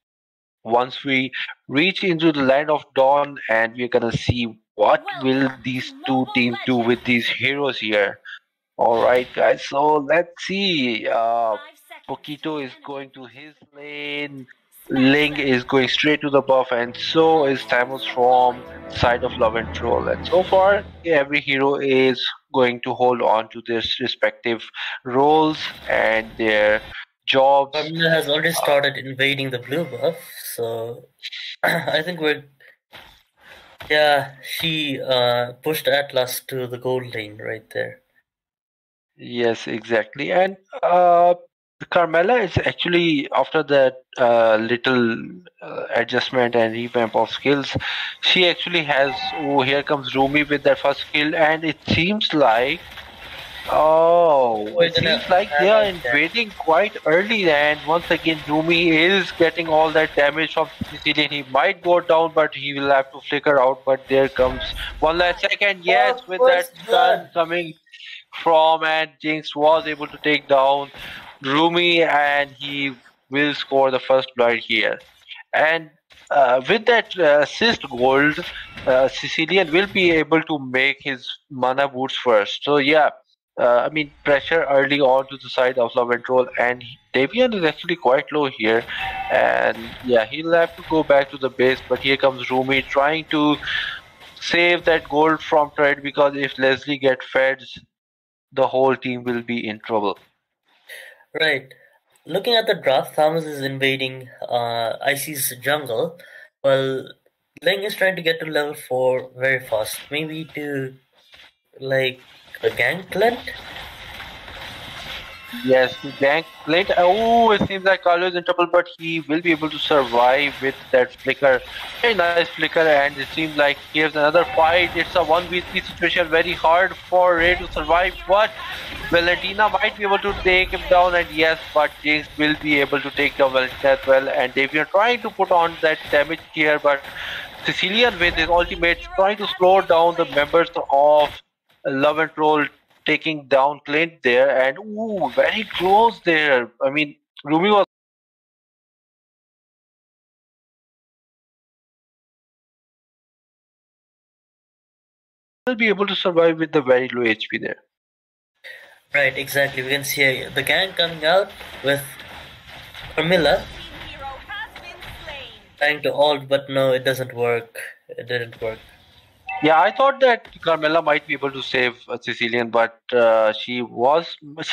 Once we reach into the land of dawn, and we're gonna see what will these two teams do with these heroes here. All right, guys. So let's see. Pokito is going to his lane. Ling is going straight to the buff, and so is Thamus from side of Love and Troll. And so far, every hero is going to hold on to their respective roles and their jobs. Carmilla has already started invading the blue buff, so I think we're... Yeah, she pushed Atlas to the gold lane right there. Yes, exactly. And Carmela is actually, after that little adjustment and revamp of skills, she actually has, oh, here comes Rumi with that first skill, and it seems like, they are invading quite early, and once again Rumi is getting all that damage from Sicilian. He might go down, but he will have to flicker out, but there comes one last second, yes, with that stun coming from, and Jinx was able to take down Rumi, and he will score the first blood here. And with that assist gold, Sicilian will be able to make his mana boots first. So yeah, pressure early on to the side of Love and Troll, and Davian is actually quite low here, and yeah, he'll have to go back to the base. But here comes Rumi trying to save that gold from trade, because if Leslie get fed, the whole team will be in trouble. Right. Looking at the draft, Thomas is invading Icy's jungle, while Ling is trying to get to level 4 very fast. Maybe to, like, a gank Clint? Yes, gank Clint. Oh, it seems like Carlo is in trouble, but he will be able to survive with that flicker. Very nice flicker, and it seems like here's another fight. It's a 1v3 situation, very hard for Ray to survive, but Valentina might be able to take him down, and yes, but Jinx will be able to take down Valentina as well. And Davian trying to put on that damage here, but Sicilian with his ultimate trying to slow down the members of Love and Troll, taking down Clint there, and ooh, very close there. Rumi was will be able to survive with the very low HP there. Right, exactly. We can see the gang coming out with Carmilla trying to ult, but no, it doesn't work. It didn't work. Yeah, I thought that Carmela might be able to save Sicilian, but she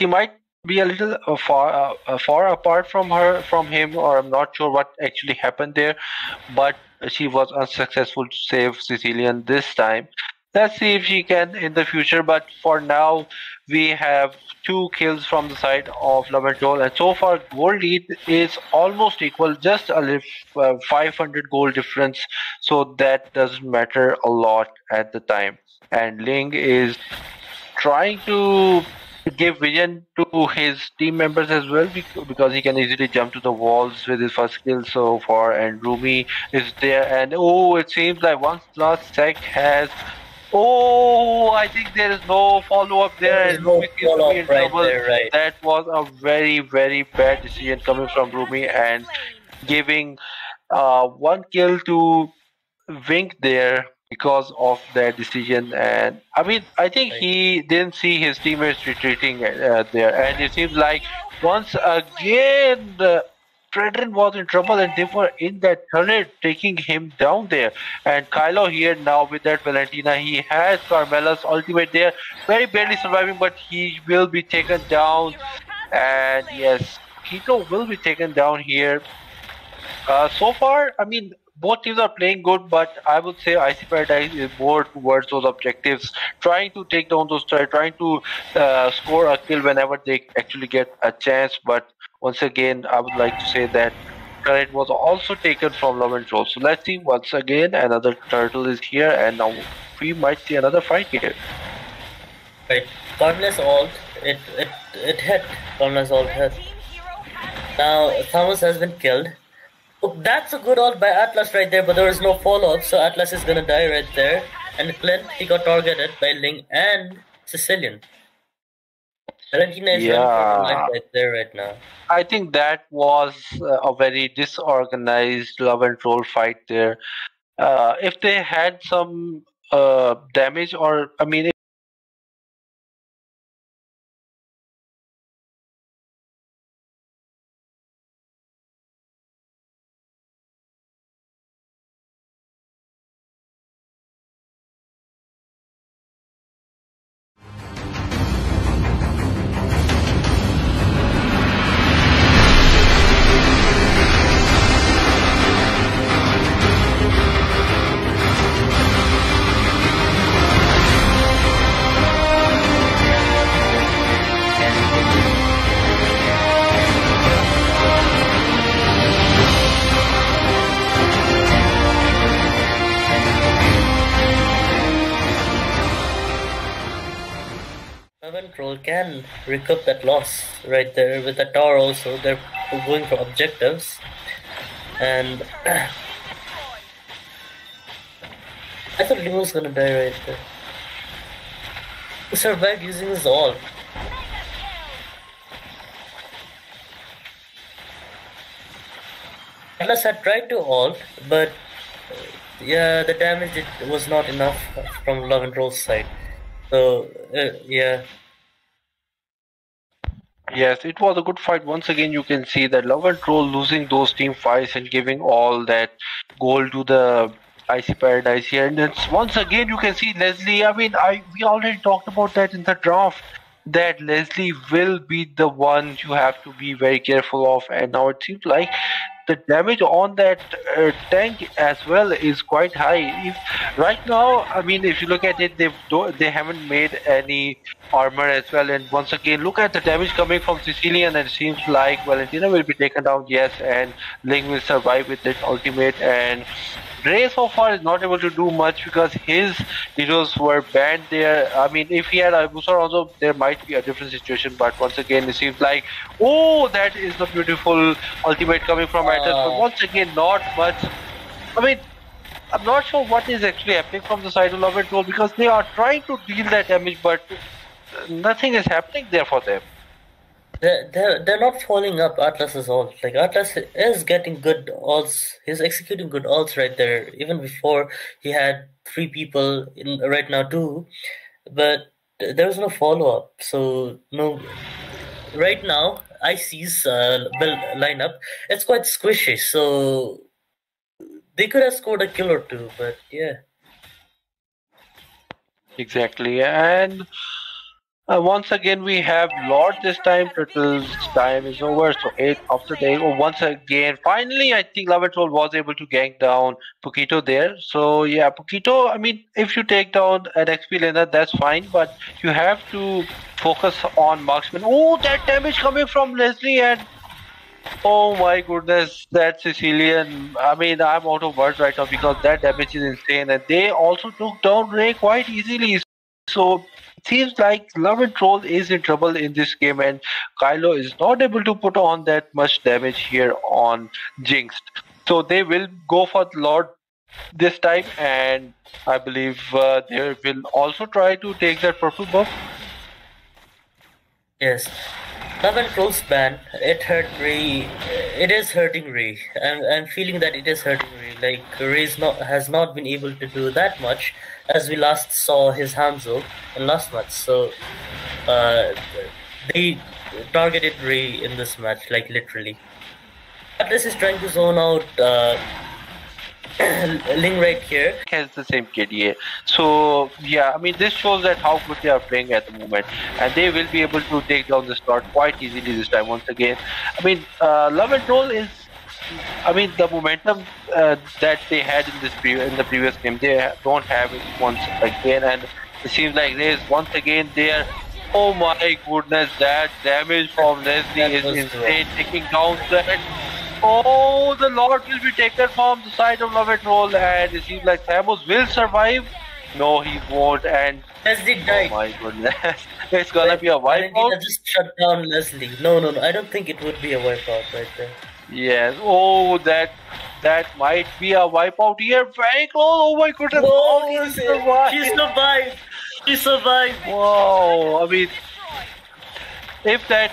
might be a little far apart from him, or I'm not sure what actually happened there, but she was unsuccessful to save Sicilian this time. Let's see if she can in the future, but for now we have 2 kills from the side of Love and Troll, and so far gold lead is almost equal, just a 500 gold difference, so that doesn't matter a lot at the time. And Ling is trying to give vision to his team members as well, because he can easily jump to the walls with his first skill so far, and Rumi is there, and oh, it seems like once last sec has I think there is no follow-up there, and Rumi seems to be in trouble. Right. That was a very, very bad decision coming from Rumi, and giving 1 kill to Wink there because of that decision. And I think he didn't see his teammates retreating there, and it seems like once again Fredrin was in trouble, and they were in that turret taking him down there. And Kylo here now with that Valentina, he has Carmela's ultimate there, very barely surviving, but he will be taken down. And yes, Kito will be taken down here. So far, both teams are playing good, but I would say IC Paradise is more towards those objectives, trying to take down those turrets, trying to score a kill whenever they actually get a chance. But once again, I would like to say that turret was also taken from Love and Troll. So let's see, once again, another turtle is here, and now we might see another fight here. Right, Carmela's ult, it hit. Carmela's ult hit. Now Thomas has been killed. Oh, that's a good ult by Atlas right there, but there is no follow-up, so Atlas is gonna die right there. And Clint, he got targeted by Ling and Sicilian. Valentina is running for life right there right now. I think that was a very disorganized Love and Troll fight there. If they had some damage, or Troll can recoup that loss right there with the tower also. They're going for objectives. And I thought Ling was gonna die right there. He survived using his ult. Atlas had tried to ult, but yeah, the damage was not enough from Love and Troll's side. So yeah. Yes, it was a good fight. Once again, you can see that Love and Troll losing those team fights and giving all that goal to the Icy Paradise here. And it's once again you can see Leslie. I mean, we already talked about that in the draft. That Leslie will be the one you have to be very careful of, and now it seems like the damage on that tank as well is quite high. If right now, I mean, if you look at it, they haven't made any armor as well. And once again, look at the damage coming from Sicilian, and it seems like Valentina will be taken down. Yes, and Ling will survive with that ultimate. And Ray so far is not able to do much because his heroes were banned there. I mean, if he had Ibusar also, there might be a different situation. But once again, it seems like, oh, that is the beautiful ultimate coming from Atos. But once again, not much. I mean, I'm not sure what is actually happening from the side of Love and Troll because they are trying to deal that damage, but nothing is happening there for them. They're not following up Atlas's ult. Like Atlas is getting good ults. He's executing good ults right there. Even before he had 3 people in right now 2, but there was no follow up. So no. Right now, IC's lineup it's quite squishy. So they could have scored a kill or 2, but yeah. Exactly, and once again we have Lord this time. Turtle's time is over, so 8 after the 8. Once again, finally, I think Love and Troll was able to gank down Pukito there. So yeah, Pukito, I mean, if you take down an XP laner, that's fine, but you have to focus on marksman. Oh, that damage coming from Leslie, and oh my goodness, that Sicilian. I mean, I'm out of words right now because that damage is insane, and they also took down Ray quite easily. So it seems like Love and Troll is in trouble in this game, and Kylo is not able to put on that much damage here on Jinxed. So they will go for Lord this time, and I believe they will also try to take that purple buff. Yes. Love and Troll's ban, it hurt Ray. It is hurting Ray. I'm feeling that it is hurting Ray. Like Ray has not been able to do that much as we last saw his Hanzo in last match. So they targeted Ray in this match, like literally. Atlas is trying to zone out Ling right here. Has the same KDA. So yeah, I mean, this shows that how good they are playing at the moment, and they will be able to take down the slot quite easily this time. Once again, I mean, Love and Troll is, I mean, the momentum that they had in the previous game, they don't have it once again, and it seems like Ray is once again there. Oh my goodness, that damage from Leslie is insane, taking down that. Oh, the Lord will be taken from the side of Love and Troll, and it seems like Thamus will survive. No, he won't, and Leslie died. Oh my goodness, it's gonna be a wipeout. Just shut down Leslie. No, I don't think it would be a wipeout right there. Yes. Oh, that might be a wipeout here. Very close. Oh my goodness. Oh, she survived. She survived. Wow. I mean, if that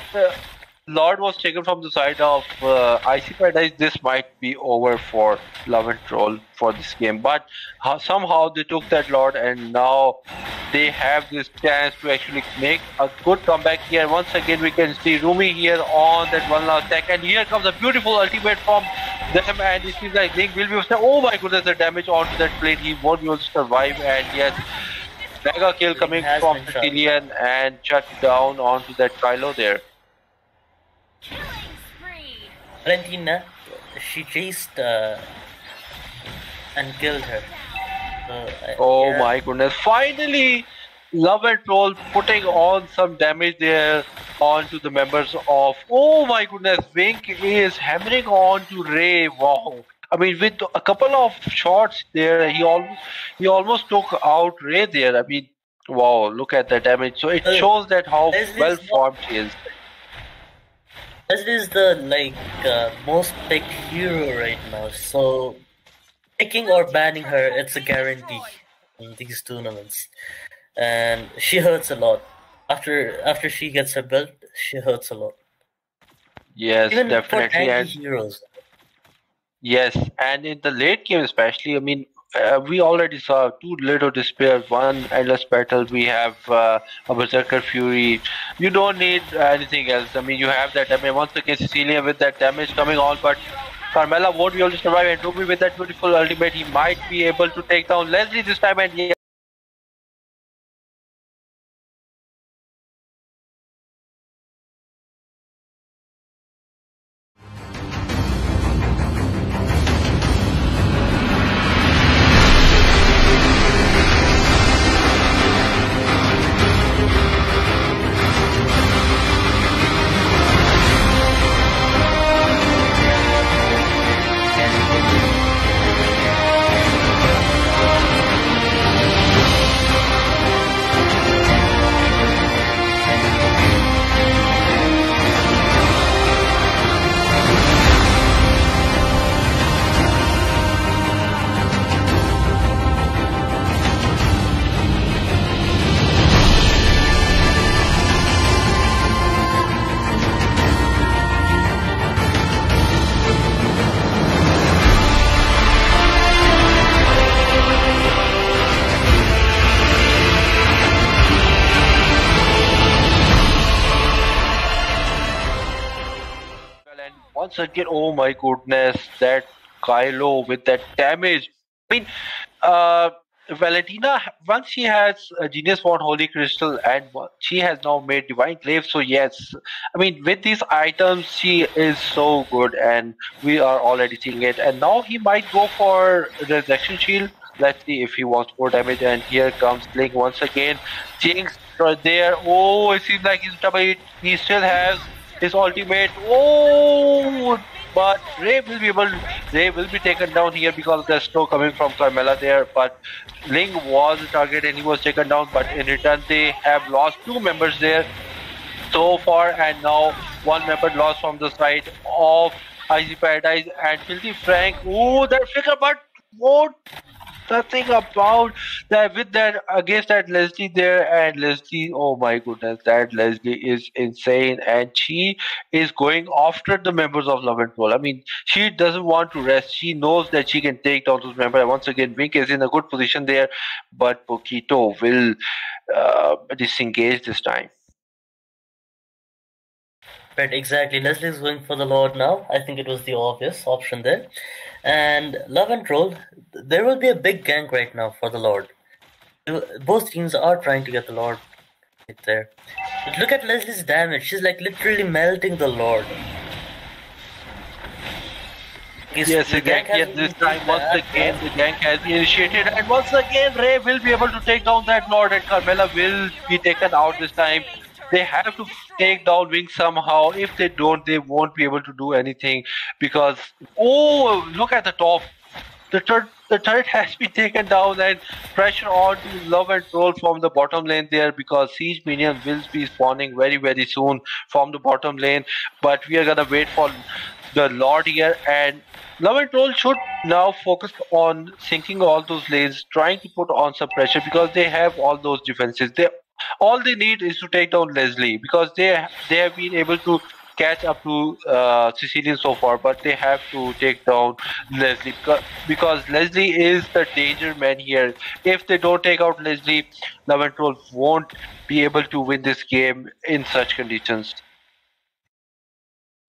Lord was taken from the side of Icy Paradise, this might be over for Love and Troll for this game. But somehow they took that Lord, and now they have this chance to actually make a good comeback here. Once again, we can see Rumi here on that one last attack, and here comes a beautiful ultimate from them, and it seems like Link will be. Oh my goodness, the damage onto that plate, he won't be able to survive, and yes, mega kill coming from Sicilian and shut down onto that Kylo there. Valentina, she chased and killed her. Oh my goodness, finally Love and Troll putting on some damage there onto the members of, oh my goodness, Wink is hammering on to Ray. Wow, I mean, with a couple of shots there, he almost took out Ray there. I mean, wow, look at the damage. So it shows that how well formed he is. Leslie is the most picked hero right now, so picking or banning her, it's a guarantee in these tournaments, and she hurts a lot. After she gets her belt, she hurts a lot. Yes, even definitely. For heroes. Yes, and in the late game especially, I mean, we already saw two little despair, one endless battle. We have a berserker fury. You don't need anything else. I mean, you have that. I mean, once again, Cecilia with that damage coming on, but Carmela won't be able to survive. And Ruby with that beautiful ultimate, he might be able to take down Leslie this time. And yeah. Once again, oh my goodness, that Kylo with that damage. I mean, Valentina, once she has Genius Wand, Holy Crystal, and she has now made Divine Glaive. So yes, I mean, with these items, she is so good, and we are already seeing it. And now he might go for Resurrection Shield. Let's see if he wants more damage. And here comes Link once again. Jinx right there. Oh, it seems like he's double. He still has his ultimate. Oh, but Ray will be taken down here because of the snow coming from Carmela there. But Ling was the target and he was taken down. But in return, they have lost two members there so far, and now one member lost from the side of Icy Paradise and Filthy Frank. Oh, that flicker, but what? Nothing about that with that against that Leslie there, and Leslie, oh my goodness, that Leslie is insane, and she is going after the members of Love and Roll. I mean, she doesn't want to rest. She knows that she can take down those members. Once again, Wink is in a good position there, but Pokito will disengage this time. Right, exactly. Leslie is going for the Lord now. I think it was the obvious option there. And Love and Troll, there will be a big gank right now for the Lord. Both teams are trying to get the Lord right there. But look at Leslie's damage. She's like literally melting the Lord. Yes, the gank this time. Once again, the gank has been initiated, and once again, Ray will be able to take down that Lord, and Carmela will be taken out this time. They have to take down Wing somehow. If they don't, they won't be able to do anything because, oh, look at the top. The turret has been taken down, and pressure on to Love and Troll from the bottom lane there because Siege Minion will be spawning very, very soon from the bottom lane. But we are gonna wait for the Lord here, and Love and Troll should now focus on sinking all those lanes, trying to put on some pressure because they have all those defenses. All they need is to take down Leslie because they have been able to catch up to Sicilian so far, but they have to take down Leslie because Leslie is the danger man here. If they don't take out Leslie, Love and Troll won't be able to win this game in such conditions.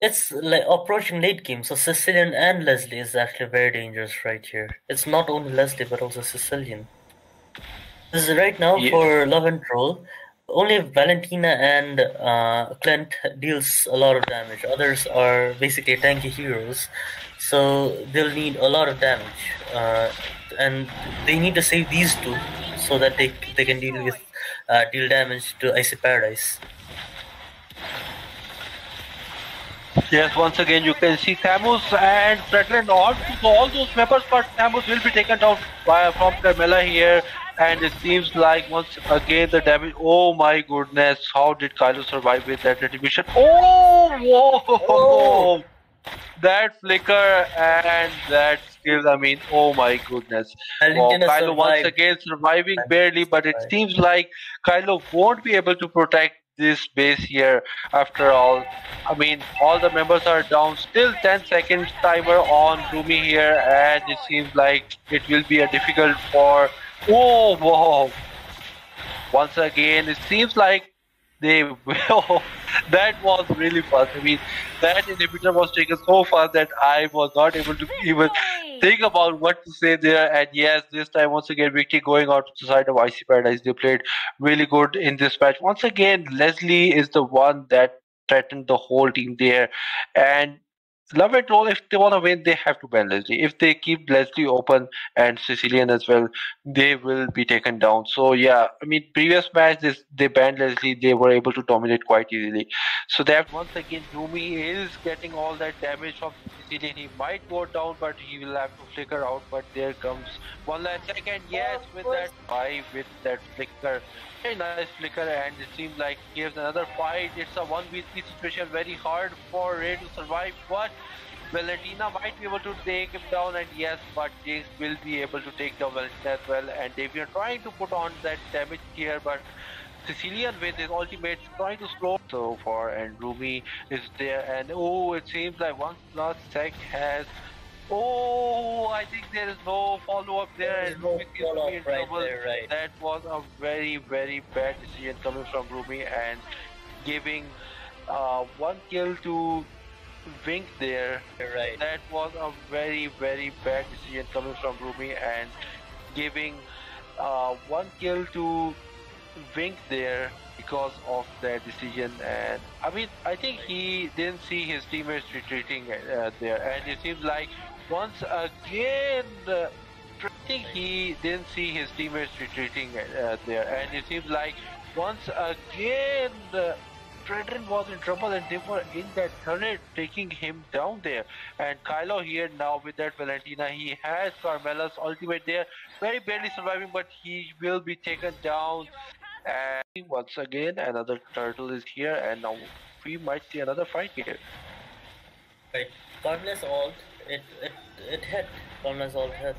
It's like approaching late game, so Sicilian and Leslie is actually very dangerous right here. It's not only Leslie but also Sicilian. This is right now for Love and Troll. Only Valentina and Clint deals a lot of damage. Others are basically tanky heroes, so they'll need a lot of damage. And they need to save these two so that they can deal damage to Icy Paradise. Yes, once again you can see Thamus and Fredland on to all those members, but Thamus will be taken down from Carmela here. And it seems like once again the damage. Oh my goodness, how did Kylo survive with that retribution? Oh, whoa! Oh. That flicker and that skill. I mean, oh my goodness. Wow, Kylo once again surviving barely, but it seems like Kylo won't be able to protect this base here. After all, I mean, all the members are down. Still 10 seconds timer on Rumi here, and it seems like it will be a difficult for. Oh, wow! Once again, it seems like they will. That was really fast. I mean, that inhibitor was taken so fast that I was not able to even think about what to say there. And yes, this time once again, Vicky going out to the side of IC Paradise. They played really good in this match. Once again, Leslie is the one that threatened the whole team there, and Love and Roll, if they want to win, they have to ban Leslie. If they keep Leslie open and Sicilian as well, they will be taken down. So yeah, I mean, previous match they banned Leslie, they were able to dominate quite easily. So that once again, Rumi is getting all that damage from Sicilian. He might go down, but he will have to flicker out. But there comes one last second. Yes, with that five, with that flicker. Very nice flicker, and it seems like gives another fight. It's a 1v3 situation, very hard for Ray to survive, but Valentina might be able to take him down, and yes, but Jinx will be able to take down Valentina as well, and they were trying to put on that damage here, but Sicilian with his ultimate trying to slow so far, and Ruby is there, and oh, it seems like one last sec has. Oh, I think there is no follow-up there, and Ruby seems to be in trouble. Right. That was a very, very bad decision coming from Ruby, and giving one kill to Wink there. Right. That was a very, very bad decision coming from Ruby, and giving one kill to Wink there because of that decision. And I mean, I think he didn't see his teammates retreating there, and it seems like once again I think he didn't see his teammates retreating there, and it seems like once again Tredrin was in trouble, and they were in that turret taking him down there. And Kylo here now with that Valentina, he has Carmela's ultimate there, very barely surviving, but he will be taken down. And once again another turtle is here, and now we might see another fight here. Right, Carmela's ult, it hit. Carmela's ult hit.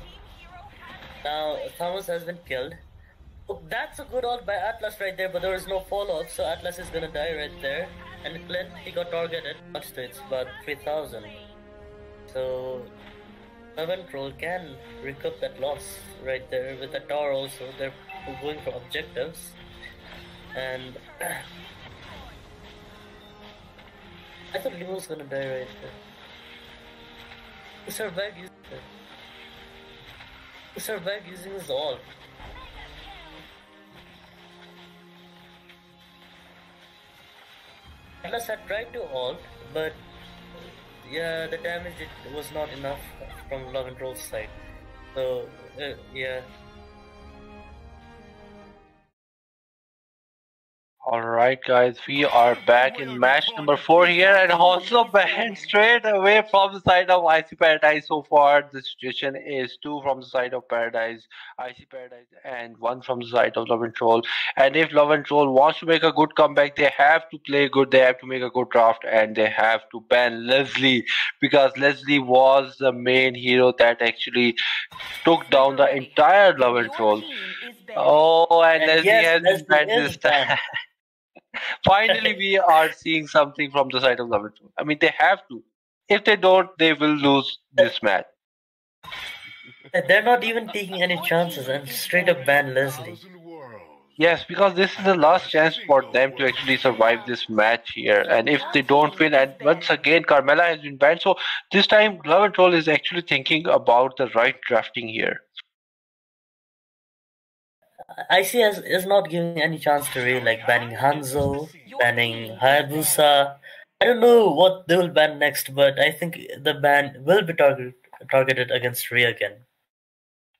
Now Thomas has been killed. Oh, that's a good ult by Atlas right there, but there is no follow-up, so Atlas is gonna die right there. And Clint, he got targeted. It's about 3000. So Love and Troll can recoup that loss right there with the tower also. They're going for objectives. And I thought Limo was gonna die right there. He survived using his ult. Atlas had tried to ult, but yeah, the damage was not enough from Love and Troll's side. So yeah. Alright guys, we are back in match number 4 here, and also banned straight away from the side of IC Paradise. So far the situation is 2 from the side of Paradise, IC Paradise, and 1 from the side of Love and Troll. And if Love and Troll wants to make a good comeback, they have to play good, they have to make a good draft, and they have to ban Leslie, because Leslie was the main hero that actually took down the entire Love and Troll. Oh, and Leslie yes, has been banned this time. Finally, we are seeing something from the side of Love and Troll. I mean, they have to. If they don't, they will lose this match. They're not even taking any chances and straight up ban Leslie. Yes, because this is the last chance for them to actually survive this match here. And if they don't win, and once again, Carmela has been banned. So this time, Love and Troll is actually thinking about the right drafting here. IC is not giving any chance to Ray, like banning Hanzo, banning Hayabusa. I don't know what they will ban next, but I think the ban will be targeted against Ray again.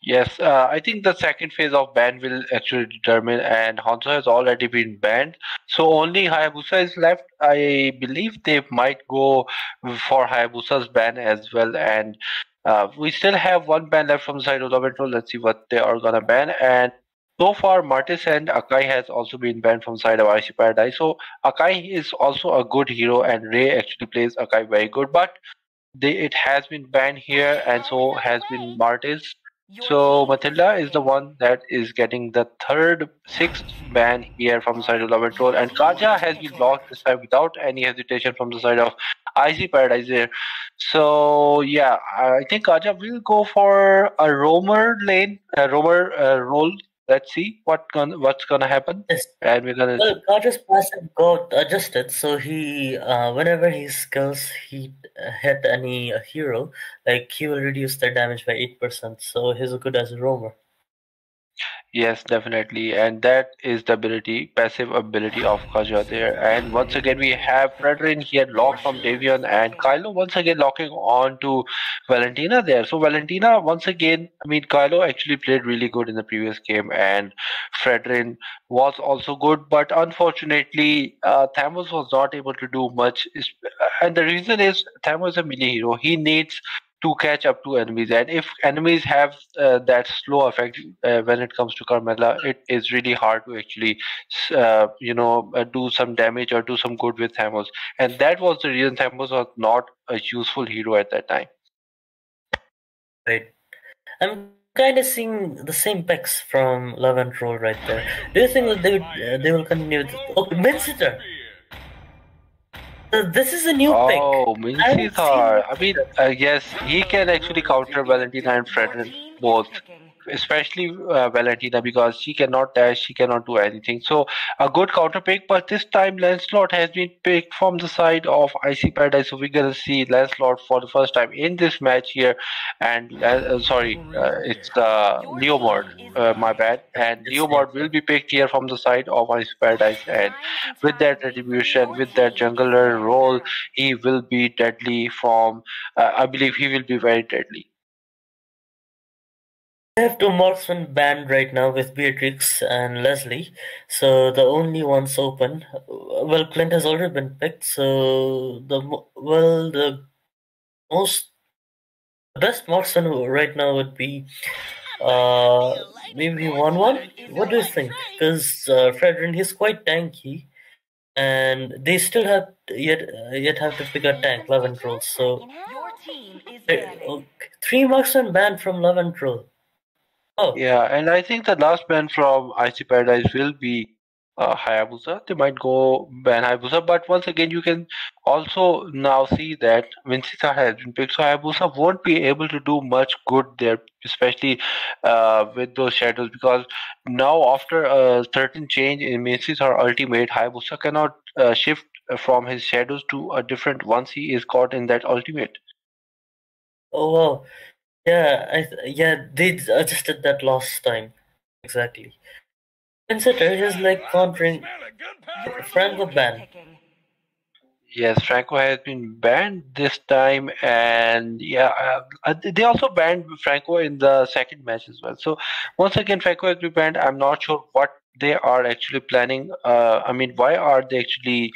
Yes, I think the second phase of ban will actually determine, and Hanzo has already been banned. So only Hayabusa is left. I believe they might go for Hayabusa's ban as well, and we still have 1 ban left from the side of Love and Troll. Let's see what they are gonna ban. And so far, Martis and Akai has also been banned from the side of IC Paradise. So Akai is also a good hero, and Ray actually plays Akai very good. But it has been banned here, and so has been Martis. So Matilda is the one that is getting the sixth ban here from the side of Love and Troll, and Kaja has been blocked this time without any hesitation from the side of Icy Paradise here. So yeah, I think Kaja will go for a roamer lane, a roamer role. Let's see what's gonna happen, Yes. and we're gonna. Well, Carter's passive got adjusted, so he, whenever he skills he hit any hero, like he will reduce their damage by 8%. So he's good as a roamer. Yes, definitely. And that is the passive ability of Kaja there. And once again, we have Fredrin here locked from Davion and Kylo once again locking on to Valentina there. So Valentina, once again, I mean, Kylo actually played really good in the previous game and Fredrin was also good. But unfortunately, Thamos was not able to do much. And the reason is Thamos is a melee hero. He needs to catch up to enemies, and if enemies have that slow effect when it comes to Carmella, it is really hard to actually do some damage or do some good with Thamos, and that was the reason Thamos was not a useful hero at that time. Right. I'm kind of seeing the same picks from Love and Troll right there. Do you think that they will continue with... Oh, Minsitter! This is a new pick. Oh, Minsitar. I mean, yes, he can actually counter Valentina and Fredrin both. Especially Valentina, because she cannot dash, she cannot do anything. So a good counter pick, but this time Lancelot has been picked from the side of Icy Paradise. So we're gonna see Lancelot for the first time in this match here. And it's Leomord, my bad. And Leomord will be picked here from the side of Icy Paradise. And with that retribution, with that jungler role, he will be deadly from. I believe he will be very deadly. I have two marksmen banned right now with Beatrix and Leslie, so the only ones open. Well, Clint has already been picked, so the best marksman right now would be maybe 1-1. What do you think? Because Fredrin, he's quite tanky, and they still have yet have to pick a tank, Love and Troll. So 3 marksmen banned from Love and Troll. Oh. Yeah, and I think the last ban from Icy Paradise will be Hayabusa. They might go ban Hayabusa, but once again, you can also now see that Vincita has been picked, so Hayabusa won't be able to do much good there, especially with those shadows, because now after a certain change in Vincita ultimate, Hayabusa cannot shift from his shadows to a different once he is caught in that ultimate. Oh wow. Yeah, they adjusted that last time. Exactly. Consider is like countering Franco ban. Yes, Franco has been banned this time, and yeah, they also banned Franco in the second match as well. So once again, Franco has been banned. I'm not sure what they are actually planning. I mean, why are they actually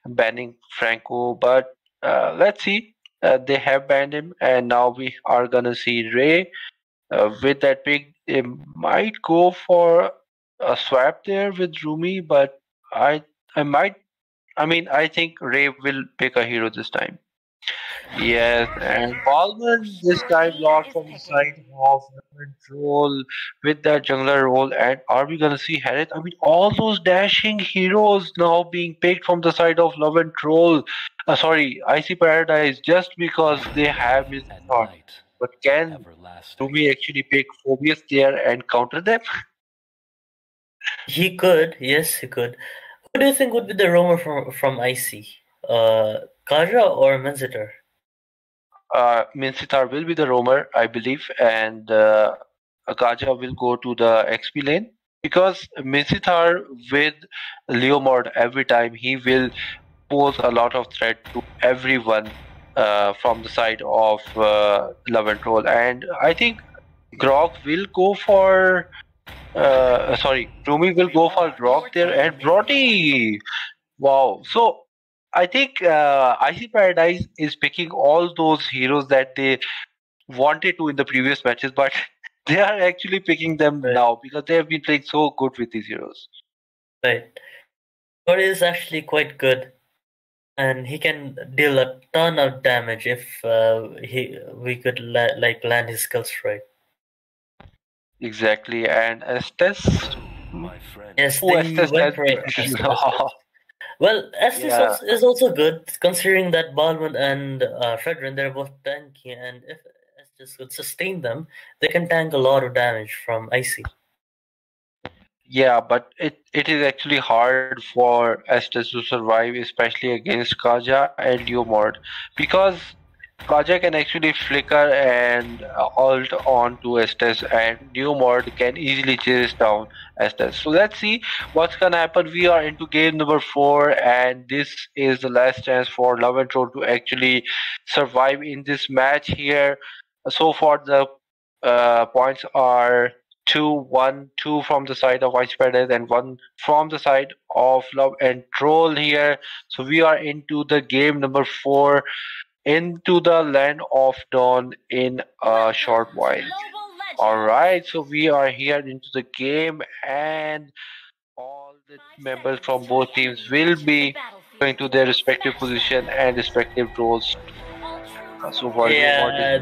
banning Franco? But let's see. They have banned him, and now we are gonna see Ray with that pick. They might go for a swap there with Rumi, but I I think Ray will pick a hero this time. Yes, and Baldwin this time locked from the side of Troll with that jungler role. And are we gonna see Harith? I mean, all those dashing heroes now being picked from the side of Love and Troll. Icy Paradise, just because they have his thought. But can Rumi actually pick Phobius there and counter them? He could, yes, he could. Who do you think would be the roamer from Icy? Kaja or Menzitor? Minsitar will be the roamer, I believe, and Akaja will go to the XP lane, because Minsitar with Leomord every time he will pose a lot of threat to everyone from the side of Love and Troll, and I think Grog will go for Rumi will go for Grog there, and Brody. Wow, so I think Icy Paradise is picking all those heroes that they wanted to in the previous matches, but they are actually picking them now because they have been playing so good with these heroes. Right. Brody is actually quite good, and he can deal a ton of damage if we could land his skills right. Exactly, and Estes. Yes, Oh, they Estes went has for been. Estes. Well, Estes Yeah. is also good, considering that Balmond and Fredrin, they're both tanky, and if Estes could sustain them, they can tank a lot of damage from Icy. Yeah, but it is actually hard for Estes to survive, especially against Kaja and Leomord, because Kaja can actually flicker and ult on to Estes, and Leomord can easily chase down Estes. So let's see what's gonna happen. We are into game number 4, and this is the last chance for Love and Troll to actually survive in this match here. So far, the points are 2-1, 2 from the side of Ice Paradise and 1 from the side of Love and Troll here. So we are into the game number 4, into the land of dawn in a short while. Alright, so we are here into the game, and all the members from both teams will be going to their respective position and respective roles. So far, Yeah,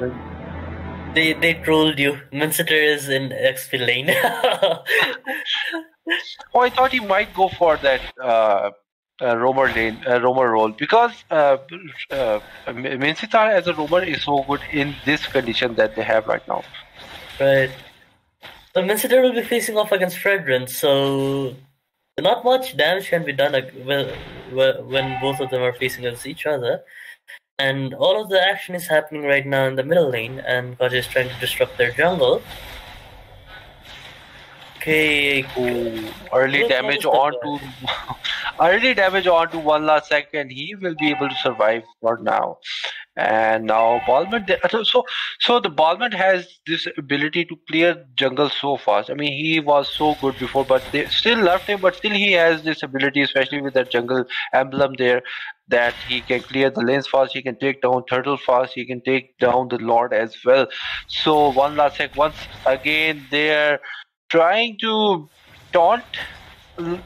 they trolled you. Minceter is in XP lane. Oh, I thought he might go for that roamer role, because Mincitar as a roamer is so good in this condition that they have right now. Right. So Minceter will be facing off against Fredrin, so not much damage can be done when both of them are facing against each other. And all of the action is happening right now in the middle lane, and Kaja is trying to disrupt their jungle. Okay. Early damage onto early damage onto one last second. He will be able to survive for now. And now Balmond, so the Balmond has this ability to clear jungle so fast. I mean, he was so good before, but they still left him. But still, he has this ability, especially with that jungle emblem there, that he can clear the lanes fast. He can take down turtle fast. He can take down the Lord as well. So one last sec. Once again, they're trying to taunt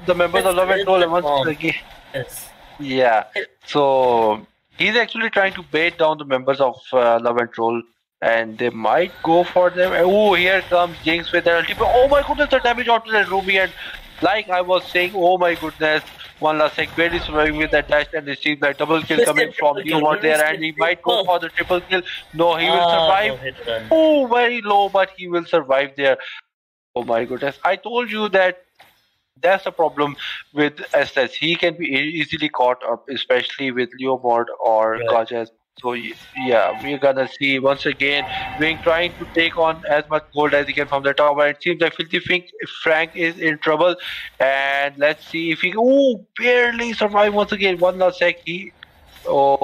the members of Love and Troll once again. Yes. Yeah. So he's actually trying to bait down the members of Love and Troll, and they might go for them. Oh, here comes Jinx with their ultimate. Oh my goodness, the damage onto the Ruby, and like I was saying, oh my goodness, one last sec, barely surviving with that dash, and it seems like double kill coming from over there, and he might go for the triple kill. No, he will survive. Oh, very low, but he will survive there. Oh my goodness, I told you that that's the problem with Estes. He can be easily caught up, especially with Leomord or Kajas. So yeah, we're gonna see once again Wing trying to take on as much gold as he can from the tower. It seems like Filthy Frank is in trouble, and let's see if he barely survive once again. One last sec. Are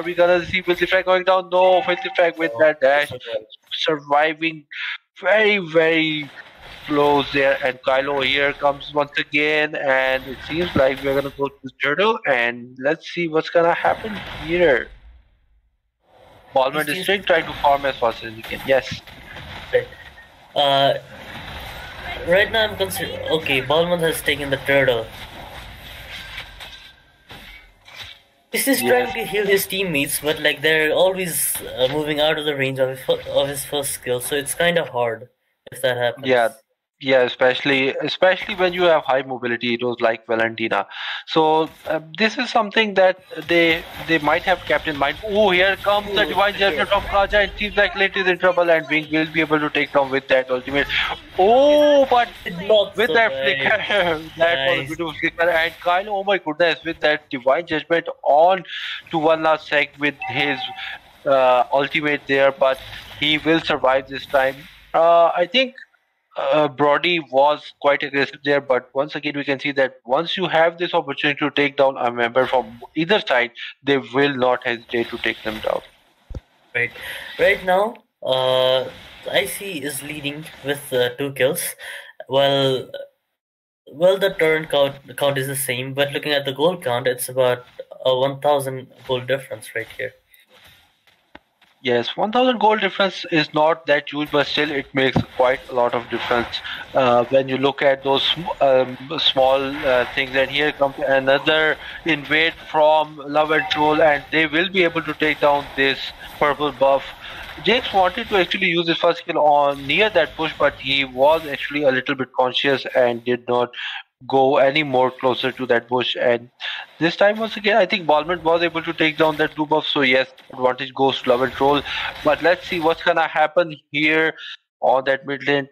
we gonna see Filthy Frank going down? No, Filthy Frank with that dash, surviving very, very close there. And Kylo here comes once again, and it seems like we're gonna go to the turtle, and let's see what's gonna happen here. Balmond is still trying to farm as fast as he can. Yes. Right now I'm considering. Okay, Balmond has taken the turtle. He's trying to heal his teammates, but like they're always moving out of the range of his first skill, so it's kind of hard if that happens. Yeah, especially when you have high mobility heroes like Valentina. So this is something that they might have kept in mind. Oh, here comes the Divine Judgment of Kaja, and seems like Late is in trouble, and Wing will be able to take down with that ultimate. Oh, but with that flicker, that was a beautiful flicker. And Kyle, oh my goodness, with that Divine Judgment on to one last sec with his ultimate there, but he will survive this time. I think Brody was quite aggressive there, but once again we can see that once you have this opportunity to take down a member from either side, they will not hesitate to take them down. Right now, IC is leading with 2 kills. Well, the turn count is the same, but looking at the gold count, it's about a 1,000 gold difference right here. Yes, 1,000 gold difference is not that huge, but still it makes quite a lot of difference when you look at those small things. And here comes another invade from Love and Troll, and they will be able to take down this purple buff. James wanted to actually use his first skill on near that push, but he was actually a little bit conscious and did not go any more closer to that bush. And this time, once again, I think Balmond was able to take down that blue buff. So yes, advantage goes to Love and Troll. But let's see what's gonna happen here on that mid lane.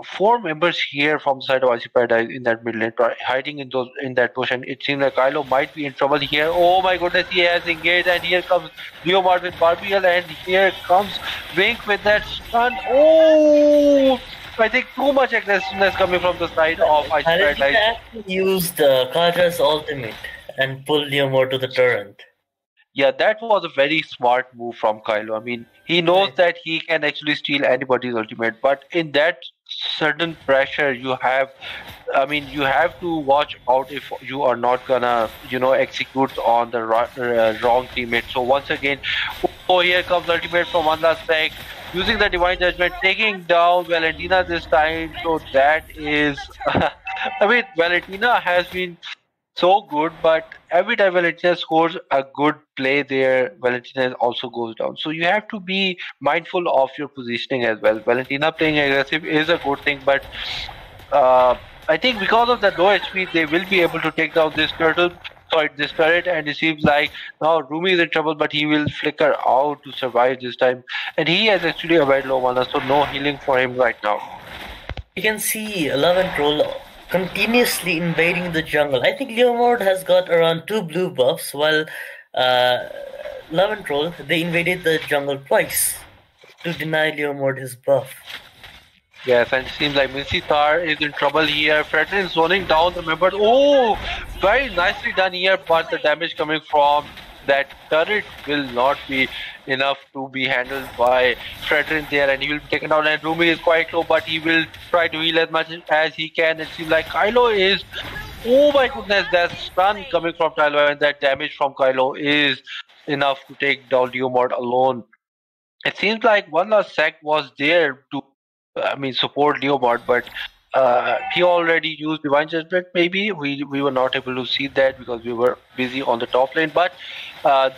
Four members here from the side of IC Paradise in that mid lane, hiding in that bush, and it seems like Kylo might be in trouble here. Oh my goodness, he has engaged, and here comes Leomord with Barbiel, and here comes Wink with that stun. Oh, I think too much aggressiveness coming from the side of IC Khalid Paradise. actually used Kaja's ultimate and pulled Leomord to the turret. Yeah, that was a very smart move from Kylo. I mean, he knows that he can actually steal anybody's ultimate, but in that sudden pressure you have, I mean, you have to watch out if you are not gonna, execute on the wrong teammate. So once again, oh, here comes ultimate from one last spec, using the Divine Judgment, taking down Valentina this time. So that is, I mean, Valentina has been so good, but every time Valentina scores a good play there, Valentina also goes down. So you have to be mindful of your positioning as well. Valentina playing aggressive is a good thing, but I think because of the low HP, they will be able to take down this turret, and it seems like now Rumi is in trouble, but he will flicker out to survive this time. And he has actually a very low mana, so no healing for him right now. You can see Love and Troll continuously invading the jungle. I think Leomord has got around 2 blue buffs, while Love and Troll, they invaded the jungle twice to deny Leomord his buff. Yes, and it seems like Mincy is in trouble here. Fredrin zoning down the members. Oh, very nicely done here, but the damage coming from that turret will not be enough to be handled by Fredrin there, and he will be taken down. And Rumi is quite low, but he will try to heal as much as he can. It seems like Kylo is, oh my goodness, that stun coming from Kylo, and that damage from Kylo is enough to take down Leomord alone. It seems like one last sack was there to, support Leomord, but he already used Divine Judgment. Maybe we were not able to see that because we were busy on the top lane, but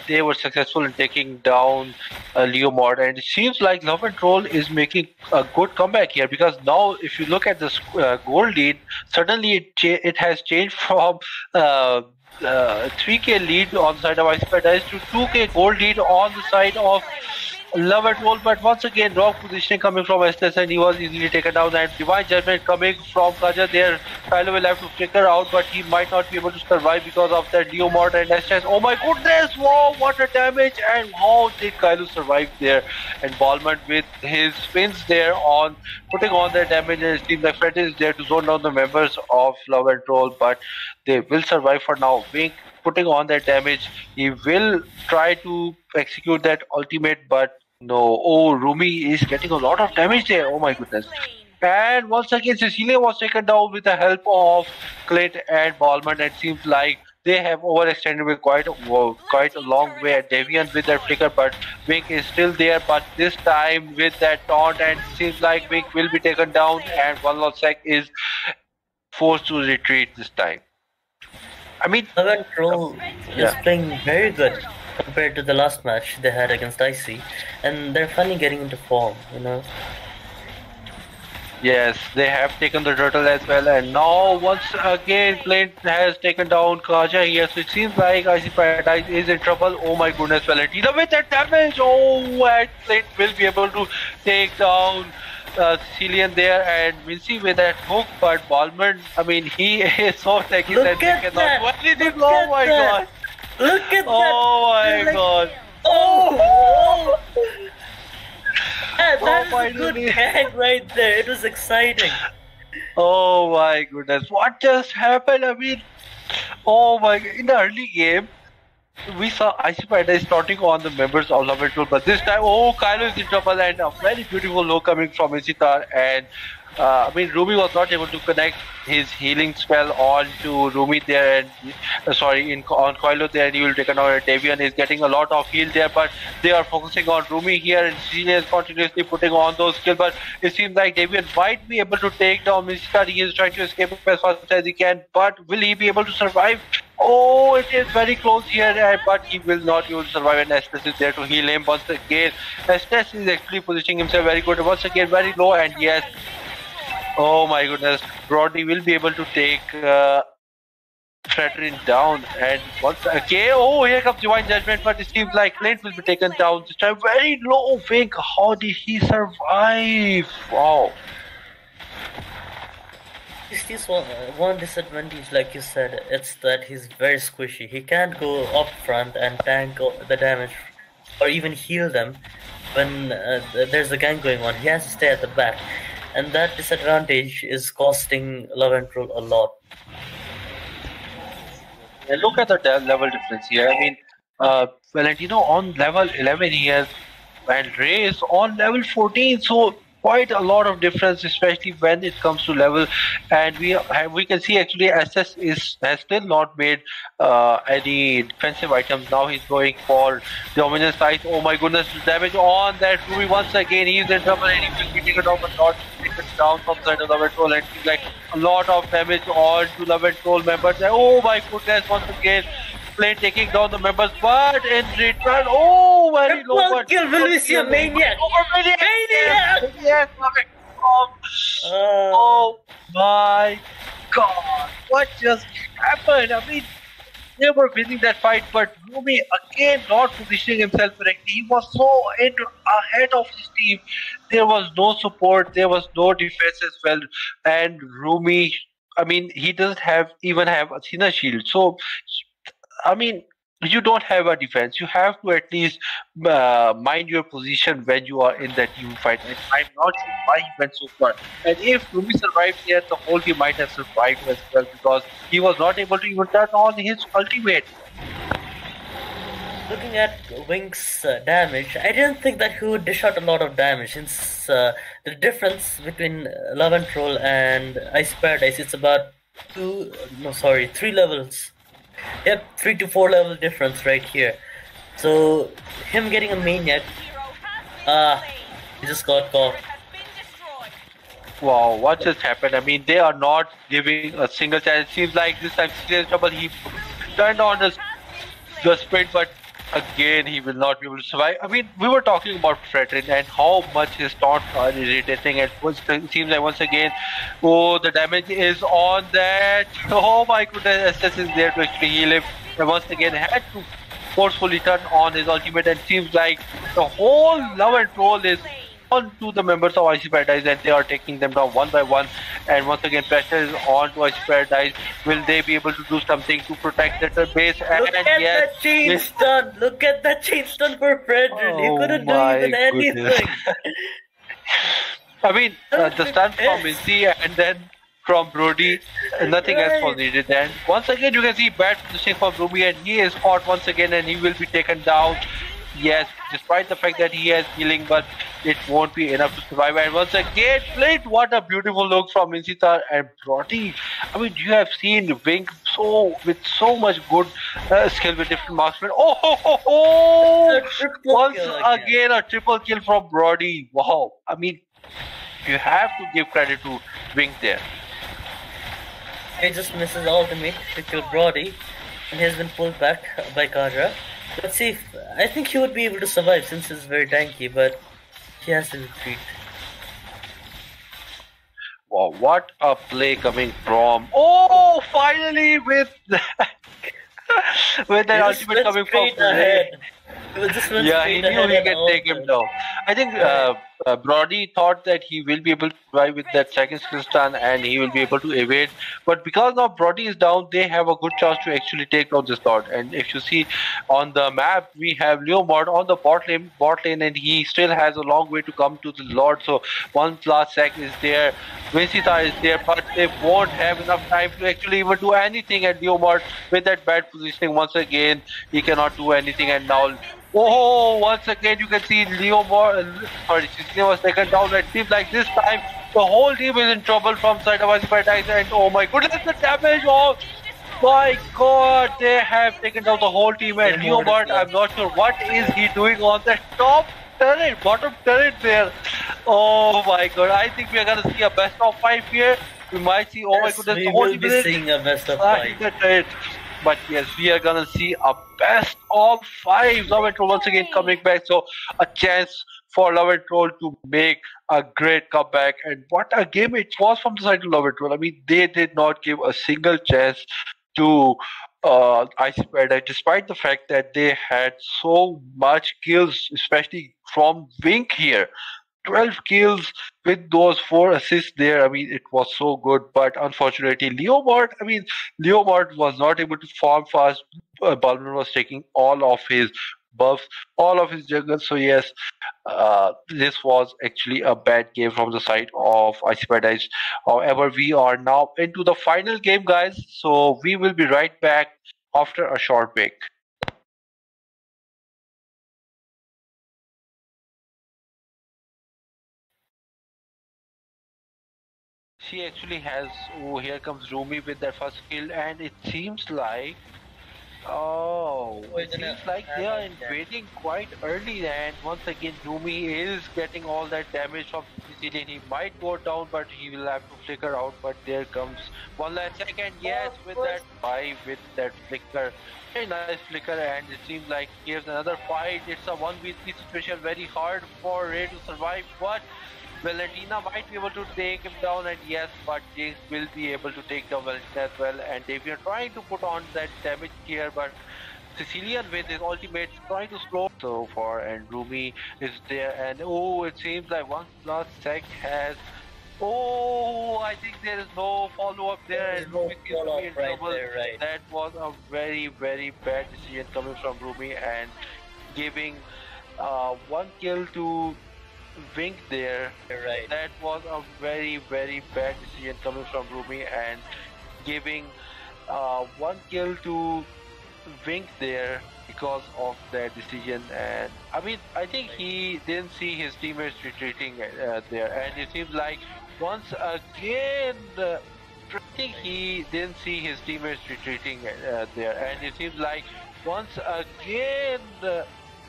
they were successful in taking down Leomord, and it seems like Love and Troll is making a good comeback here, because now if you look at this gold lead, suddenly it has changed from 3k lead on the side of IC Paradise to 2k gold lead on the side of Love and Troll. But once again, wrong positioning coming from Estes, and he was easily taken down. And Divine Judgment coming from Kaja there. Kylo will have to flicker out, but he might not be able to survive because of that Leomord and Estes. Oh my goodness! Wow, what a damage! And how did Kylo survive there? And Balmond with his spins there on putting on their damage. And it seems like Fred is there to zone down the members of Love and Troll, but they will survive for now. Wink putting on that damage. He will try to execute that ultimate, but no. Oh, Rumi is getting a lot of damage there. Oh my goodness. And once again, Cecilia was taken down with the help of Clint and Balmond. It seems like they have overextended with quite a long way at Deviant with their flicker, but Wink is still there. But this time with that taunt, and it seems like Wink will be taken down, and one last sec is forced to retreat this time. I mean, Love and Troll is playing very good compared to the last match they had against IC, and they're finally getting into form, Yes, they have taken the turtle as well, and now once again Clint has taken down Kaja here, so it seems like IC Paradise is in trouble. Oh my goodness, Valentina with that damage! Oh, and Clint will be able to take down Cillian there, and Vinci with that hook, but Balmond, he is so techy that he cannot do anything. Oh my god! Look at that! Oh my god! Oh! Yeah, that my is a good goodness. gag right there. It was exciting. Oh my goodness! What just happened? Oh my! In the early game, we saw IC Paradise starting on the members of Love and Troll, but this time, oh, Kylo is in trouble, and a very beautiful low coming from Isitar, and I mean, Rumi was not able to connect his healing spell on to Rumi there, and on Coilo there, and he will take another. Davian is getting a lot of heal there, but they are focusing on Rumi here, and Celia is continuously putting on those skills. But it seems like Davian might be able to take down Mishka. He is trying to escape as fast as he can, but will he be able to survive? Oh, it is very close here, but he will not be able to survive, and Estes is there to heal him once again. Estes is actually positioning himself very good, once again very low, and yes. Oh my goodness, Brody will be able to take Fredrin down, and once again, oh, here comes Divine Judgment, but it seems like Clint will be taken down this time. Very low. Wink, how did he survive? Wow. This one disadvantage, like you said, it's that he's very squishy. He can't go up front and tank the damage or even heal them when there's a gang going on. He has to stay at the back. And that disadvantage is costing Love and Troll a lot. Yeah, look at the level difference here. I mean, Valentino on level 11 he has, and Ray is on level 14. So quite a lot of difference, especially when it comes to level. And we can see actually SS has still not made any defensive items. Now he's going for dominance size. Oh my goodness, damage on that Ruby once again. He's in trouble, and he will be taken off and not taken down from the side of Love and Troll. And it's like a lot of damage on to Love and Troll members. Oh my goodness, once again. Play taking down the members, but in return, oh, very low. But kill, will we see a maniac? Maniac! Yes, oh my god, what just happened? I mean, they were winning that fight, but Rumi again not positioning himself correctly. He was so ahead of his team. There was no support, there was no defense as well, and Rumi, I mean, he doesn't even have Athena shield, so I mean, you don't have a defense. You have to at least mind your position when you are in that team fight. And I'm not sure why he went so far. And if Rumi survived here, the whole team might have survived as well, because he was not able to even turn on his ultimate. Looking at Wink's damage, I didn't think that he would dish out a lot of damage, since the difference between Love and Troll and Ice Paradise, it's about 3 levels. Yep, 3 to 4 level difference right here. So him getting a maniac, he just got caught. Wow, what just happened? I mean, they are not giving a single chance. It seems like this time serious trouble. He turned on the sprint, but again he will not be able to survive. I mean, we were talking about Fredrin and how much his taunts are irritating, and it seems like once again, oh, the damage is on that. Oh my goodness, SS is there to actually heal him, and once again had to forcefully turn on his ultimate, and seems like the whole Love and Troll is on to the members of Icy Paradise, and they are taking them down one by one. And once again, pressure is on to Icy Paradise. Will they be able to do something to protect their base? Look at that chain stun! Look at that chain stun for Fredrin! He couldn't do even anything! I mean, the stun from Missy and then from Brody, nothing else was needed. And once again, you can see bad positioning from Rumi, and he is caught once again, and he will be taken down. Yes, despite the fact that he has healing, but it won't be enough to survive. And once again, Flint, what a beautiful look from Insita and Brody. I mean, you have seen Wink with so much good skill with different marksmen. Once again, a triple kill from Brody. Wow. I mean, you have to give credit to Wink there. He just misses ultimate to kill Brody, and he has been pulled back by Kaja. Let's see if I think he would be able to survive since he's very tanky, but he has to retreat. Wow, what a play coming from! Oh, finally with that, with that ultimate coming from ahead. Yeah, he knew he can take him down. I think Brody thought that he will be able to survive with that second skill stun and he will be able to evade. But because now Brody is down, they have a good chance to actually take down this Lord. And if you see on the map, we have Leomord on the bot lane, and he still has a long way to come to the Lord. So one last sec is there, Vincita is there, but they won't have enough time to actually even do anything at Leomord with that bad positioning. Once again, he cannot do anything, and now once again you can see Cecilia was taken down. It seems like this time The whole team is in trouble from side of Ice Paradise, and oh my goodness, the damage! Oh my god, they have taken down the whole team, and Leomord, I'm not sure what is he doing on the top turret, bottom turret there. Oh my god, I think we are gonna see a best of 5 here. We might see, oh my goodness, the whole team is seeing a best of 5. But yes, we are gonna see a best of 5. Love and Troll once again coming back, so a chance for Love and Troll to make a great comeback. And what a game it was from the side of Love and Troll. I mean, they did not give a single chance to Icy Paradise, despite the fact that they had so much kills, especially from Wink here. 12 kills with those 4 assists there. I mean, it was so good, but unfortunately, Leomord was not able to farm fast. Balmer was taking all of his buffs, all of his jungles. So yes, this was actually a bad game from the side of Icy Paradise. However, we are now into the final game, guys. So we will be right back after a short break. She actually has. Oh, here comes Rumi with that first kill, and it seems like. Oh, it seems like they are invading quite early, and once again, Rumi is getting all that damage from Sicilian. He might go down, but he will have to flicker out. But there comes one last second. Yes, with that 5, with that flicker. Very nice flicker, and it seems like here's another fight. It's a 1v3 situation, very hard for Ray to survive, but Valentina might be able to take him down, and yes, but Jinx will be able to take down Valentina as well. And if you're trying to put on that damage here, but Sicilian with his ultimate trying to slow so far, and Rumi is there, and oh, it seems like one last sec has. Oh, I think there is no follow-up there, and Rumi seems to be in trouble. Right. That was a very, very bad decision coming from Rumi, and giving 1 kill to Wink there. Right. That was a very, very bad decision coming from Rumi, and giving 1 kill to Wink there because of that decision. And I mean, I think he didn't see his teammates retreating there, and it seems like once again I think he didn't see his teammates retreating there, and it seems like once again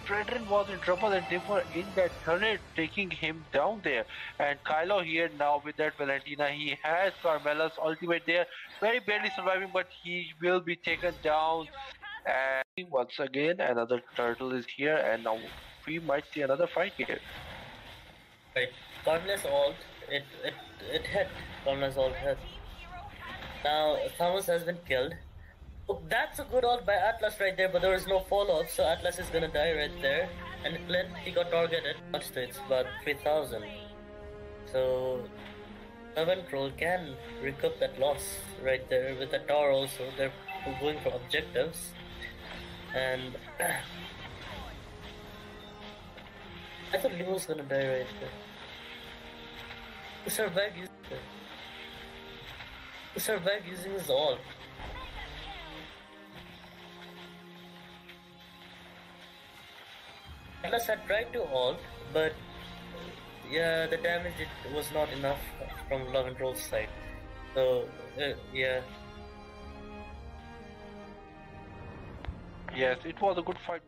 Fredrin was in trouble, and they were in that turret taking him down there. And Kylo here now with that Valentina, he has Carmela's ultimate there, very barely surviving, but he will be taken down. And once again, another turtle is here, and now we might see another fight here. Right, Carmela's ult, it hit. Carmela's ult hit. Now Thanos has been killed. Oh, that's a good ult by Atlas right there, but there is no follow-up, so Atlas is gonna die right there. And Clint, he got targeted. It's about 3000. So, Love and Troll can recoup that loss right there with the tower also. They're going for objectives. And I thought Leo was gonna die right there. He survived using his ult. Atlas had tried to ult, but yeah, the damage was not enough from Love and Troll's side. So yeah. Yes, it was a good fight.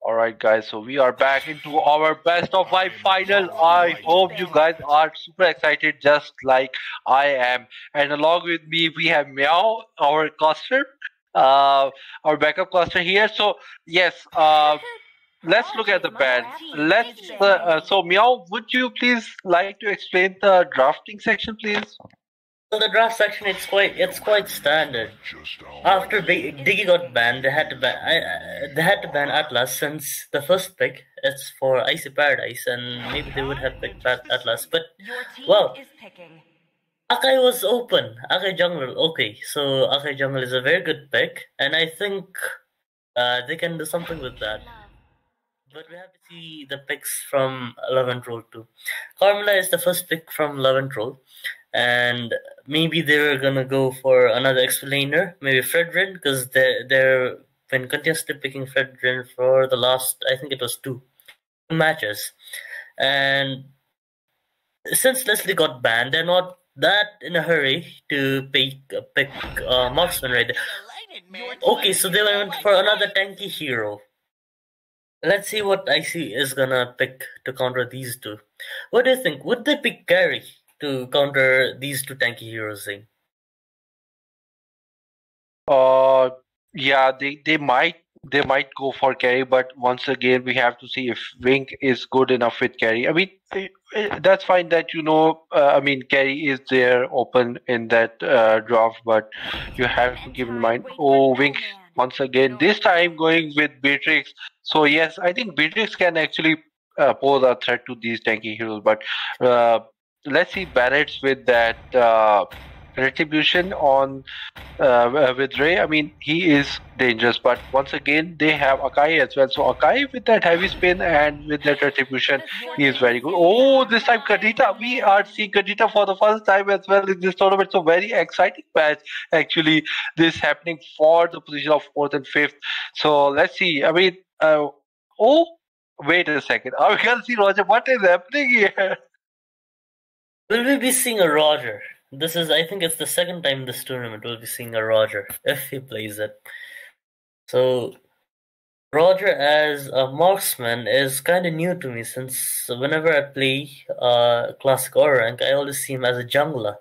Alright guys, so we are back into our best of 5 final. I hope you guys are super excited just like I am. And along with me we have Meow, our caster, our backup caster here. So yes, let's look at the ban. So Meow, would you please like to explain the drafting section, please? So the draft section, it's quite standard. After Diggy got banned, they had to ban Atlas, since the first pick is for Icy Paradise, and maybe they would have picked Atlas. But well, Akai was open. Akai Jungle, okay. So Akai Jungle is a very good pick, and I think they can do something with that. But we have to see the picks from Love and Troll too. Carmela is the first pick from Love and Troll. And maybe they're gonna go for another explainer, maybe Fredrin, because they're been continuously picking Fredrin for the last, I think it was two matches. And since Leslie got banned, they're not that in a hurry to pick marksman right there. Okay, so they went for another tanky hero. Let's see what IC is gonna pick to counter these two. What do you think? Would they pick Gary to counter these two tanky heroes, Zain? Yeah, they might go for carry, but once again we have to see if Wink is good enough with carry. I mean, that's fine that I mean, carry is there open in that draft, but you have to keep in mind. Oh, Wink once again. This time going with Beatrix. So yes, I think Beatrix can actually pose a threat to these tanky heroes. But let's see Barrett's with that retribution on with Ray. I mean, he is dangerous, but once again they have Akai as well. So Akai with that heavy spin and with that retribution, he is very good. Oh, this time Kadita, we are seeing Kadita for the first time as well in this tournament. So very exciting match actually. This happening for the position of 4th and 5th. So let's see. I mean, oh, wait a second. Are we gonna see Roger? What is happening here? Will we be seeing a Roger? I think it's the second time this tournament we'll be seeing a Roger, if he plays it. So, Roger as a marksman is kind of new to me, since whenever I play Classic or Rank, I always see him as a jungler.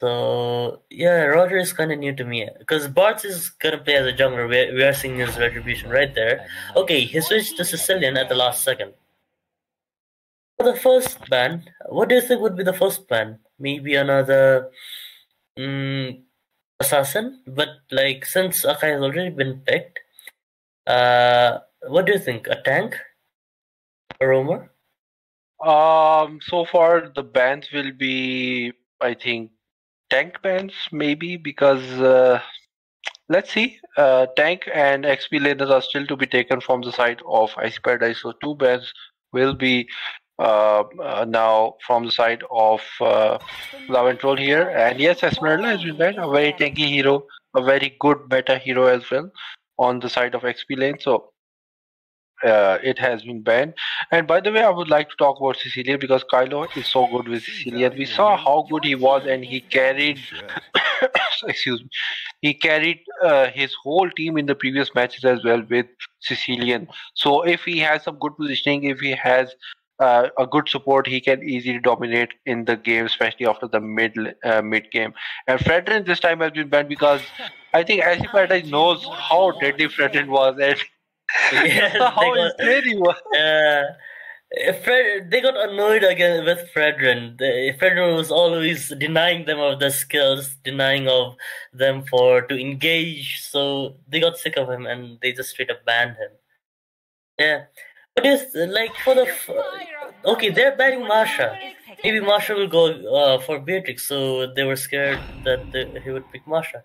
So, yeah, Roger is kind of new to me, because Bartz is going to play as a jungler. We are seeing his retribution right there. Okay, he switched to Sicilian at the last second. For the first ban, what do you think would be the first ban? Maybe another assassin? But like, since Akai has already been picked, what do you think? A tank? A roamer? So far the bans will be, I think, tank bans maybe, because let's see, tank and XP laners are still to be taken from the side of Ice Paradise. So 2 bans will be now from the side of Love and Troll here. And yes, Esmeralda has been banned, a very tanky hero, a very good meta hero as well on the side of XP lane. So it has been banned. And by the way, I would like to talk about Sicilian, because Kylo is so good with Sicilian. We saw how good he was, and he carried excuse me, he carried his whole team in the previous matches as well with Sicilian. So if he has some good positioning, if he has a good support, he can easily dominate in the game, especially after the mid game. And Fredrin this time has been banned, because I think IC Paradise knows how deadly Fredrin was, and Yes, how insane he was. They got annoyed again with Fredrin. Fredrin was always denying them of the skills, denying of them to engage. So they got sick of him and they just straight up banned him. Yeah, but it's like for the okay, they're banning Marsha. Maybe Marsha will go for Beatrix, so they were scared that he would pick Marsha.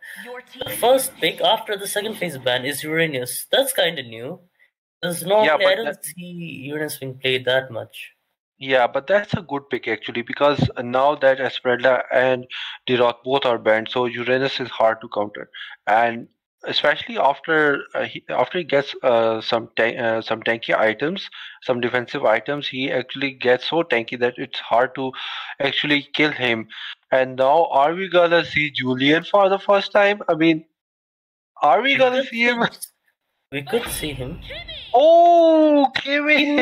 The first pick after the second phase ban is Uranus. That's kind of new. Because normally I don't see Uranus being played that much. Yeah, but that's a good pick actually, because now that Esmeralda and Diroth both are banned, so Uranus is hard to counter, and especially after he gets some tanky items, some defensive items, he actually gets so tanky that it's hard to actually kill him. And now, are we gonna see Julian for the first time? I mean, are we gonna see him? We could see him. Oh, Kimmy!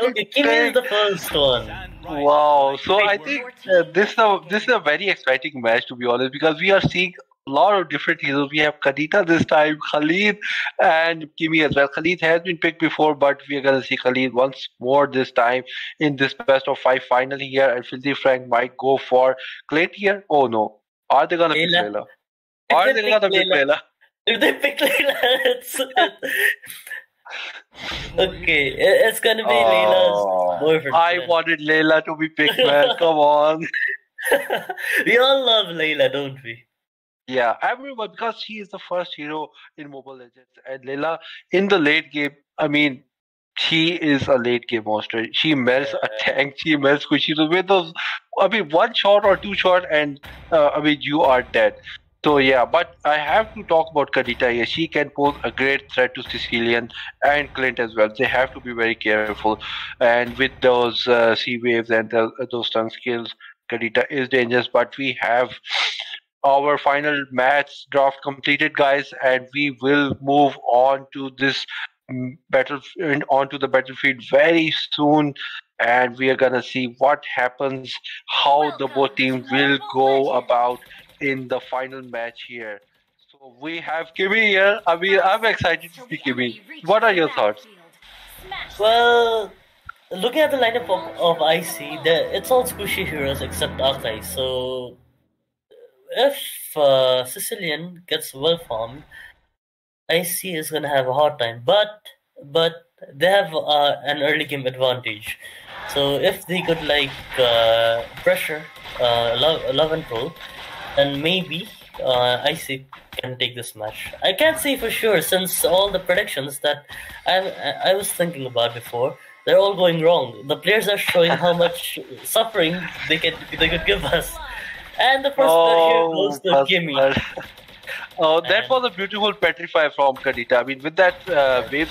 Okay, Kimmy is the first one. Wow! So I think this is a very exciting match, to be honest, because we are seeing a lot of different heroes. We have Kadita this time, Khalid, and Kimmy as well. Khalid has been picked before, but we are gonna see Khalid once more this time in this best of 5 final here. And Filthy Frank might go for Clay here. Oh no! Are they gonna pick Layla? Are they gonna pick Layla? If they pick Layla, okay, it's gonna be Layla's boyfriend. I wanted Layla to be picked, man. Come on. We all love Layla, don't we? Yeah, everyone, because she is the first hero in Mobile Legends, and Layla in the late game. I mean, she is a late game monster. She melts a tank. She melts Kushiro with those. I mean, 1 shot or 2 shot, and I mean, you are dead. So yeah, but I have to talk about Kadita here. She can pose a great threat to Sicilian and Clint as well. They have to be very careful, and with those sea waves and those stun skills, Kadita is dangerous. But we have our final match draft completed, guys, and we will move on to this battle onto the battlefield very soon, and we are gonna see what happens, how the both teams will go about in the final match here. So we have Kimi here. I mean, I'm excited to see Kimi. What are your thoughts? Well, looking at the lineup of IC, it's all squishy heroes except Akai. So if Sicilian gets well farmed, IC is gonna have a hard time. But they have an early game advantage. So if they could pressure love and roll, then maybe IC can take this match. I can't say for sure since all the predictions that I was thinking about before, they're all going wrong. The players are showing how much suffering they could give us. And the first blood here goes to Gimme. Oh, that was a beautiful petrify from Kadita. I mean, with that wave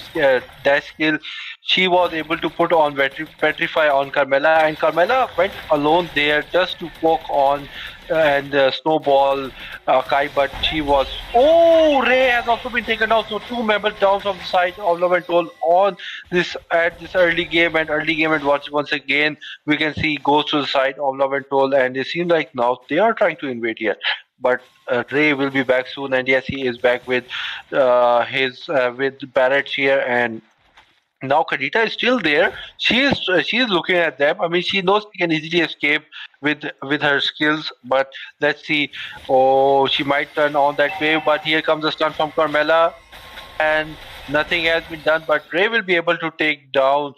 dash skill, she was able to put on petrify on Carmela, and Carmela went alone there just to poke on and snowball Kai, but she was. Oh, Ray has also been taken out. So two members down from the side of Love and Toll on this at this early game, and once again we can see goes to the side of Love and Toll, and it seems like now they are trying to invade here. But Ray will be back soon, and yes, he is back with with Barrett here, and now Kadita is still there. She is looking at them. I mean, she knows she can easily escape with her skills, but let's see. Oh, she might turn on that wave, but here comes a stun from Carmela, and nothing has been done. But Ray will be able to take down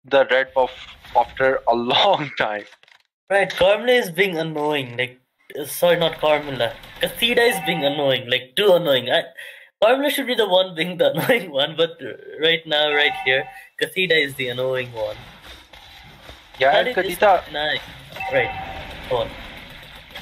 the red buff after a long time. Right, Carmela is being annoying. Sorry, not Carmela. Catheda is being annoying, too annoying. Carmela should be the one being the annoying one, but right now, right here, Catheda is the annoying one. Yeah, and Kadita. Nice. Right, go on.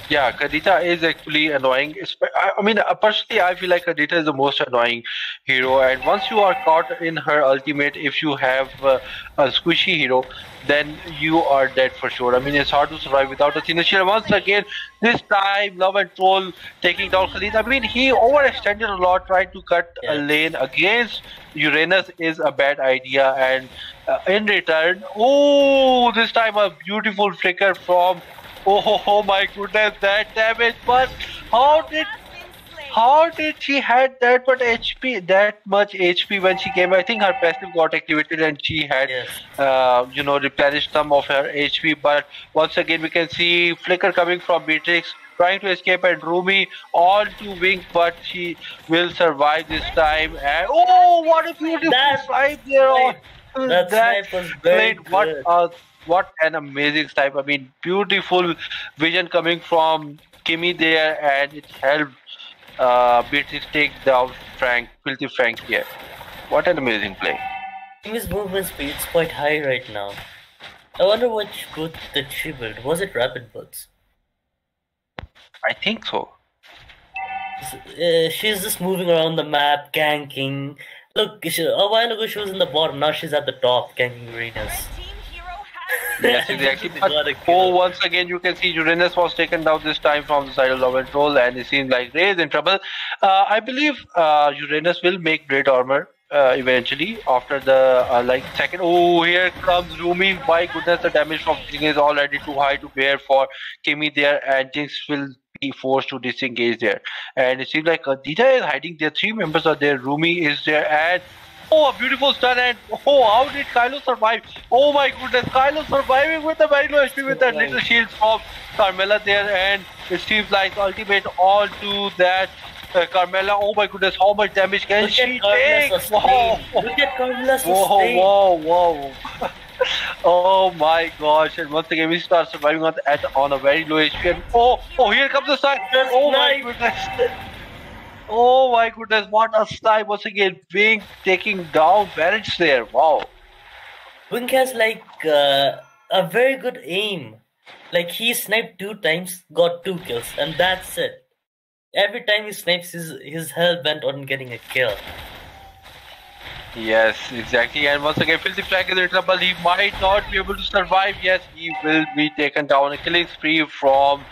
Yeah, Kadita is actually annoying. I mean, personally, I feel like Kadita is the most annoying hero. And once you are caught in her ultimate, if you have a squishy hero, then you are dead for sure. I mean, it's hard to survive without a Athena Shield. Once again, this time, Love and Troll taking down Khalid. I mean, he overextended a lot, trying to cut a lane against Uranus is a bad idea. And in return, oh, this time a beautiful flicker from. Oh my goodness, that damage! But how did she had that much HP when she came? I think her passive got activated and she had replenished some of her HP. But once again, we can see flicker coming from Beatrix trying to escape, and Rumi on to Wink, but she will survive this time. And oh, what a beautiful snipe there! That snipe was very good. What an amazing snipe. I mean, beautiful vision coming from Kimi there, and it helped Beatrice take down Filthy Frank here. What an amazing play. Kimi's movement speed is quite high right now. I wonder which boot did she build. Was it rapid boots? I think so. She's just moving around the map, ganking. Look, a while ago she was in the bottom, now she's at the top, ganking arenas. Yes, exactly. Once again, you can see Uranus was taken down this time from the side of Love and Troll, and it seems like Ray is in trouble. I believe Uranus will make great armor eventually after the second. Oh, here comes Rumi. My goodness, the damage from Jinx is already too high to bear for Kimi there, and Jinx will be forced to disengage there. And it seems like Adita is hiding there. 3 members are there. Rumi is there, and oh, a beautiful stun, and oh, how did Kylo survive? Oh my goodness, Kylo surviving with a very low HP with that little shield from Carmela there, and it seems like ultimate on to that Carmela. Oh my goodness, how much damage can she take? Wow. Look at Carmela's sustain. Whoa. Oh my gosh, and once again we start surviving on a very low HP, and oh, here comes the stun. Oh my goodness. Oh my goodness, what a snipe once again. Wink taking down Barrett there. Wow. Wink has a very good aim. He sniped 2 times, got 2 kills, and that's it. every time he snipes, his hell bent on getting a kill. Yes, exactly. And once again, Filthy Flag is in trouble. He might not be able to survive. Yes, he will be taken down. A killing spree from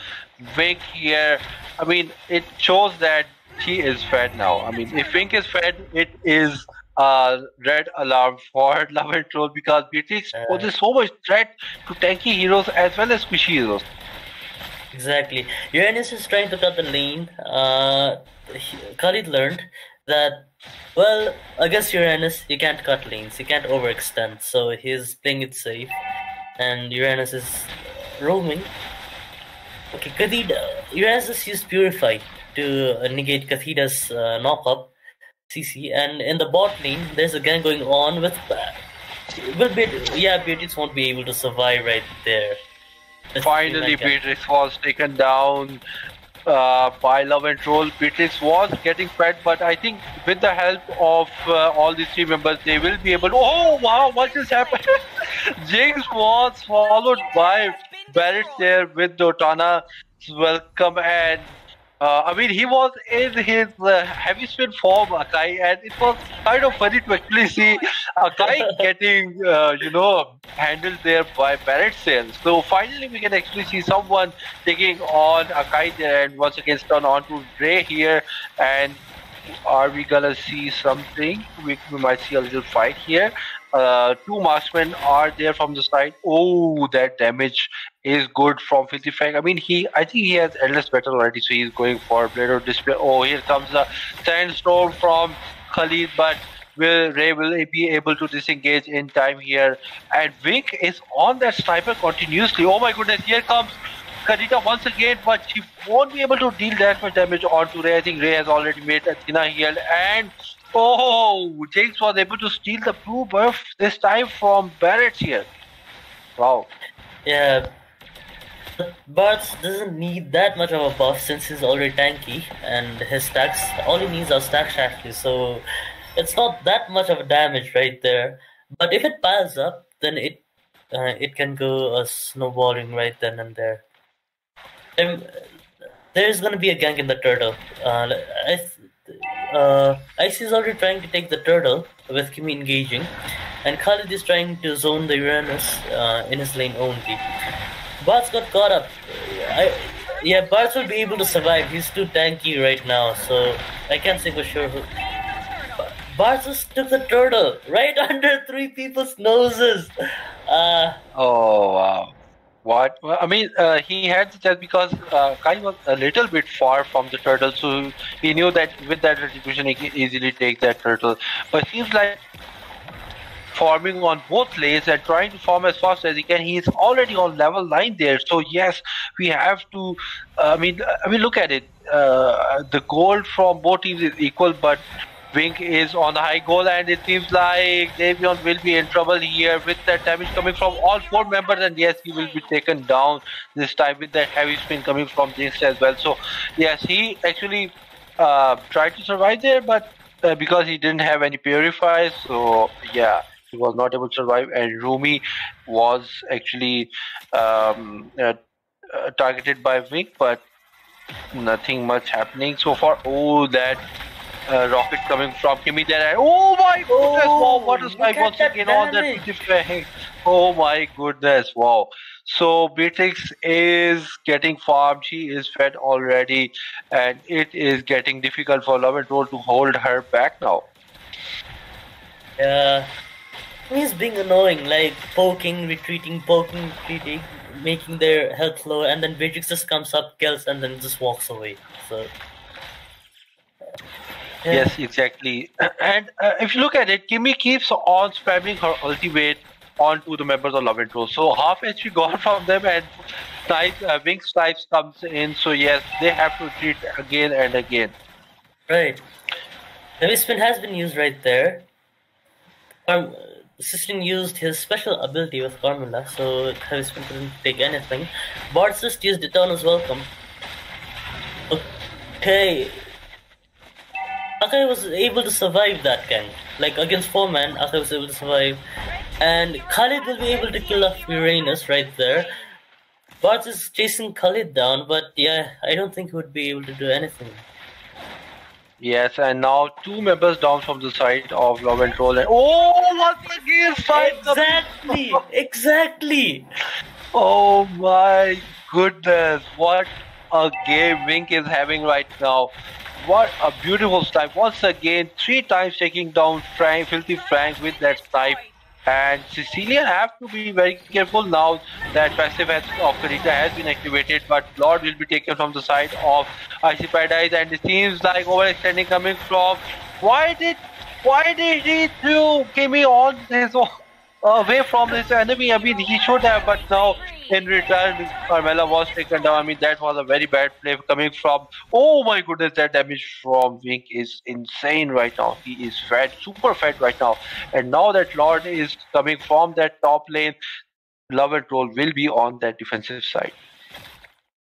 Vink here. I mean, it shows that he is fed now. I mean, if Vink is fed, it is a red alarm for Love and Troll, because Beatrix poses so much threat to tanky heroes as well as squishy heroes. Exactly. Uranus is trying to cut the lane. Khalid learned that, well, against Uranus, you can't cut lanes, you can't overextend, so he's playing it safe, and Uranus is roaming. Okay, Uranus has used Purify to negate Kathida's knock-up CC, and in the bot lane, there's a gang going on with... Beatrix won't be able to survive right there. Finally, Beatrix was taken down by Love and Troll. Beatrix was getting fed, but I think with the help of all these three members, they will be able to... Oh wow, what just happened? Jinx was followed by Barrett there with Dotana. Welcome, and I mean, he was in his heavy spin form, Akai, and it was kind of funny to actually see Akai getting, handled there by Barrett Sales. So finally, we can actually see someone taking on Akai there, and once again turn on to Ray here. And are we gonna see something? We might see a little fight here. Two marksmen are there from the side. Oh, that damage is good from Filthy Fang. I mean, I think he has endless battle already, so he's going for Blade of Display. Oh, here comes a sandstorm from Khalid, but Ray will be able to disengage in time here. And Vink is on that sniper continuously. Oh my goodness, here comes Kadita once again, but she won't be able to deal that much damage onto Ray. I think Ray has already made Athena heal, and oh, Jinx was able to steal the blue buff this time from Barrett here. Wow. Yeah, Bartz doesn't need that much of a buff since he's already tanky, and his stacks, all he needs are stack shackles, so it's not that much of a damage right there. But if it piles up, then it can go snowballing right then and there. There's gonna be a gank in the turtle. Ice is already trying to take the turtle with Kimi engaging, and Khalid is trying to zone the Uranus in his lane only. Bartz got caught up. Bartz will be able to survive. He's too tanky right now, so I can't say for sure. Bartz just took the turtle right under three people's noses. Oh wow. What? Well, I mean, he had the chance because Kai was a little bit far from the turtle, so he knew that with that retribution he can easily take that turtle. But it seems like forming on both lanes and trying to form as fast as he can. He's already on level 9 there, so yes, we have to. I mean, look at it. The gold from both teams is equal, but Vink is on the high goal, and it seems like Davion will be in trouble here with that damage coming from all 4 members, and yes, he will be taken down this time with that heavy spin coming from Jinx as well. So yes, he actually tried to survive there, but because he didn't have any purifiers, so yeah, he was not able to survive. And Rumi was actually targeted by Vink, but nothing much happening so far. Oh, that rocket coming from Kimi there, and oh my goodness, wow, what a snipe once again on that Fang. Oh my goodness, wow. So Beatrix is getting farmed, she is fed already, and it is getting difficult for Love and Troll to hold her back now. Yeah, he's being annoying, like poking, retreating, making their health low, and then Beatrix just comes up, kills, and then just walks away. So yeah. Yes, exactly. And if you look at it, Kimi keeps on spamming her ultimate onto the members of Love and Troll. So half HP gone from them, and Wink Snipes comes in. So yes, they have to retreat again and again. Right. Heavy spin has been used right there. Sistine used his special ability with Carmilla, so Heavy spin couldn't take anything. Bartz just used Eternal's Welcome. Okay. Akai was able to survive that gang. Like against 4 men, Akai was able to survive. And Khalid will be able to kill off Uranus right there. Bartz is chasing Khalid down, but yeah, I don't think he would be able to do anything. Yes, and now 2 members down from the side of Love and Troll. And once again, Exactly. Oh my goodness, what a game Wink is having right now. What a beautiful snipe. Once again, 3 times taking down Filthy Frank with that snipe. And Sicilian have to be very careful now that passive of Karita has been activated, but Lord will be taken from the side of Icy Paradise, and it seems like overextending coming from. Why did he throw Kimmy on his own? Away from his enemy. I mean, he should have, but now in return, Carmela was taken down. I mean, that was a very bad play coming from. Oh my goodness, that damage from Wink is insane right now. He is fed, super fed right now. And now that Lord is coming from that top lane, Love and Troll will be on that defensive side.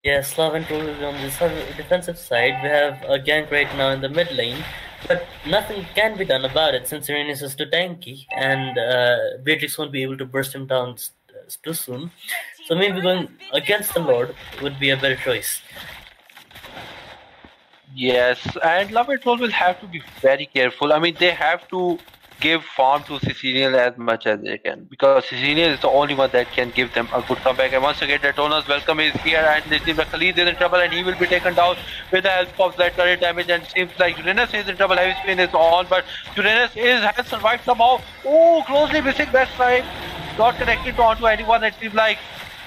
Yes, Love and Troll will be on the defensive side. We have a gank right now in the mid lane. But nothing can be done about it since Uranus is too tanky and Beatrix won't be able to burst him down too soon. So maybe going against the Lord would be a better choice. Yes, and Love and Troll will have to be very careful. I mean, they have to give farm to Sicilian as much as they can, because Sicilian is the only one that can give them a good comeback. And once again, Daytona's welcome is here, and it seems like Khalid is in trouble, and he will be taken down with the help of that current damage. And it seems like Uranus is in trouble. Heavy spin is on, but Uranus has survived somehow. Oh, closely missing backside, not connected onto anyone. It seems like.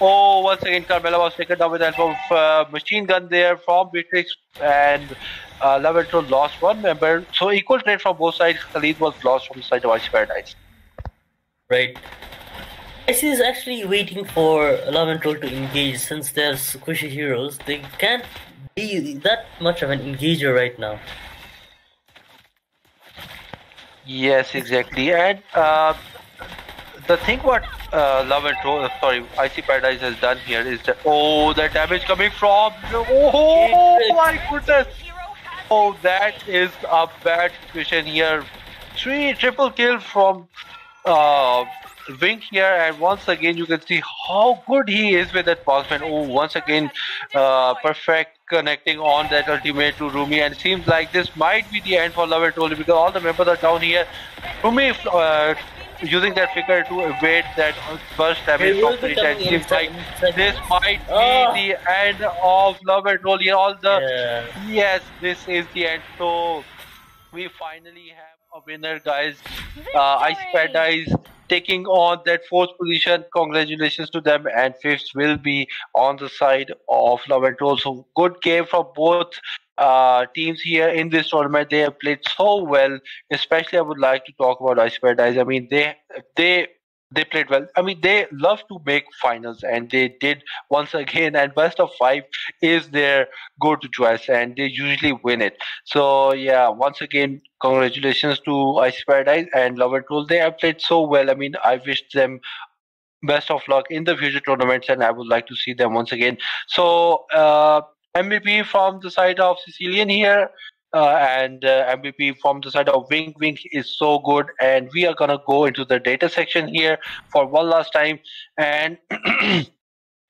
Oh, once again, Carmela was taken down with the help of machine gun there from Beatrix, and Love and Troll lost 1 member. So equal trade from both sides. Khalid was lost from the side of Ice Paradise. Right. Icy is actually waiting for Love and Troll to engage. Since they're squishy heroes, they can't be that much of an engager right now. Yes, exactly. And the thing what Love and Troll, Icy Paradise has done here is that, the damage coming from, my goodness, that is a bad situation here. 3 triple kill from Wink here, and once again you can see how good he is with that marksman. Once again, perfect connecting on that ultimate to Rumi, and it seems like this might be the end for Love and Troll because all the members are down here. Rumi using that figure to evade that burst damage from Karita. It seems like this might be the end of Love and Troll here. Yes, this is the end. So we finally have a winner, guys. Ice Paradise taking on that 4th position. Congratulations to them, and 5th will be on the side of Love and Troll. So good game from both teams here in this tournament. They have played so well. Especially, I would like to talk about Ice Paradise. I mean, they played well. I mean, they love to make finals, and they did once again. And best of 5 is their go-to choice, and they usually win it. So yeah, once again, congratulations to Ice Paradise and Love and Troll. They have played so well. I mean, I wish them best of luck in the future tournaments, and I would like to see them once again. So MVP from the side of Sicilian here. And MVP from the side of Wink. Wink is so good, and we are gonna go into the data section here for one last time, and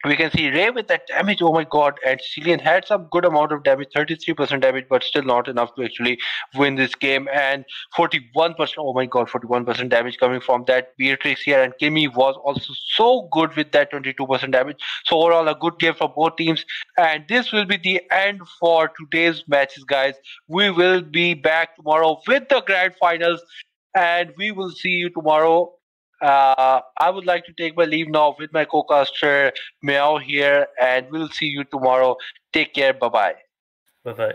we can see Ray with that damage. Oh my god! And Sicilian had some good amount of damage, 33% damage, but still not enough to actually win this game. And 41%. Oh my god, 41% damage coming from that Beatrix here. And Kimmy was also so good with that 22% damage. So overall, a good game for both teams. And this will be the end for today's matches, guys. We will be back tomorrow with the grand finals, and we will see you tomorrow. I would like to take my leave now with my co-caster Meow here, and we'll see you tomorrow. Take care. Bye-bye. Bye-bye.